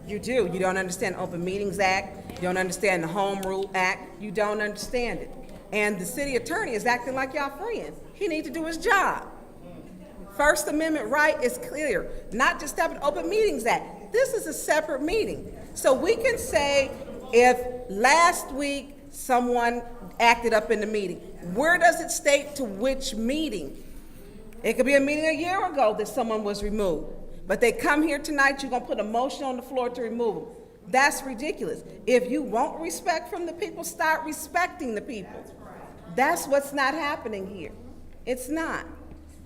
You do. You don't understand the Open Meetings Act. You don't understand the Home Rule Act. You don't understand it. And the city attorney is acting like y'all friends. He needs to do his job. First Amendment right is clear, not just have an Open Meetings Act. This is a separate meeting. So we can say if last week someone acted up in the meeting, where does it state to which meeting? It could be a meeting a year ago that someone was removed. But they come here tonight, you're gonna put a motion on the floor to remove them. That's ridiculous. If you want respect from the people, start respecting the people. That's what's not happening here. It's not.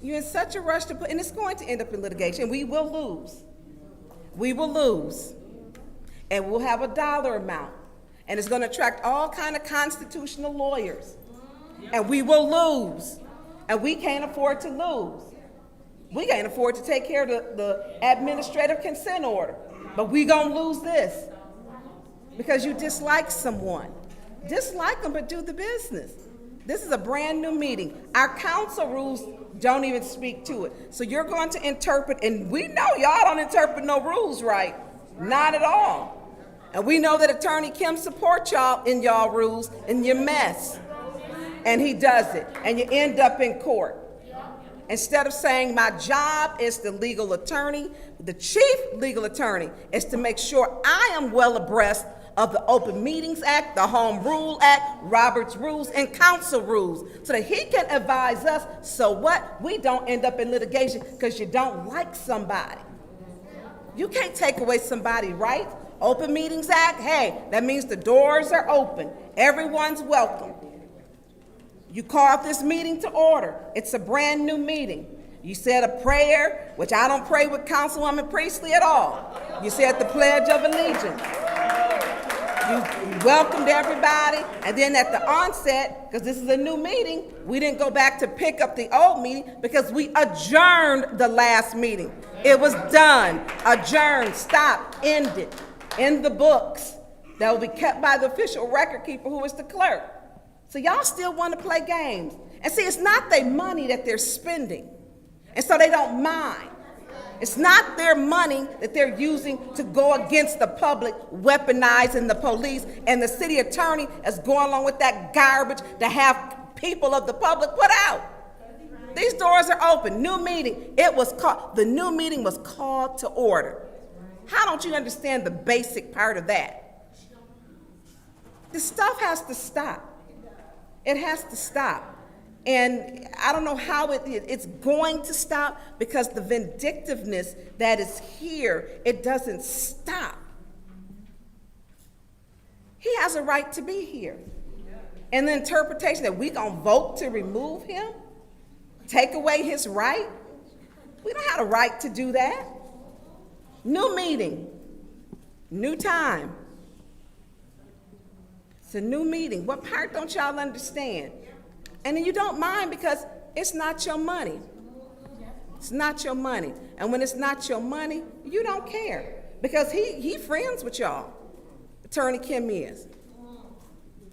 You're in such a rush to put, and it's going to end up in litigation. We will lose. We will lose. And we'll have a dollar amount. And it's gonna attract all kind of constitutional lawyers. And we will lose. And we can't afford to lose. We can't afford to take care of the administrative consent order. But we gonna lose this because you dislike someone. Dislike them, but do the business. This is a brand new meeting. Our council rules don't even speak to it. So you're going to interpret, and we know y'all don't interpret no rules right. Not at all. And we know that Attorney Kim supports y'all in y'all rules and your mess. And he does it, and you end up in court. Instead of saying my job is the legal attorney, the chief legal attorney is to make sure I am well abreast of the Open Meetings Act, the Home Rule Act, Robert's Rules, and council rules, so that he can advise us so what? We don't end up in litigation because you don't like somebody. You can't take away somebody's right. Open Meetings Act, hey, that means the doors are open. Everyone's welcome. You call this meeting to order. It's a brand new meeting. You said a prayer, which I don't pray with Councilwoman Priestley at all. You said the Pledge of Allegiance. You welcomed everybody, and then at the onset, because this is a new meeting, we didn't go back to pick up the old meeting because we adjourned the last meeting. It was done, adjourned, stopped, ended, in the books. That will be kept by the official record keeper, who is the clerk. So y'all still want to play games. And see, it's not their money that they're spending, and so they don't mind. It's not their money that they're using to go against the public, weaponizing the police, and the city attorney is going along with that garbage to have people of the public put out. These doors are open. New meeting. The new meeting was called to order. How don't you understand the basic part of that? This stuff has to stop. It has to stop. And I don't know how it's going to stop, because the vindictiveness that is here, it doesn't stop. He has a right to be here. And the interpretation that we gonna vote to remove him, take away his right, we don't have a right to do that. New meeting, new time. It's a new meeting. What part don't y'all understand? And then you don't mind because it's not your money. It's not your money. And when it's not your money, you don't care, because he friends with y'all. Attorney Kim is.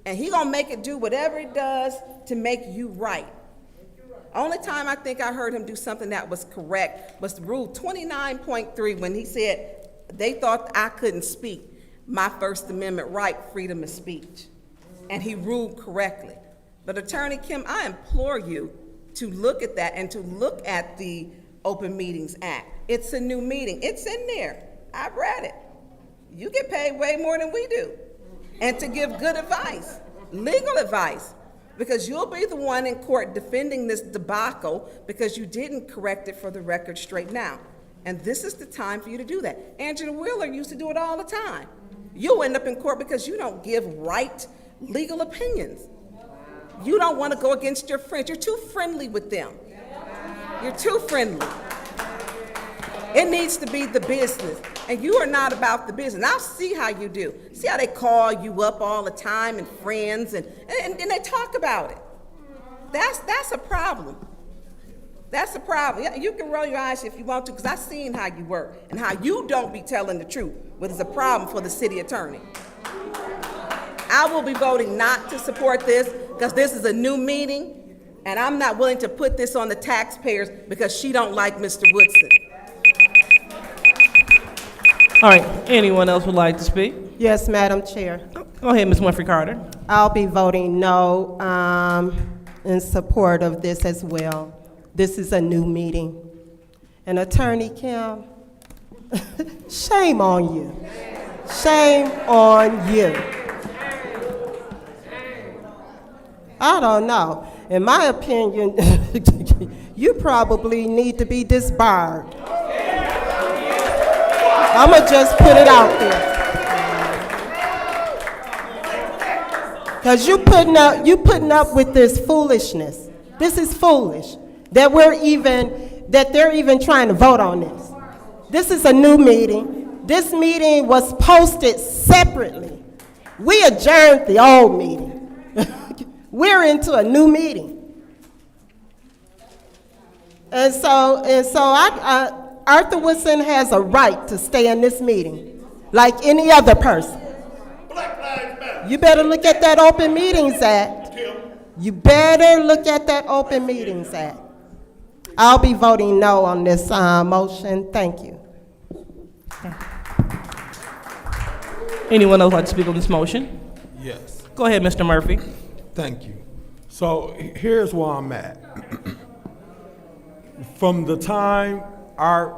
And he gonna make it do whatever it does to make you right. Only time I think I heard him do something that was correct was Rule 29.3, when he said they thought I couldn't speak my First Amendment right, freedom of speech. And he ruled correctly. But Attorney Kim, I implore you to look at that and to look at the Open Meetings Act. It's a new meeting. It's in there. I've read it. You get paid way more than we do. And to give good advice, legal advice, because you'll be the one in court defending this debacle because you didn't correct it for the record straight now. And this is the time for you to do that. Angela Wheeler used to do it all the time. You'll end up in court because you don't give right legal opinions. You don't want to go against your friends. You're too friendly with them. You're too friendly. It needs to be the business. And you are not about the business. I'll see how you do. See how they call you up all the time, and friends, and they talk about it. That's a problem. That's a problem. You can roll your eyes if you want to, because I've seen how you work and how you don't be telling the truth, which is a problem for the city attorney. I will be voting not to support this because this is a new meeting, and I'm not willing to put this on the taxpayers because she don't like Mr. Woodson. All right, anyone else would like to speak? Yes, Madam Chair. Go ahead, Ms. Winfrey Carter. I'll be voting no in support of this as well. This is a new meeting. And Attorney Kim, shame on you. Shame on you. I don't know. In my opinion, you probably need to be disbarred. I'm gonna just put it out there. Because you putting up with this foolishness. This is foolish that they're even trying to vote on this. This is a new meeting. This meeting was posted separately. We adjourned the old meeting. We're into a new meeting. And so Arthur Woodson has a right to stay in this meeting like any other person. You better look at that Open Meetings Act. You better look at that Open Meetings Act. I'll be voting no on this motion. Thank you. Anyone else like to speak on this motion? Yes. Go ahead, Mr. Murphy. Thank you. So here's where I'm at. From the time Art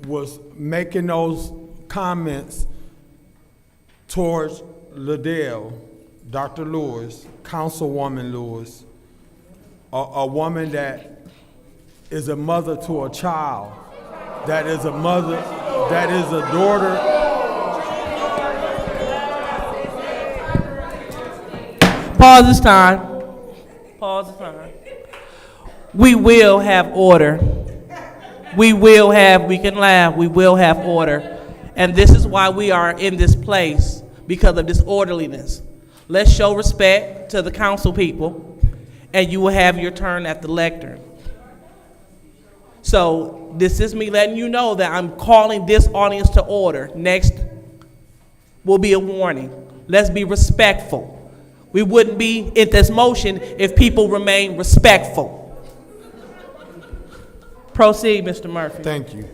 was making those comments towards Liddell, Dr. Lewis, Councilwoman Lewis, a woman that is a mother to a child, that is a mother, that is a daughter. Pause this time. Pause this time. We will have order. We can laugh, we will have order. And this is why we are in this place, because of disorderliness. Let's show respect to the council people, and you will have your turn at the lectern. So this is me letting you know that I'm calling this audience to order. Next will be a warning. Let's be respectful. We wouldn't be in this motion if people remain respectful. Proceed, Mr. Murphy. Thank you.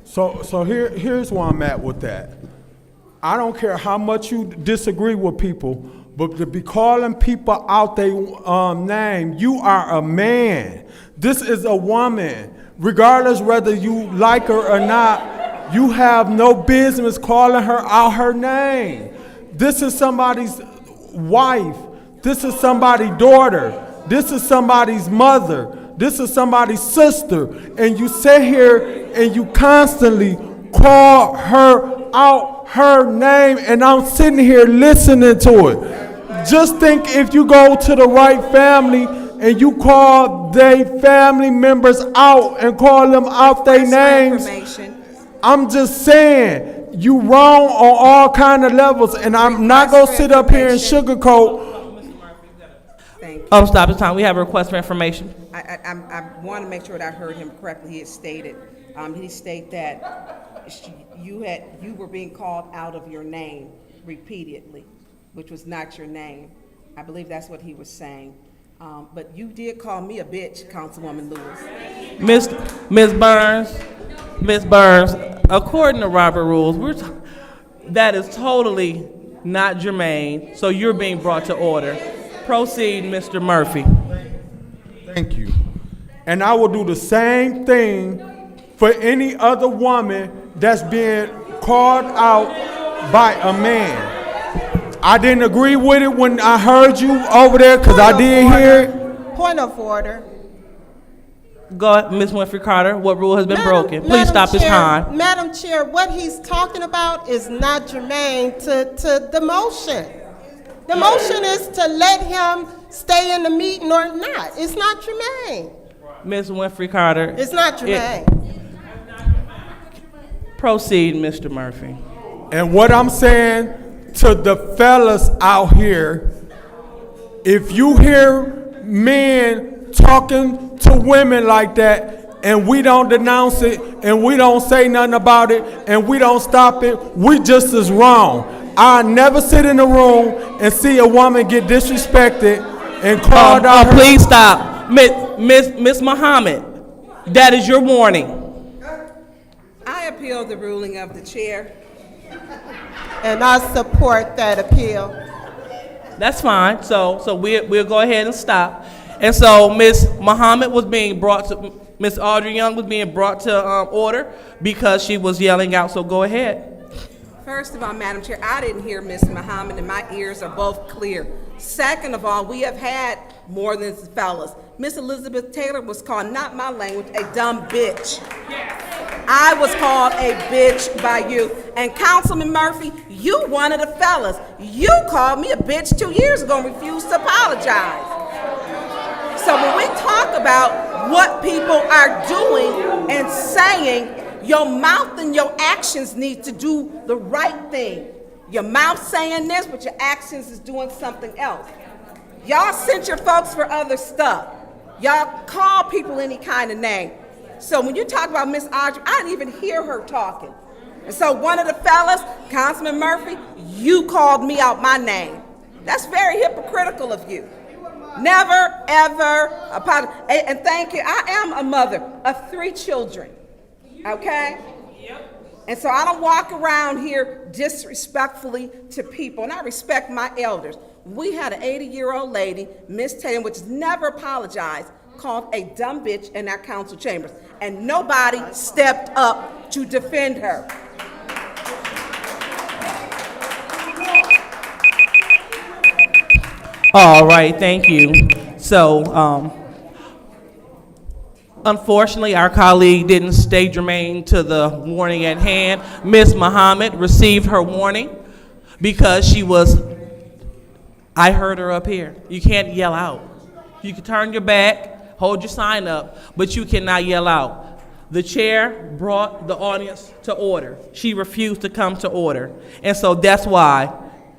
So here's where I'm at with that. I don't care how much you disagree with people, but to be calling people out their name, you are a man. This is a woman. Regardless whether you like her or not, you have no business calling her out her name. This is somebody's wife. This is somebody's daughter. This is somebody's mother. This is somebody's sister. And you sit here and you constantly call her out her name, and I'm sitting here listening to it. Just think if you go to the right family and you call their family members out and call them out their names. I'm just saying, you wrong on all kind of levels, and I'm not going to sit up here and sugarcoat. Oh, stop the time. We have a request for information. I want to make sure that I heard him correctly. He stated that you were being called out of your name repeatedly, which was not your name. I believe that's what he was saying. But you did call me a bitch, Councilwoman Lewis. Ms. Burns, according to Robert rules, that is totally not germane, so you're being brought to order. Proceed, Mr. Murphy. Thank you. And I will do the same thing for any other woman that's being called out by a man. I didn't agree with it when I heard you over there, because I did hear it. Point of order. Go ahead, Ms. Winfrey Carter. What rule has been broken? Please stop this time. Madam Chair, what he's talking about is not germane to the motion. The motion is to let him stay in the meeting or not. It's not germane. Ms. Winfrey Carter. It's not germane. Proceed, Mr. Murphy. And what I'm saying to the fellas out here, if you hear men talking to women like that and we don't denounce it and we don't say nothing about it and we don't stop it, we just as wrong. I never sit in a room and see a woman get disrespected and called out. Please stop. Miss Muhammad, that is your warning. I appeal the ruling of the chair. And I support that appeal. That's fine. So we'll go ahead and stop. And so Miss Muhammad was being brought to, Miss Audrey Young was being brought to order because she was yelling out. So go ahead. First of all, Madam Chair, I didn't hear Ms. Muhammad, and my ears are both clear. Second of all, we have had more than this, fellas. Miss Elizabeth Taylor was called, not my language, a dumb bitch. I was called a bitch by you. And Councilman Murphy, you one of the fellas. You called me a bitch 2 years ago and refused to apologize. So when we talk about what people are doing and saying, your mouth and your actions need to do the right thing. Your mouth saying this, but your actions is doing something else. Y'all sent your folks for other stuff. Y'all call people any kind of name. So when you talk about Miss Audrey, I didn't even hear her talking. And so one of the fellas, Councilman Murphy, you called me out my name. That's very hypocritical of you. Never, ever apologize. And thank you. I am a mother of 3 children. Okay? And so I don't walk around here disrespectfully to people, and I respect my elders. We had an 80-year-old lady, Miss Taylor, which never apologized, called a dumb bitch in our council chambers, and nobody stepped up to defend her. All right, thank you. So, unfortunately, our colleague didn't stay germane to the warning at hand. Ms. Muhammad received her warning because she was, I heard her up here. You can't yell out. You can turn your back, hold your sign up, but you cannot yell out. The chair brought the audience to order. She refused to come to order. And so that's why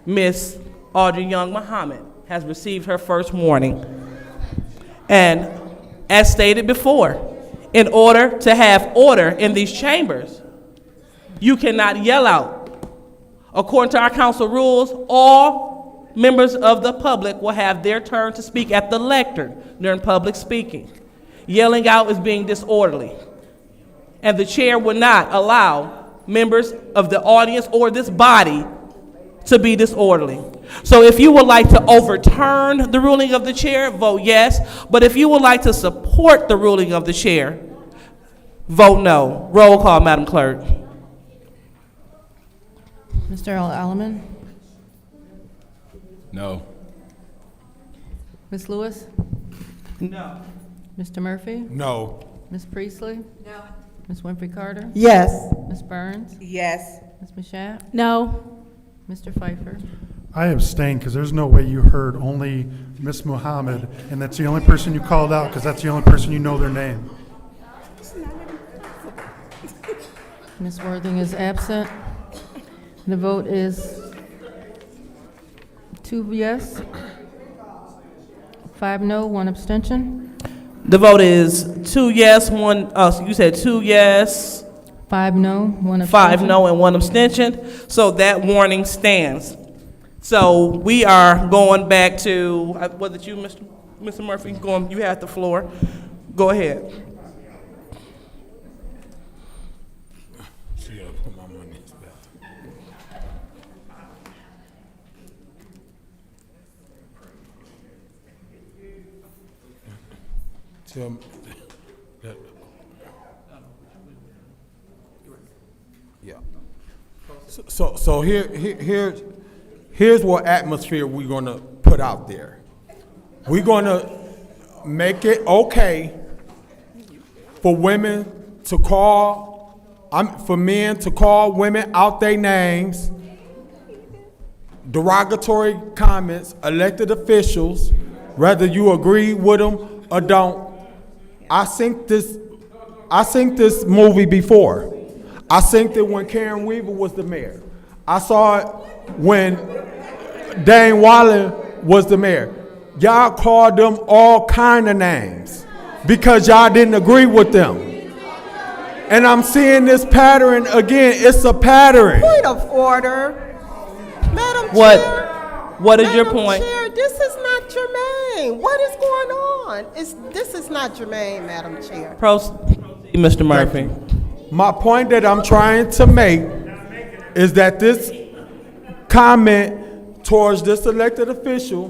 Ms. Audrey Young Muhammad has received her first warning. And as stated before, in order to have order in these chambers, you cannot yell out. According to our council rules, all members of the public will have their turn to speak at the lectern during public speaking. Yelling out is being disorderly. And the chair will not allow members of the audience or this body to be disorderly. So if you would like to overturn the ruling of the chair, vote yes. But if you would like to support the ruling of the chair, vote no. Roll call, Madam Clerk. Mr. Alleman? No. Ms. Lewis? No. Mr. Murphy? No. Ms. Priestley? No. Ms. Winfrey Carter? Yes. Ms. Burns? Yes. Ms. Mashat? No. Mr. Pfeiffer? I abstain because there's no way you heard only Miss Muhammad, and that's the only person you called out because that's the only person you know their name. Ms. Worthing is absent. The vote is 2 yes, 5 no, 1 abstention. The vote is 2 yes, 1, you said 2 yes, 5 no, 1 abstention. 5 no, and 1 abstention. So that warning stands. So we are going back to, was it you, Mr. Murphy? You have the floor. Go ahead. Yeah. So here's what atmosphere we're gonna put out there. We're gonna make it okay for women to call, for men to call women out their names, derogatory comments, elected officials, whether you agree with them or don't. I synced this movie before. I synced it when Karen Weaver was the mayor. I saw it when Dane Wallen was the mayor. Y'all called them all kind of names because y'all didn't agree with them. And I'm seeing this pattern again. It's a pattern. Point of order. Madam What, Chair. what is your Madam point? Chair, this is not germane. What is going on? This is not germane, Madam Chair. Proceed, Mr. Murphy. My point that I'm trying to make is that this comment towards this elected official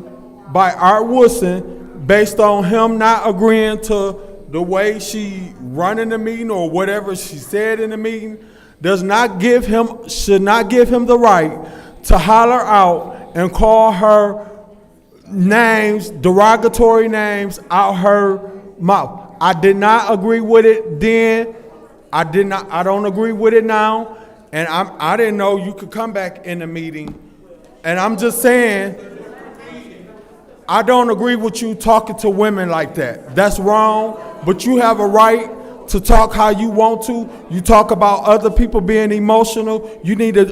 by Art Woodson, based on him not agreeing to the way she running the meeting or whatever she said in the meeting, should not give him the right to holler out and call her names, derogatory names, out her mouth. I did not agree with it then. I don't agree with it now. And I didn't know you could come back in the meeting. And I'm just saying, I don't agree with you talking to women like that. That's wrong, but you have a right to talk how you want to. You talk about other people being emotional. You need to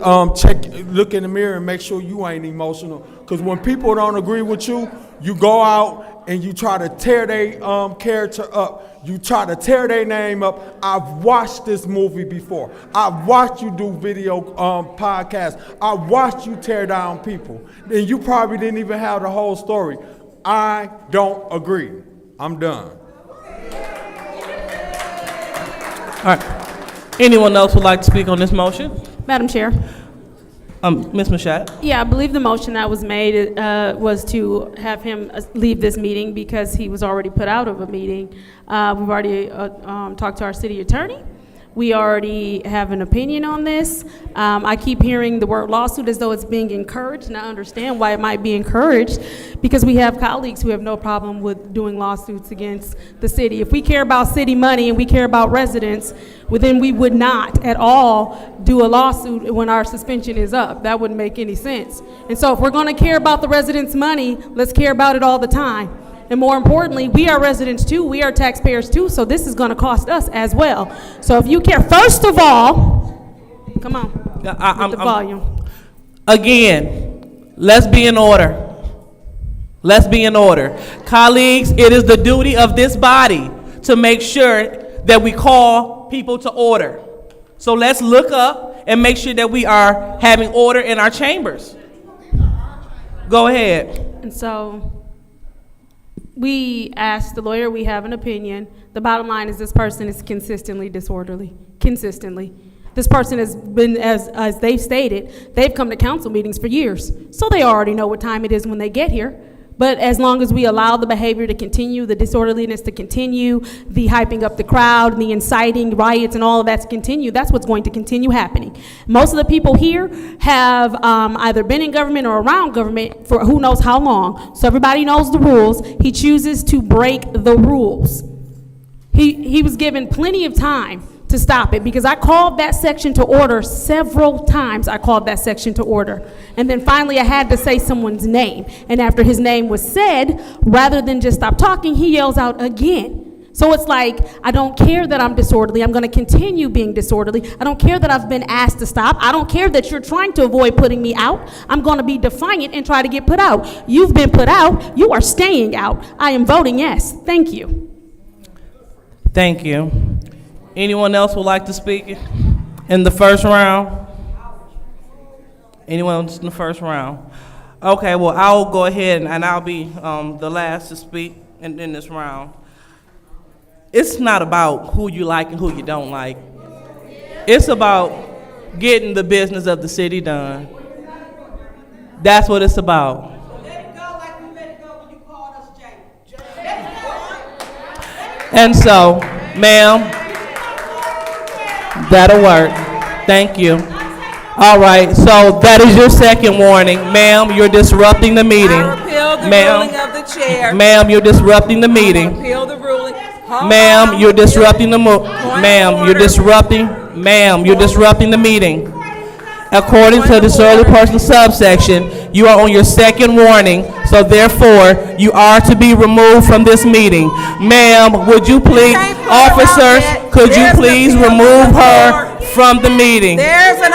look in the mirror and make sure you ain't emotional. Because when people don't agree with you, you go out and you try to tear their character up. You try to tear their name up. I've watched this movie before. I've watched you do video podcasts. I've watched you tear down people. And you probably didn't even have the whole story. I don't agree. I'm done. All right. Anyone else would like to speak on this motion? Madam Chair. Ms. Mashat? Yeah, I believe the motion that was made was to have him leave this meeting because he was already put out of a meeting. We've already talked to our city attorney. We already have an opinion on this. I keep hearing the word lawsuit as though it's being encouraged, and I understand why it might be encouraged, because we have colleagues who have no problem with doing lawsuits against the city. If we care about city money and we care about residents, well, then we would not at all do a lawsuit when our suspension is up. That wouldn't make any sense. And so if we're gonna care about the residents' money, let's care about it all the time. And more importantly, we are residents too, we are taxpayers too, so this is gonna cost us as well. So if you care, first of all, come on, with the volume. Again, let's be in order. Let's be in order. Colleagues, it is the duty of this body to make sure that we call people to order. So let's look up and make sure that we are having order in our chambers. Go ahead. And so, we asked the lawyer, we have an opinion. The bottom line is this person is consistently disorderly, consistently. This person has been, as they've stated, they've come to council meetings for years. So they already know what time it is when they get here. But as long as we allow the behavior to continue, the disorderliness to continue, the hyping up the crowd, the inciting riots and all of that to continue, that's what's going to continue happening. Most of the people here have either been in government or around government for who knows how long. So everybody knows the rules. He chooses to break the rules. He was given plenty of time to stop it, because I called that section to order several times. I called that section to order. And then finally I had to say someone's name. And after his name was said, rather than just stop talking, he yells out again. So it's like, I don't care that I'm disorderly. I'm gonna continue being disorderly. I don't care that I've been asked to stop. I don't care that you're trying to avoid putting me out. I'm gonna be defiant and try to get put out. You've been put out. You are staying out. I am voting yes. Thank you. Thank you. Anyone else would like to speak in the first round? Anyone else in the first round? Okay, well, I'll go ahead and I'll be the last to speak in this round. It's not about who you like and who you don't like. It's about getting the business of the city done. That's what it's about. And so, ma'am, that'll work. Thank you. All right, so that is your second warning. Ma'am, you're disrupting the meeting. I repeal the ruling of the chair. Ma'am, you're disrupting the meeting. Repeal the ruling. Ma'am, you're disrupting the Ma'am, you're disrupting. Ma'am, you're disrupting the meeting. According to the disorderly person subsection, you are on your second warning, so therefore, you are to be removed from this meeting. Ma'am, would you please, officers, could you please remove her from the meeting?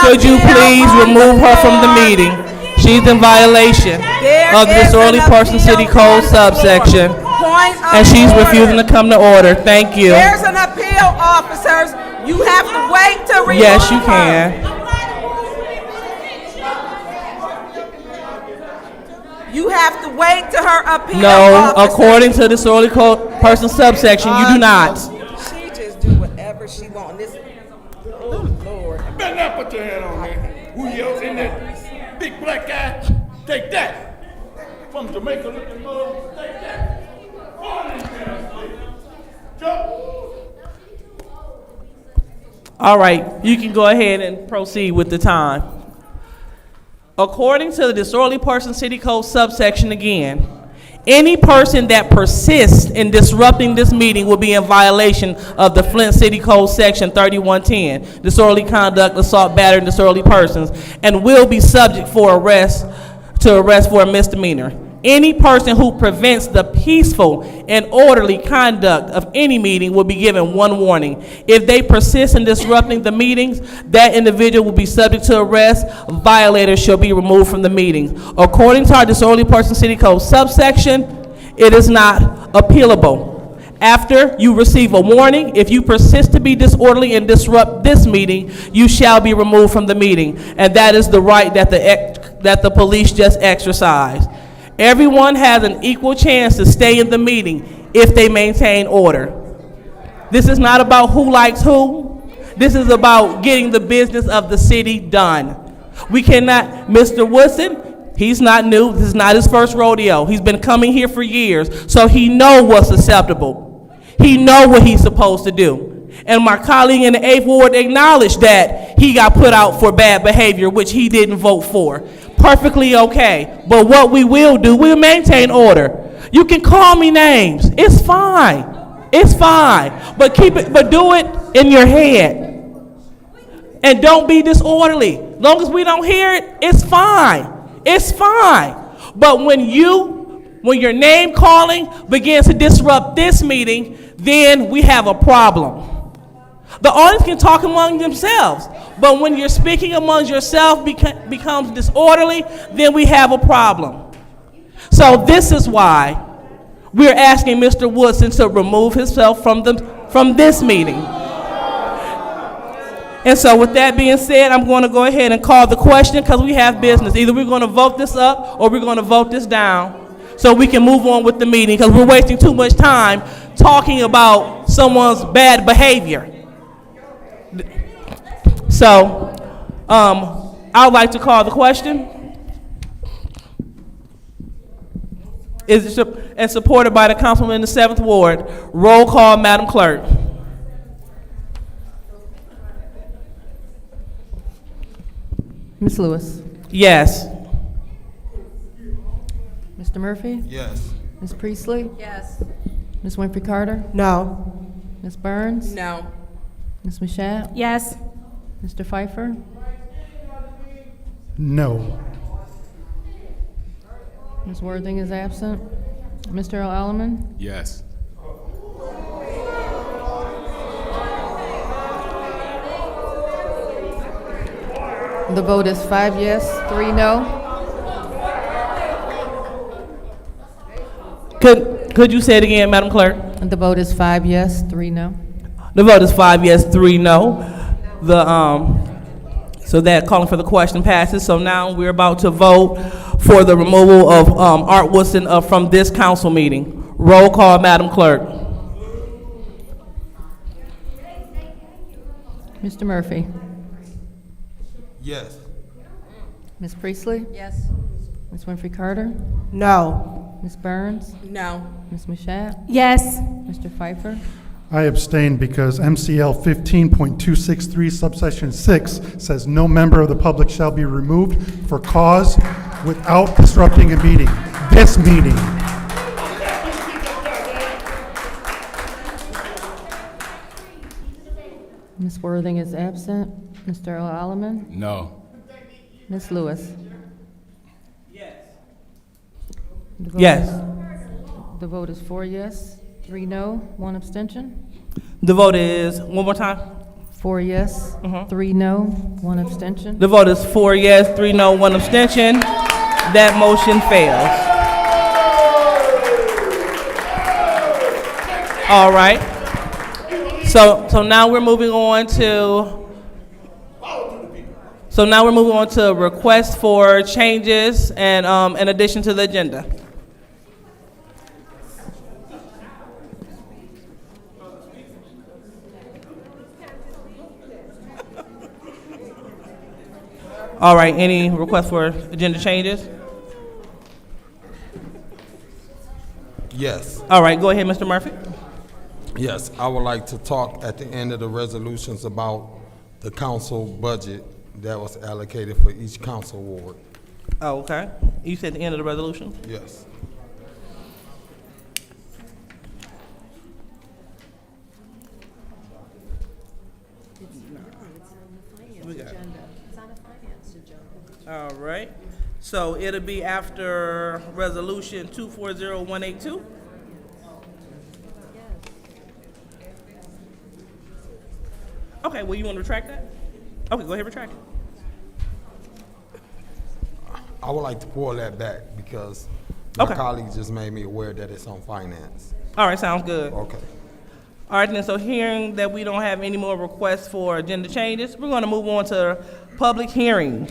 Could you please remove her from the meeting? She's in violation of the disorderly person city code subsection, and she's refusing to come to order. Thank you. There's an appeal, officers. You have to wait to remove her. Yes, you can. You have to wait to her appeal. No, officer. according to disorderly person subsection, you do not. She just do whatever she want. This, oh Lord. Better not put your hand on me. Who yells in that big black guy? Take that. From Jamaica looking mother, take that. On in there, jump. All right, you can go ahead and proceed with the time. According to the disorderly person city code subsection again, any person that persists in disrupting this meeting will be in violation of the Flint City Code section 3110, disorderly conduct, assault, battery, and disorderly persons, and will be subject for arrest for a misdemeanor. Any person who prevents the peaceful and orderly conduct of any meeting will be given one warning. If they persist in disrupting the meetings, that individual will be subject to arrest. Violators shall be removed from the meeting. According to our disorderly person city code subsection, it is not appealable. After you receive a warning, if you persist to be disorderly and disrupt this meeting, you shall be removed from the meeting. And that is the right that the police just exercised. Everyone has an equal chance to stay in the meeting if they maintain order. This is not about who likes who. This is about getting the business of the city done. We cannot, Mr. Woodson, he's not new. This is not his first rodeo. He's been coming here for years, so he knows what's acceptable. He knows what he's supposed to do. And my colleague in the 8th Ward acknowledged that he got put out for bad behavior, which he didn't vote for. Perfectly okay. But what we will do, we'll maintain order. You can call me names. It's fine. It's fine. But do it in your head. And don't be disorderly. Long as we don't hear it, it's fine. It's fine. But when your name calling begins to disrupt this meeting, then we have a problem. The audience can talk among themselves, but when you're speaking among yourself becomes disorderly, then we have a problem. So this is why we're asking Mr. Woodson to remove himself from this meeting. And so with that being said, I'm going to go ahead and call the question because we have business. Either we're going to vote this up or we're going to vote this down so we can move on with the meeting because we're wasting too much time talking about someone's bad behavior. So, I would like to call the question. Is it and supported by the councilman in the 7th Ward. Roll call, Madam Clerk. Ms. Lewis. Yes. Mr. Murphy? Yes. Ms. Priestley? Yes. Ms. Winfrey Carter? No. Ms. Burns? No. Ms. Mashat? Yes. Mr. Pfeiffer? No. Ms. Worthing is absent. Mr. Earl Alleman? Yes. The vote is 5 yes, 3 no. Could you say it again, Madam Clerk? The vote is 5 yes, 3 no. The vote is 5 yes, 3 no. So that calling for the question passes. So now we're about to vote for the removal of Art Woodson from this council meeting. Roll call, Madam Clerk. Mr. Murphy? Yes. Ms. Priestley? Yes. Ms. Winfrey Carter? No. Ms. Burns? No. Ms. Mashat? Yes. Mr. Pfeiffer? I abstain because MCL 15.263 subsection 6 says no member of the public shall be removed for cause without disrupting a meeting. This meeting. Ms. Worthing is absent. Mr. Earl Alleman? No. Ms. Lewis? Yes. The vote is 4 yes, 3 no, 1 abstention. The vote is, one more time? 4 yes, 3 no, 1 abstention. The vote is 4 yes, 3 no, 1 abstention. That motion fails. All right. So now we're moving on to So now we're moving on to requests for changes and in addition to the agenda. All right, any requests for agenda changes? Yes. All right, go ahead, Mr. Murphy. Yes, I would like to talk at the end of the resolutions about the council budget that was allocated for each council ward. Oh, okay. You said the end of the resolution? Yes. All right. So it'll be after resolution 240182? Okay, well, you want to retract that? Okay, go ahead, retract it. I would like to pull that back because my Okay. colleague just made me aware that it's on finance. All right, sounds good. Okay. All right, then, so hearing that we don't have any more requests for agenda changes, we're going to move on to public hearing.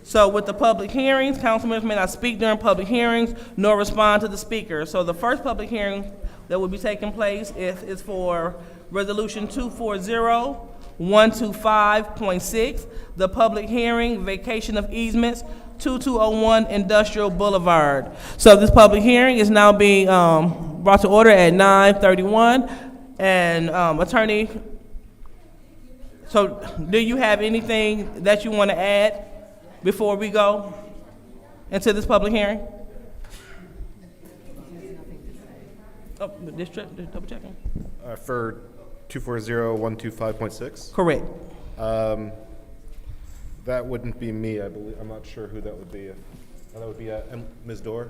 So with the public hearings, council members may not speak during public hearings nor respond to the speaker. So the first public hearing that will be taking place is for Resolution 240125.6, the public hearing, vacation of easements, 2201 Industrial Boulevard. So this public hearing is now being brought to order at 9:31. And attorney, so do you have anything that you want to add before we go into this public hearing? Oh, this trip, double checking. For 240125.6? Correct. That wouldn't be me, I believe. I'm not sure who that would be. That would be Ms. Dorr.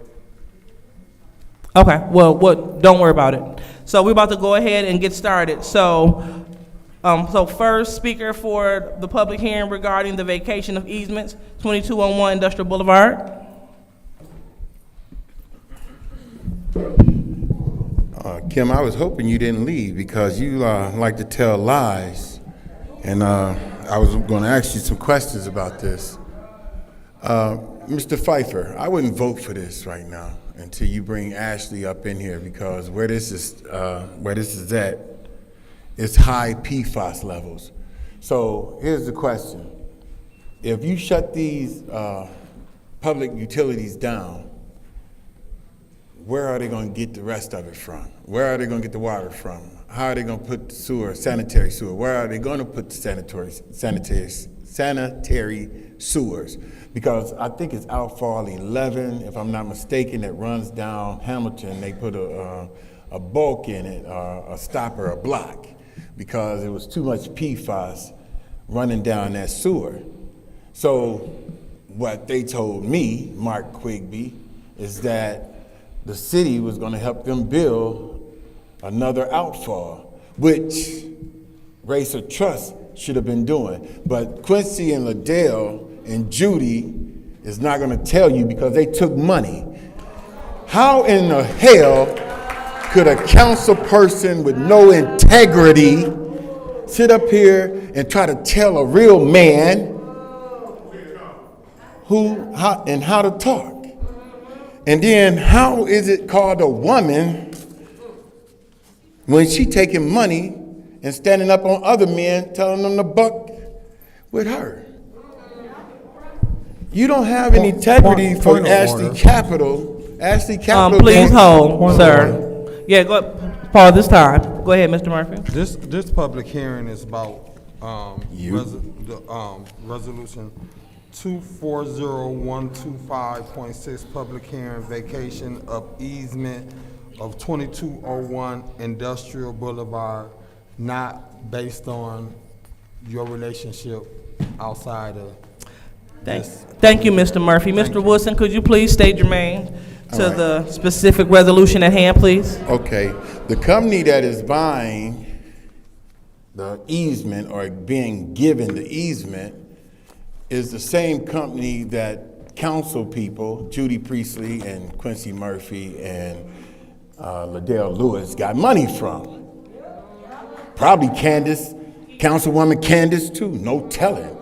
Okay, well, don't worry about it. So we're about to go ahead and get started. So first speaker for the public hearing regarding the vacation of easements, 2201 Industrial Boulevard. Kim, I was hoping you didn't leave because you like to tell lies, and I was going to ask you some questions about this. Mr. Pfeiffer, I wouldn't vote for this right now until you bring Ashley up in here, because where this is at, it's high PFAS levels. So here's the question: if you shut these public utilities down, where are they going to get the rest of it from? Where are they going to get the water from? How are they going to put the sewer, sanitary sewer? Where are they going to put the sanitary sewers? Because I think it's outfall 11, if I'm not mistaken, that runs down Hamilton. They put a bulk in it, a stopper, a block, because it was too much PFAS running down that sewer. So what they told me, Mark Quigley, is that the city was going to help them build another outfall, which Racer Trust should have been doing. But Quincy and Liddell and Judy is not going to tell you because they took money. How in the hell could a council person with no integrity sit up here and try to tell a real man how to talk? And then how is it called a woman when she taking money and standing up on other men telling them to buck with her? You don't have any integrity for Ashley Capital. Ashley Capital. Please hold, sir. Yeah, go ahead. Pause this time. Go ahead, Mr. Murphy. This public hearing is about resolution 240125.6, public hearing, vacation of easement of 2201 Industrial Boulevard, not based on your relationship outside of this. Thank you, Mr. Murphy. Mr. Woodson, could you please state your name to the specific resolution at hand, please? Okay. The company that is buying the easement or being given the easement is the same company that council people, Judy Priestley and Quincy Murphy and Liddell Lewis, got money from. Probably Councilwoman Candace too, no telling.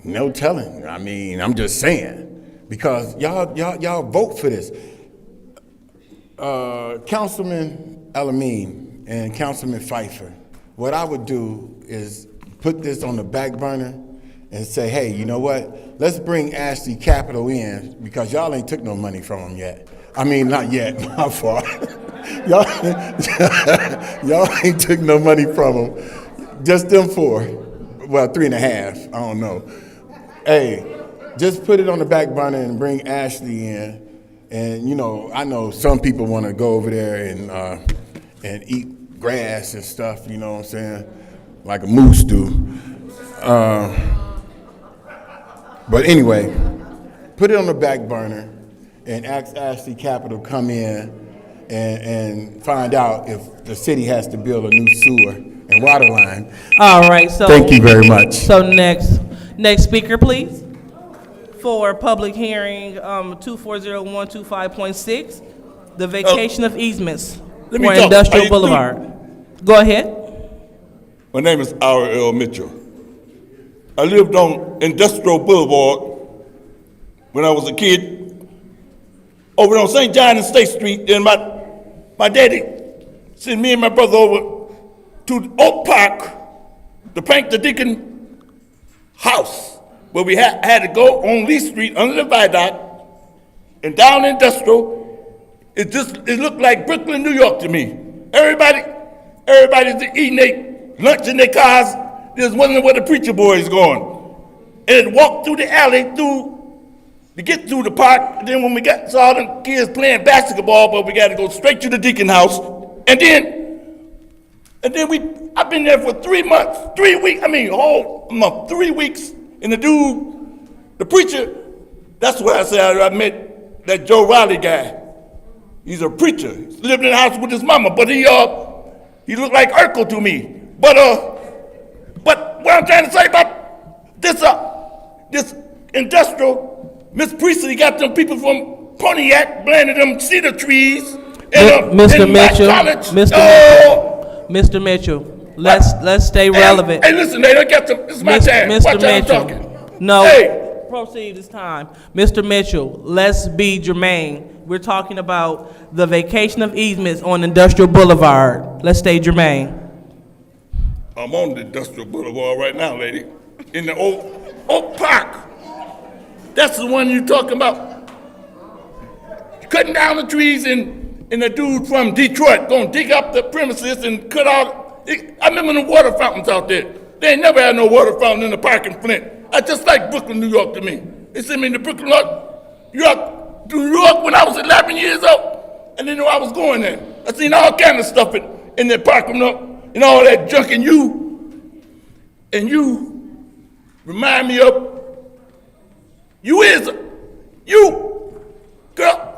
No telling. I mean, I'm just saying, because y'all vote for this. Councilman Alameen and Councilman Pfeiffer, what I would do is put this on the back burner and say, hey, you know what? Let's bring Ashley Capital in, because y'all ain't took no money from them yet. I mean, not yet, my fault. y'all ain't took no money from them. Just them four. Well, 3.5, I don't know. Hey, just put it on the back burner and bring Ashley in. And, you know, I know some people want to go over there and eat grass and stuff, you know what I'm saying? Like a moose do. But anyway, put it on the back burner and ask Ashley Capital come in and find out if the city has to build a new sewer and water line. All right, so. Thank you very much. So next speaker, please. For public hearing, 240125.6, the vacation of easements Let me for talk. Industrial Boulevard. Go ahead. My name is R.L. Mitchell. I lived on Industrial Boulevard when I was a kid, over on St. John and State Street. Then my daddy sent me and my brother over to Oak Park to paint the Deacon house, where we had to go on Lee Street under the viaduct and down Industrial. It looked like Brooklyn, New York to me. Everybody's eating their lunch in their cars. There's wondering where the preacher boy is going. And it walked through the alley to get through the park. And then when we saw the kids playing basketball, but we got to go straight to the Deacon house. And then I've been there for 3 months, 3 weeks. I mean, whole month, 3 weeks. And the preacher, that's where I said I met that Joe Riley guy. He's a preacher. He lived in the house with his mama, but he looked like Urkel to me. But what I'm trying to say about this industrial, Miss Priestley got them people from Pontiac planting them cedar trees. Mr. Mitchell, let's stay relevant. Hey, listen, they got them. This is my time. Mr. Mitchell, talking. no, Hey. proceed this time. Mr. Mitchell, let's be germane. We're talking about the vacation of easements on Industrial Boulevard. Let's stay germane. I'm on the Industrial Boulevard right now, lady, in the Oak Park. That's the one you're talking about. Cutting down the trees and the dude from Detroit gonna dig up the premises and cut out. I remember the water fountains out there. They ain't never had no water fountain in the park in Flint. I just like Brooklyn, New York to me. They sent me to Brooklyn, New York when I was 11 years old. I didn't know I was going there. I seen all kind of stuff in that park and all that junk, and you remind me of, girl.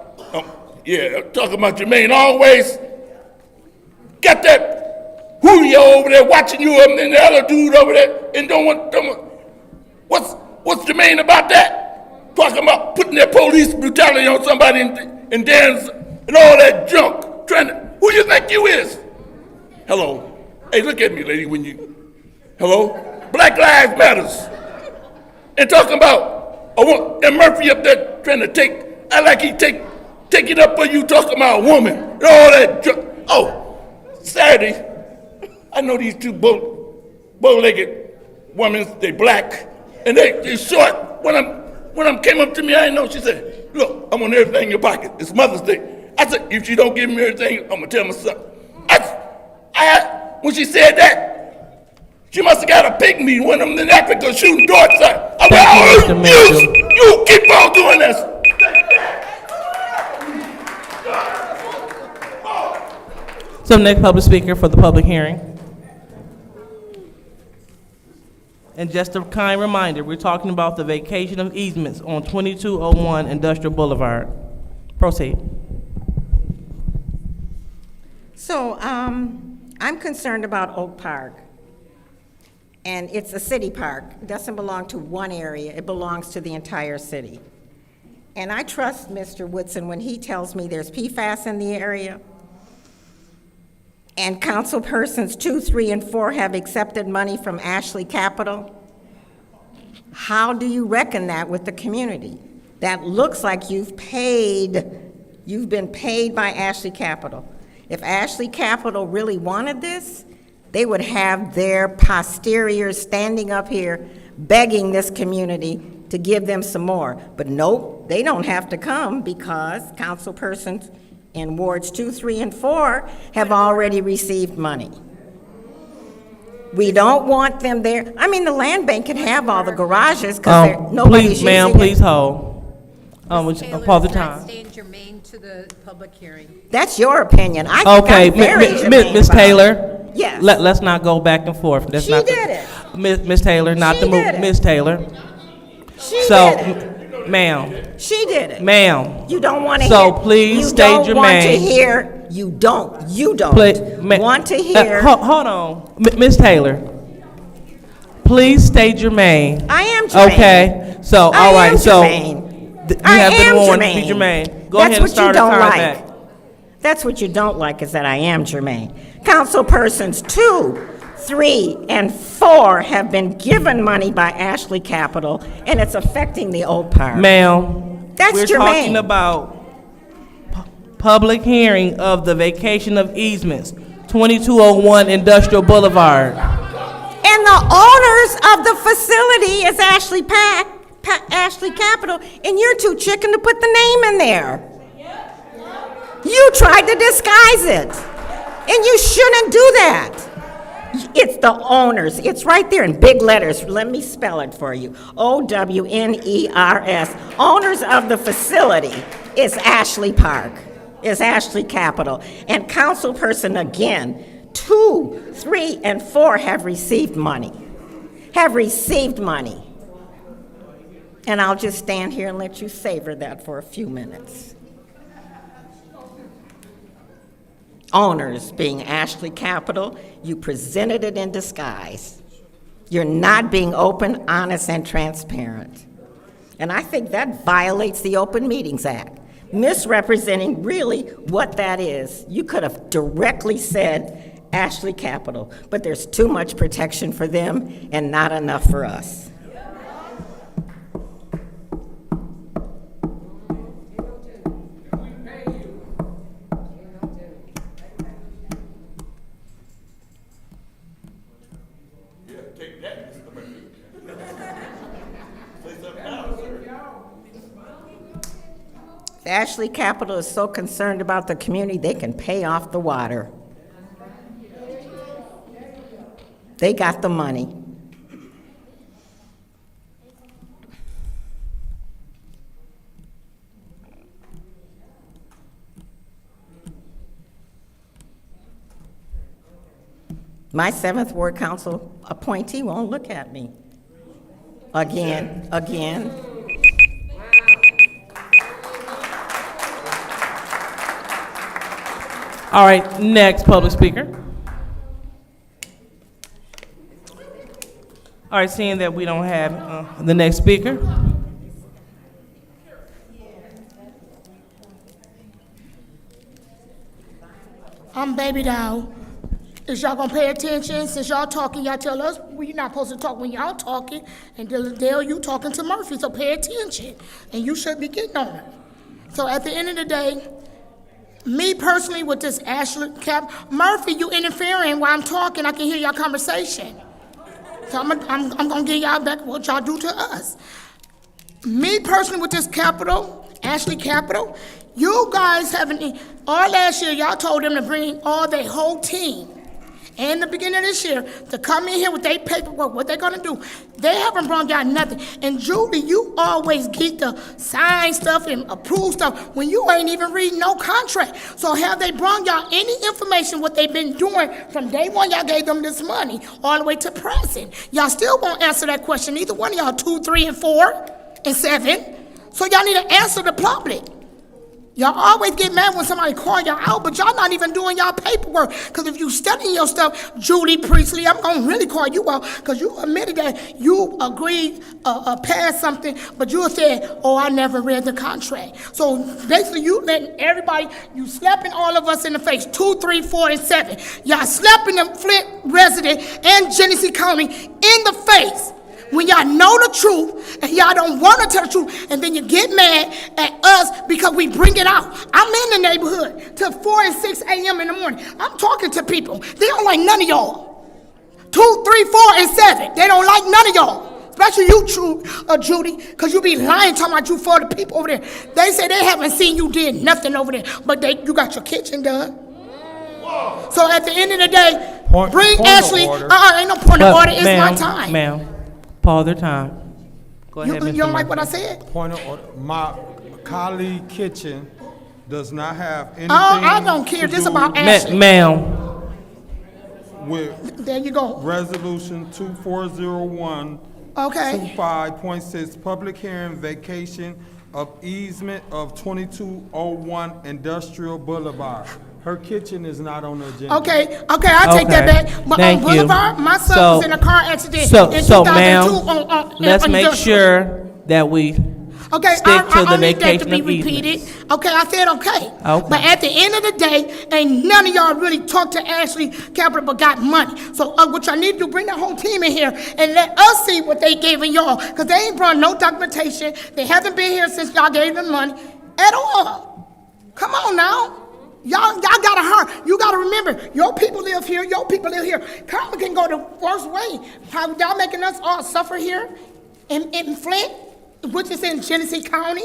Yeah, talking about Jermaine, always got that Julio over there watching you and the other dude over there, and don't want what's Jermaine about that? Talking about putting that police brutality on somebody and dance and all that junk. Who you think you is? Hello. Hey, look at me, lady, hello? Black Lives Matters. And talking about, and Murphy up there trying to take it up for you talking about a woman and all that junk. Oh, Saturday, I know these two bow-legged women, they black, and they short. When I came up to me, I didn't know, she said, look, I want everything in your pocket. It's Mother's Day. I said, if she don't give me everything, I'm gonna tell my son. When she said that, she must have got a pygmy, one of them in Africa shooting darts at. You keep on doing this. So next public speaker for the public hearing. And just a kind reminder, we're talking about the vacation of easements on 2201 Industrial Boulevard. Proceed. So, I'm concerned about Oak Park. And it's a city park. It doesn't belong to one area, it belongs to the entire city. And I trust Mr. Woodson when he tells me there's PFAS in the area. And council persons 2, 3, and 4 have accepted money from Ashley Capital. How do you reckon that with the community? That looks like you've been paid by Ashley Capital. If Ashley Capital really wanted this, they would have their posteriors standing up here begging this community to give them some more. But nope, they don't have to come because councilpersons in wards 2, 3, and 4 have already received money. We don't want them there. I mean, the land bank can have all the garages because nobody's Please, ma'am, using please it. hold. Pause the time. Staying germane to the public hearing. That's your opinion. I think Okay, I'm very germane Ms. about it. Taylor. Yes. Let's not go back and forth. That's She not did it. Ms. Taylor, not She the move. did it. Ms. Taylor. She So, did it. ma'am, She did it. ma'am. You don't want to So hear. please you stay don't want to germane. hear. You don't Please, want to hear. Hold on, Ms. Taylor. Please stay germane. I am germane. Okay, so, I all right, am so. germane. You I have been am warned to germane. be germane. Go That's ahead and what you start the don't time like. back. That's what you don't like, is that I am germane. Councilpersons 2, 3, and 4 have been given money by Ashley Capital, and it's affecting the old park. Ma'am, That's we're germane. talking about public hearing of the vacation of easements, 2201 Industrial Boulevard. And the owners of the facility is Ashley Ashley Capital, and you're too chicken to put the name in there. You tried to disguise it, and you shouldn't do that. It's the owners. It's right there in big letters. Let me spell it for you. OWNERS. Owners of the facility is Ashley Park, is Ashley Capital. And councilperson again, 2, 3, and 4 have received money. Have received money. And I'll just stand here and let you savor that for a few minutes. Owners being Ashley Capital, you presented it in disguise. You're not being open, honest, and transparent. And I think that violates the Open Meetings Act, misrepresenting really what that is. You could have directly said Ashley Capital, but there's too much protection for them and not enough for us. Ashley Capital is so concerned about the community, they can pay off the water. They got the money. My 7th Ward Council appointee won't look at me. Again. All right, next public speaker. All right, seeing that we don't have the next speaker. I'm Baby Doll. Is y'all gonna pay attention? Since y'all talking, y'all tell us we're not supposed to talk when y'all talking, and Dale, you talking to Murphy, so pay attention, and you should be getting on it. So at the end of the day, me personally with this Ashley Cap, Murphy, you interfering while I'm talking, I can hear y'all conversation. So I'm gonna give y'all back what y'all do to us. Me personally with this Capital, Ashley Capital, you guys haven't, all last year, y'all told them to bring all their whole team. And the beginning of this year, to come in here with their paperwork, what they're gonna do. They haven't brought y'all nothing. And Julie, you always get the sign stuff and approve stuff when you ain't even reading no contract. So have they brought y'all any information what they've been doing from day one y'all gave them this money all the way to present? Y'all still won't answer that question. Neither one of y'all 2, 3, and 4, and 7. So y'all need to answer the public. Y'all always get mad when somebody call y'all out, but y'all not even doing y'all paperwork. Because if you studying your stuff, Julie Priestley, I'm going to really call you out because you admitted that you agreed past something, but you said, oh, I never read the contract. So basically you letting everybody, you slapping all of us in the face, 2, 3, 4, and 7. Y'all slapping the Flint resident and Genesee County in the face When y'all know the truth and y'all don't want to tell the truth, and then you get mad at us because we bring it out. I'm in the neighborhood till 4 and 6 a.m. in the morning. I'm talking to people. They don't like none of y'all. 2, 3, 4, and 7. They don't like none of y'all. Especially you, Judy, because you be lying talking about you for the people over there. They say they haven't seen you did nothing over there, but you got your kitchen done. So at the end of the day, bring Ashley. Ain't no point of order. It's my time. Ma'am, pause their time. Go ahead, You don't like what I said? Point of order. My colleague kitchen does not have anything. I don't care. This about Ashley. Ma'am. With there you go. Resolution 2401. Okay. 25.6, public hearing vacation of easement of 2201 Industrial Boulevard. Her kitchen is not on the agenda. Okay, I take that back. But Thank on Boulevard, you. my son was in a car accident in 2002 ma'am, let's on make Industrial. sure that we Okay, stick I to the need that to vacation be of repeated. easements. Okay, I said okay. Okay. But at the end of the day, ain't none of y'all really talked to Ashley Capital but got money. So what y'all need to do, bring that whole team in here and let us see what they giving y'all. Because they ain't brought no documentation. They haven't been here since y'all gave them money at all. Come on now. Y'all gotta hurt. You gotta remember, your people live here, your people live here. Karma can go the worst way. How y'all making us all suffer here in Flint, which is in Genesee County.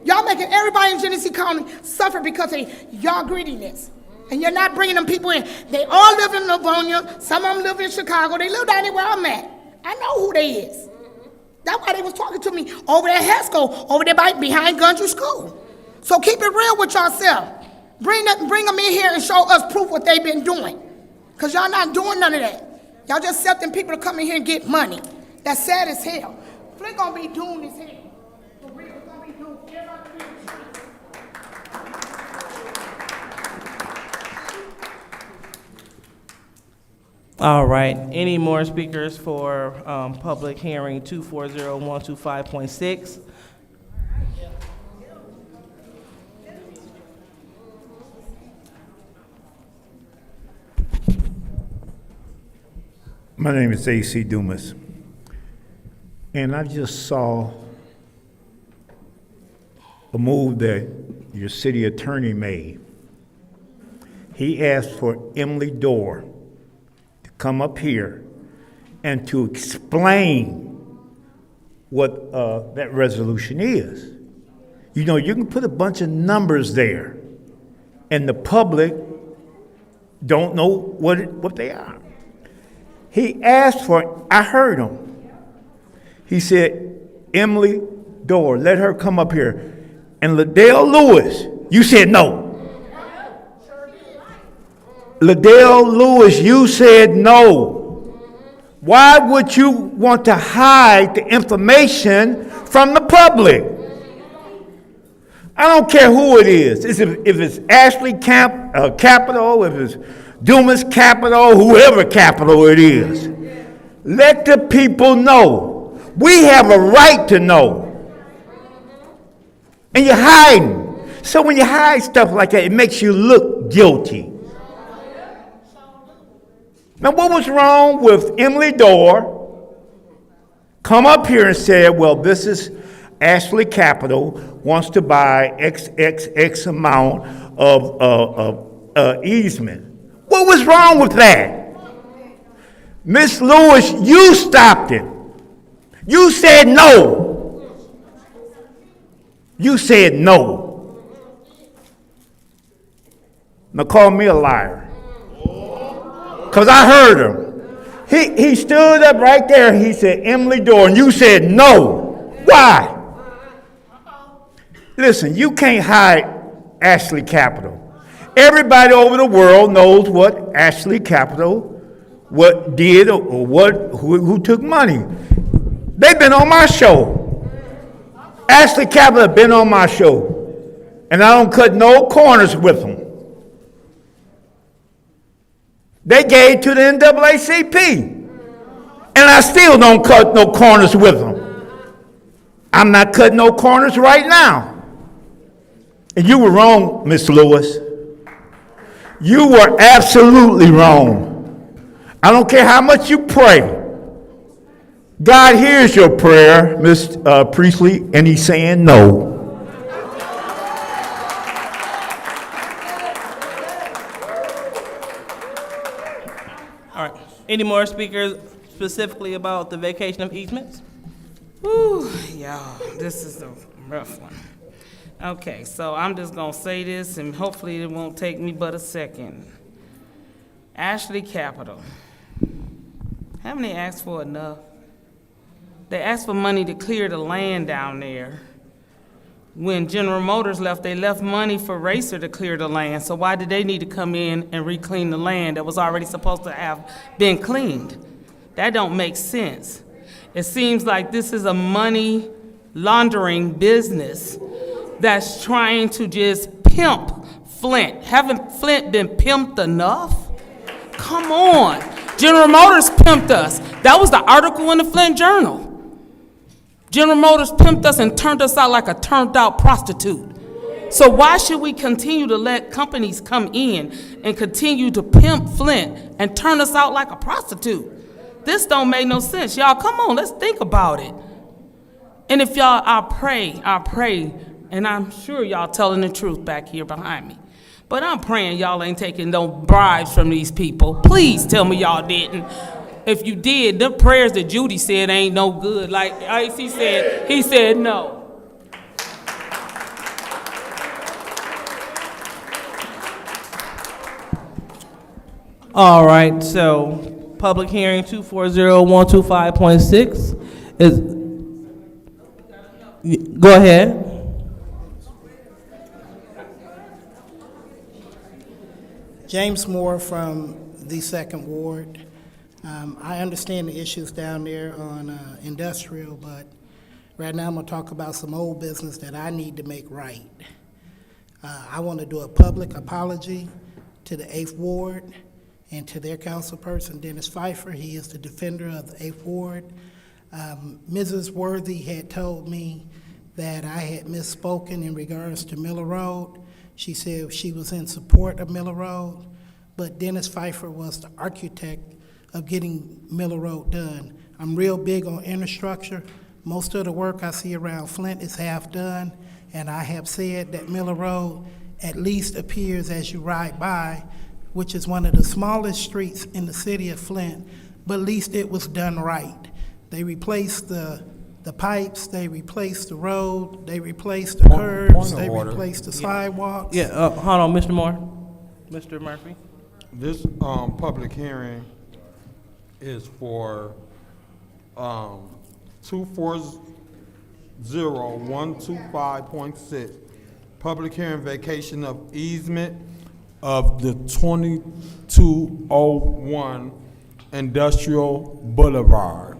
Y'all making everybody in Genesee County suffer because of y'all greediness. And you're not bringing them people in. They all live in Livonia. Some of them live in Chicago. They live down there where I'm at. I know who they is. That's why they was talking to me over there at HESCO, over there behind Gundry School. So keep it real with yourself. Bring them in here and show us proof what they've been doing. Because y'all not doing none of that. Y'all just accepting people to come in here and get money. That's sad as hell. Flint gonna be doomed as hell. For real, it's gonna be doomed. Everybody be in the streets. All right. Any more speakers for public hearing 240125.6? My name is A.C. Dumas, and I just saw a move that your city attorney made. He asked for Emily Dorr to come up here and to explain what that resolution is. You know, you can put a bunch of numbers there, and the public don't know what they are. He asked for, I heard him. He said, Emily Dorr, let her come up here. And Liddell Lewis, you said no. Liddell Lewis, you said no. Why would you want to hide the information from the public? I don't care who it is. If it's Ashley Capital, if it's Dumas Capital, whoever capital it is. Let the people know. We have a right to know. And you're hiding. So when you hide stuff like that, it makes you look guilty. Now, what was wrong with Emily Dorr come up here and said, well, this is Ashley Capital wants to buy X amount of easement. What was wrong with that? Miss Lewis, you stopped it. You said no. You said no. Now call me a liar. Because I heard him. He stood up right there. He said, Emily Dorr, and you said no. Why? Listen, you can't hide Ashley Capital. Everybody over the world knows what Ashley Capital did or who took money. They've been on my show. Ashley Capital have been on my show. And I don't cut no corners with them. They gave to the NAACP. And I still don't cut no corners with them. I'm not cutting no corners right now. And you were wrong, Miss Lewis. You were absolutely wrong. I don't care how much you pray. God hears your prayer, Ms. Priestley, and he's saying no. All right. Any more speakers specifically about the vacation of easements? Whew, y'all, this is a rough one. Okay, so I'm just gonna say this, and hopefully it won't take me but a second. Ashley Capital. Haven't they asked for enough? They asked for money to clear the land down there. When General Motors left, they left money for Racer to clear the land, so why did they need to come in and reclaim the land that was already supposed to have been cleaned? That don't make sense. It seems like this is a money laundering business that's trying to just pimp Flint. Haven't Flint been pimped enough? Come on. General Motors pimped us. That was the article in the Flint Journal. General Motors pimped us and turned us out like a turned out prostitute. So why should we continue to let companies come in and continue to pimp Flint and turn us out like a prostitute? This don't make no sense. Y'all, come on, let's think about it. And if y'all, I pray, and I'm sure y'all telling the truth back here behind me. But I'm praying y'all ain't taking no bribes from these people. Please tell me y'all didn't. If you did, the prayers that Judy said ain't no good. Like he said no. All right, so public hearing 240-125.6 is, go ahead. James Moore from the Second Ward. I understand the issues down there on industrial, but right now I'm gonna talk about some old business that I need to make right. I want to do a public apology to the 8th Ward and to their councilperson, Dennis Pfeiffer. He is the defender of the 8th Ward. Mrs. Worthy had told me that I had misspoken in regards to Miller Road. She said she was in support of Miller Road, but Dennis Pfeiffer was the architect of getting Miller Road done. I'm real big on infrastructure. Most of the work I see around Flint is half done, and I have said that Miller Road at least appears as you ride by, which is one of the smallest streets in the city of Flint, but at least it was done right. They replaced the pipes, they replaced the road, they replaced the curbs, they replaced the sidewalks. Yeah, hold on, Mr. Moore. Mr. Murphy. This public hearing is for 240-125.6, public hearing vacation of easement of the 2201 Industrial Boulevard.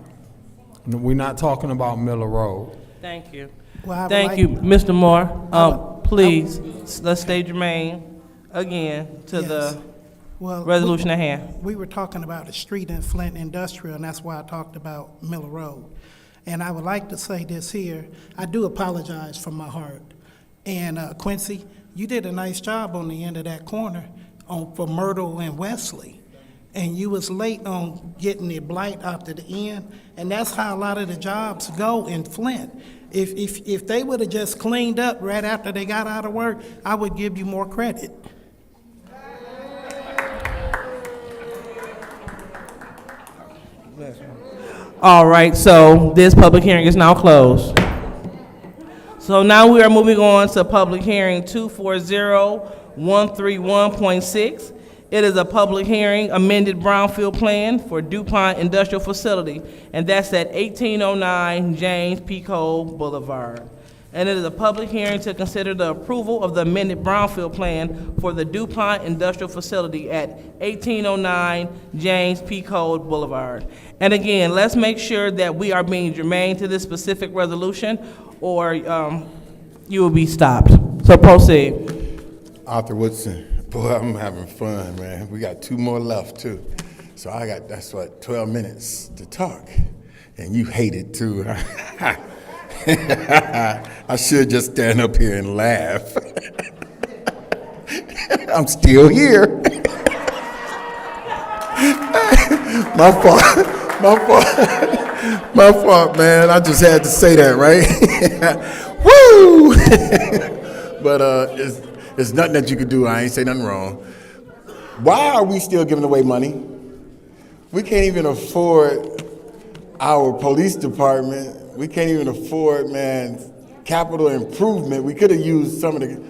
We're not talking about Miller Road. Thank you. Well, Thank you, Mr. Moore. Please, let's stay germane again to the resolution at hand. We were talking about the street in Flint Industrial, and that's why I talked about Miller Road. And I would like to say this here. I do apologize from my heart. And Quincy, you did a nice job on the end of that corner for Myrtle and Wesley. And you was late on getting the blight out to the end, and that's how a lot of the jobs go in Flint. If they would have just cleaned up right after they got out of work, I would give you more credit. All right, so this public hearing is now closed. So now we are moving on to public hearing 240-131.6. It is a public hearing, amended brownfield plan for DuPont Industrial Facility, and that's at 1809 James P. Cole Boulevard. And it is a public hearing to consider the approval of the amended brownfield plan for the DuPont Industrial Facility at 1809 James P. Cole Boulevard. And again, let's make sure that we are being germane to this specific resolution, or you will be stopped. So proceed. Arthur Woodson. Boy, I'm having fun, man. We got 2 more left, too. So I got, 12 minutes to talk. And you hate it, too. I should just stand up here and laugh. I'm still here. My fault. My fault, man. I just had to say that, right? Woo! But it's nothing that you could do. I ain't say nothing wrong. Why are we still giving away money? We can't even afford our police department. We can't even afford, man, capital improvement. We could have used some of the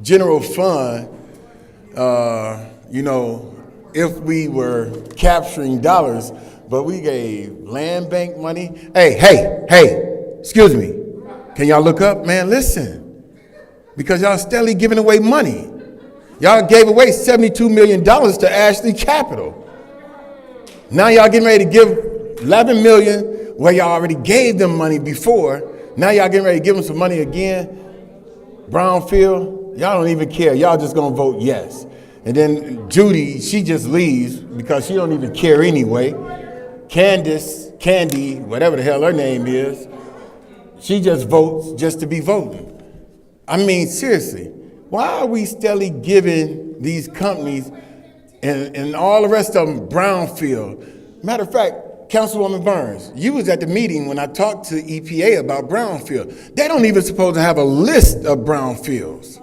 general fund, if we were capturing dollars, but we gave land bank money. Hey, excuse me. Can y'all look up? Man, listen, because y'all steadily giving away money. Y'all gave away $72 million to Ashley Capital. Now y'all getting ready to give $11 million where y'all already gave them money before. Now y'all getting ready to give them some money again. Brownfield, y'all don't even care. Y'all just gonna vote yes. And then Judy, she just leaves because she don't even care anyway. Candy, whatever the hell her name is, she just votes just to be voting. I mean, seriously, why are we steadily giving these companies and all the rest of them brownfield? Matter of fact, Councilwoman Burns, you was at the meeting when I talked to EPA about brownfield. They don't even supposed to have a list of brownfields.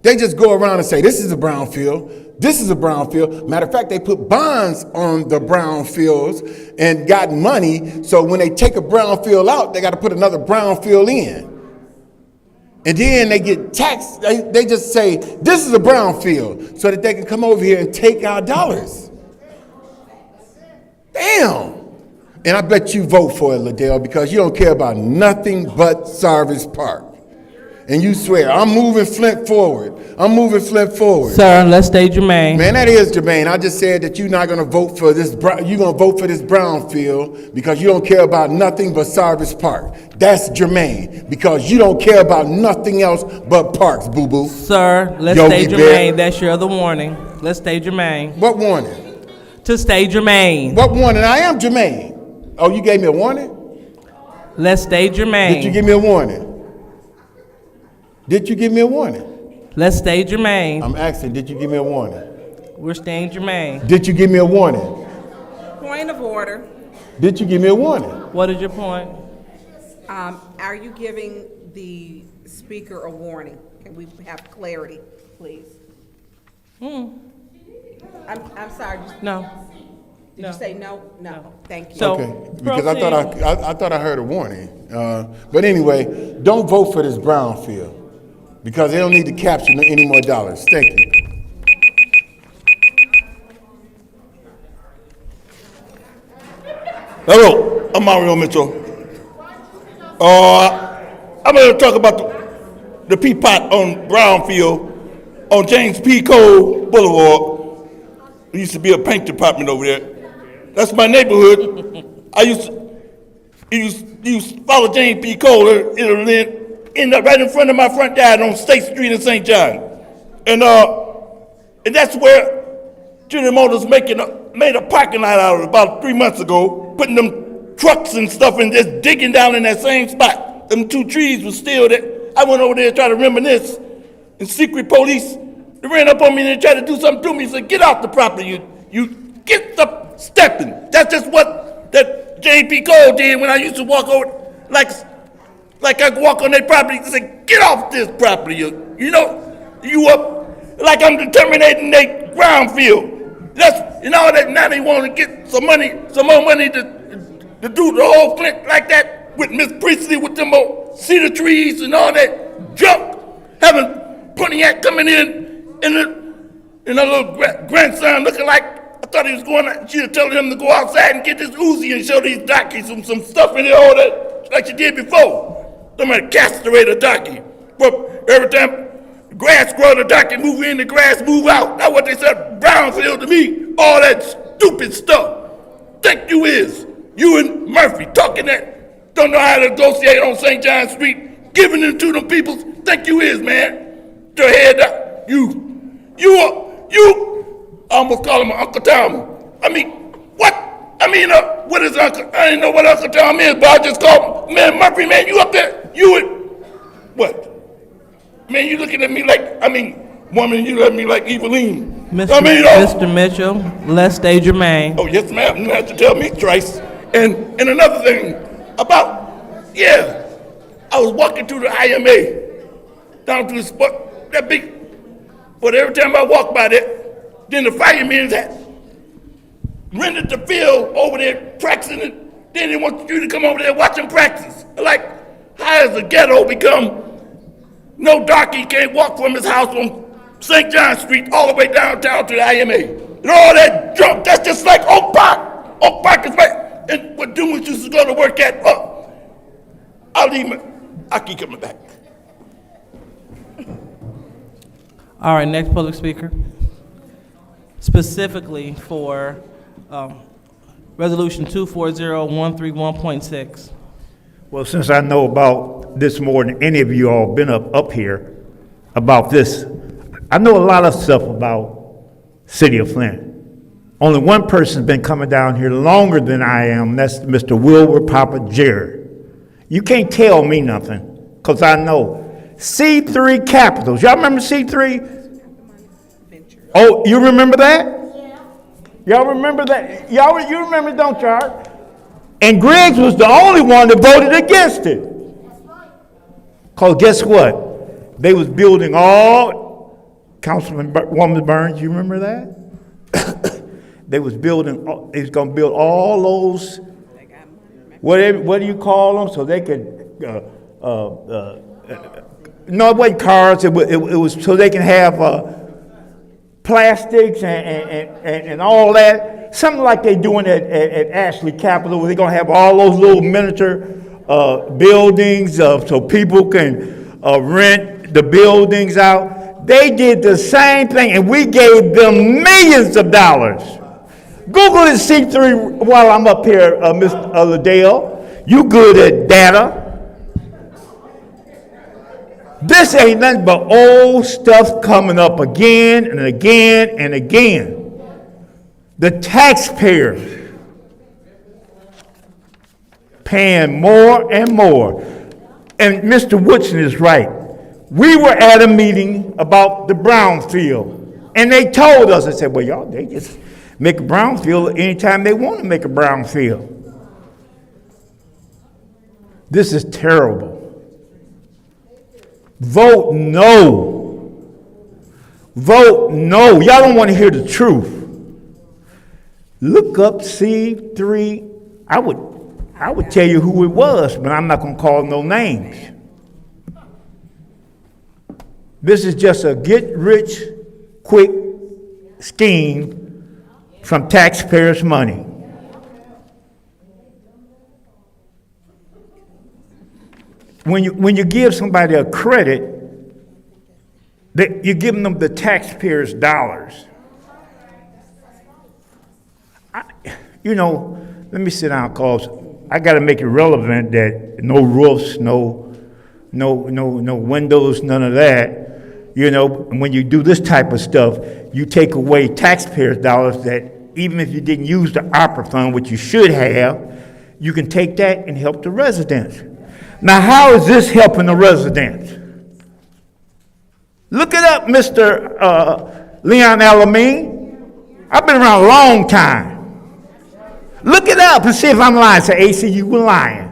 They just go around and say, this is a brownfield, this is a brownfield. Matter of fact, they put bonds on the brownfields and got money, so when they take a brownfield out, they got to put another brownfield in. And then they get taxed, they just say, this is a brownfield, so that they can come over here and take our dollars. Damn. And I bet you vote for it, Liddell, because you don't care about nothing but Sarvis Park. And you swear, I'm moving Flint forward. I'm moving Flint forward. Sir, let's stay germane. Man, that is germane. I just said that you're not going to vote for this. You're going to vote for this brownfield because you don't care about nothing but Sarvis Park. That's germane because you don't care about nothing else but parks, boo-boo. Sir, let's stay germane. That's your other warning. Let's stay germane. What warning? To stay germane. What warning? I am germane. Oh, you gave me a warning? Let's stay germane. Did you give me a warning? Did you give me a warning? Let's stay germane. I'm asking, did you give me a warning? We're staying germane. Did you give me a warning? Point of order. Did you give me a warning? What is your point? Are you giving the speaker a warning? Can we have clarity, please? I'm sorry. No. Did you say no? No. Thank you. So, okay, because I thought I heard a warning. But anyway, don't vote for this brownfield because they don't need to capture any more dollars. Thank you. Hello, I'm Mario Mitchell. I'm going to talk about the Peapot on Brownfield on James P. Cole Boulevard. There used to be a paint department over there. That's my neighborhood. I used to follow James P. Cole. It'll end up right in front of my front yard on State Street in St. John. And that's where General Motors made a parking lot out of it about 3 months ago, putting them trucks and stuff and just digging down in that same spot. Them 2 trees was still there. I went over there to try to reminisce, and secret police, they ran up on me and they tried to do something to me. He said, get off the property. You get the stepping. That's just what that J.P. Cole did when I used to walk over, like I could walk on their property and say, get off this property. You up like I'm terminating their ground field. Now they want to get some more money to do the whole Flint like that with Miss Priestley with them old cedar trees and all that junk. Having Pontiac coming in a little grandson looking like, I thought he was going, she was telling him to go outside and get this Uzi and show these darkies some stuff in there, all that, like she did before. Somebody castrate a darky. But every time the grass grow, the darky move in, the grass move out. That's what they said, brownfield to me, all that stupid stuff. Think you is, you and Murphy talking that, don't know how to negotiate on St. John Street, giving it to them people, think you is, man. Your head up, I almost call him Uncle Tom. I mean, what? What is Uncle? I didn't know what Uncle Tom is, but I just called him, man, Murphy, man, you up there? What? Man, you looking at me like, woman, you look at me like Eveline. Mr. Mitchell, let's stay germane. Oh, yes, ma'am. You have to tell me twice. And another thing about, yeah, I was walking through the IMA, down to the spot, that big, but every time I walk by that, then the firemen had rented the field over there practicing it. Then they want you to come over there watching practice. Like, how has the ghetto become no darky can't walk from his house on St. John Street all the way downtown to the IMA? And all that junk, that's just like Oak Park. Oak Park is right. And what Doing is going to work at, I'll keep coming back. All right, next public speaker. Specifically for Resolution 240-131.6. Well, since I know about this more than any of you all been up here about this, I know a lot of stuff about City of Flint. Only one person's been coming down here longer than I am, that's Mr. Wilbur Papa Jared. You can't tell me nothing, because I know. C3 Capitals, y'all remember C3? Oh, you remember that? Yeah. Y'all remember that? You remember, don't y'all? And Griggs was the only one that voted against it. Because guess what? They was building Woman Burns, you remember that? They was building, they was going to build all those, what do you call them? So they could, no, it wasn't cars, it was so they can have plastics and all that. Something like they doing at Ashley Capitol, where they're going to have all those little miniature buildings so people can rent the buildings out. They did the same thing, and we gave them millions of dollars. Google it, C3, while I'm up here, Mr. Liddell. You good at data. This ain't nothing but old stuff coming up again and again and again. The taxpayers paying more and more. And Mr. Woodson is right. We were at a meeting about the brownfield, and they told us, they said, well, y'all, they just make a brownfield anytime they want to make a brownfield. This is terrible. Vote no. Vote no. Y'all don't want to hear the truth. Look up C3. I would tell you who it was, but I'm not going to call no names. This is just a get-rich-quick scheme from taxpayers' money. When you give somebody a credit, you're giving them the taxpayers' dollars. Let me sit down, cause I got to make it relevant that no roofs, no windows, none of that. When you do this type of stuff, you take away taxpayers' dollars that even if you didn't use the ARPA fund, which you should have, you can take that and help the residents. Now, how is this helping the residents? Look it up, Mr. Leon Alameen. I've been around a long time. Look it up and see if I'm lying. Say, AC, you were lying.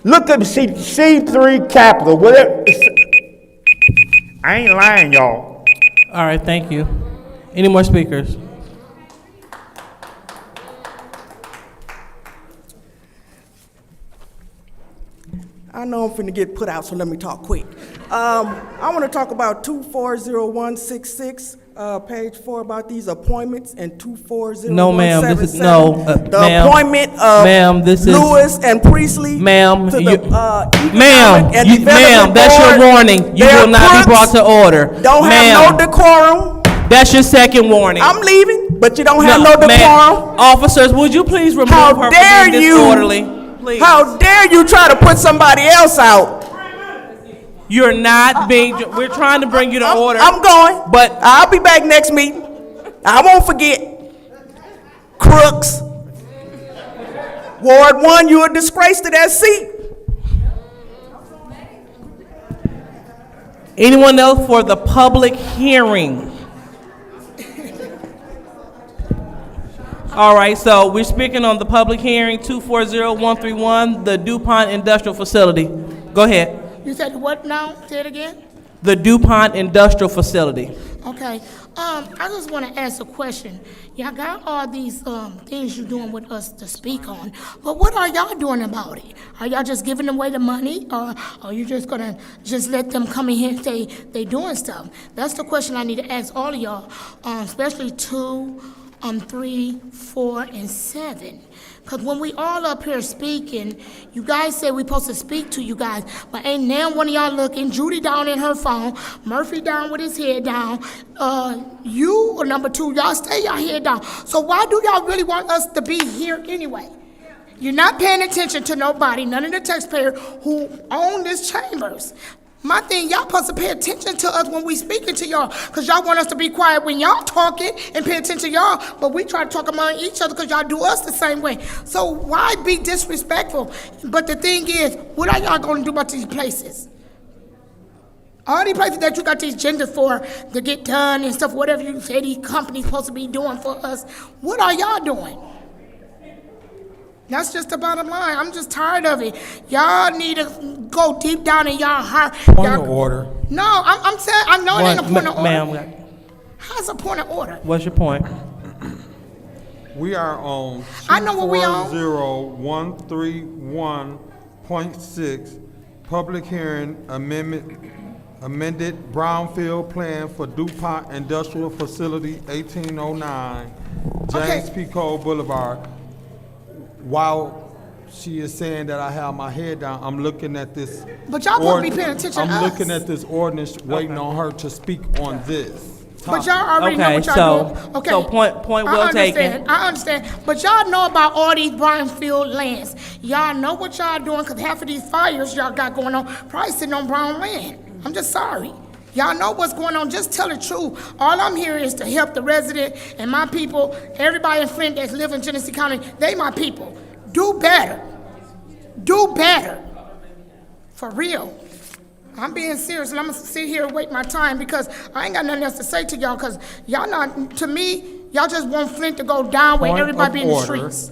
Look up C3 Capital. Whatever. I ain't lying, y'all. All right, thank you. Any more speakers? I know I'm finna get put out, so let me talk quick. I want to talk about 240-166, page 4, about these appointments, and 240-177. No, ma'am, this is, no, the ma'am, appointment of ma'am, this Lewis and Priestley ma'am, to the ma'am, that's your warning. You will not be brought to order. Don't have no decorum. That's your second warning. I'm leaving, but you don't have no decorum. Officers, would you please remove her from being disorderly? Please. How dare you try to put somebody else out? You're not being, we're trying to bring you to order. I'm going, but I'll be back next meeting. I won't forget. Crooks. Ward 1, you're a disgrace to that seat. Anyone else for the public hearing? All right, so we're speaking on the public hearing, 240131, the DuPont Industrial Facility. Go ahead. You said what now? Say it again? The DuPont Industrial Facility. Okay, I just want to ask a question. Y'all got all these things you're doing with us to speak on, but what are y'all doing about it? Are y'all just giving away the money, or are you just gonna just let them come in here and say they doing stuff? That's the question I need to ask all of y'all, especially 2, 3, 4, and 7. Because when we all up here speaking, you guys say we supposed to speak to you guys, but ain't now one of y'all looking. Judy down in her phone, Murphy down with his head down. You, or number 2, y'all stay y'all head down. So why do y'all really want us to be here anyway? You're not paying attention to nobody, none of the taxpayers who own these chambers. My thing, y'all supposed to pay attention to us when we speaking to y'all, because y'all want us to be quiet when y'all talking and pay attention to y'all, but we try to talk among each other because y'all do us the same way. So why be disrespectful? But the thing is, what are y'all going to do about these places? All these places that you got these genders for to get done and stuff, whatever you say these companies supposed to be doing for us, what are y'all doing? That's just the bottom line. I'm just tired of it. Y'all need to go deep down in y'all heart. Point of order. No, I'm saying, I know it ain't a point of order. Ma'am, How's a point of order? what's your point? We are on I know what we on. 240-131.6, public hearing amended brownfield plan for DuPont Industrial Facility, 1809, James P. Cole Boulevard. While she is saying that I have my head down, I'm looking at this. But y'all supposed to be paying attention to I'm us. looking at this ordinance, waiting on her to speak on this. But y'all already know what y'all doing. Okay. So point well taken. I understand. But y'all know about all these brownfield lands. Y'all know what y'all doing, because half of these fires y'all got going on probably sitting on brown land. I'm just sorry. Y'all know what's going on. Just tell the truth. All I'm here is to help the resident and my people, everybody in Flint that's live in Genesee County, they my people. Do better. Do better. For real. I'm being serious, and I'm gonna sit here and wait my time, because I ain't got nothing else to say to y'all, because y'all not, to me, y'all just want Flint to go down where everybody be in the streets.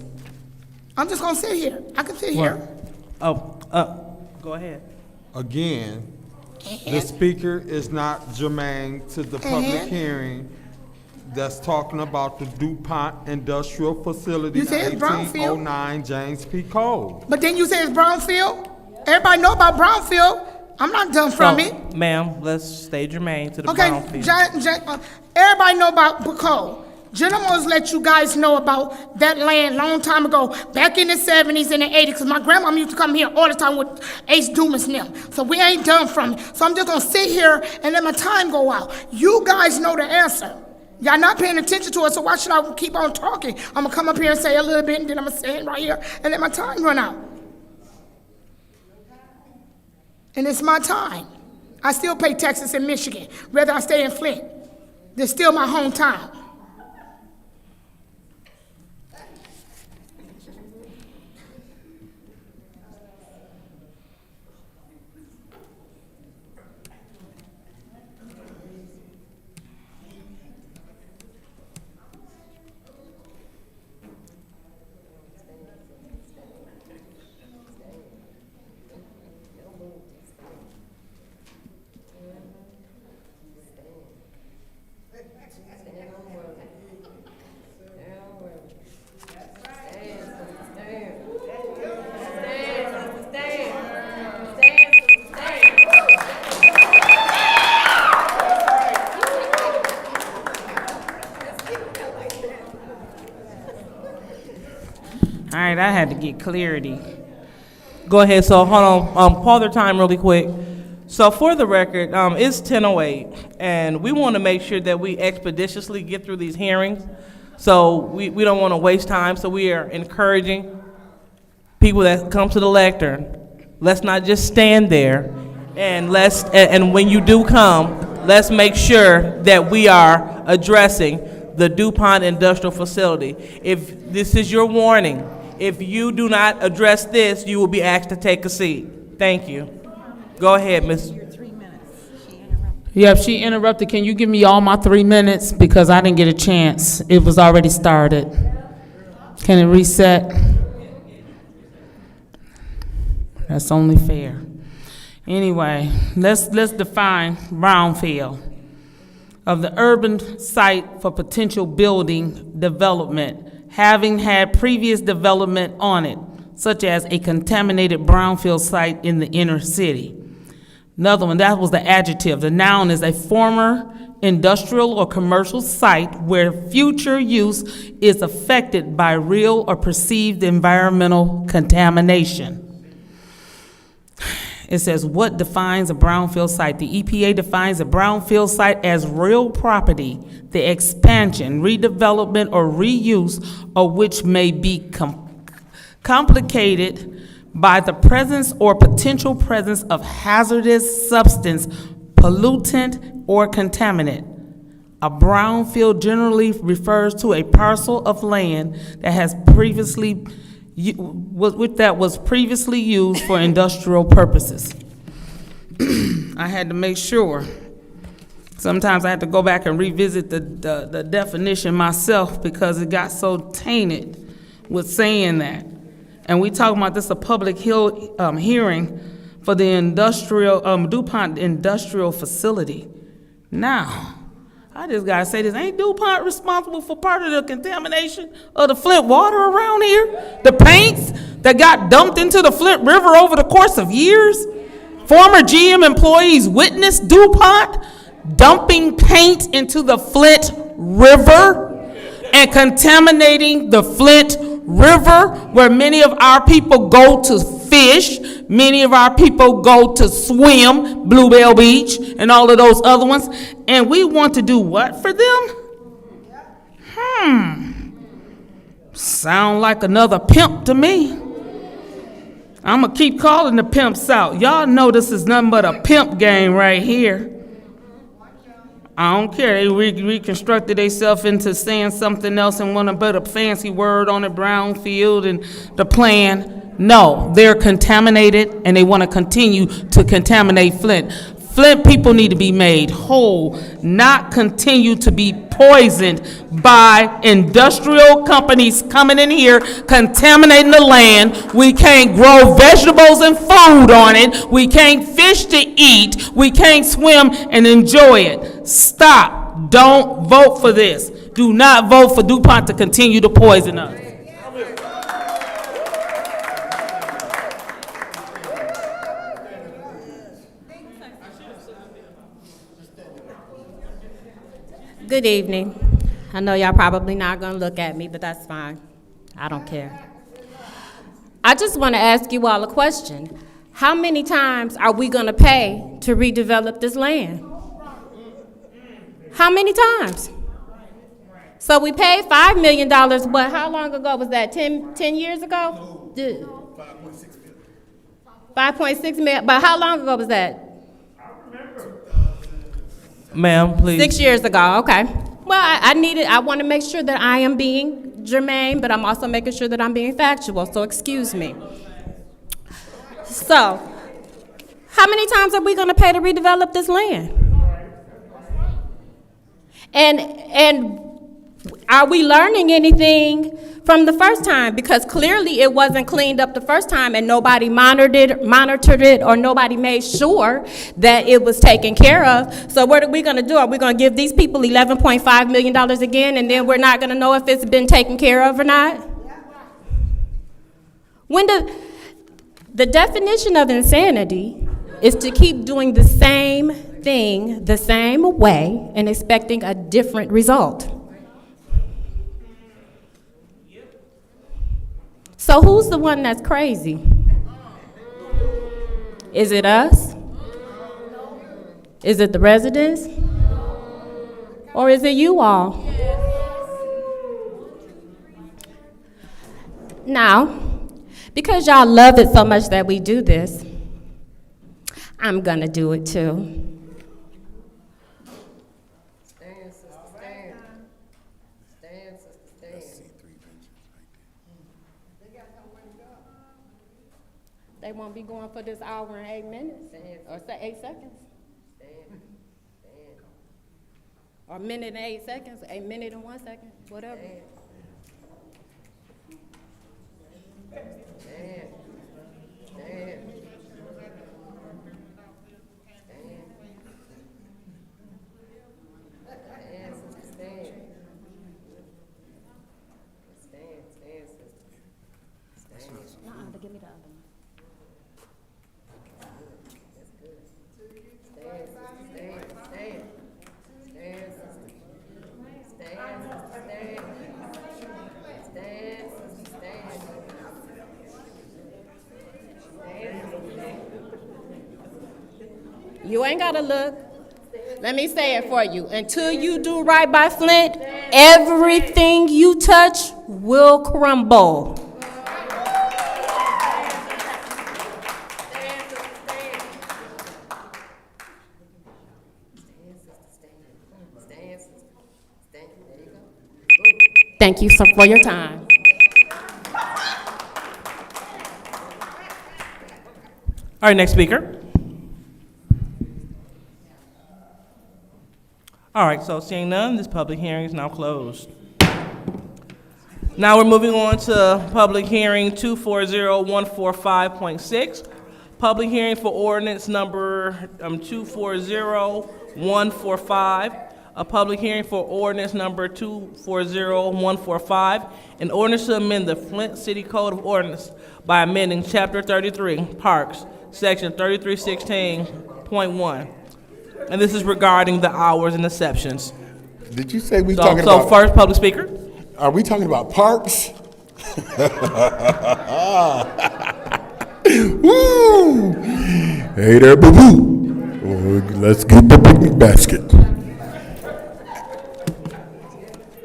I'm just gonna sit here. I can sit here. Go ahead. Again, the speaker is not germane to the public hearing that's talking about the DuPont Industrial Facility, You said it's brownfield. 1809 James P. Cole. But then you say it's brownfield? Everybody know about brownfield. I'm not done from it. Ma'am, let's stay germane to the Okay, brownfield. everybody know about Bacole. Gentlemen let you guys know about that land long time ago, back in the 70s and the 80s, because my grandmama used to come here all the time with Ace Dumas and them. So we ain't done from it. So I'm just going to sit here and let my time go out. You guys know the answer. Y'all not paying attention to it, so why should I keep on talking? I'm going to come up here and say a little bit, and then I'm going to say it right here and let my time run out. And it's my time. I still pay taxes in Michigan, whether I stay in Flint. They're still my hometown. All right, I had to get clarity. Go ahead, so hold on, pause the time really quick. So for the record, it's 10:08, and we want to make sure that we expeditiously get through these hearings. So we don't want to waste time, so we are encouraging people that come to the lectern, let's not just stand there, and and when you do come, let's make sure that we are addressing the DuPont Industrial Facility. If this is your warning, if you do not address this, you will be asked to take a seat. Thank you. Go ahead, Ms. Yep, she interrupted. Can you give me all my 3 minutes? Because I didn't get a chance. It was already started. Can it reset? That's only fair. Anyway, let's define brownfield. Of the urban site for potential building development, having had previous development on it, such as a contaminated brownfield site in the inner city. Another one, that was the adjective. The noun is a former industrial or commercial site where future use is affected by real or perceived environmental contamination. It says, what defines a brownfield site? The EPA defines a brownfield site as real property, the expansion, redevelopment, or reuse of which may be complicated by the presence or potential presence of hazardous substance, pollutant, or contaminant. A brownfield generally refers to a parcel of land that has previously was previously used for industrial purposes. I had to make sure. Sometimes I had to go back and revisit the definition myself because it got so tainted with saying that. And we talking about this a public hearing for the industrial DuPont industrial facility. Now, I just gotta say this, ain't DuPont responsible for part of the contamination of the Flint water around here? The paints that got dumped into the Flint River over the course of years? Former GM employees witnessed DuPont dumping paint into the Flint River and contaminating the Flint River, where many of our people go to fish, many of our people go to swim, Bluebell Beach, and all of those other ones, and we want to do what for them? Sound like another pimp to me. I'm gonna keep calling the pimps out. Y'all know this is nothing but a pimp game right here. I don't care. They reconstructed themselves into saying something else and want to put a fancy word on the brownfield and the plan. No, they're contaminated and they want to continue to contaminate Flint. Flint people need to be made whole, not continue to be poisoned by industrial companies coming in here, contaminating the land. We can't grow vegetables and food on it. We can't fish to eat. We can't swim and enjoy it. Stop. Don't vote for this. Do not vote for DuPont to continue to poison us. Good evening. I know y'all probably not gonna look at me, but that's fine. I don't care. I just wanna ask you all a question. How many times are we gonna pay to redevelop this land? How many times? So we paid $5 million, but how long ago was that? 10 years ago? 5.6 million, but how long ago was that? Ma'am, please. 6 years ago, okay. Well, I want to make sure that I am being germane, but I'm also making sure that I'm being factual, so excuse me. So, how many times are we going to pay to redevelop this land? And are we learning anything from the first time? Because clearly it wasn't cleaned up the first time and nobody monitored it, or nobody made sure that it was taken care of. So what are we gonna do? Are we gonna give these people $11.5 million again, and then we're not gonna know if it's been taken care of or not? When the definition of insanity is to keep doing the same thing the same way and expecting a different result. So who's the one that's crazy? Is it us? Is it the residents? Or is it you all? Now, because y'all love it so much that we do this, I'm gonna do it too. They won't be going for this hour and 8 minutes, or 8 seconds. Or a minute and 8 seconds, a minute and 1 second, whatever. You ain't gotta look. Let me say it for you. Until you do right by Flint, everything you touch will crumble. Thank you so for your time. All right, next speaker. All right, so seeing none, this public hearing is now closed. Now we're moving on to public hearing 240145.6. Public hearing for ordinance number 240145. A public hearing for ordinance number 240145. An ordinance to amend the Flint City Code of Ordinance by amending Chapter 33, Parks, Section 3316.1. And this is regarding the hours and exceptions. Did you say we talking So about? first, public speaker. Are we talking about parks? Woo! Hey there, boo boo. Let's get the picnic basket.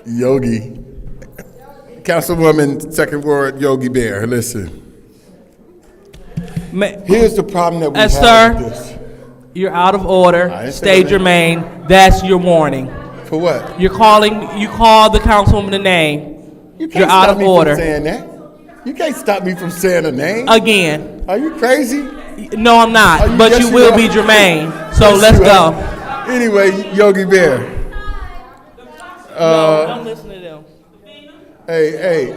Yogi, Councilwoman, Second Ward, Yogi Bear. Listen. Here's the problem that we have Sir, with this. you're out of order. Stay germane. That's your warning. For what? You called the councilwoman a name. You You're out of order. From saying that. You can't stop me from saying a name. Again. Are you crazy? No, I'm not. But Yes, you will are. be germane. So Yes, let's you go. are. Anyway, Yogi Bear. No, don't listen to them. Hey.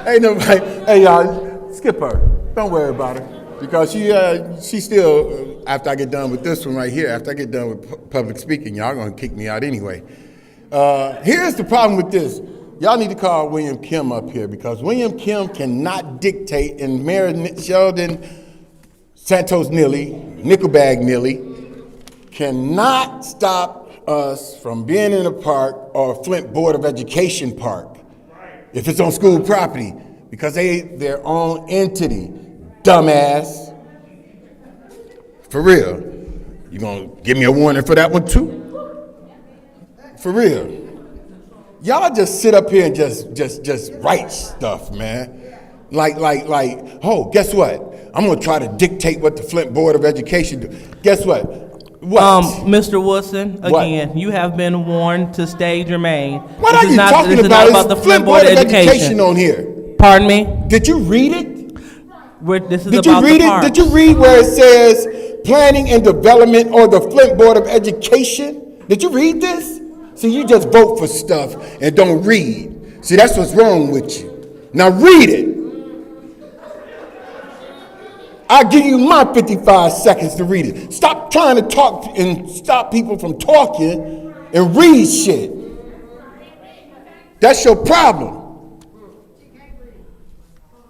Ain't nobody. Hey, y'all, skip her. Don't worry about her. Because she still, after I get done with this one right here, after I get done with public speaking, y'all gonna kick me out anyway. Here's the problem with this. Y'all need to call William Kim up here because William Kim cannot dictate, and Mayor Sheldon Santos Neely, Nickelbag Neely, cannot stop us from being in a park or Flint Board of Education park if it's on school property because they their own entity. Dumbass. For real. You gonna give me a warning for that one too? For real. Y'all just sit up here and just write stuff, man. Like, oh, guess what? I'm gonna try to dictate what the Flint Board of Education do. Guess what? What? Mr. Woodson, again, you have been warned to stay germane. What are you talking This is not about the It's Flint Board of Education on here. Pardon me? Did you read it? This is Did you about read the it? parks. Did you read where it says Planning and Development or the Flint Board of Education? Did you read this? See, you just vote for stuff and don't read. See, that's what's wrong with you. Now read it. I'll give you my 55 seconds to read it. Stop trying to talk and stop people from talking and read shit. That's your problem.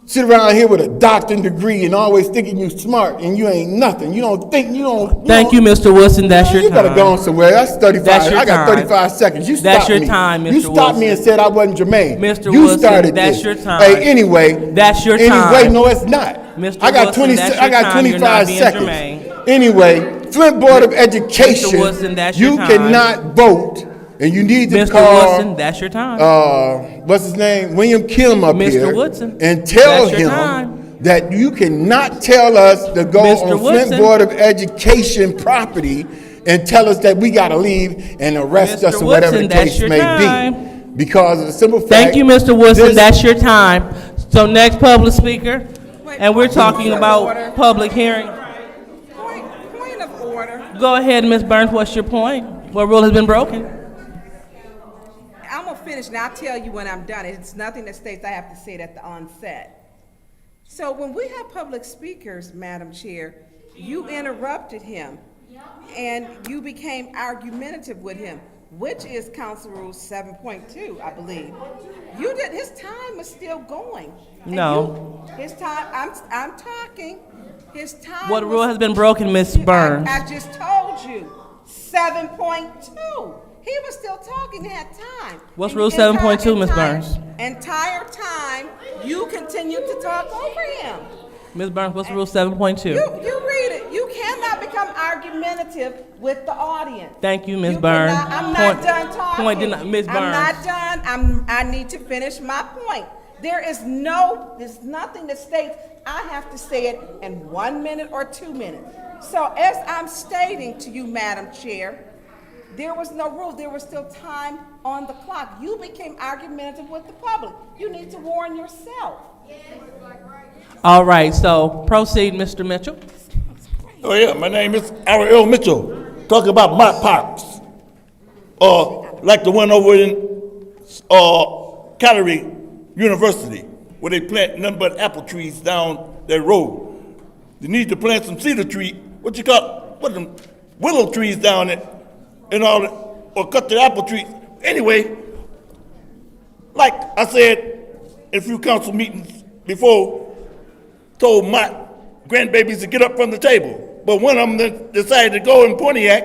Sit around here with a doctorate degree and always thinking you smart and you ain't nothing. You don't think, you don't. Thank you, Mr. Woodson. That's your You time. better go on somewhere. That's 35. That's your I got time. 35 seconds. You That's stopped your me. time, Mr. You stopped me and Woodson. said I wasn't germane. Mr. You Woodson, started that's this. your time. Hey, anyway. That's your time. Anyway, no, it's not. Mr. I got Woodson, 20. that's I your got time. You're 25 not being seconds. germane. Anyway, Flint Board of Education. Mr. Woodson, that's your you time. cannot vote, and you need to Mr. call. Woodson, that's your time. What's his name? William Kim up Mr. here. Woodson, and tell that's your him time. that you cannot tell us to go Mr. on Woodson. Flint Board of Education property and tell us that we got to leave and arrest us Mr. or whatever Woodson, the that's case your may time. be. Because of the simple fact. Thank you, Mr. Woodson. this- That's your time. So next public speaker, and we're talking about public hearing. Point of order. Go ahead, Ms. Burns. What's your point? What rule has been broken? I'm gonna finish and I'll tell you when I'm done. It's nothing that states I have to say it at the onset. So when we have public speakers, Madam Chair, you interrupted him and you became argumentative with him. which is Council Rule 7.2, I believe. You did, his time is still going. And No. his time, I'm talking, his time. What was- rule has been broken, Ms. Burns? I just told you, 7.2. He was still talking, he had time. What's And Rule the 7.2, Ms. Burns? Entire time, you continued to talk over him. Ms. Burns, what's Rule 7.2? You read it. You cannot become argumentative with the audience. Thank you, Ms. You Burns. cannot- I'm not done talking. Point Ms. Burns. I'm not done. I need to finish my point. There's nothing that states I have to say it in 1 minute or 2 minutes. So as I'm stating to you, Madam Chair, there was no rule. There was still time on the clock. You became argumentative with the public. You need to warn yourself. All right, so proceed, Mr. Mitchell. Oh yeah, my name is Ariel Mitchell. Talk about my parks. Like the one over in Calgary University, where they plant nothing but apple trees down that road. You need to plant some cedar tree, what them willow trees down there, and all that, or cut the apple trees. Anyway, like I said in a few council meetings before, told my grandbabies to get up from the table, but one of them then decided to go in Pontiac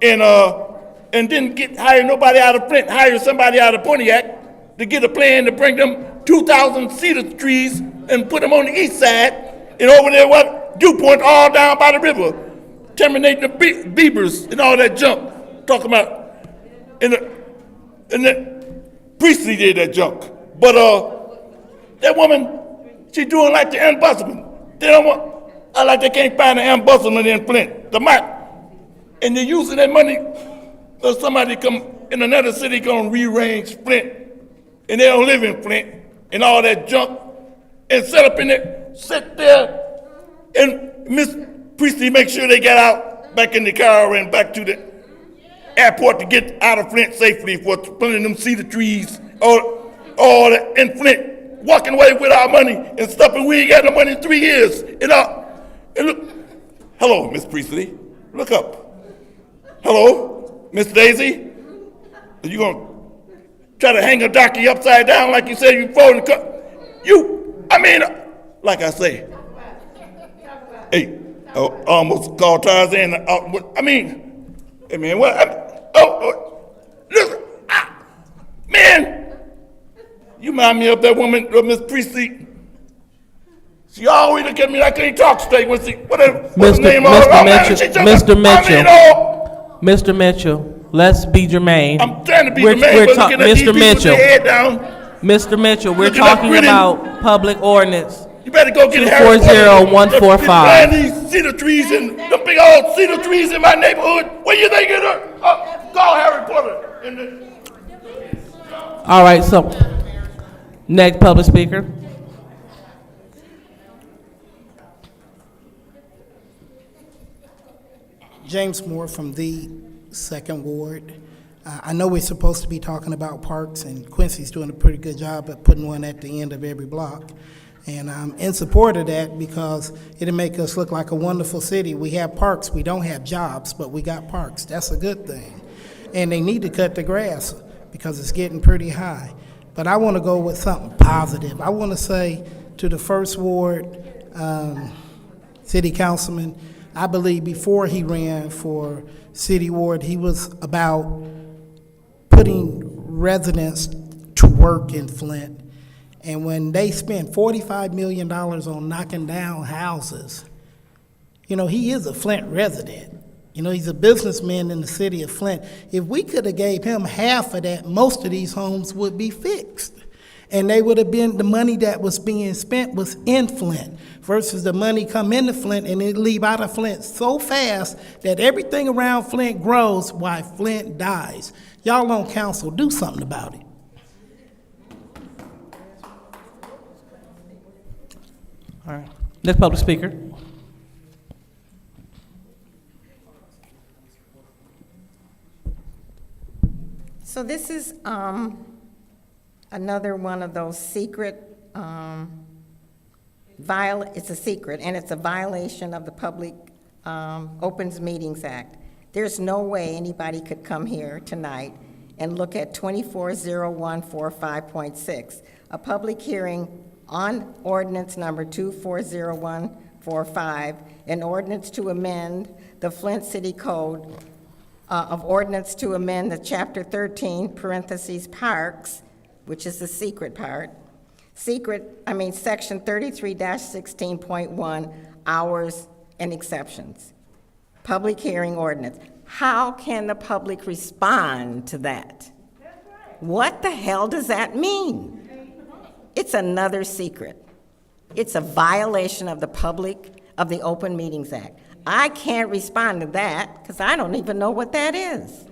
and didn't hire nobody out of Flint, hire somebody out of Pontiac to get a plan to bring them 2,000 cedar trees and put them on the east side, and over there DuPont all down by the river, terminating the beavers and all that junk. Talking about, and the Priestley did that junk, but that woman, she doing like the ombudsman. They can't find an ombudsman in Flint, the map. And they're using that money for somebody come in another city gonna rearrange Flint, and they don't live in Flint, and all that junk, and sit there, and Miss Priestley make sure they get out back in the car and back to the airport to get out of Flint safely for planting them cedar trees, all that in Flint. Walking away with our money and stuff, and we ain't got no money in 3 years. And look, hello, Miss Priestley, look up. Hello, Miss Daisy. Are you gonna try to hang a darky upside down like you said you folded the cup? Like I say, hey, almost called Tarzan. Hey man, listen, man. You remind me of that woman, Miss Priestley. She always look at me like I can't talk straight. What's her name? Mr. Mitchell, let's be germane. I'm trying to be germane, but looking at these people with their head down. Mr. Mitchell, we're talking about public ordinance. You better go get 240145. Plant these cedar trees and the big old cedar trees in my neighborhood. Where you think it is? Call Harry Potter. All right, so next public speaker. James Moore from the 2nd Ward. I know we're supposed to be talking about parks, and Quincy's doing a pretty good job at putting one at the end of every block. And I'm in support of that because it'll make us look like a wonderful city. We have parks, we don't have jobs, but we got parks. That's a good thing. And they need to cut the grass because it's getting pretty high. But I want to go with something positive. I want to say to the 1st Ward city councilman, I believe before he ran for city ward, he was about putting residents to work in Flint. And when they spent $45 million on knocking down houses, he is a Flint resident. He's a businessman in the city of Flint. If we could have gave him half of that, most of these homes would be fixed. And they would have been, the money that was being spent was in Flint versus the money come into Flint and it leave out of Flint so fast that everything around Flint grows while Flint dies. Y'all on council, do something about it. All right, next public speaker. So this is another one of those secret, it's a secret, and it's a violation of the Public Opens Meetings Act. There's no way anybody could come here tonight and look at 240145.6, a public hearing on ordinance number 240145, an ordinance to amend the Flint City Code of ordinance to amend the chapter 13, parentheses, parks, which is the secret part, section 33-16.1, hours and exceptions. Public hearing ordinance. How can the public respond to that? What the hell does that mean? It's another secret. It's a violation of the Open Meetings Act. I can't respond to that because I don't even know what that is.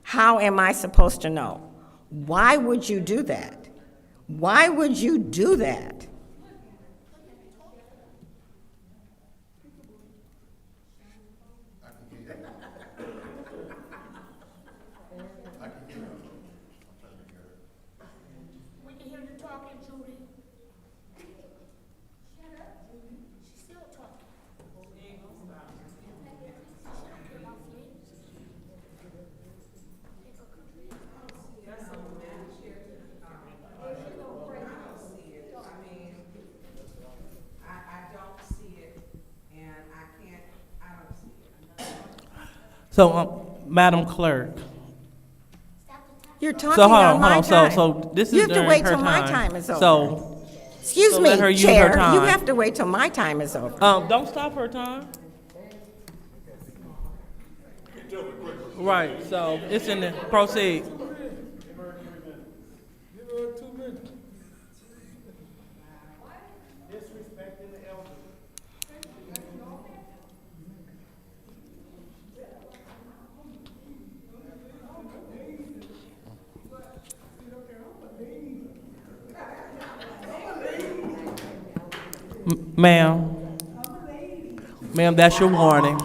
How am I supposed to know? Why would you do that? Why would you do that? We can hear you talking, Judy. She's still talking. So, Madam Clerk. You're talking So hold on on, my hold on. time. So this is You have to during wait her till my time. time is over. So, Excuse so me, let her use her Chair, you time. have to wait till my time is over. Don't stop her time. Right, so it's in the, proceed. Ma'am, that's your warning.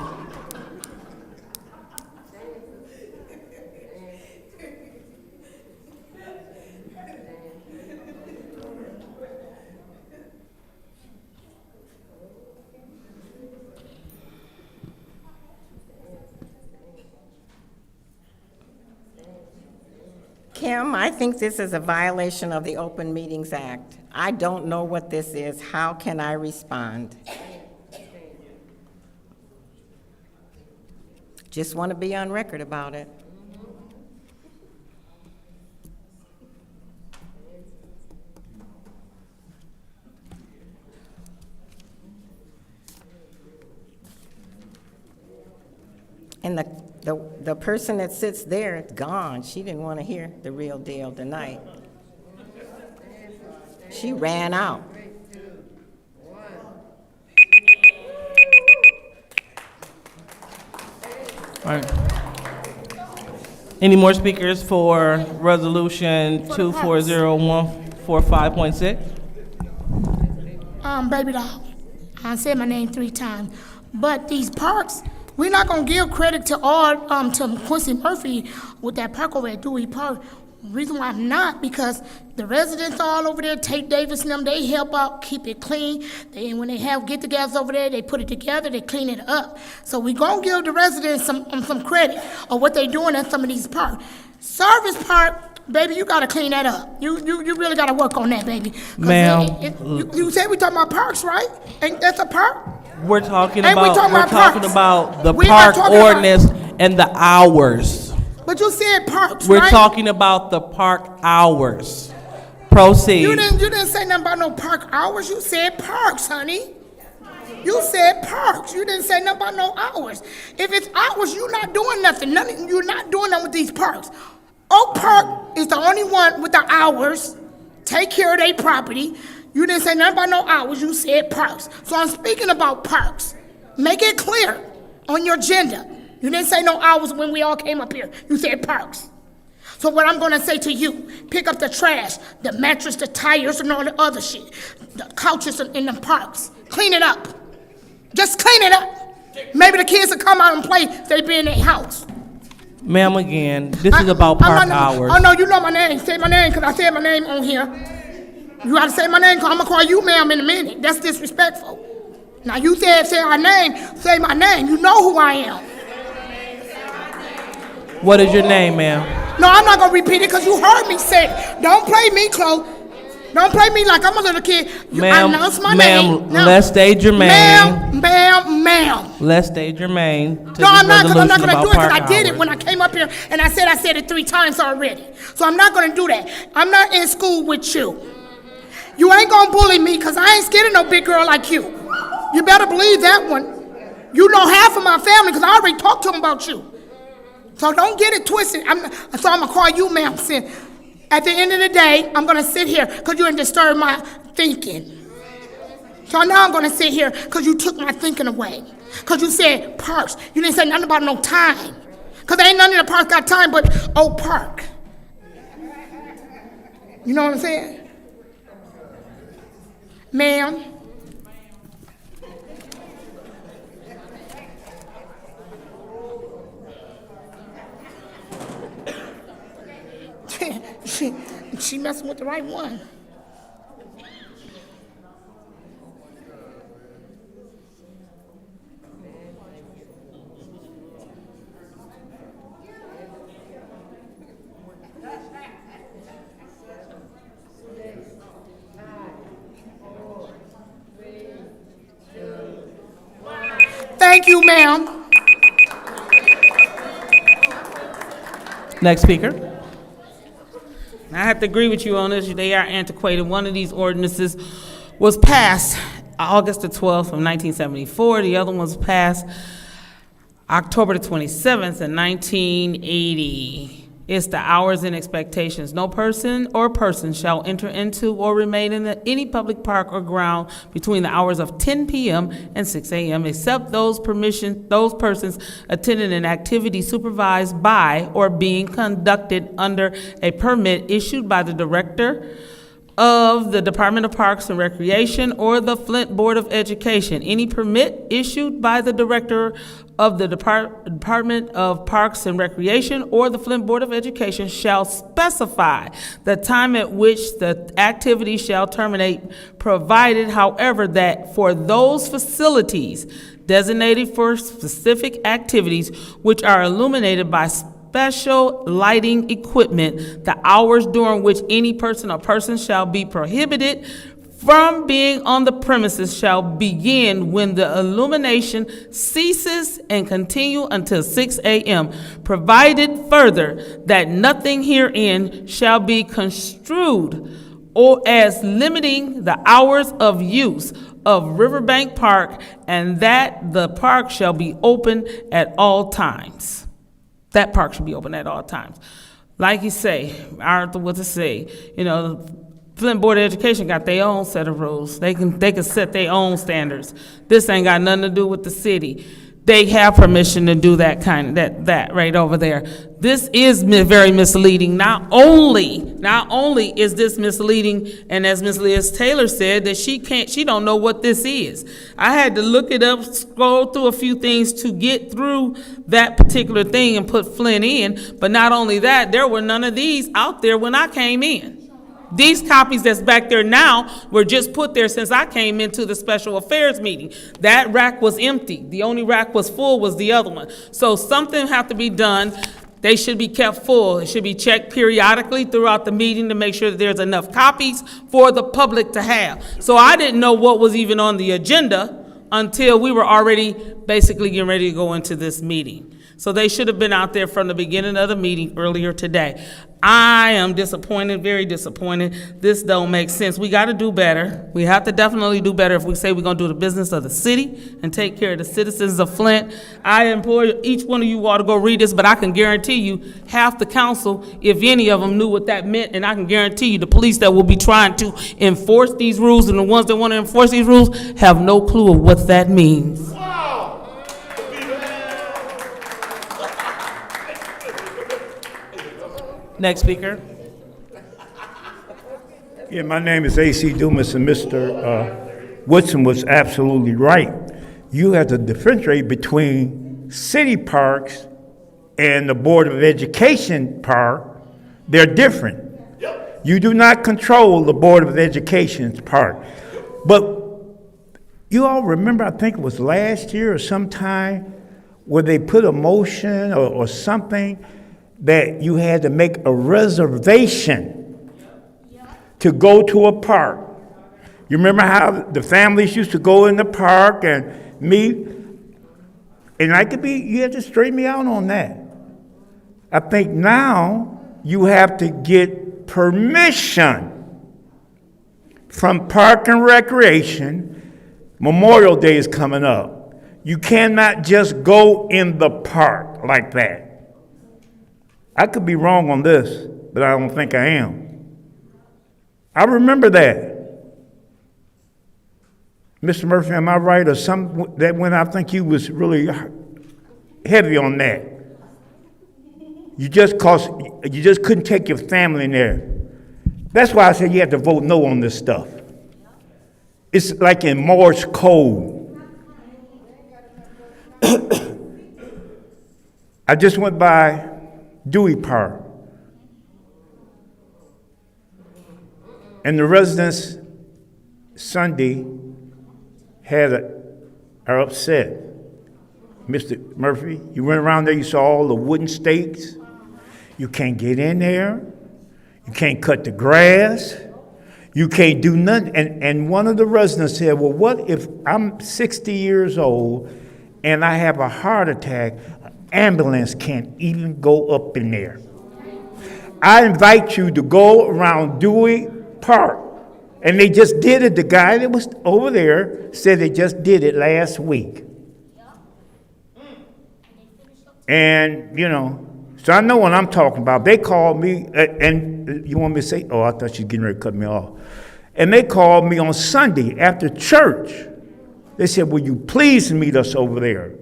Kim, I think this is a violation of the Open Meetings Act. I don't know what this is. How can I respond? Just want to be on record about it. And the person that sits there is gone. She didn't want to hear the real deal tonight. She ran out. All right. Any more speakers for resolution 240145.6? Baby doll, I said my name 3 times, but these parks, we're not gonna give credit to to Quincy Murphy with that park over at Dewey Park. Reason why I'm not, because the residents all over there, Tate Davis and them, they help out, keep it clean. When they have get-togethers over there, they put it together, they clean it up. So we gonna give the residents some credit of what they doing at some of these parks. Service Park, baby, you gotta clean that up. You really gotta work on that, baby. Ma'am. You said we talking about parks, right? Ain't that a park? We're talking Ain't we about, talking we're about talking parks? about the We not park talking ordinance and the hours. But you said parks, We're right? talking about the park hours. Proceed. You didn't say nothing about no park hours. You said parks, honey. You said parks. You didn't say nothing about no hours. If it's hours, you're not doing nothing. You're not doing nothing with these parks. Oak Park is the only one with the hours. Take care of their property. You didn't say nothing about no hours. You said parks. So I'm speaking about parks. Make it clear on your agenda. You didn't say no hours when we all came up here. You said parks. So what I'm gonna say to you, pick up the trash, the mattress, the tires, and all the other shit, the couches in the parks. Clean it up. Just clean it up. Maybe the kids will come out and play if they be in their house. Ma'am, again, this is about park hours. Oh, no, you know my name. Say my name, because I said my name on here. You gotta say my name, because I'm gonna call you ma'am in a minute. That's disrespectful. Now, you said say our name, say my name. You know who I am. What is your name, ma'am? No, I'm not gonna repeat it because you heard me say it. Don't play me, Chloe. Don't play me like I'm a little kid. I announced my name. No. Let's stay germane. Ma'am. Let's stay germane to No, this I'm not, because I'm not resolution gonna about do it because park I did it hours. when I came up here and I said it 3 times already. So I'm not gonna do that. I'm not in school with you. You ain't gonna bully me because I ain't scared of no big girl like you. You better believe that one. You know half of my family because I already talked to them about you. So don't get it twisted. I'm gonna call you ma'am. At the end of the day, I'm gonna sit here because you didn't disturb my thinking. So now I'm gonna sit here because you took my thinking away. Because you said parks. You didn't say nothing about no time. Because ain't none of the parks got time but Oak Park. You know what I'm saying? Ma'am. She messing with the right one. Thank you, ma'am. Next speaker. I have to agree with you on this. They are antiquated. One of these ordinances was passed August the 12th of 1974. The other one was passed October the 27th of 1980. It's the hours and expectations. No person or persons shall enter into or remain in any public park or ground between the hours of 10 p.m. and 6 a.m. except those persons attending an activity supervised by or being conducted under a permit issued by the director of the Department of Parks and Recreation or the Flint Board of Education. Any permit issued by the director of the Department of Parks and Recreation or the Flint Board of Education shall specify the time at which the activity shall terminate, provided, however, that for those facilities designated for specific activities which are illuminated by special lighting equipment, the hours during which any person or persons shall be prohibited from being on the premises shall begin when the illumination ceases and continue until 6 a.m., provided further that nothing herein shall be construed or as limiting the hours of use of Riverbank Park, and that the park shall be open at all times. That park should be open at all times. Like you say, Arthur, what to say, Flint Board of Education got their own set of rules. They can set their own standards. This ain't got nothing to do with the city. They have permission to do that that right over there. This is very misleading. Not only is this misleading, and as Ms. Liz Taylor said, that she don't know what this is. I had to look it up, scroll through a few things to get through that particular thing and put Flint in. But not only that, there were none of these out there when I came in. These copies that's back there now were just put there since I came into the special affairs meeting. That rack was empty. The only rack was full was the other one. So something have to be done. They should be kept full. It should be checked periodically throughout the meeting to make sure that there's enough copies for the public to have. So I didn't know what was even on the agenda until we were already basically getting ready to go into this meeting. So they should have been out there from the beginning of the meeting earlier today. I am disappointed, very disappointed. This don't make sense. We got to do better. We have to definitely do better if we say we're going to do the business of the city and take care of the citizens of Flint. I implore each one of you all to go read this, but I can guarantee you half the council, if any of them knew what that meant, and I can guarantee you the police that will be trying to enforce these rules and the ones that want to enforce these rules have no clue of what that means. Next speaker. Yeah, my name is A.C. Dumas, and Mr. Woodson was absolutely right. You have to differentiate between city parks and the Board of Education park. They're different. You do not control the Board of Education's park. But you all remember, I think it was last year or sometime, where they put a motion or something that you had to make a reservation to go to a park. You remember how the families used to go in the park and meet? And you had to straighten me out on that. I think now you have to get permission from Park and Recreation. Memorial Day is coming up. You cannot just go in the park like that. I could be wrong on this, but I don't think I am. I remember that. Mr. Murphy, am I right? Or that when I think you was really heavy on that. You just couldn't take your family in there. That's why I said you have to vote no on this stuff. It's like in Morse code. I just went by Dewey Park, and the residents Sunday are upset. Mr. Murphy, you went around there, you saw all the wooden stakes. You can't get in there. You can't cut the grass. You can't do nothing. And one of the residents said, well, what if I'm 60 years old and I have a heart attack? An ambulance can't even go up in there. I invite you to go around Dewey Park. And they just did it. The guy that was over there said they just did it last week. And, so I know what I'm talking about. They called me, and you want me to say, oh, I thought you were getting ready to cut me off. And they called me on Sunday after church. They said, will you please meet us over there?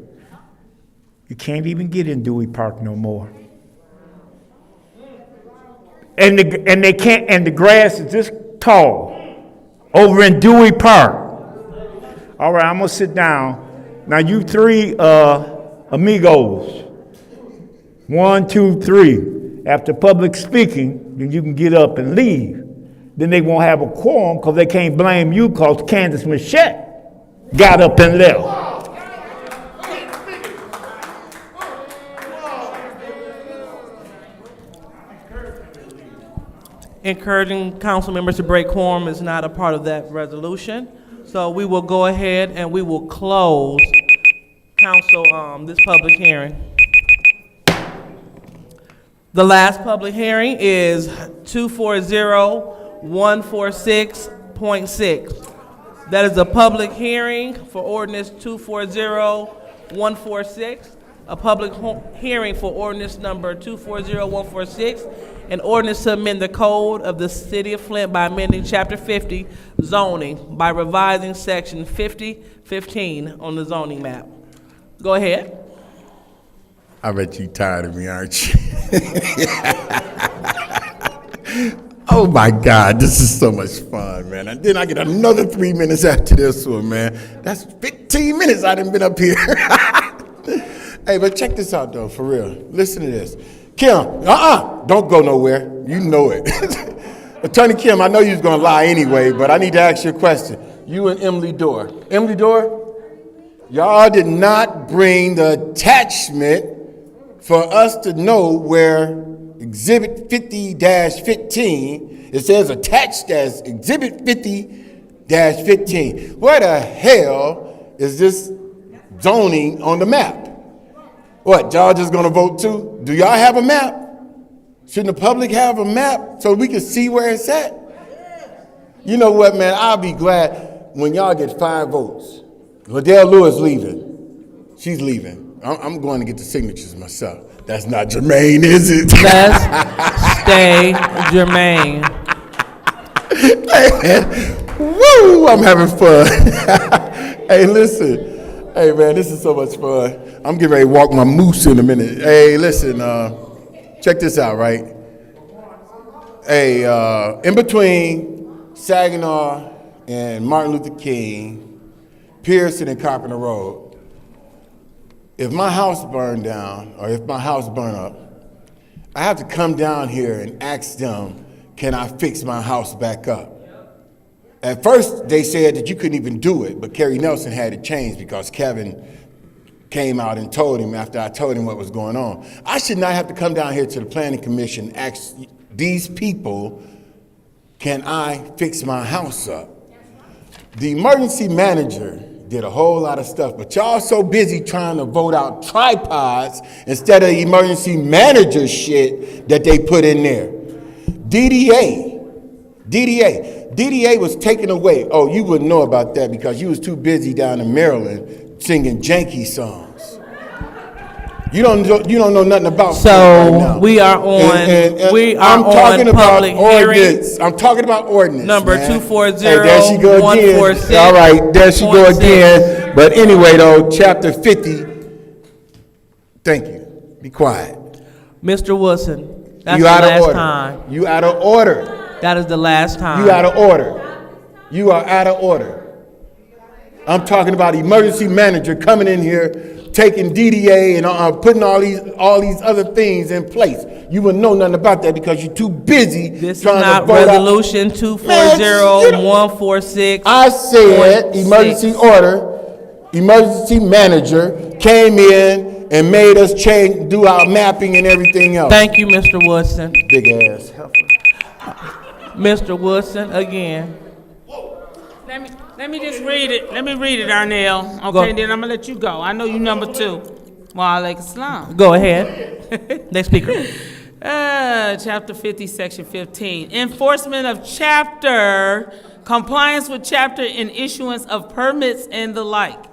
You can't even get in Dewey Park no more. And the grass is this tall over in Dewey Park. All right, I'm gonna sit down. Now you three amigos. 1, 2, 3. After public speaking, then you can get up and leave. Then they won't have a quorum because they can't blame you because Candace Michette got up and left. Encouraging council members to break quorum is not a part of that resolution. So we will go ahead and we will close this public hearing. The last public hearing is 240146.6. That is a public hearing for ordinance 240146, a public hearing for ordinance number 240146, an ordinance to amend the code of the city of Flint by amending chapter 50 zoning by revising section 5015 on the zoning map. Go ahead. I bet you tired of me, aren't you? Oh my God, this is so much fun, man. And then I get another 3 minutes after this one, man. That's 15 minutes I done been up here. Hey, but check this out though, for real. Listen to this. Kim, don't go nowhere. You know it. Attorney Kim, I know you was gonna lie anyway, but I need to ask you a question. You and Emily Dorr. Emily Dorr, y'all did not bring the attachment for us to know where Exhibit 50-15, it says attached as Exhibit 50-15. Where the hell is this zoning on the map? What, y'all just gonna vote too? Do y'all have a map? Shouldn't the public have a map so we can see where it's at? You know what, man, I'll be glad when y'all get 5 votes. Liddell Lewis leaving. She's leaving. I'm going to get the signatures myself. That's not germane, is it? Let's stay germane. Hey, man. Woo! I'm having fun. Hey, listen. Hey, man, this is so much fun. I'm getting ready to walk my moose in a minute. Hey, listen. Check this out, right? Hey, in between Saginaw and Martin Luther King, Pearson and Carpenter Road, if my house burned down or if my house burned up, I have to come down here and ask them, can I fix my house back up? At first, they said that you couldn't even do it, but Kerry Nelson had it changed because Kevin came out and told him after I told him what was going on. I should not have to come down here to the planning commission and ask these people, can I fix my house up? The emergency manager did a whole lot of stuff, but y'all so busy trying to vote out tripods instead of emergency manager shit that they put in there. DDA was taken away. Oh, you wouldn't know about that because you was too busy down in Maryland singing janky songs. You don't know nothing about So right now. we are on. We are I'm talking on about public hearing. ordinance. I'm talking about ordinance. Number man. 240. Hey, there she go again. All right, there she go again. But anyway, though, chapter 50. Thank you. Be quiet. Mr. Woodson, that's You the out of last order. time. You out of order. That is the last time. You out of order. You are out of order. I'm talking about emergency manager coming in here, taking DDA and putting all these other things in place. You wouldn't know nothing about that because you're too busy This is trying not to vote resolution 240-146. I said emergency order, emergency manager came in and made us do our mapping and everything else. Thank you, Mr. Woodson. Big ass heifer. Mr. Woodson, again. Let me just read it. Let me read it, Arnell. Go. Okay, then I'm gonna let you go. I know you number 2. Wa alaikum salam. Go ahead. Next speaker. Chapter 50, section 15. Enforcement of chapter, compliance with chapter and issuance of permits and the like.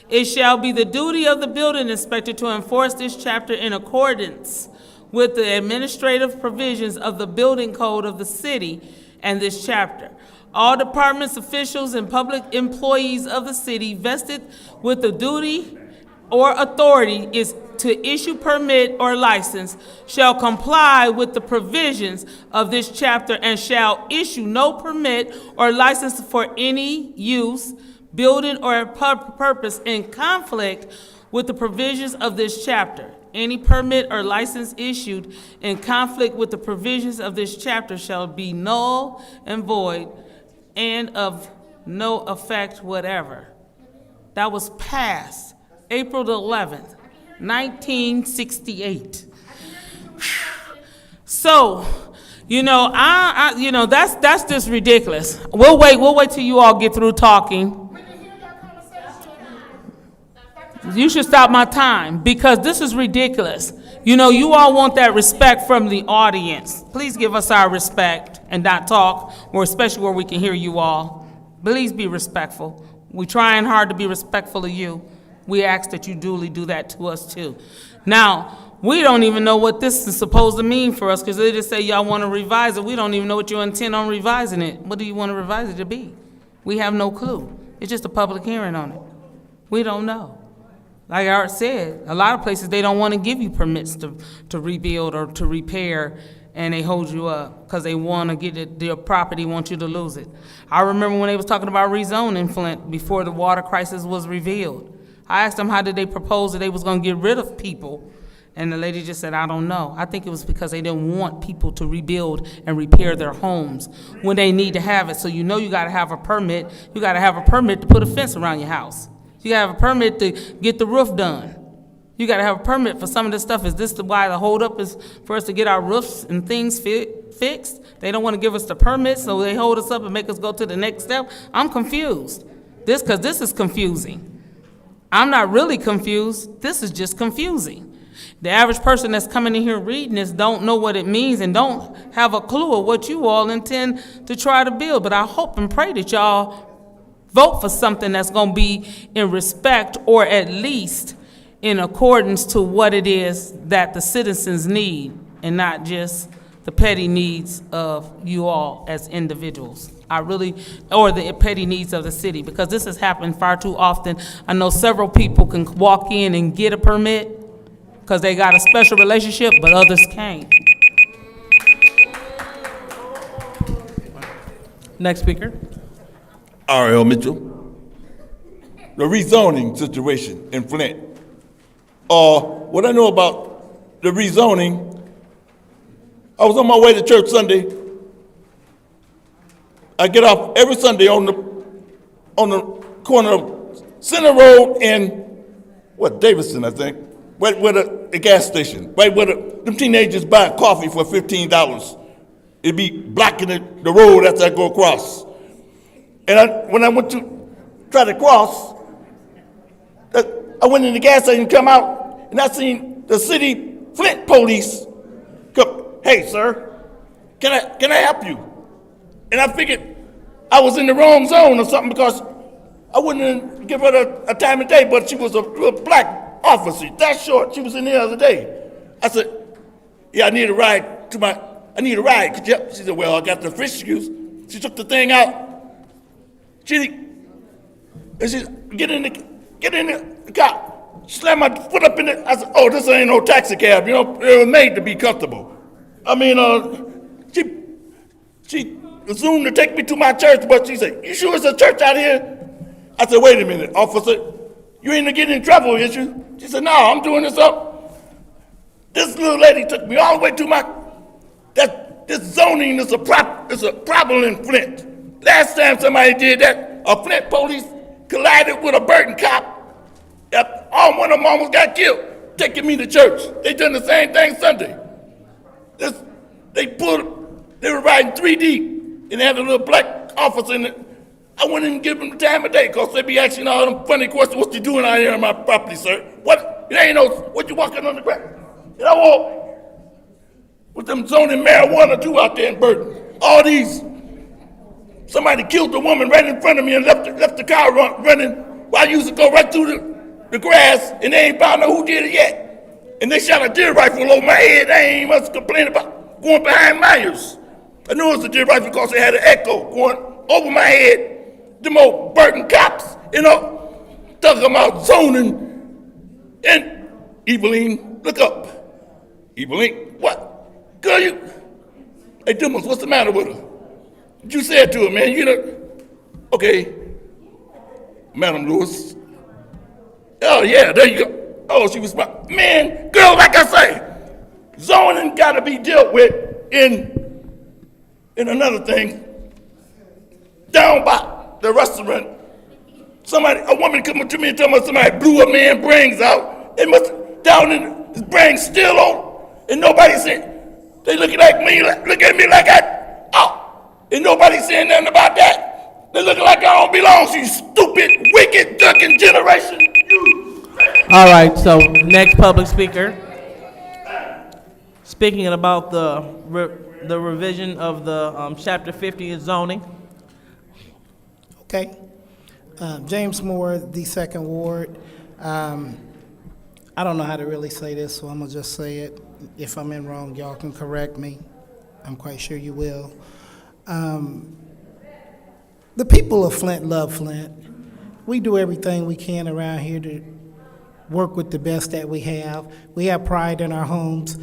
It shall be the duty of the building inspector to enforce this chapter in accordance with the administrative provisions of the building code of the city and this chapter. All departments, officials, and public employees of the city vested with the duty or authority is to issue permit or license shall comply with the provisions of this chapter and shall issue no permit or license for any use, building, or purpose in conflict with the provisions of this chapter. Any permit or license issued in conflict with the provisions of this chapter shall be null and void and of no effect whatever. That was passed April the 11th, 1968. So, that's just ridiculous. We'll wait till you all get through talking. You should stop my time because this is ridiculous. You all want that respect from the audience. Please give us our respect and not talk, or especially where we can hear you all. Please be respectful. We're trying hard to be respectful of you. We ask that you duly do that to us too. Now, we don't even know what this is supposed to mean for us because they just say y'all want to revise it. We don't even know what you intend on revising it. What do you want to revise it to be? We have no clue. It's just a public hearing on it. We don't know. Like Art said, a lot of places, they don't want to give you permits to rebuild or to repair, and they hold you up because they want to get it, their property, want you to lose it. I remember when they was talking about rezoning Flint before the water crisis was revealed. I asked them how did they propose that they was going to get rid of people, and the lady just said, I don't know. I think it was because they didn't want people to rebuild and repair their homes when they need to have it. So you got to have a permit. You got to have a permit to put a fence around your house. You gotta have a permit to get the roof done. You gotta have a permit for some of this stuff. Is this why the holdup is for us to get our roofs and things fixed? They don't wanna give us the permit, so they hold us up and make us go to the next step. I'm confused. Because this is confusing. I'm not really confused. This is just confusing. The average person that's coming in here reading this don't know what it means and don't have a clue of what you all intend to try to build. But I hope and pray that y'all vote for something that's going to be in respect or at least in accordance to what it is that the citizens need and not just the petty needs of you all as individuals. Or the petty needs of the city, because this has happened far too often. I know several people can walk in and get a permit because they got a special relationship, but others can't. Next speaker. R.L. Mitchell. The rezoning situation in Flint. What I know about the rezoning, I was on my way to church Sunday. I get off every Sunday on the corner of Center Road and Davidson, I think, right where the gas station, right where them teenagers buy coffee for $15. It'd be blocking the road as I go across. And when I went to try to cross, I went in the gas station, come out, and I seen the city Flint police come, hey, sir, can I help you? And I figured I was in the wrong zone or something because I wouldn't give her a time of day, but she was a black officer, that short. She was in the other day. I said, yeah, I need a ride I need a ride. Could you help? She said, well, I got the fish excuse. She took the thing out. She said, get in the car. Slammed my foot up in it. I said, oh, this ain't no taxi cab. You know, it was made to be comfortable. I mean, she assumed to take me to my church, but she said, you sure it's a church out here? I said, wait a minute, officer. You ain't getting in trouble, is you? She said, no, I'm doing this up. This little lady took me all the way to this zoning is a problem in Flint. Last time somebody did that, a Flint police collided with a Burton cop. One of them almost got killed, taking me to church. They done the same thing Sunday. They were riding 3 deep, and they had a little black officer in it. I wouldn't even give them the time of day, because they be asking all them funny questions. What you doing out here on my property, sir? What? It ain't no, what you walking on the ground? And I walk with them zoning marijuana too out there in Burton. All these, somebody killed the woman right in front of me and left the car running while I used to go right through the grass, and they ain't found out who did it yet. And they shot a deer rifle over my head. They ain't much complaining about going behind my ears. I knew it was a deer rifle because they had an echo going over my head. Them old Burton cops, you know, talking about zoning. And Eveline, look up. Eveline, what? Girl, hey, Dumas, what's the matter with her? What you said to her, man? You know, okay, Madam Lewis. Oh, yeah, there you go. Oh, she was smart. Man, girl, like I say, zoning got to be dealt with in another thing. Down by the restaurant, a woman come up to me and tell me somebody blew a man's brains out. It must down in his brains still on, and nobody saying. They look at me like and nobody saying nothing about that. They looking like I don't belong. You stupid, wicked, ducking generation. All right, so next public speaker. Speaking about the revision of the Chapter 50 of zoning. Okay. James Moore, the second ward. I don't know how to really say this, so I'm gonna just say it. If I'm in wrong, y'all can correct me. I'm quite sure you will. The people of Flint love Flint. We do everything we can around here to work with the best that we have. We have pride in our homes,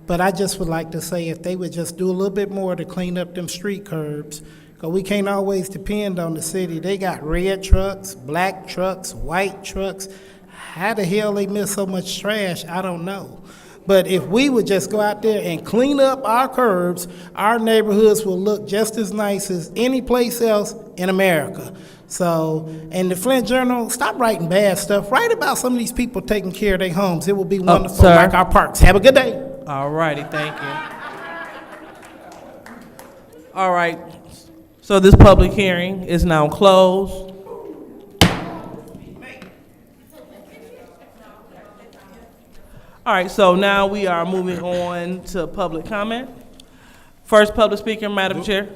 but I just would like to say if they would just do a little bit more to clean up them street curbs, because we can't always depend on the city. They got red trucks, black trucks, white trucks. How the hell they miss so much trash, I don't know. But if we would just go out there and clean up our curbs, our neighborhoods will look just as nice as any place else in America. So, and the Flint Journal, stop writing bad stuff. Write about some of these people taking care of their homes. It will be wonderful, like our parks. Have a good day. All righty, thank you. All right, so this public hearing is now closed. All right, so now we are moving on to public comment. First public speaker, Madam Chair.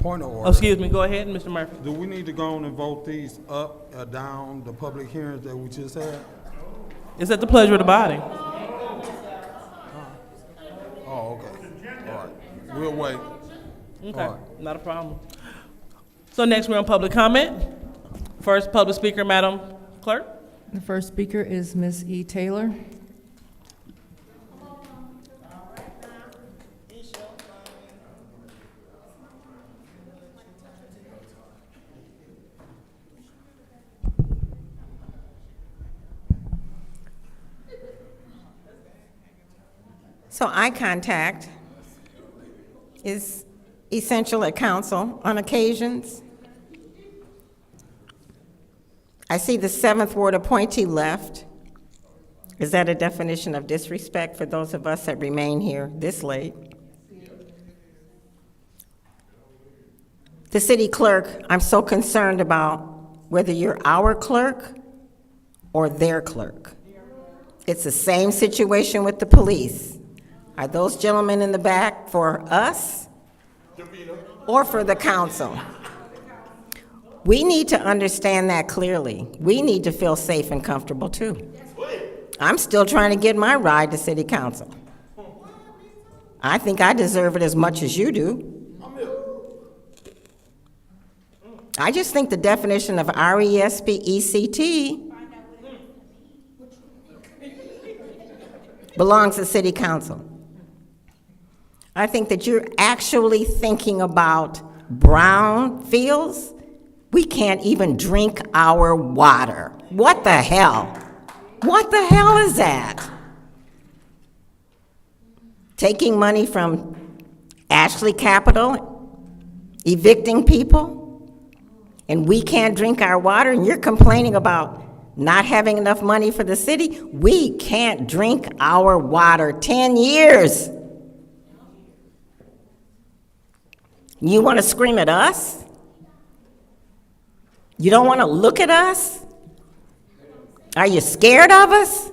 Point of order. Oh, excuse me, go ahead, Mr. Murphy. Do we need to go on and vote these up or down, the public hearings that we just had? It's at the pleasure of the body. Oh, okay. All right. We'll wait. Okay, All right. not a problem. So next we're on public comment. First public speaker, Madam Clerk. The first speaker is Ms. E. Taylor. So eye contact is essential at council on occasions. I see the 7th Ward appointee left. Is that a definition of disrespect for those of us that remain here this late? The city clerk, I'm so concerned about whether you're our clerk or their clerk. It's the same situation with the police. Are those gentlemen in the back for us or for the council? We need to understand that clearly. We need to feel safe and comfortable too. I'm still trying to get my ride to city council. I think I deserve it as much as you do. I just think the definition of RESPECT belongs to city council. I think that you're actually thinking about brown fields. We can't even drink our water. What the hell? What the hell is that? Taking money from Ashley Capital, evicting people, and we can't drink our water, and you're complaining about not having enough money for the city? We can't drink our water. 10 years. You want to scream at us? You don't want to look at us? Are you scared of us?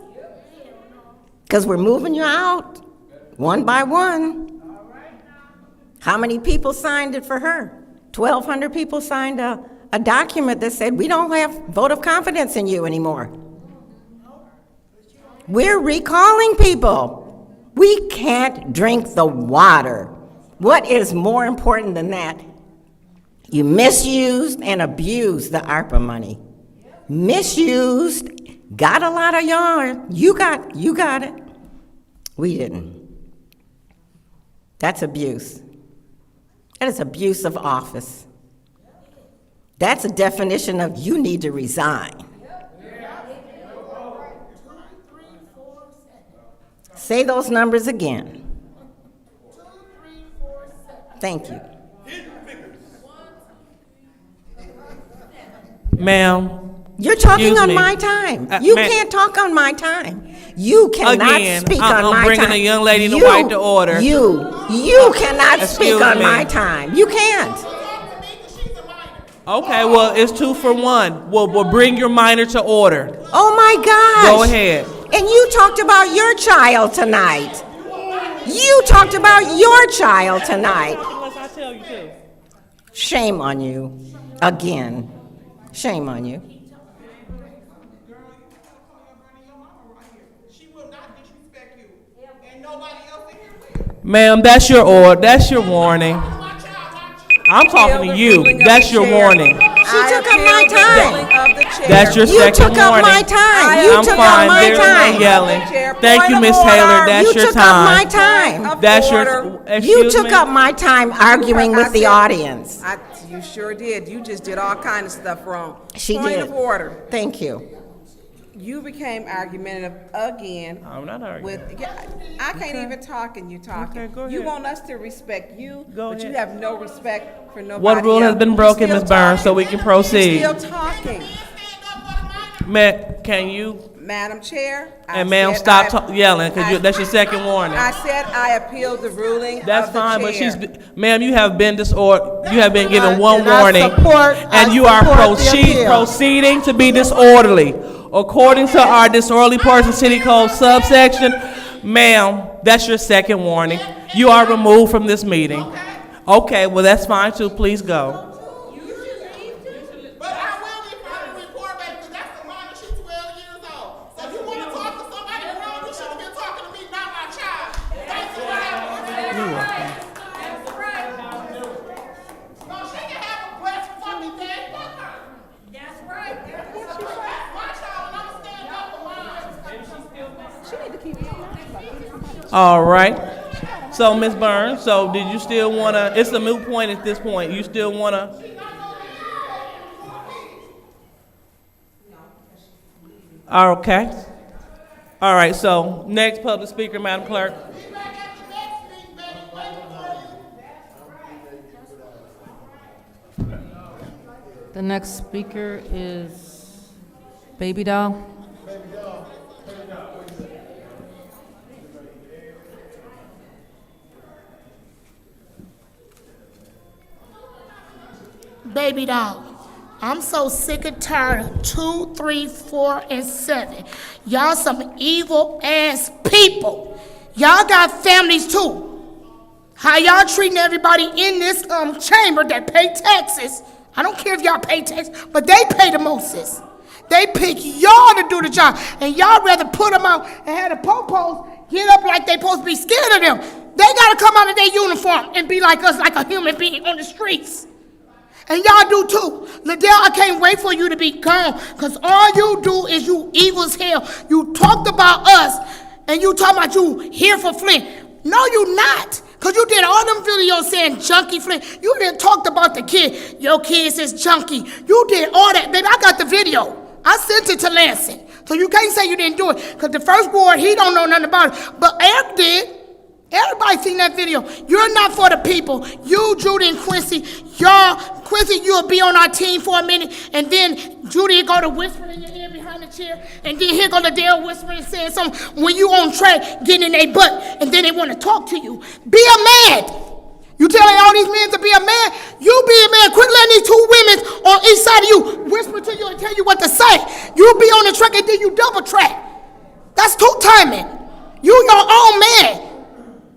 Because we're moving you out one by one. How many people signed it for her? 1,200 people signed a document that said, we don't have vote of confidence in you anymore. We're recalling people. We can't drink the water. What is more important than that? You misused and abused the ARPA money. Misused, got a lot of yarn. You got it. We didn't. That's abuse. That is abuse of office. That's a definition of you need to resign. Say those numbers again. Thank you. Ma'am. You're talking excuse on me. my time. You ma'am. can't talk on my time. You cannot Again, speak I'm on my time. bringing the young lady to right to order. You cannot speak Excuse on me. my time. You can't. Okay, well, it's 2 for 1. We'll bring your minor to order. Oh my gosh. Go ahead. And you talked about your child tonight. You talked about your child tonight. Unless I tell you to. Shame on you. Again. Shame on you. Ma'am, that's your order. That's your warning. I'm talking to you. That's your warning. She took up my time. That's your You second took up warning. my time. You I'm took fine. up my There's time. no yelling. Thank you, Miss Taylor. That's You your took up time. my time. That's your. You Excuse took me? up my time arguing with the audience. You sure did. You just did all kind of stuff wrong. She Point did. of order. Thank you. You became argumentative again. I'm not arguing. I can't even talk and you talking. Okay, go You ahead. want us to respect you, Go but you ahead. have no respect for nobody What rule has else. been You're broken, still Ms. Burns, so talking. we can proceed? You're still talking. Ma'am, can you? Madam Chair. And ma'am, stop yelling, because that's your second warning. I said I appealed the ruling That's of the fine, but chair. ma'am, you have been you have been given one And I warning, support- and I you are support the appeal. proceeding to be disorderly. According to our disorderly person city code subsection, ma'am, that's your second warning. You are removed from this meeting. Okay, well, that's fine too. Please go. All right. So, Ms. Burns, so did you still want to, it's a moot point at this point. You still want to? Okay. All right, so next public speaker, Madam Clerk. The next speaker is Baby Doll. baby doll. I'm so sick and tired of 2, 3, 4, and 7. Y'all some evil ass people. Y'all got families too. How y'all treating everybody in this chamber that pay taxes? I don't care if y'all pay taxes, but they pay the mostest. They pick y'all to do the job, and y'all rather put them out and have the po-pos get up like they supposed to be scared of them. They gotta come out of their uniform and be like us, like a human being on the streets. And y'all do too. Liddell, I can't wait for you to be gone, because all you do is you evil as hell. You talked about us, and you talking about you here for Flint. No, you not. Because you did all them videos saying junkie Flint. You didn't talk about the kid. Your kid says junkie. You did all that. Baby, I got the video. I sent it to Lansing. So you can't say you didn't do it. Because the first ward, he don't know nothing about it. But Eric did. Everybody seen that video. You're not for the people. You, Judy, and Quincy, Quincy, you'll be on our team for a minute, and then Judy will go to whispering in your ear behind the chair, and then here go Liddell whispering and saying something when you on track, getting in their butt, and then they want to talk to you. Be a man. You telling all these men to be a man? You be a man. Quit letting these two women on each side of you whisper to you and tell you what to say. You be on the track and then you double track. That's two timing. You your own man.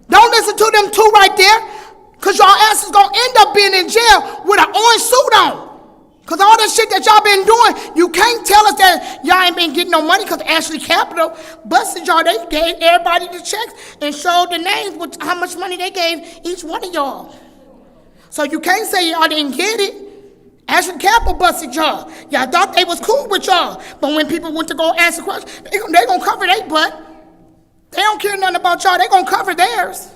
Don't listen to them two right there, because your ass is going to end up being in jail with an orange suit on. Because all this shit that y'all been doing, you can't tell us that y'all ain't been getting no money, because Ashley Capital busted y'all. They gave everybody the checks and showed the names with how much money they gave each one of y'all. So you can't say y'all didn't get it. Ashley Capital busted y'all. Y'all thought they was cool with y'all. But when people went to go ask a question, they going to cover their butt. They don't care nothing about y'all. They gonna cover theirs.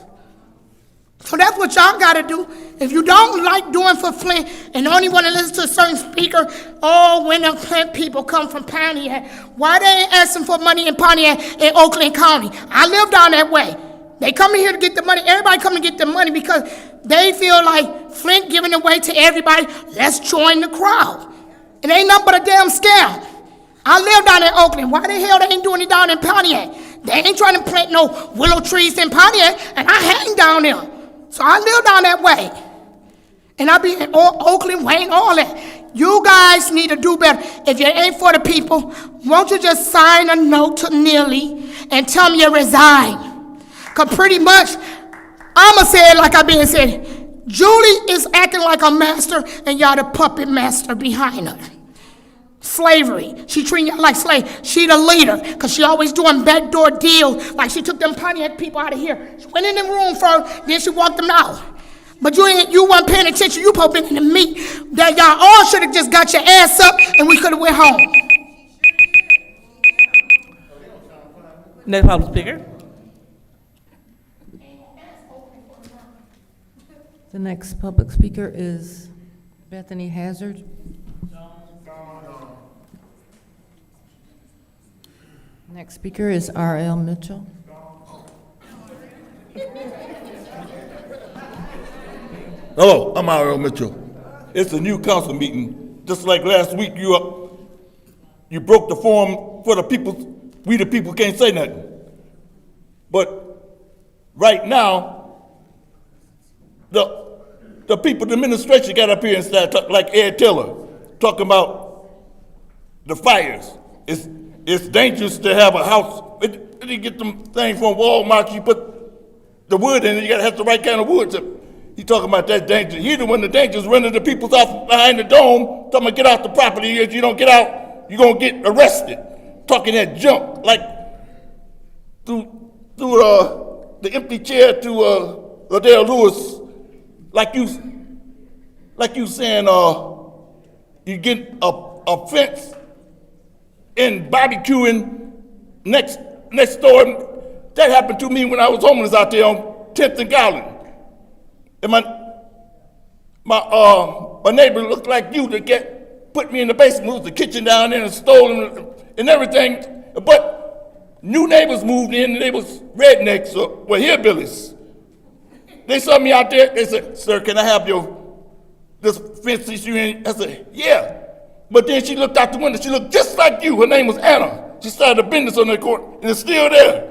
So that's what y'all gotta do. If you don't like doing for Flint and only want to listen to a certain speaker, when the Flint people come from Pontiac, why they ain't asking for money in Pontiac in Oakland County? I live down that way. They come in here to get the money. Everybody come to get the money because they feel like Flint giving away to everybody. Let's join the crowd. It ain't nothing but a damn scam. I live down in Oakland. Why the hell they ain't doing it down in Pontiac? They ain't trying to plant no willow trees in Pontiac, and I hang down there. So I live down that way. And I be in Oakland, Wayne, all that. You guys need to do better. If you ain't for the people, won't you just sign a note to Neely and tell me you resign? Because pretty much, I'ma say it like I've been said. Julie is acting like a master, and y'all the puppet master behind her. Slavery. She treating y'all like slaves. She the leader, because she always doing backdoor deals. Like she took them Pontiac people out of here. She went in the room first, then she walked them out. But you weren't paying attention. You probably been in the meat that y'all all should have just got your ass up and we could have went home. Next public speaker. The next public speaker is Bethany Hazard. Next speaker is R.L. Mitchell. Hello, I'm R.L. Mitchell. It's a new council meeting. Just like last week, you broke the form for the people. We the people can't say nothing. But right now, the people, the administration got up here and started talking like Ed Tiller, talking about the fires. It's dangerous to have a house. You get them things from Walmart, you put the wood in it, you gotta have the right kind of wood. He talking about that danger. He the one the dangerous running the people's off behind the dome, talking about get out the property. If you don't get out, you're gonna get arrested. Talking that junk, like through the empty chair to Liddell Lewis, like you saying you get a fence and barbecuing next door. That happened to me when I was homeless out there on 10th and Garland. And my neighbor looked like you that put me in the basement. It was the kitchen down there and stole and everything. But new neighbors moved in and they was rednecks or hillbillies. They saw me out there. They said, "Sir, can I have this fence that you in?" I said, "Yeah." But then she looked out the window. She looked just like you. Her name was Anna. She started a business on that court, and it's still there.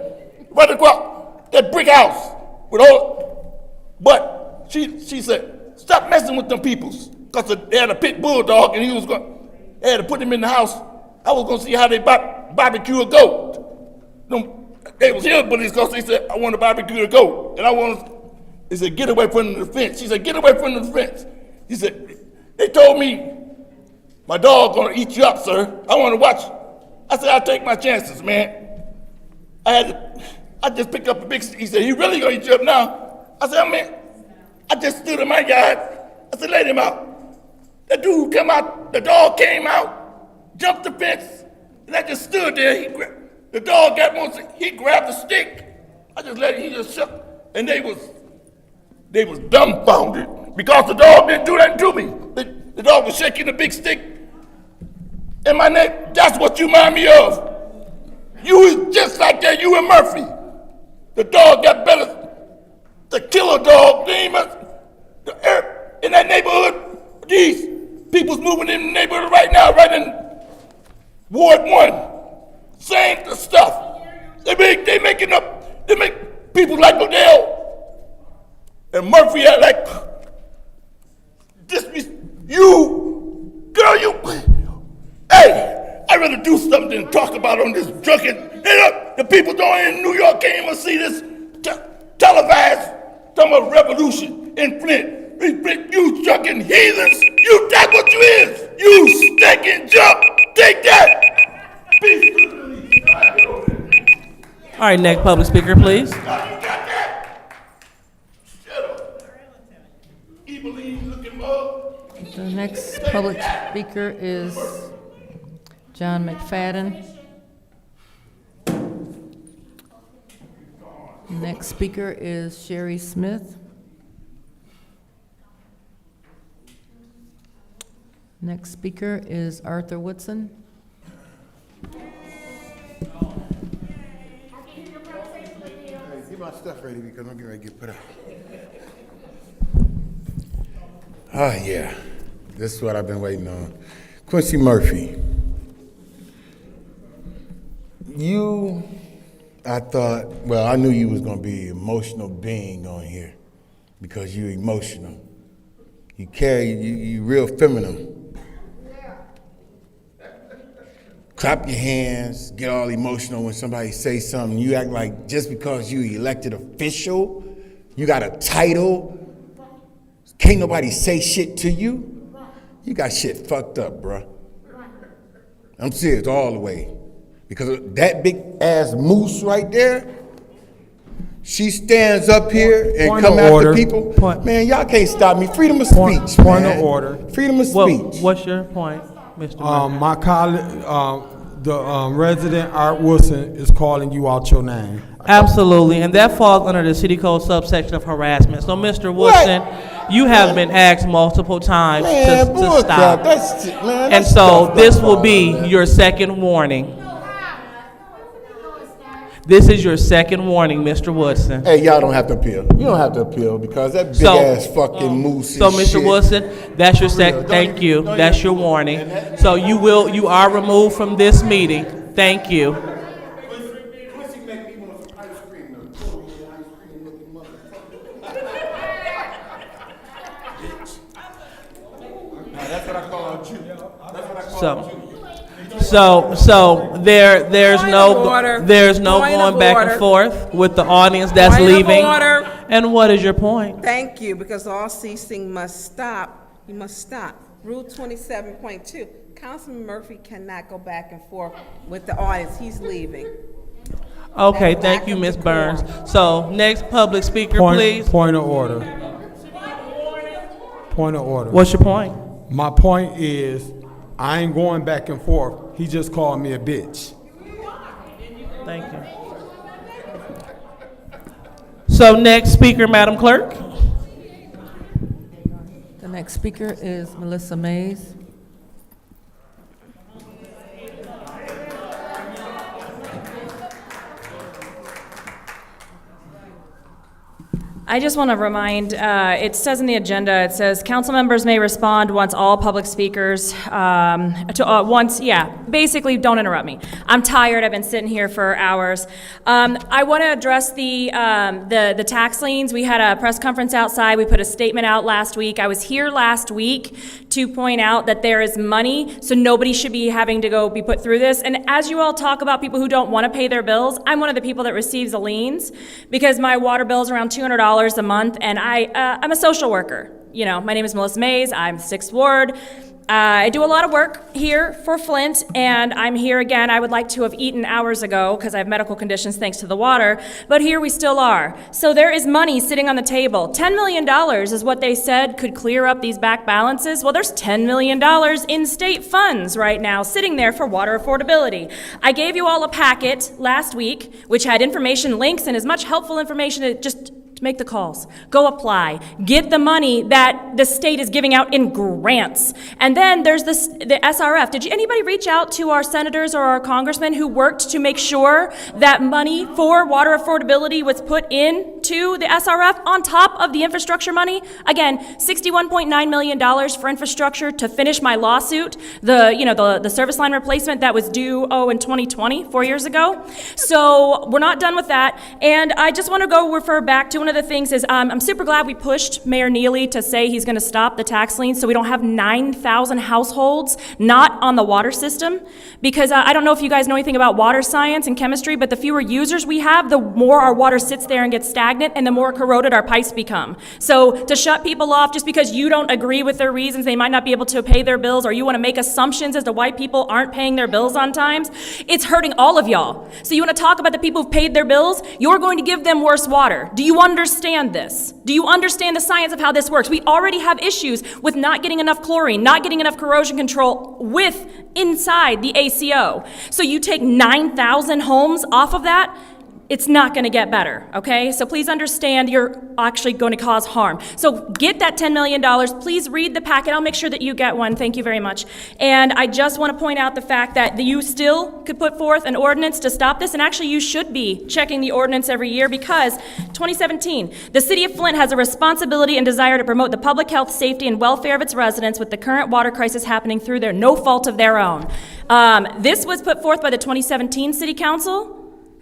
Right across that brick house with all. But she said, "Stop messing with them peoples. because they had a pit bulldog and they had to put him in the house. I was gonna see how they barbecue a goat. They was hillbillies because they said, I want to barbecue a goat. And they said, get away from the fence. She said, get away from the fence. He said, they told me, my dog gonna eat you up, sir. I want to watch. I said, I'll take my chances, man. I just picked up a big stick. He said, he really gonna eat you up now? I said, man, I just stood in my yard. I said, let him out. The dude come out, the dog came out, jumped the fence, and I just stood there. The dog got one, he grabbed the stick. I just let it, he just shook. And they was dumbfounded because the dog didn't do that to me. The dog was shaking the big stick. And my name, that's what you remind me of. You was just like that, you and Murphy. The dog got better. The killer dog, in that neighborhood, these people's moving in the neighborhood right now, right in Ward 1. Saying the stuff. They make people like Odell and Murphy are like, hey, I'd rather do something than talk about on this drunken, the people down in New York can't even see this televised, some of revolution in Flint. You drunken heathens, that's what you is. You stinking junk, take that. Peace. All right, next public speaker, please. The next public speaker is John McFadden. Next speaker is Sherry Smith. Next speaker is Arthur Woodson. Get my stuff ready because I'm getting ready to get put out. Oh, yeah. This is what I've been waiting on. Quincy Murphy. I knew you was going to be an emotional being on here because you're emotional. You real feminine. Clap your hands, get all emotional when somebody says something. You act like just because you elected official, you got a title, can't nobody say shit to you. You got shit fucked up, bruh. I'm serious all the way. Because that big ass moose right there, she stands up here and come after people. Man, y'all can't stop me. Freedom of speech, Point man. of order. Freedom of speech. What's your point, Mr. Murphy? My colleague, the resident Art Wilson is calling you out your name. Absolutely, and that falls under the city code subsection of harassment. So, Mr. Woodson, you have been asked multiple times to stop. And so this will be your second warning. This is your second warning, Mr. Woodson. Hey, y'all don't have to appeal. You don't have to appeal because that big ass fucking moose is So, Mr. shit. Woodson, that's your thank you. That's your warning. So you are removed from this meeting. Thank you. That's what I call out you. That's what I call out you. So there's no going back and forth with the audience that's leaving. And what is your point? Thank you, because all ceasing must stop. You must stop. Rule 27.2. Councilman Murphy cannot go back and forth with the audience. He's leaving. Okay, thank you, Ms. Burns. So next public speaker, please. Point of order. Point of order. What's your point? My point is, I ain't going back and forth. He just called me a bitch. Thank you. So next speaker, Madam Clerk. The next speaker is Melissa Mays. I just want to remind, it says in the agenda, it says council members may respond once all public speakers, basically, don't interrupt me. I'm tired. I've been sitting here for hours. I want to address the tax liens. We had a press conference outside. We put a statement out last week. I was here last week to point out that there is money, so nobody should be having to be put through this. And as you all talk about people who don't want to pay their bills, I'm one of the people that receives the liens because my water bill is around $200 a month, and I'm a social worker. You know, my name is Melissa Mays. I'm 6th Ward. I do a lot of work here for Flint, and I'm here again. I would like to have eaten hours ago because I have medical conditions thanks to the water, but here we still are. So there is money sitting on the table. $10 million is what they said could clear up these back balances. Well, there's $10 million in state funds right now sitting there for water affordability. I gave you all a packet last week which had information, links, and as much helpful information as just make the calls, go apply, get the money that the state is giving out in grants. And then there's the SRF. Did anybody reach out to our senators or our congressmen who worked to make sure that money for water affordability was put into the SRF on top of the infrastructure money? Again, $61.9 million for infrastructure to finish my lawsuit, the service line replacement that was due, in 2020, 4 years ago. So we're not done with that. And I just want to refer back to one of the things is I'm super glad we pushed Mayor Neely to say he's going to stop the tax liens so we don't have 9,000 households not on the water system, because I don't know if you guys know anything about water science and chemistry, but the fewer users we have, the more our water sits there and gets stagnant and the more corroded our pipes become. So to shut people off just because you don't agree with their reasons, they might not be able to pay their bills, or you want to make assumptions as to why people aren't paying their bills on time, it's hurting all of y'all. So you want to talk about the people who've paid their bills? You're going to give them worse water. Do you understand this? Do you understand the science of how this works? We already have issues with not getting enough chlorine, not getting enough corrosion control inside the ACO. So you take 9,000 homes off of that, it's not going to get better, okay? So please understand you're actually going to cause harm. So get that $10 million. Please read the packet. I'll make sure that you get one. Thank you very much. And I just want to point out the fact that you still could put forth an ordinance to stop this, and actually you should be checking the ordinance every year because 2017, the City of Flint has a responsibility and desire to promote the public health, safety, and welfare of its residents with the current water crisis happening through their no fault of their own. This was put forth by the 2017 City Council,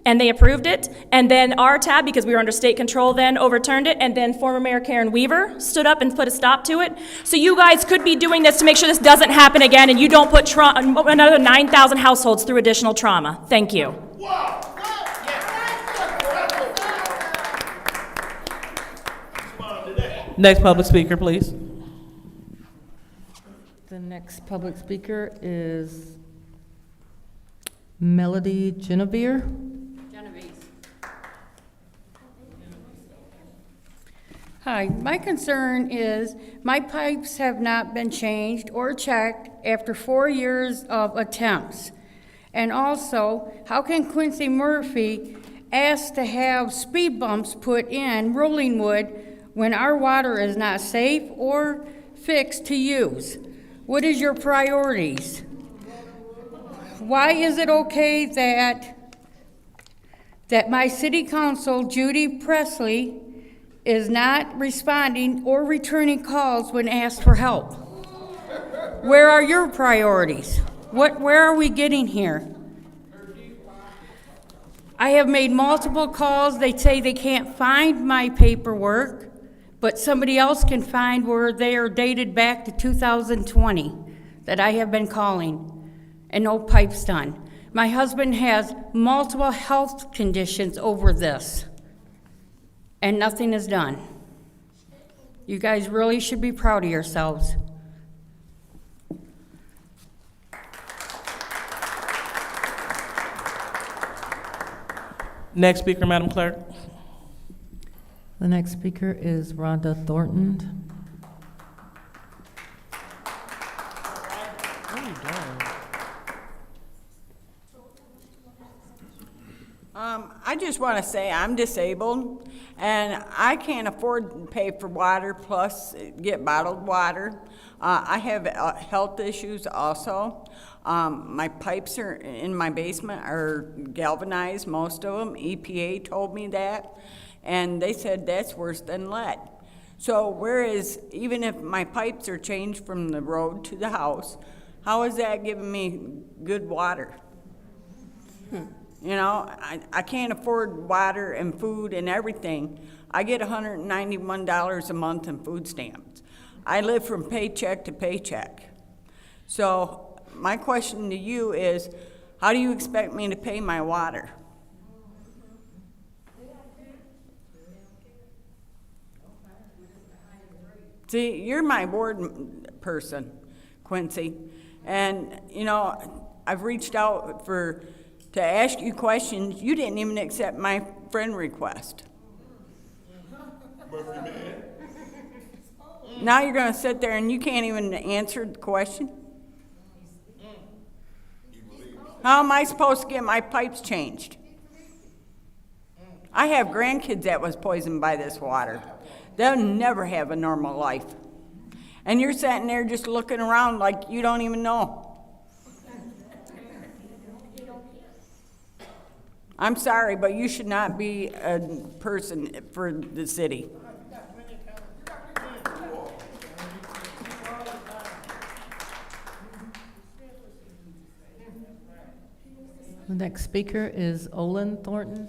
and they approved it, and then RTAB, because we were under state control then, overturned it, and then former Mayor Karen Weaver stood up and put a stop to it. So you guys could be doing this to make sure this doesn't happen again, and you don't put another 9,000 households through additional trauma. Thank you. Next public speaker, please. The next public speaker is Melody Genevieve. Hi, my concern is my pipes have not been changed or checked after 4 years of attempts. And also, how can Quincy Murphy ask to have speed bumps put in Rollingwood when our water is not safe or fixed to use? What is your priorities? Why is it okay that my city council, Judy Presley, is not responding or returning calls when asked for help? Where are your priorities? Where are we getting here? I have made multiple calls. They say they can't find my paperwork, but somebody else can find where they are dated back to 2020 that I have been calling, and no pipes done. My husband has multiple health conditions over this, and nothing is done. You guys really should be proud of yourselves. Next speaker, Madam Clerk. The next speaker is Rhonda Thornton. I just want to say I'm disabled, and I can't afford to pay for water plus get bottled water. I have health issues also. My pipes are in my basement are galvanized, most of them. EPA told me that, and they said that's worse than lead. So whereas even if my pipes are changed from the road to the house, How is that giving me good water? You know, I can't afford water and food and everything. I get $191 a month in food stamps. I live from paycheck to paycheck. So my question to you is, how do you expect me to pay my water? See, you're my board person, Quincy, and you know, I've reached out to ask you questions. You didn't even accept my friend request. Now you're gonna sit there and you can't even answer the question? How am I supposed to get my pipes changed? I have grandkids that was poisoned by this water. They'll never have a normal life. And you're sitting there just looking around like you don't even know. I'm sorry, but you should not be a person for the city. The next speaker is Olin Thornton.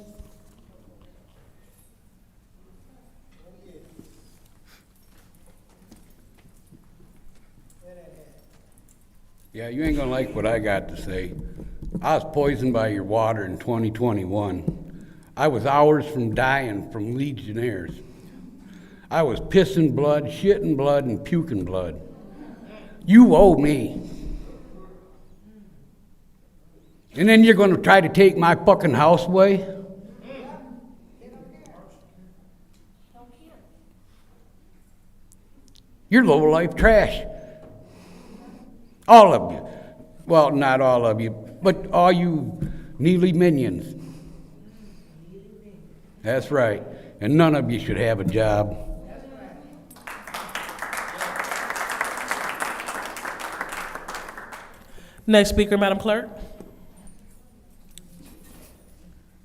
Yeah, you ain't gonna like what I got to say. I was poisoned by your water in 2021. I was hours from dying from Legionnaires. I was pissing blood, shitting blood, and puking blood. You owe me. And then you're gonna try to take my fucking house away? You're low-life trash. All of you. Well, not all of you, but all you Neely minions. That's right. And none of you should have a job. Next speaker, Madam Clerk.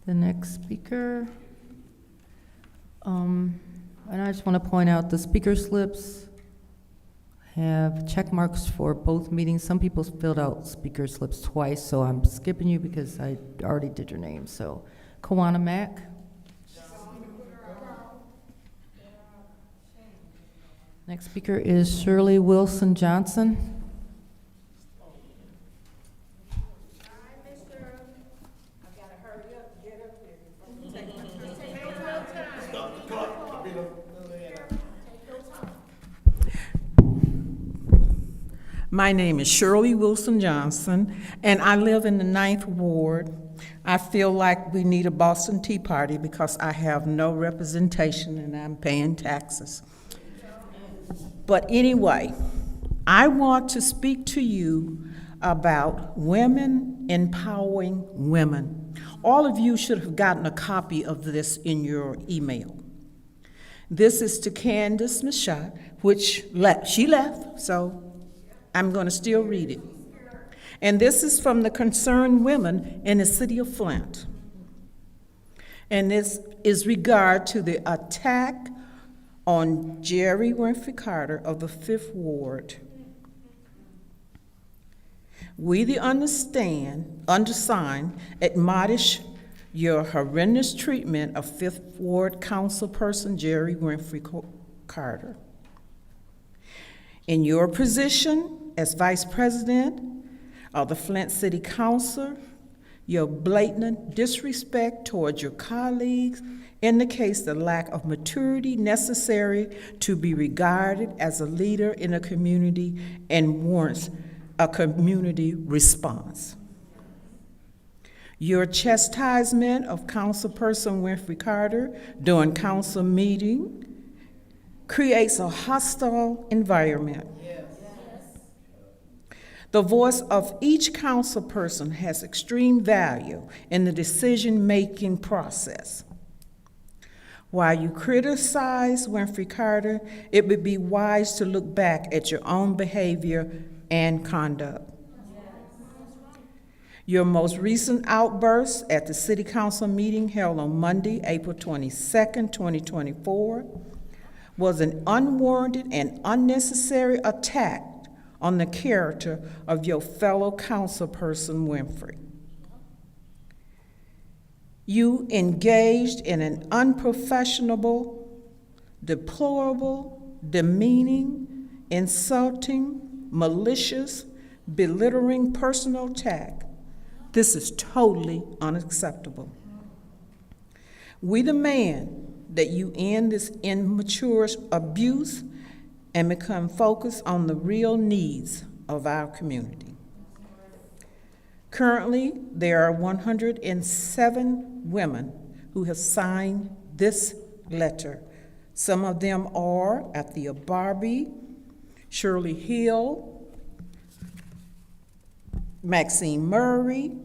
The next speaker, and I just want to point out the speaker slips have check marks for both meetings. Some people filled out speaker slips twice, so I'm skipping you because I already did your name. So, Kawana Mack. Next speaker is Shirley Wilson Johnson. My name is Shirley Wilson Johnson, and I live in the 9th Ward. I feel like we need a Boston Tea Party because I have no representation and I'm paying taxes. But anyway, I want to speak to you about women empowering women. All of you should have gotten a copy of this in your email. This is to Candace Michaud, which she left, so I'm going to still read it. And this is from the concerned women in the city of Flint. And this is regard to the attack on Jerry Winfrey Carter of the 5th Ward. We, the undersigned, admonish your horrendous treatment of 5th Ward councilperson Jerry Winfrey Carter. In your position as Vice President of the Flint City Council, your blatant disrespect towards your colleagues indicates the lack of maturity necessary to be regarded as a leader in a community and warrants a community response. Your chastisement of Councilperson Winfrey Carter during council meeting creates a hostile environment. The voice of each council person has extreme value in the decision-making process. While you criticize Winfrey Carter, it would be wise to look back at your own behavior and conduct. Your most recent outburst at the City Council meeting held on Monday, April 22nd, 2024, was an unwarranted and unnecessary attack on the character of your fellow councilperson Winfrey. You engaged in an unprofessional, deplorable, demeaning, insulting, malicious, belittling personal attack. This is totally unacceptable. We demand that you end this immature abuse and become focused on the real needs of our community. Currently, there are 107 women who have signed this letter. Some of them are Athea Barbie, Shirley Hill, Maxine Murray,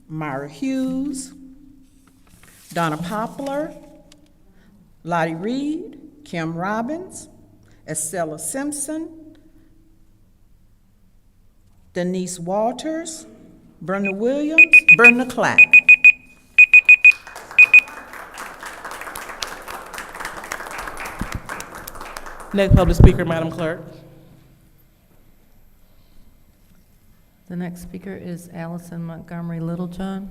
Myra Hughes, Donna Poplar, Lottie Reed, Kim Robbins, Estella Simpson, Denise Walters, Brenda Williams, Brenda Clack. Next public speaker, Madam Clerk. The next speaker is Allison Montgomery Littlejohn.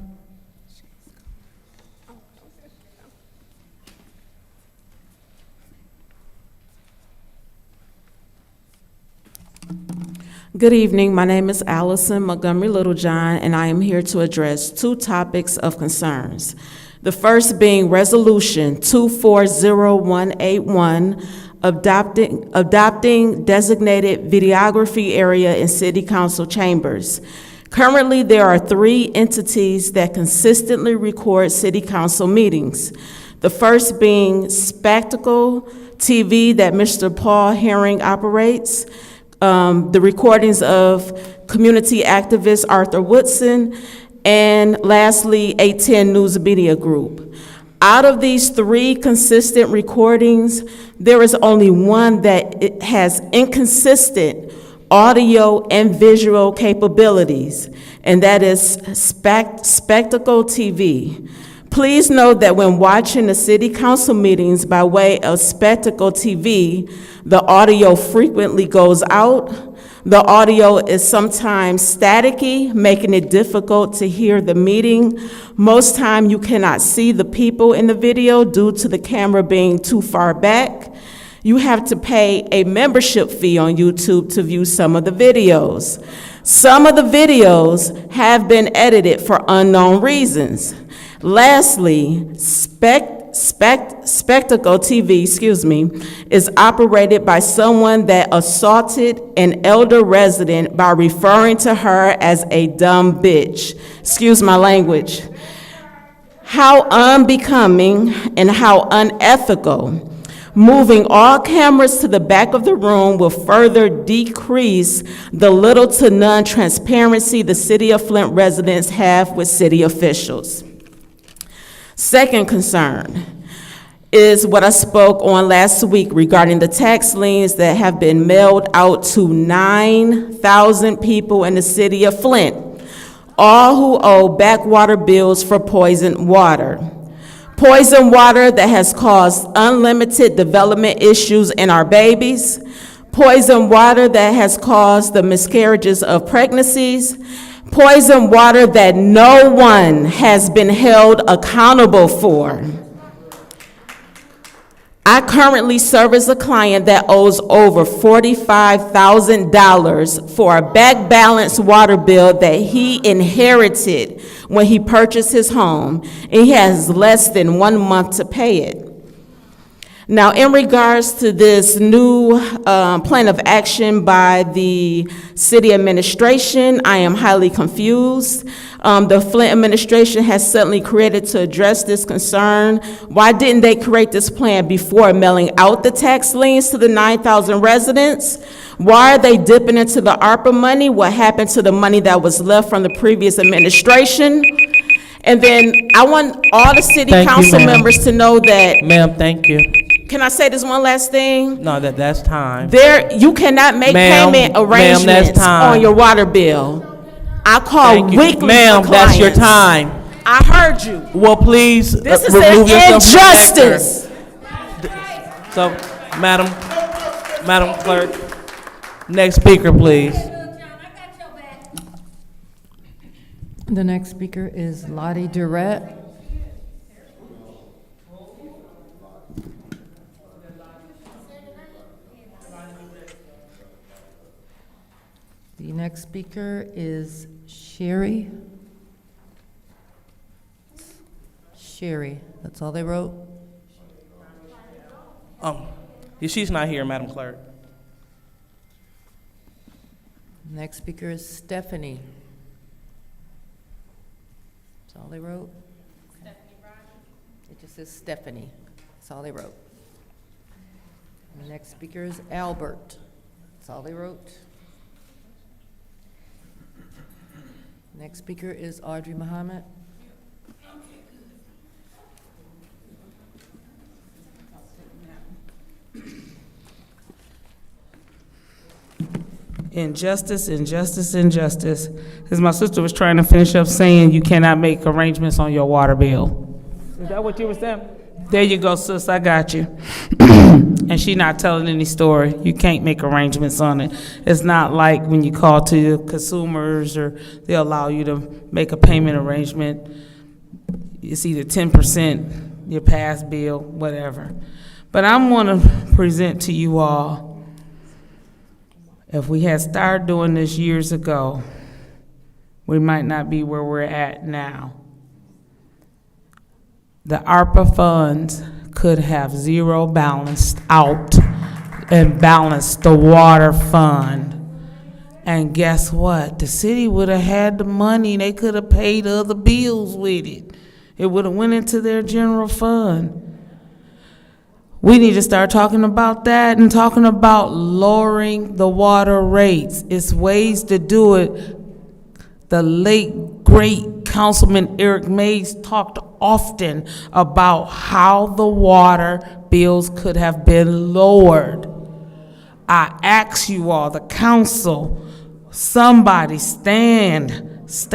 Good evening. My name is Allison Montgomery Littlejohn, and I am here to address two topics of concerns. The first being Resolution 240181, adopting designated videography area in City Council chambers. Currently, there are 3 entities that consistently record City Council meetings. The first being Spectacle TV that Mr. Paul Herring operates, the recordings of community activist Arthur Woodson, and lastly, 810 News Media Group. Out of these 3 consistent recordings, there is only one that it has inconsistent audio and visual capabilities, and that is Spectacle TV. Please note that when watching the city council meetings by way of Spectacle TV, the audio frequently goes out. The audio is sometimes staticky, making it difficult to hear the meeting. Most time you cannot see the people in the video due to the camera being too far back. You have to pay a membership fee on YouTube to view some of the videos. Some of the videos have been edited for unknown reasons. Lastly, Spectacle TV, is operated by someone that assaulted an elder resident by referring to her as a dumb bitch. Excuse my language. How unbecoming and how unethical. Moving all cameras to the back of the room will further decrease the little to none transparency the City of Flint residents have with city officials. Second concern is what I spoke on last week regarding the tax liens that have been mailed out to 9,000 people in the city of Flint, all who owe backwater bills for poisoned water. Poisoned water that has caused unlimited development issues in our babies. Poisoned water that has caused the miscarriages of pregnancies. Poisoned water that no one has been held accountable for. I currently service a client that owes over $45,000 for a back balance water bill that he inherited when he purchased his home, and he has less than 1 month to pay it. Now, in regards to this new plan of action by the city administration, I am highly confused. The Flint administration has suddenly created to address this concern. Why didn't they create this plan before mailing out the tax liens to the 9,000 residents? Why are they dipping into the ARPA money? What happened to the money that was left from the previous administration? And then I want all the city council members to know that. Ma'am, thank you. Can I say this one last thing? No, that's time. You cannot make payment arrangements on your water bill. I call weekly. Ma'am, that's your time. I heard you. Well, please This is remove an yourself injustice. So, Madam Clerk, Next speaker, please. The next speaker is Lottie Durrett. The next speaker is Sherry. Sherry, that's all they wrote? She's not here, Madam Clerk. Next speaker is Stephanie. That's all they wrote? Stephanie Rogers. It just says Stephanie. That's all they wrote. And the next speaker is Albert. That's all they wrote. Next speaker is Audrey Muhammad. Injustice, injustice, injustice. As my sister was trying to finish up saying, you cannot make arrangements on your water bill. Is that what you were saying? There you go, sis, I got you. And she not telling any story. You can't make arrangements on it. It's not like when you call to your consumers or they'll allow you to make a payment arrangement. It's either 10%, your past bill, whatever. But I'm gonna present to you all, if we had started doing this years ago, we might not be where we're at now. The ARPA funds could have zero balanced out and balanced the water fund. And guess what? The city would have had the money. They could have paid other bills with it. It would have went into their general fund. We need to start talking about that and talking about lowering the water rates. It's ways to do it. The late, great Councilman Eric Mays talked often about how the water bills could have been lowered. I ask you all, the council, somebody stand. If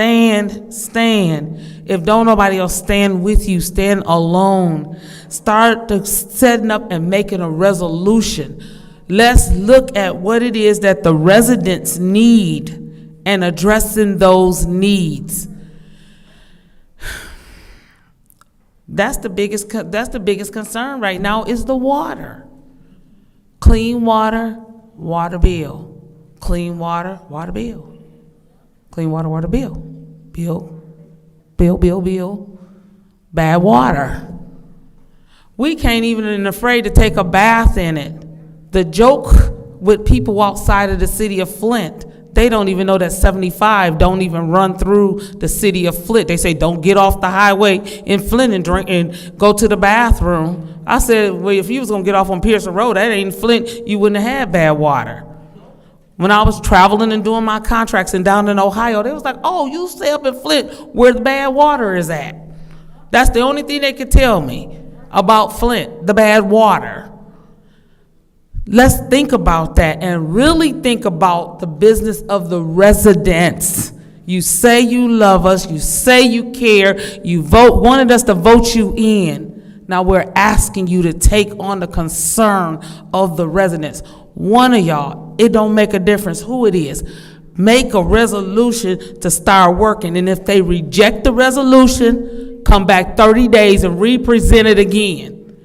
don't nobody else stand with you, stand alone. Start setting up and making a resolution. Let's look at what it is that the residents need and addressing those needs. That's the biggest concern right now is the water. Clean water, water bill. Clean water, water bill. Clean water, water bill. Bill. Bad water. We can't even afraid to take a bath in it. The joke with people outside of the city of Flint, they don't even know that 75 don't even run through the city of Flint. They say don't get off the highway in Flint and drink and go to the bathroom. I said, well, if you was gonna get off on Pearson Road, that ain't Flint, you wouldn't have had bad water. When I was traveling and doing my contracts and down in Ohio, they was like, oh, you stay up in Flint where the bad water is at. That's the only thing they could tell me about Flint, the bad water. Let's think about that and really think about the business of the residents. You say you love us, you say you care, you wanted us to vote you in. Now we're asking you to take on the concern of the residents. One of y'all, it don't make a difference who it is. Make a resolution to start working, and if they reject the resolution, come back 30 days and re-present it again.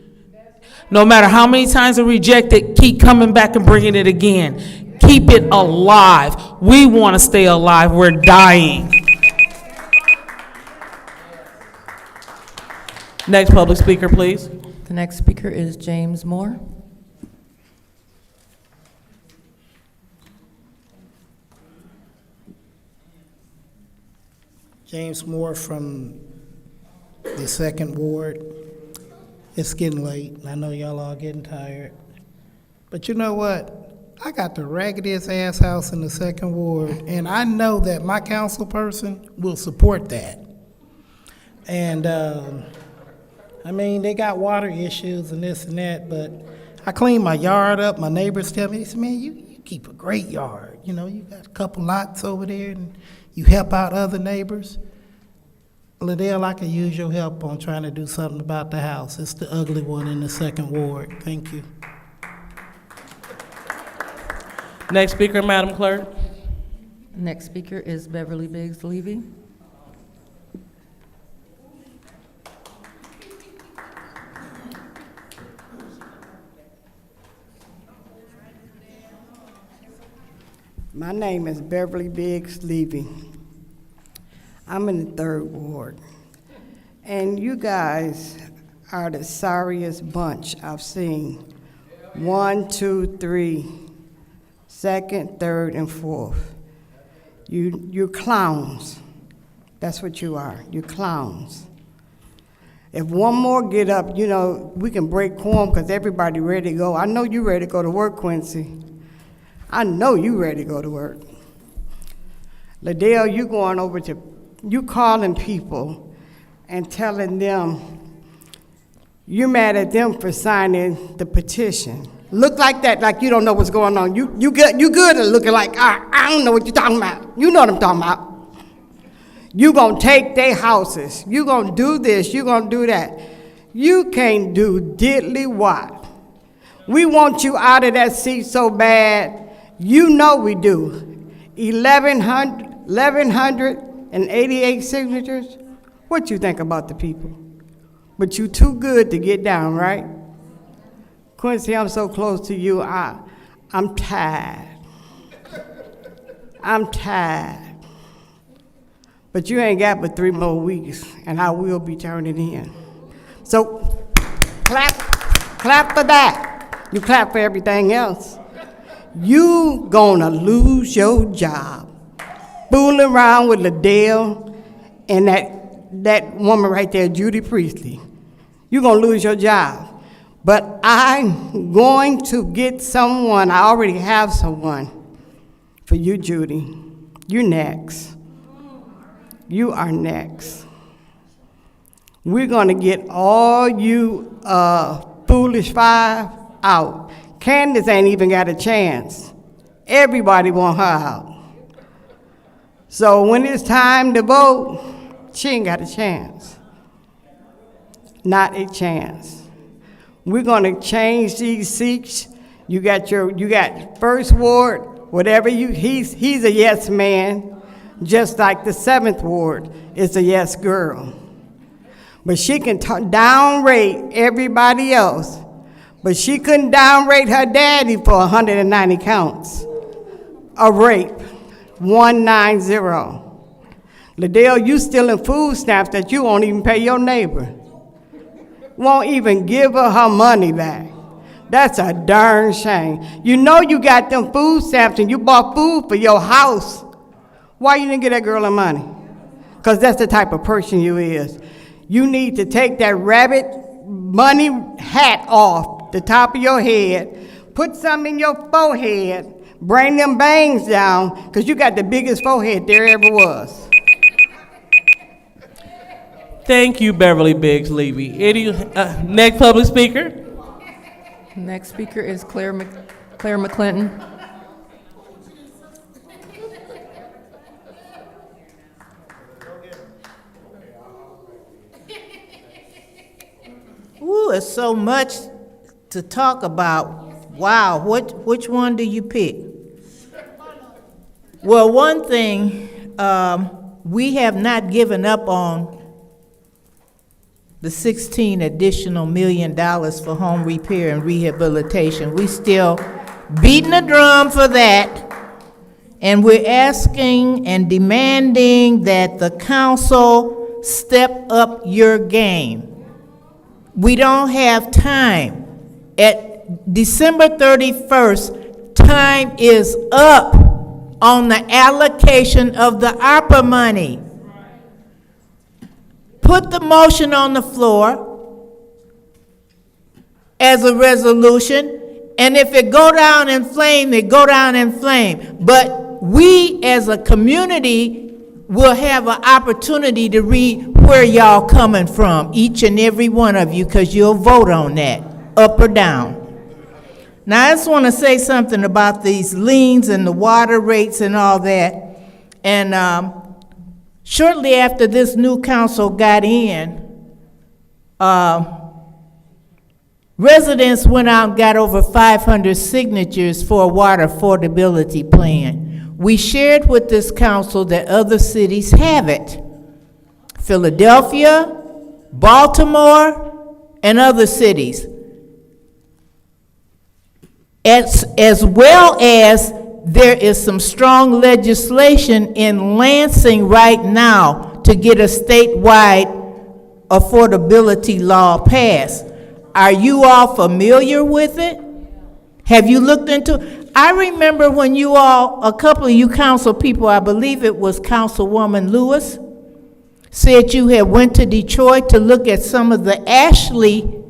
No matter how many times they reject it, keep coming back and bringing it again. Keep it alive. We want to stay alive. We're dying. Next public speaker, please. The next speaker is James Moore. James Moore from the Second Ward. It's getting late, and I know y'all all getting tired. But you know what? I got the raggediest ass house in the Second Ward, and I know that my council person will support that. And, I mean, they got water issues and this and that, but I clean my yard up. My neighbors tell me, they say, man, you keep a great yard. You know, you got a couple lots over there, and you help out other neighbors. Liddell, I could use your help on trying to do something about the house. It's the ugly one in the Second Ward. Thank you. Next speaker, Madam Clerk. Next speaker is Beverly Biggs Levy. My name is Beverly Biggs Levy. I'm in the 3rd Ward. And you guys are the sorriest bunch I've seen. 1, 2, 3, 2nd, 3rd, and 4th. You're clowns. That's what you are. You're clowns. If one more get up, you know, we can break quorum because everybody ready to go. I know you ready to go to work, Quincy. I know you ready to go to work. Liddell, you going over to, you calling people and telling them you're mad at them for signing the petition. Look like that, like you don't know what's going on. You good at looking like, I don't know what you're talking about. You know what I'm talking about. You gonna take their houses. You gonna do this, you gonna do that. You can't do diddly what. We want you out of that seat so bad. You know we do. 1,188 signatures. What you think about the people? But you too good to get down, right? Quincy, I'm so close to you. I'm tired. I'm tired. But you ain't got but 3 more weeks, and I will be turning in. So clap for that. You clap for everything else. You gonna lose your job. Fooling around with Liddell and that woman right there, Judy Priestley. You're gonna lose your job. But I'm going to get someone, I already have someone for you, Judy. You're next. You are next. We're gonna get all you foolish 5 out. Candace ain't even got a chance. Everybody want her out. So when it's time to vote, she ain't got a chance. Not a chance. We're gonna change these seats. You got 1st Ward, whatever he's a yes man, just like the 7th Ward is a yes girl. But she can downrate everybody else. But she couldn't downrate her daddy for 190 counts of rape, 190. Liddell, you stealing food stamps that you won't even pay your neighbor. Won't even give her money back. That's a darn shame. You know you got them food stamps and you bought food for your house. Why you didn't get that girl her money? Because that's the type of person you is. You need to take that rabbit money hat off the top of your head, put some in your forehead, bring them bangs down, because you got the biggest forehead there ever was. Thank you, Beverly Biggs Levy. Next public speaker. Next speaker is Claire McClinton. Ooh, it's so much to talk about. Wow, which one do you pick? Well, one thing, we have not given up on the $16 additional million for home repair and rehabilitation. We still beating the drum for that, and we're asking and demanding that the council step up your game. We don't have time. At December 31st, time is up on the allocation of the ARPA money. Put the motion on the floor as a resolution, and if it go down in flame, it go down in flame. But we as a community will have an opportunity to read where y'all coming from, each and every one of you, because you'll vote on that, up or down. Now, I just want to say something about these liens and the water rates and all that. And shortly after this new council got in, Residents went out and got over 500 signatures for a water affordability plan. We shared with this council that other cities have it. Philadelphia, Baltimore, and other cities. As well as there is some strong legislation in Lansing right now to get a statewide affordability law passed. Are you all familiar with it? Have you looked into? I remember when you all, a couple of you council people, I believe it was Councilwoman Lewis, said you had went to Detroit to look at some of the Ashley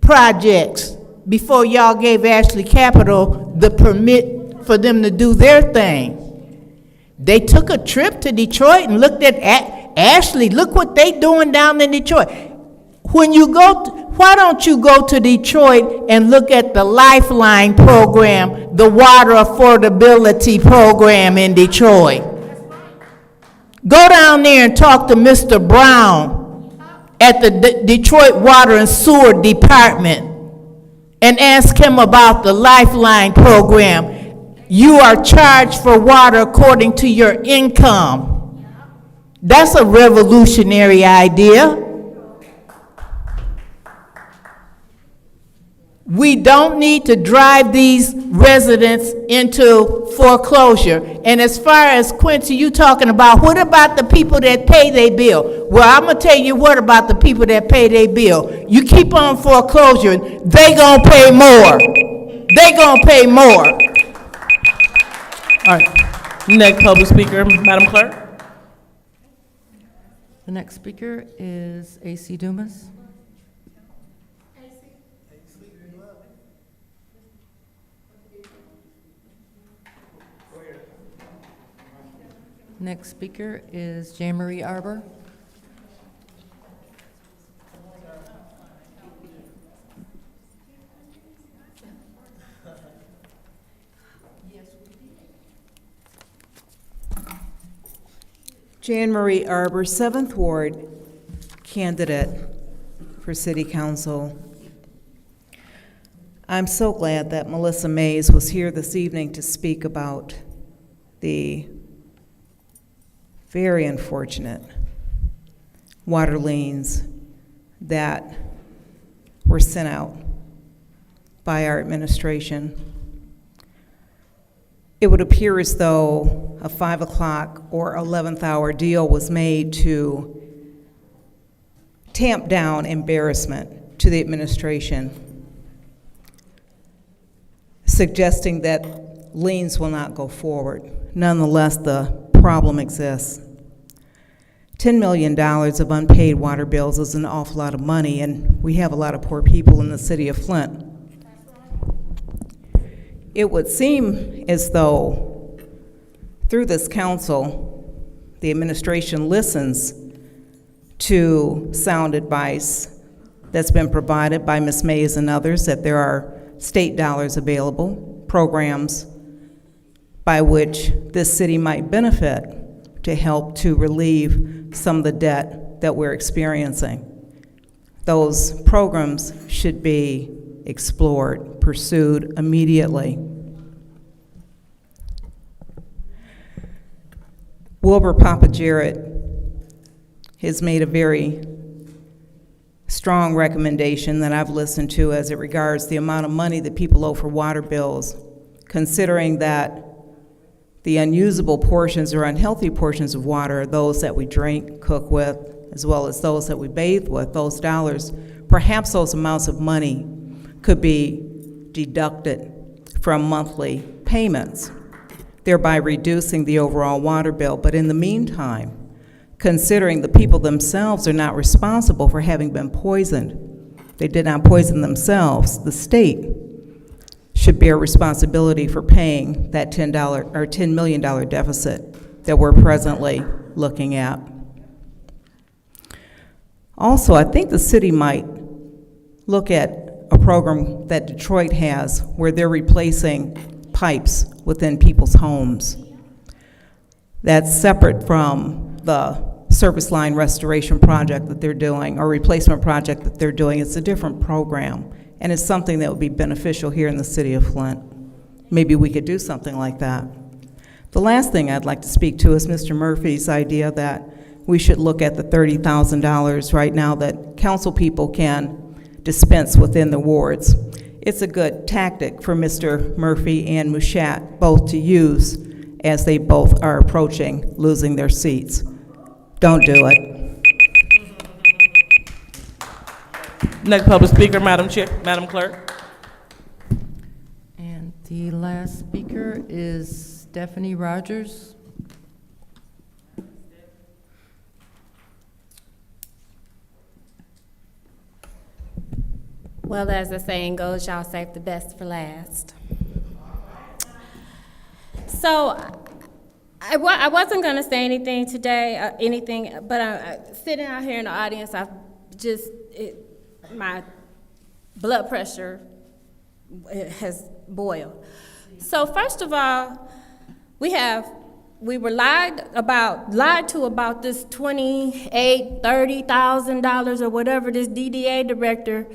projects before y'all gave Ashley Capital the permit for them to do their thing. They took a trip to Detroit and looked at Ashley. Look what they doing down in Detroit. When you go, why don't you go to Detroit and look at the Lifeline program, the water affordability program in Detroit? Go down there and talk to Mr. Brown at the Detroit Water and Sewer Department and ask him about the Lifeline program. You are charged for water according to your income. That's a revolutionary idea. We don't need to drive these residents into foreclosure. And as far as Quincy, you talking about, what about the people that pay their bill? Well, I'm gonna tell you what about the people that pay their bill. You keep on foreclosure, they gonna pay more. They gonna pay more. All right, next public speaker, Madam Clerk. The next speaker is A.C. Dumas. Next speaker is Jane Marie Arbor. Jan Marie Arbor, 7th Ward, candidate for City Council. I'm so glad that Melissa Mays was here this evening to speak about the very unfortunate water liens that were sent out by our administration. It would appear as though a 5 o'clock or 11th hour deal was made to tamp down embarrassment to the administration, suggesting that liens will not go forward. Nonetheless, the problem exists. $10 million of unpaid water bills is an awful lot of money, and we have a lot of poor people in the city of Flint. It would seem as though through this council, the administration listens to sound advice that's been provided by Ms. Mays and others, that there are state dollars available, programs by which this city might benefit to help to relieve some of the debt that we're experiencing. Those programs should be explored, pursued immediately. Wilbur Papa Jarrett has made a very strong recommendation that I've listened to as it regards the amount of money that people owe for water bills, considering that the unusable portions or unhealthy portions of water are those that we drink, cook with, as well as those that we bathe with. Those dollars, perhaps those amounts of money could be deducted from monthly payments, thereby reducing the overall water bill. But in the meantime, considering the people themselves are not responsible for having been poisoned, they did not poison themselves, the state should bear responsibility for paying that $10 million deficit that we're presently looking at. Also, I think the city might look at a program that Detroit has where they're replacing pipes within people's homes. That's separate from the service line restoration project that they're doing or replacement project that they're doing. It's a different program. And it's something that would be beneficial here in the city of Flint. Maybe we could do something like that. The last thing I'd like to speak to is Mr. Murphy's idea that we should look at the $30,000 right now that council people can dispense within the wards. It's a good tactic for Mr. Murphy and Mushat both to use as they both are approaching losing their seats. Don't do it. Next public speaker, Madam Madam Clerk. And the last speaker is Stephanie Rogers. Well, as the saying goes, y'all save the best for last. So, I wasn't going to say anything today, but sitting out here in the audience, my blood pressure has boiled. So, first of all, we were lied to about this $28,000-$30,000 or whatever this DDA director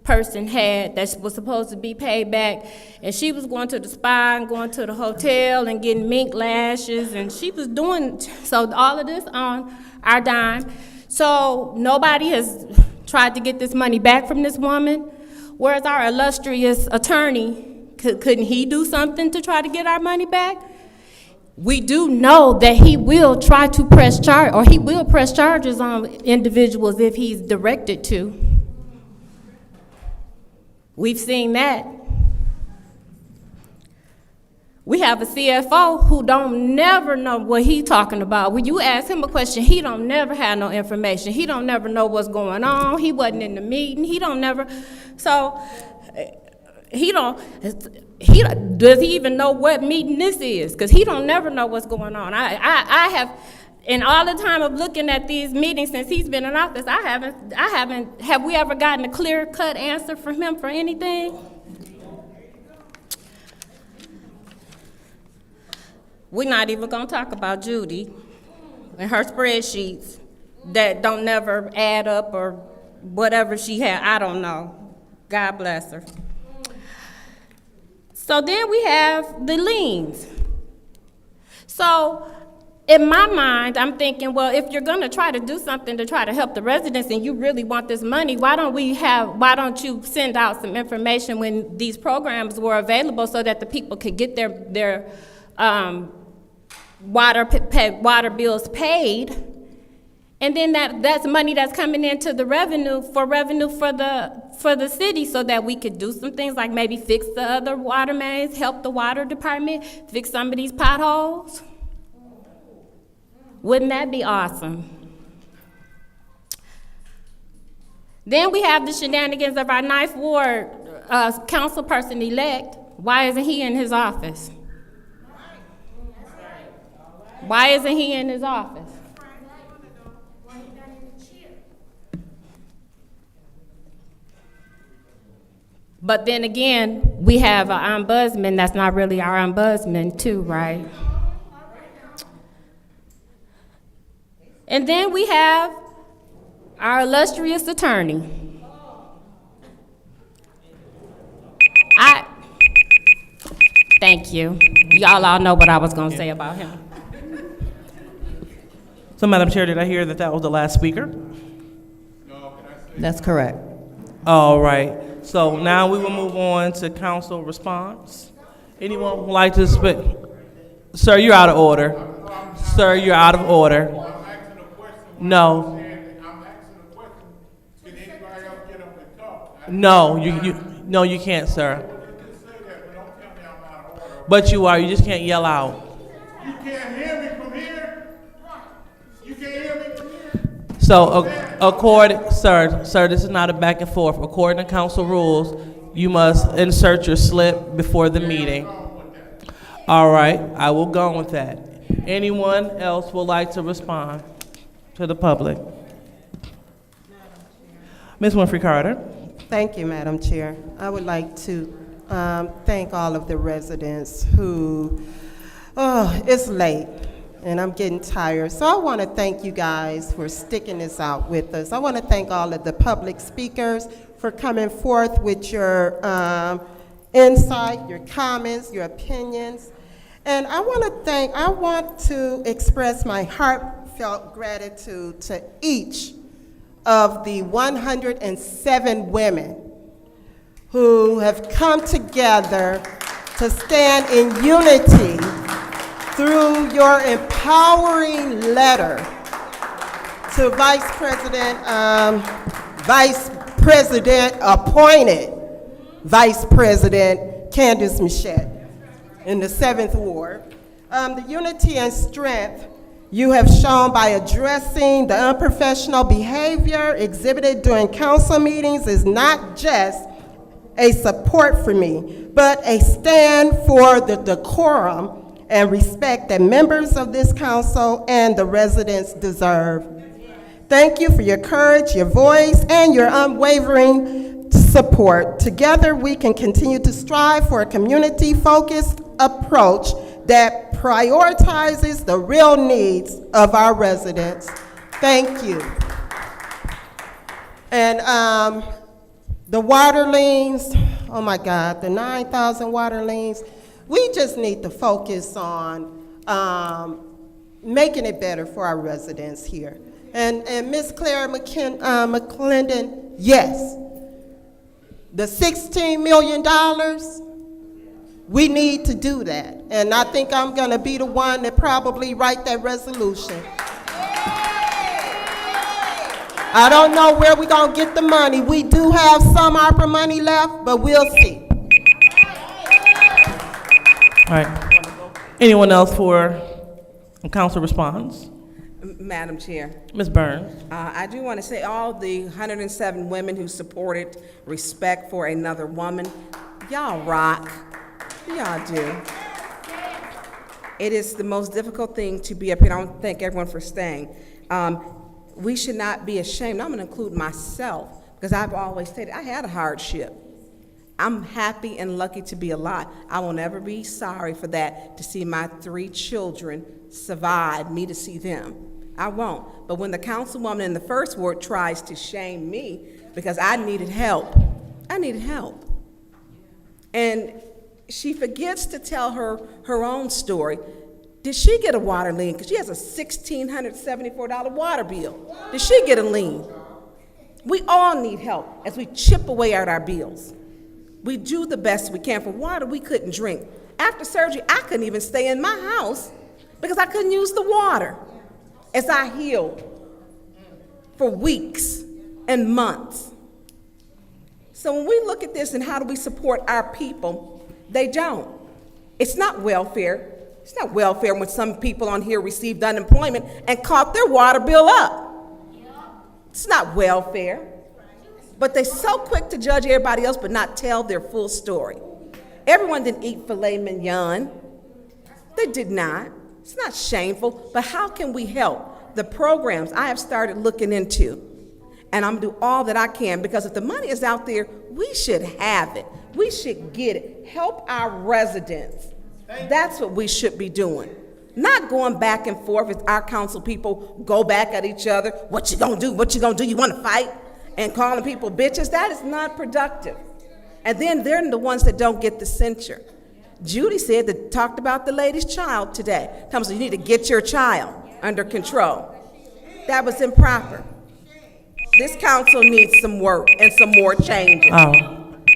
person had that was supposed to be paid back, and she was going to the spa and going to the hotel and getting mink lashes, and she was doing so all of this on our dime. So nobody has tried to get this money back from this woman, whereas our illustrious attorney, couldn't he do something to try to get our money back? We do know that he will try to press charges on individuals if he's directed to. We've seen that. We have a CFO who don't never know what he's talking about. When you ask him a question, he don't never have no information. He don't never know what's going on. He wasn't in the meeting. Does he even know what meeting this is? Because he don't never know what's going on. I have, in all the time of looking at these meetings since he's been in office, have we ever gotten a clear-cut answer from him for anything? We're not even gonna talk about Judy and her spreadsheets that don't never add up or whatever she had, I don't know. God bless her. So then we have the liens. So in my mind, I'm thinking, well, if you're gonna try to do something to try to help the residents and you really want this money, why don't you send out some information when these programs were available so that the people could get their water bills paid? And then that's money that's coming into the revenue for the city, so that we could do some things like maybe fix the other water mains, help the water department, fix some of these potholes. Wouldn't that be awesome? Then we have the shenanigans of our 9th Ward council person elect. Why isn't he in his office? Why isn't he in his office? But then again, we have an ombudsman that's not really our ombudsman too, right? And then we have our illustrious attorney. Thank you. Y'all all know what I was gonna say about him. So, Madam Chair, did I hear that was the last speaker? That's correct. All right. So now we will move on to council response. Anyone would like to speak? Sir, you're out of order. Sir, you're out of order. No. No, you can't, sir. But you are. You just can't yell out. You can't hear me from here? You can't hear me from here? So, sir, this is not a back and forth. According to council rules, you must insert your slip before the meeting. All right, I will go with that. Anyone else would like to respond to the public? Ms. Winfrey Carter. Thank you, Madam Chair. I would like to thank all of the residents who, it's late, and I'm getting tired. So I want to thank you guys for sticking this out with us. I want to thank all of the public speakers for coming forth with your insight, your comments, your opinions. And I want to express my heartfelt gratitude to each of the 107 women who have come together to stand in unity through your empowering letter to Vice President appointed Vice President Candace Michette in the 7th Ward. The unity and strength you have shown by addressing the unprofessional behavior exhibited during council meetings is not just a support for me, but a stand for the decorum and respect that members of this council and the residents deserve. Thank you for your courage, your voice, and your unwavering support. Together, we can continue to strive for a community-focused approach that prioritizes the real needs of our residents. Thank you. And the water liens, oh my God, the 9,000 water liens, we just need to focus on making it better for our residents here. And Ms. Claire McClendon, yes, the $16 million, we need to do that. And I think I'm gonna be the one that probably write that resolution. I don't know where we're gonna get the money. We do have some ARPA money left, but we'll see. All right. Anyone else for council response? Madam Chair. Ms. Burns. I do want to say all the 107 women who supported Respect for Another Woman, y'all rock. Y'all do. It is the most difficult thing to be up here. I want to thank everyone for staying. We should not be ashamed. I'm going to include myself because I've always stated I had a hardship. I'm happy and lucky to be alive. I will never be sorry for that, to see my 3 children survive, me to see them. I won't. But when the councilwoman in the 1st ward tries to shame me because I needed help, I needed help. And she forgets to tell her own story. Did she get a water lien? Because she has a $1,674 water bill. Did she get a lien? We all need help as we chip away at our bills. We do the best we can. For water, we couldn't drink. After surgery, I couldn't even stay in my house because I couldn't use the water as I healed for weeks and months. So when we look at this and how do we support our people, they don't. It's not welfare. It's not welfare when some people on here received unemployment and caught their water bill up. It's not welfare. But they're so quick to judge everybody else but not tell their full story. Everyone didn't eat filet mignon. They did not. It's not shameful, but how can we help? The programs I have started looking into, and I'm gonna do all that I can, because if the money is out there, we should have it. We should get it. Help our residents. That's what we should be doing. Not going back and forth with our council people, go back at each other. What you gonna do? What you gonna do? You wanna fight? And calling people bitches, that is not productive. And then they're the ones that don't get the censure. Judy said that, talked about the lady's child today. Tells us you need to get your child under control. That was improper. This council needs some work and some more changes.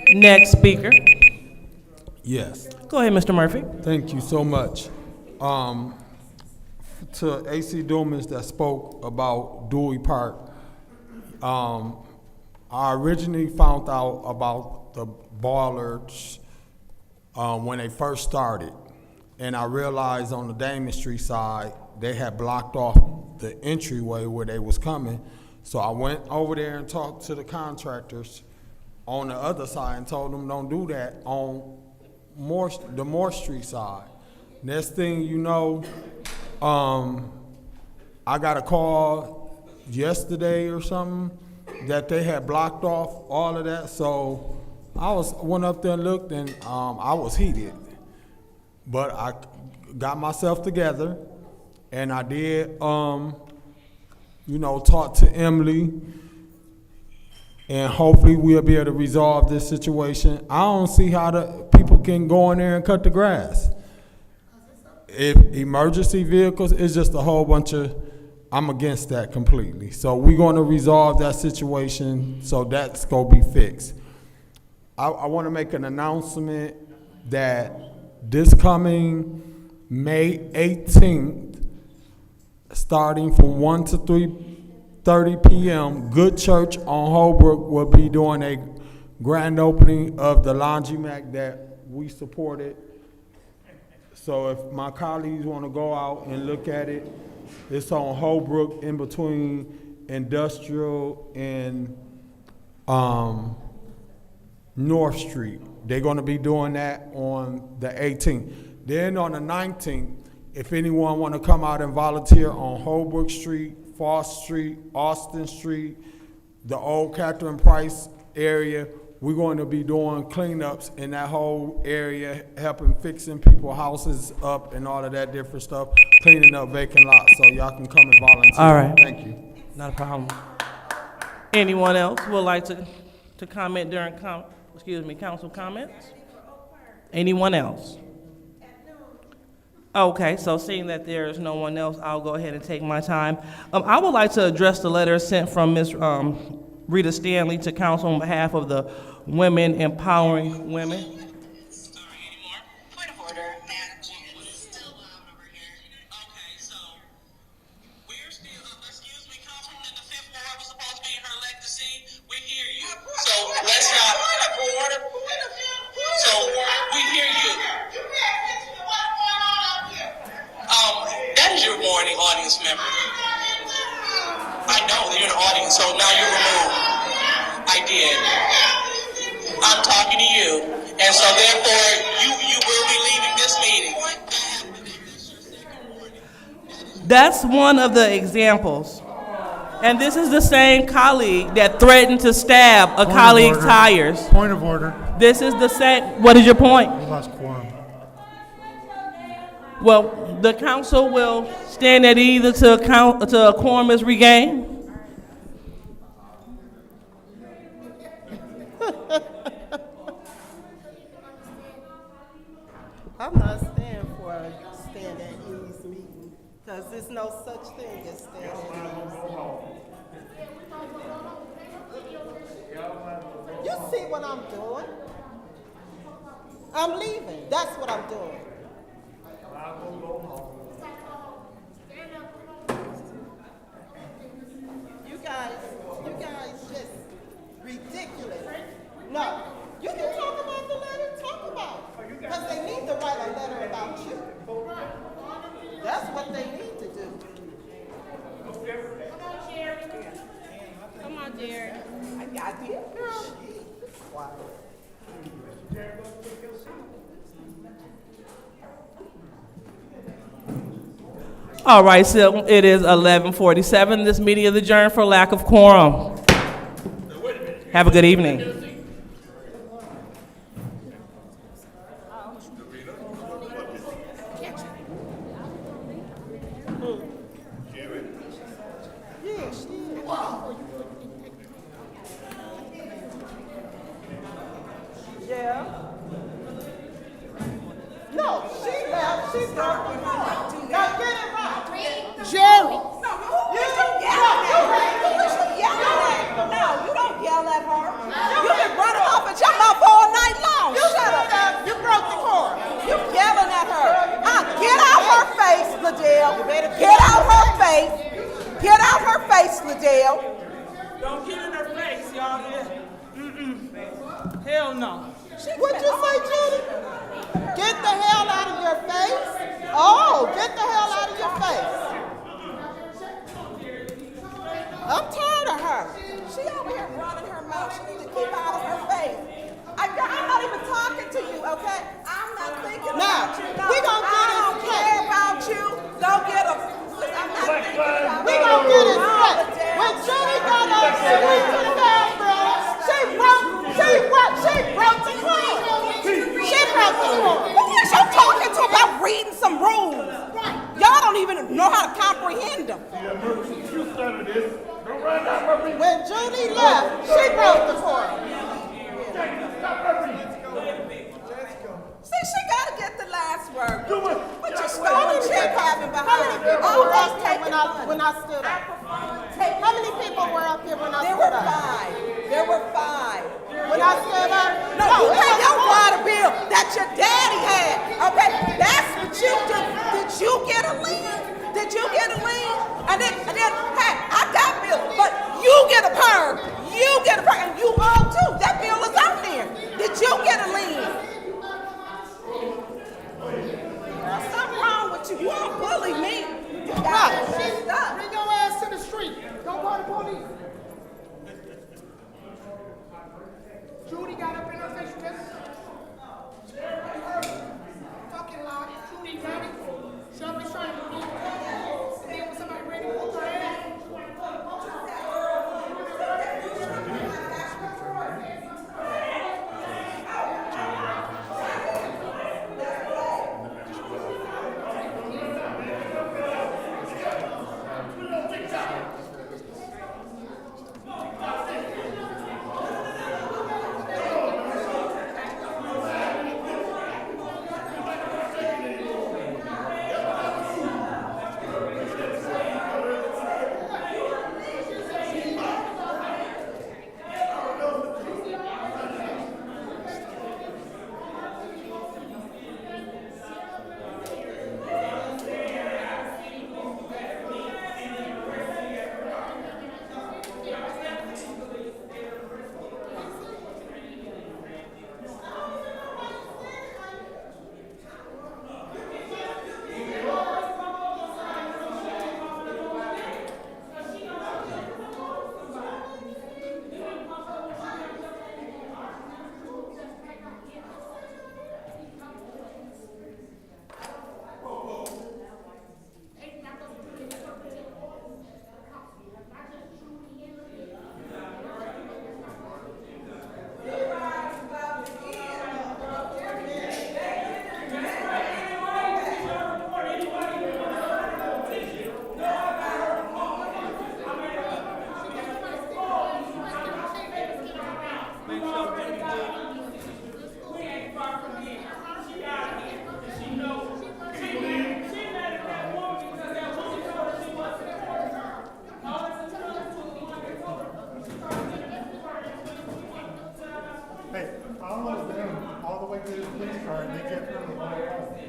Next speaker. Yes. Go ahead, Mr. Murphy. Thank you so much. To AC Dumas that spoke about Dewey Park, I originally found out about the boilers when they first started, and I realized on the Damon Street side they had blocked off the entryway where they was coming. So I went over there and talked to the contractors on the other side and told them don't do that on the Moore Street side. Next thing you know, I got a call yesterday or something that they had blocked off all of that. So I went up there and looked, and I was heated. But I got myself together, And I did, you know, talk to Emily, and hopefully we'll be able to resolve this situation. I don't see how the people can go in there and cut the grass. If emergency vehicles, it's just a whole bunch of, I'm against that completely. So we're gonna resolve that situation, so that's gonna be fixed. I wanna make an announcement that this coming May 18th, starting from 1 to 3:30 p.m., Good Church on Holbrook will be doing a grand opening of the laundromat that we supported. So if my colleagues want to go out and look at it, it's on Holbrook in between Industrial and North Street. They're going to be doing that on the 18th. Then on the 19th, if anyone want to come out and volunteer on Holbrook Street, Foss Street, Austin Street, the old Catherine Price area, we're going to be doing cleanups in that whole area, helping fixing people's houses up and all of that different stuff, cleaning up vacant lots, so y'all can come and volunteer. All right. Thank you. Not a problem. Anyone else would like to comment during, council comments? Anyone else? Okay, so seeing that there is no one else, I'll go ahead and take my time. I would like to address the letter sent from Ms. Rita Stanley to council on behalf of the Women Empowering Women. Point of order, Madam Chair. It's still loud over here. Okay, so we're still, excuse me, Councilwoman in the fifth ward was supposed to be in her legacy. We hear you. So let's not. So we hear you. That is your warning, audience member. I know that you're in the audience, so now you're removed. I did. I'm talking to you, and so therefore you will be leaving this meeting. That's one of the examples. And this is the same colleague that threatened to stab a colleague's tires. Point of order. This is the same. What is your point? We lost quorum. Well, the council will stand at either to a quorum is regained. I'm not staying for a stand at ease meeting, because there's no such thing as stand at ease. You see what I'm doing? I'm leaving. That's what I'm doing. You guys just ridiculous. No, you can talk about the letter, talk about it. Because they need to write a letter about you. That's what they need to do. Come on, Jared. I got you. Wow. All right, so it is 11:47. This meeting is adjourned for lack of quorum. Have a good evening. Yeah. No, she left. She broke the law. Now get it right. Jerry. No, you don't yell at her. You've been running off at your mouth all night long. Shut up. You broke the quorum. You yelling at her. Get out her face, Liddell. Get out her face. Get out her face, Liddell. Don't get in her face, y'all. Hell no. What'd you say, Judy? Get the hell out of your face? Oh, get the hell out of your face. I'm tired of her. She over here running her mouth. She needs to keep out of her face. I'm not even talking to you, okay? I'm not thinking about you. No, we gonna get I don't care about you. Don't get a. I'm not thinking about we gonna get it straight. When Judy got up and went to the bathroom, she broke the quorum. She broke the quorum. Who is you talking to about reading some rules? Y'all don't don't even know how to comprehend them. You started this. Don't run down Murphy. When Judy left, she broke the quorum. See, she gotta get the last word. What you How stolen many check people- having How behind many you? people were Always up here taking money. when I stood up? How many people were up here when I There stood were up? 5. There were 5. When I stood up? No, you it pay was your four. water bill that your daddy had. Okay, that's what you do. Did you get a lien? Did you get a lien? And then, hey, I got bills, but you get a perm. You get a perm, and you owe too. That bill is out there. Did you get a lien? Girl, something wrong with you. You don't bully me. You got it messed up. Bring your ass to the street. Don't call the police. Judy got up in her face. Fucking lie. Judy got it. Somebody's trying to be. And then when somebody ready to whoop her ass.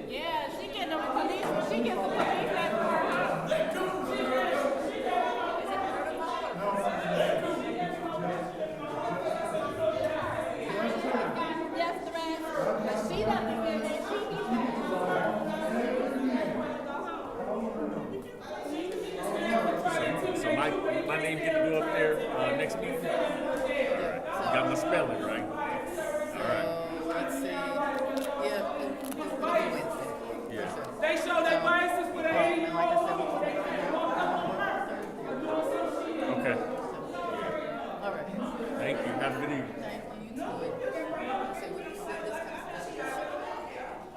Yeah, she getting the police. She gets the police at her house. Yes, the rest. But she doesn't feel that she So my name get to go up there next meeting? All right. You got my spelling, right? All right. Let's see. Yeah, it'll be Wednesday. Yeah. They show their biases for their And like I said, Okay. all right. Thank you. Have a good evening. Thank you. You too. So we can see this kind of stuff.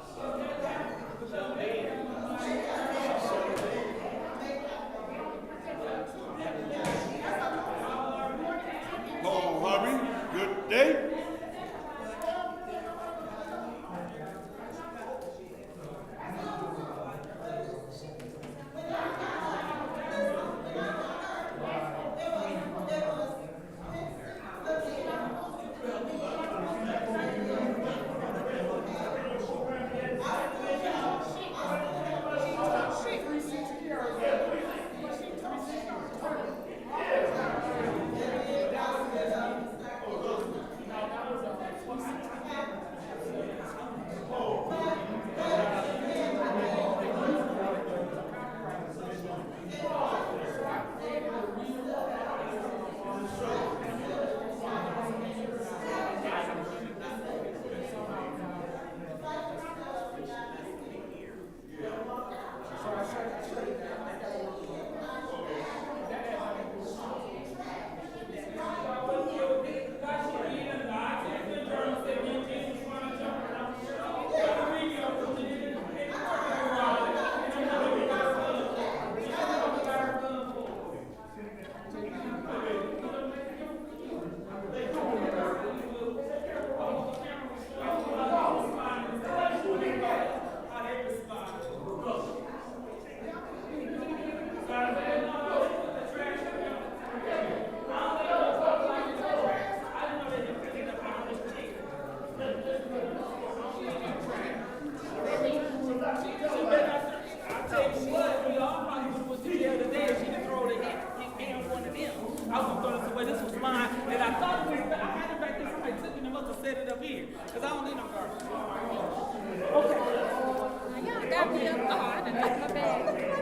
Hello, Harvey. Good day. but I thought it was, I had it back there, somebody took it and must have set it up here, because I don't need no garbage. Okay. Y'all got me up. Oh, I done left my bag.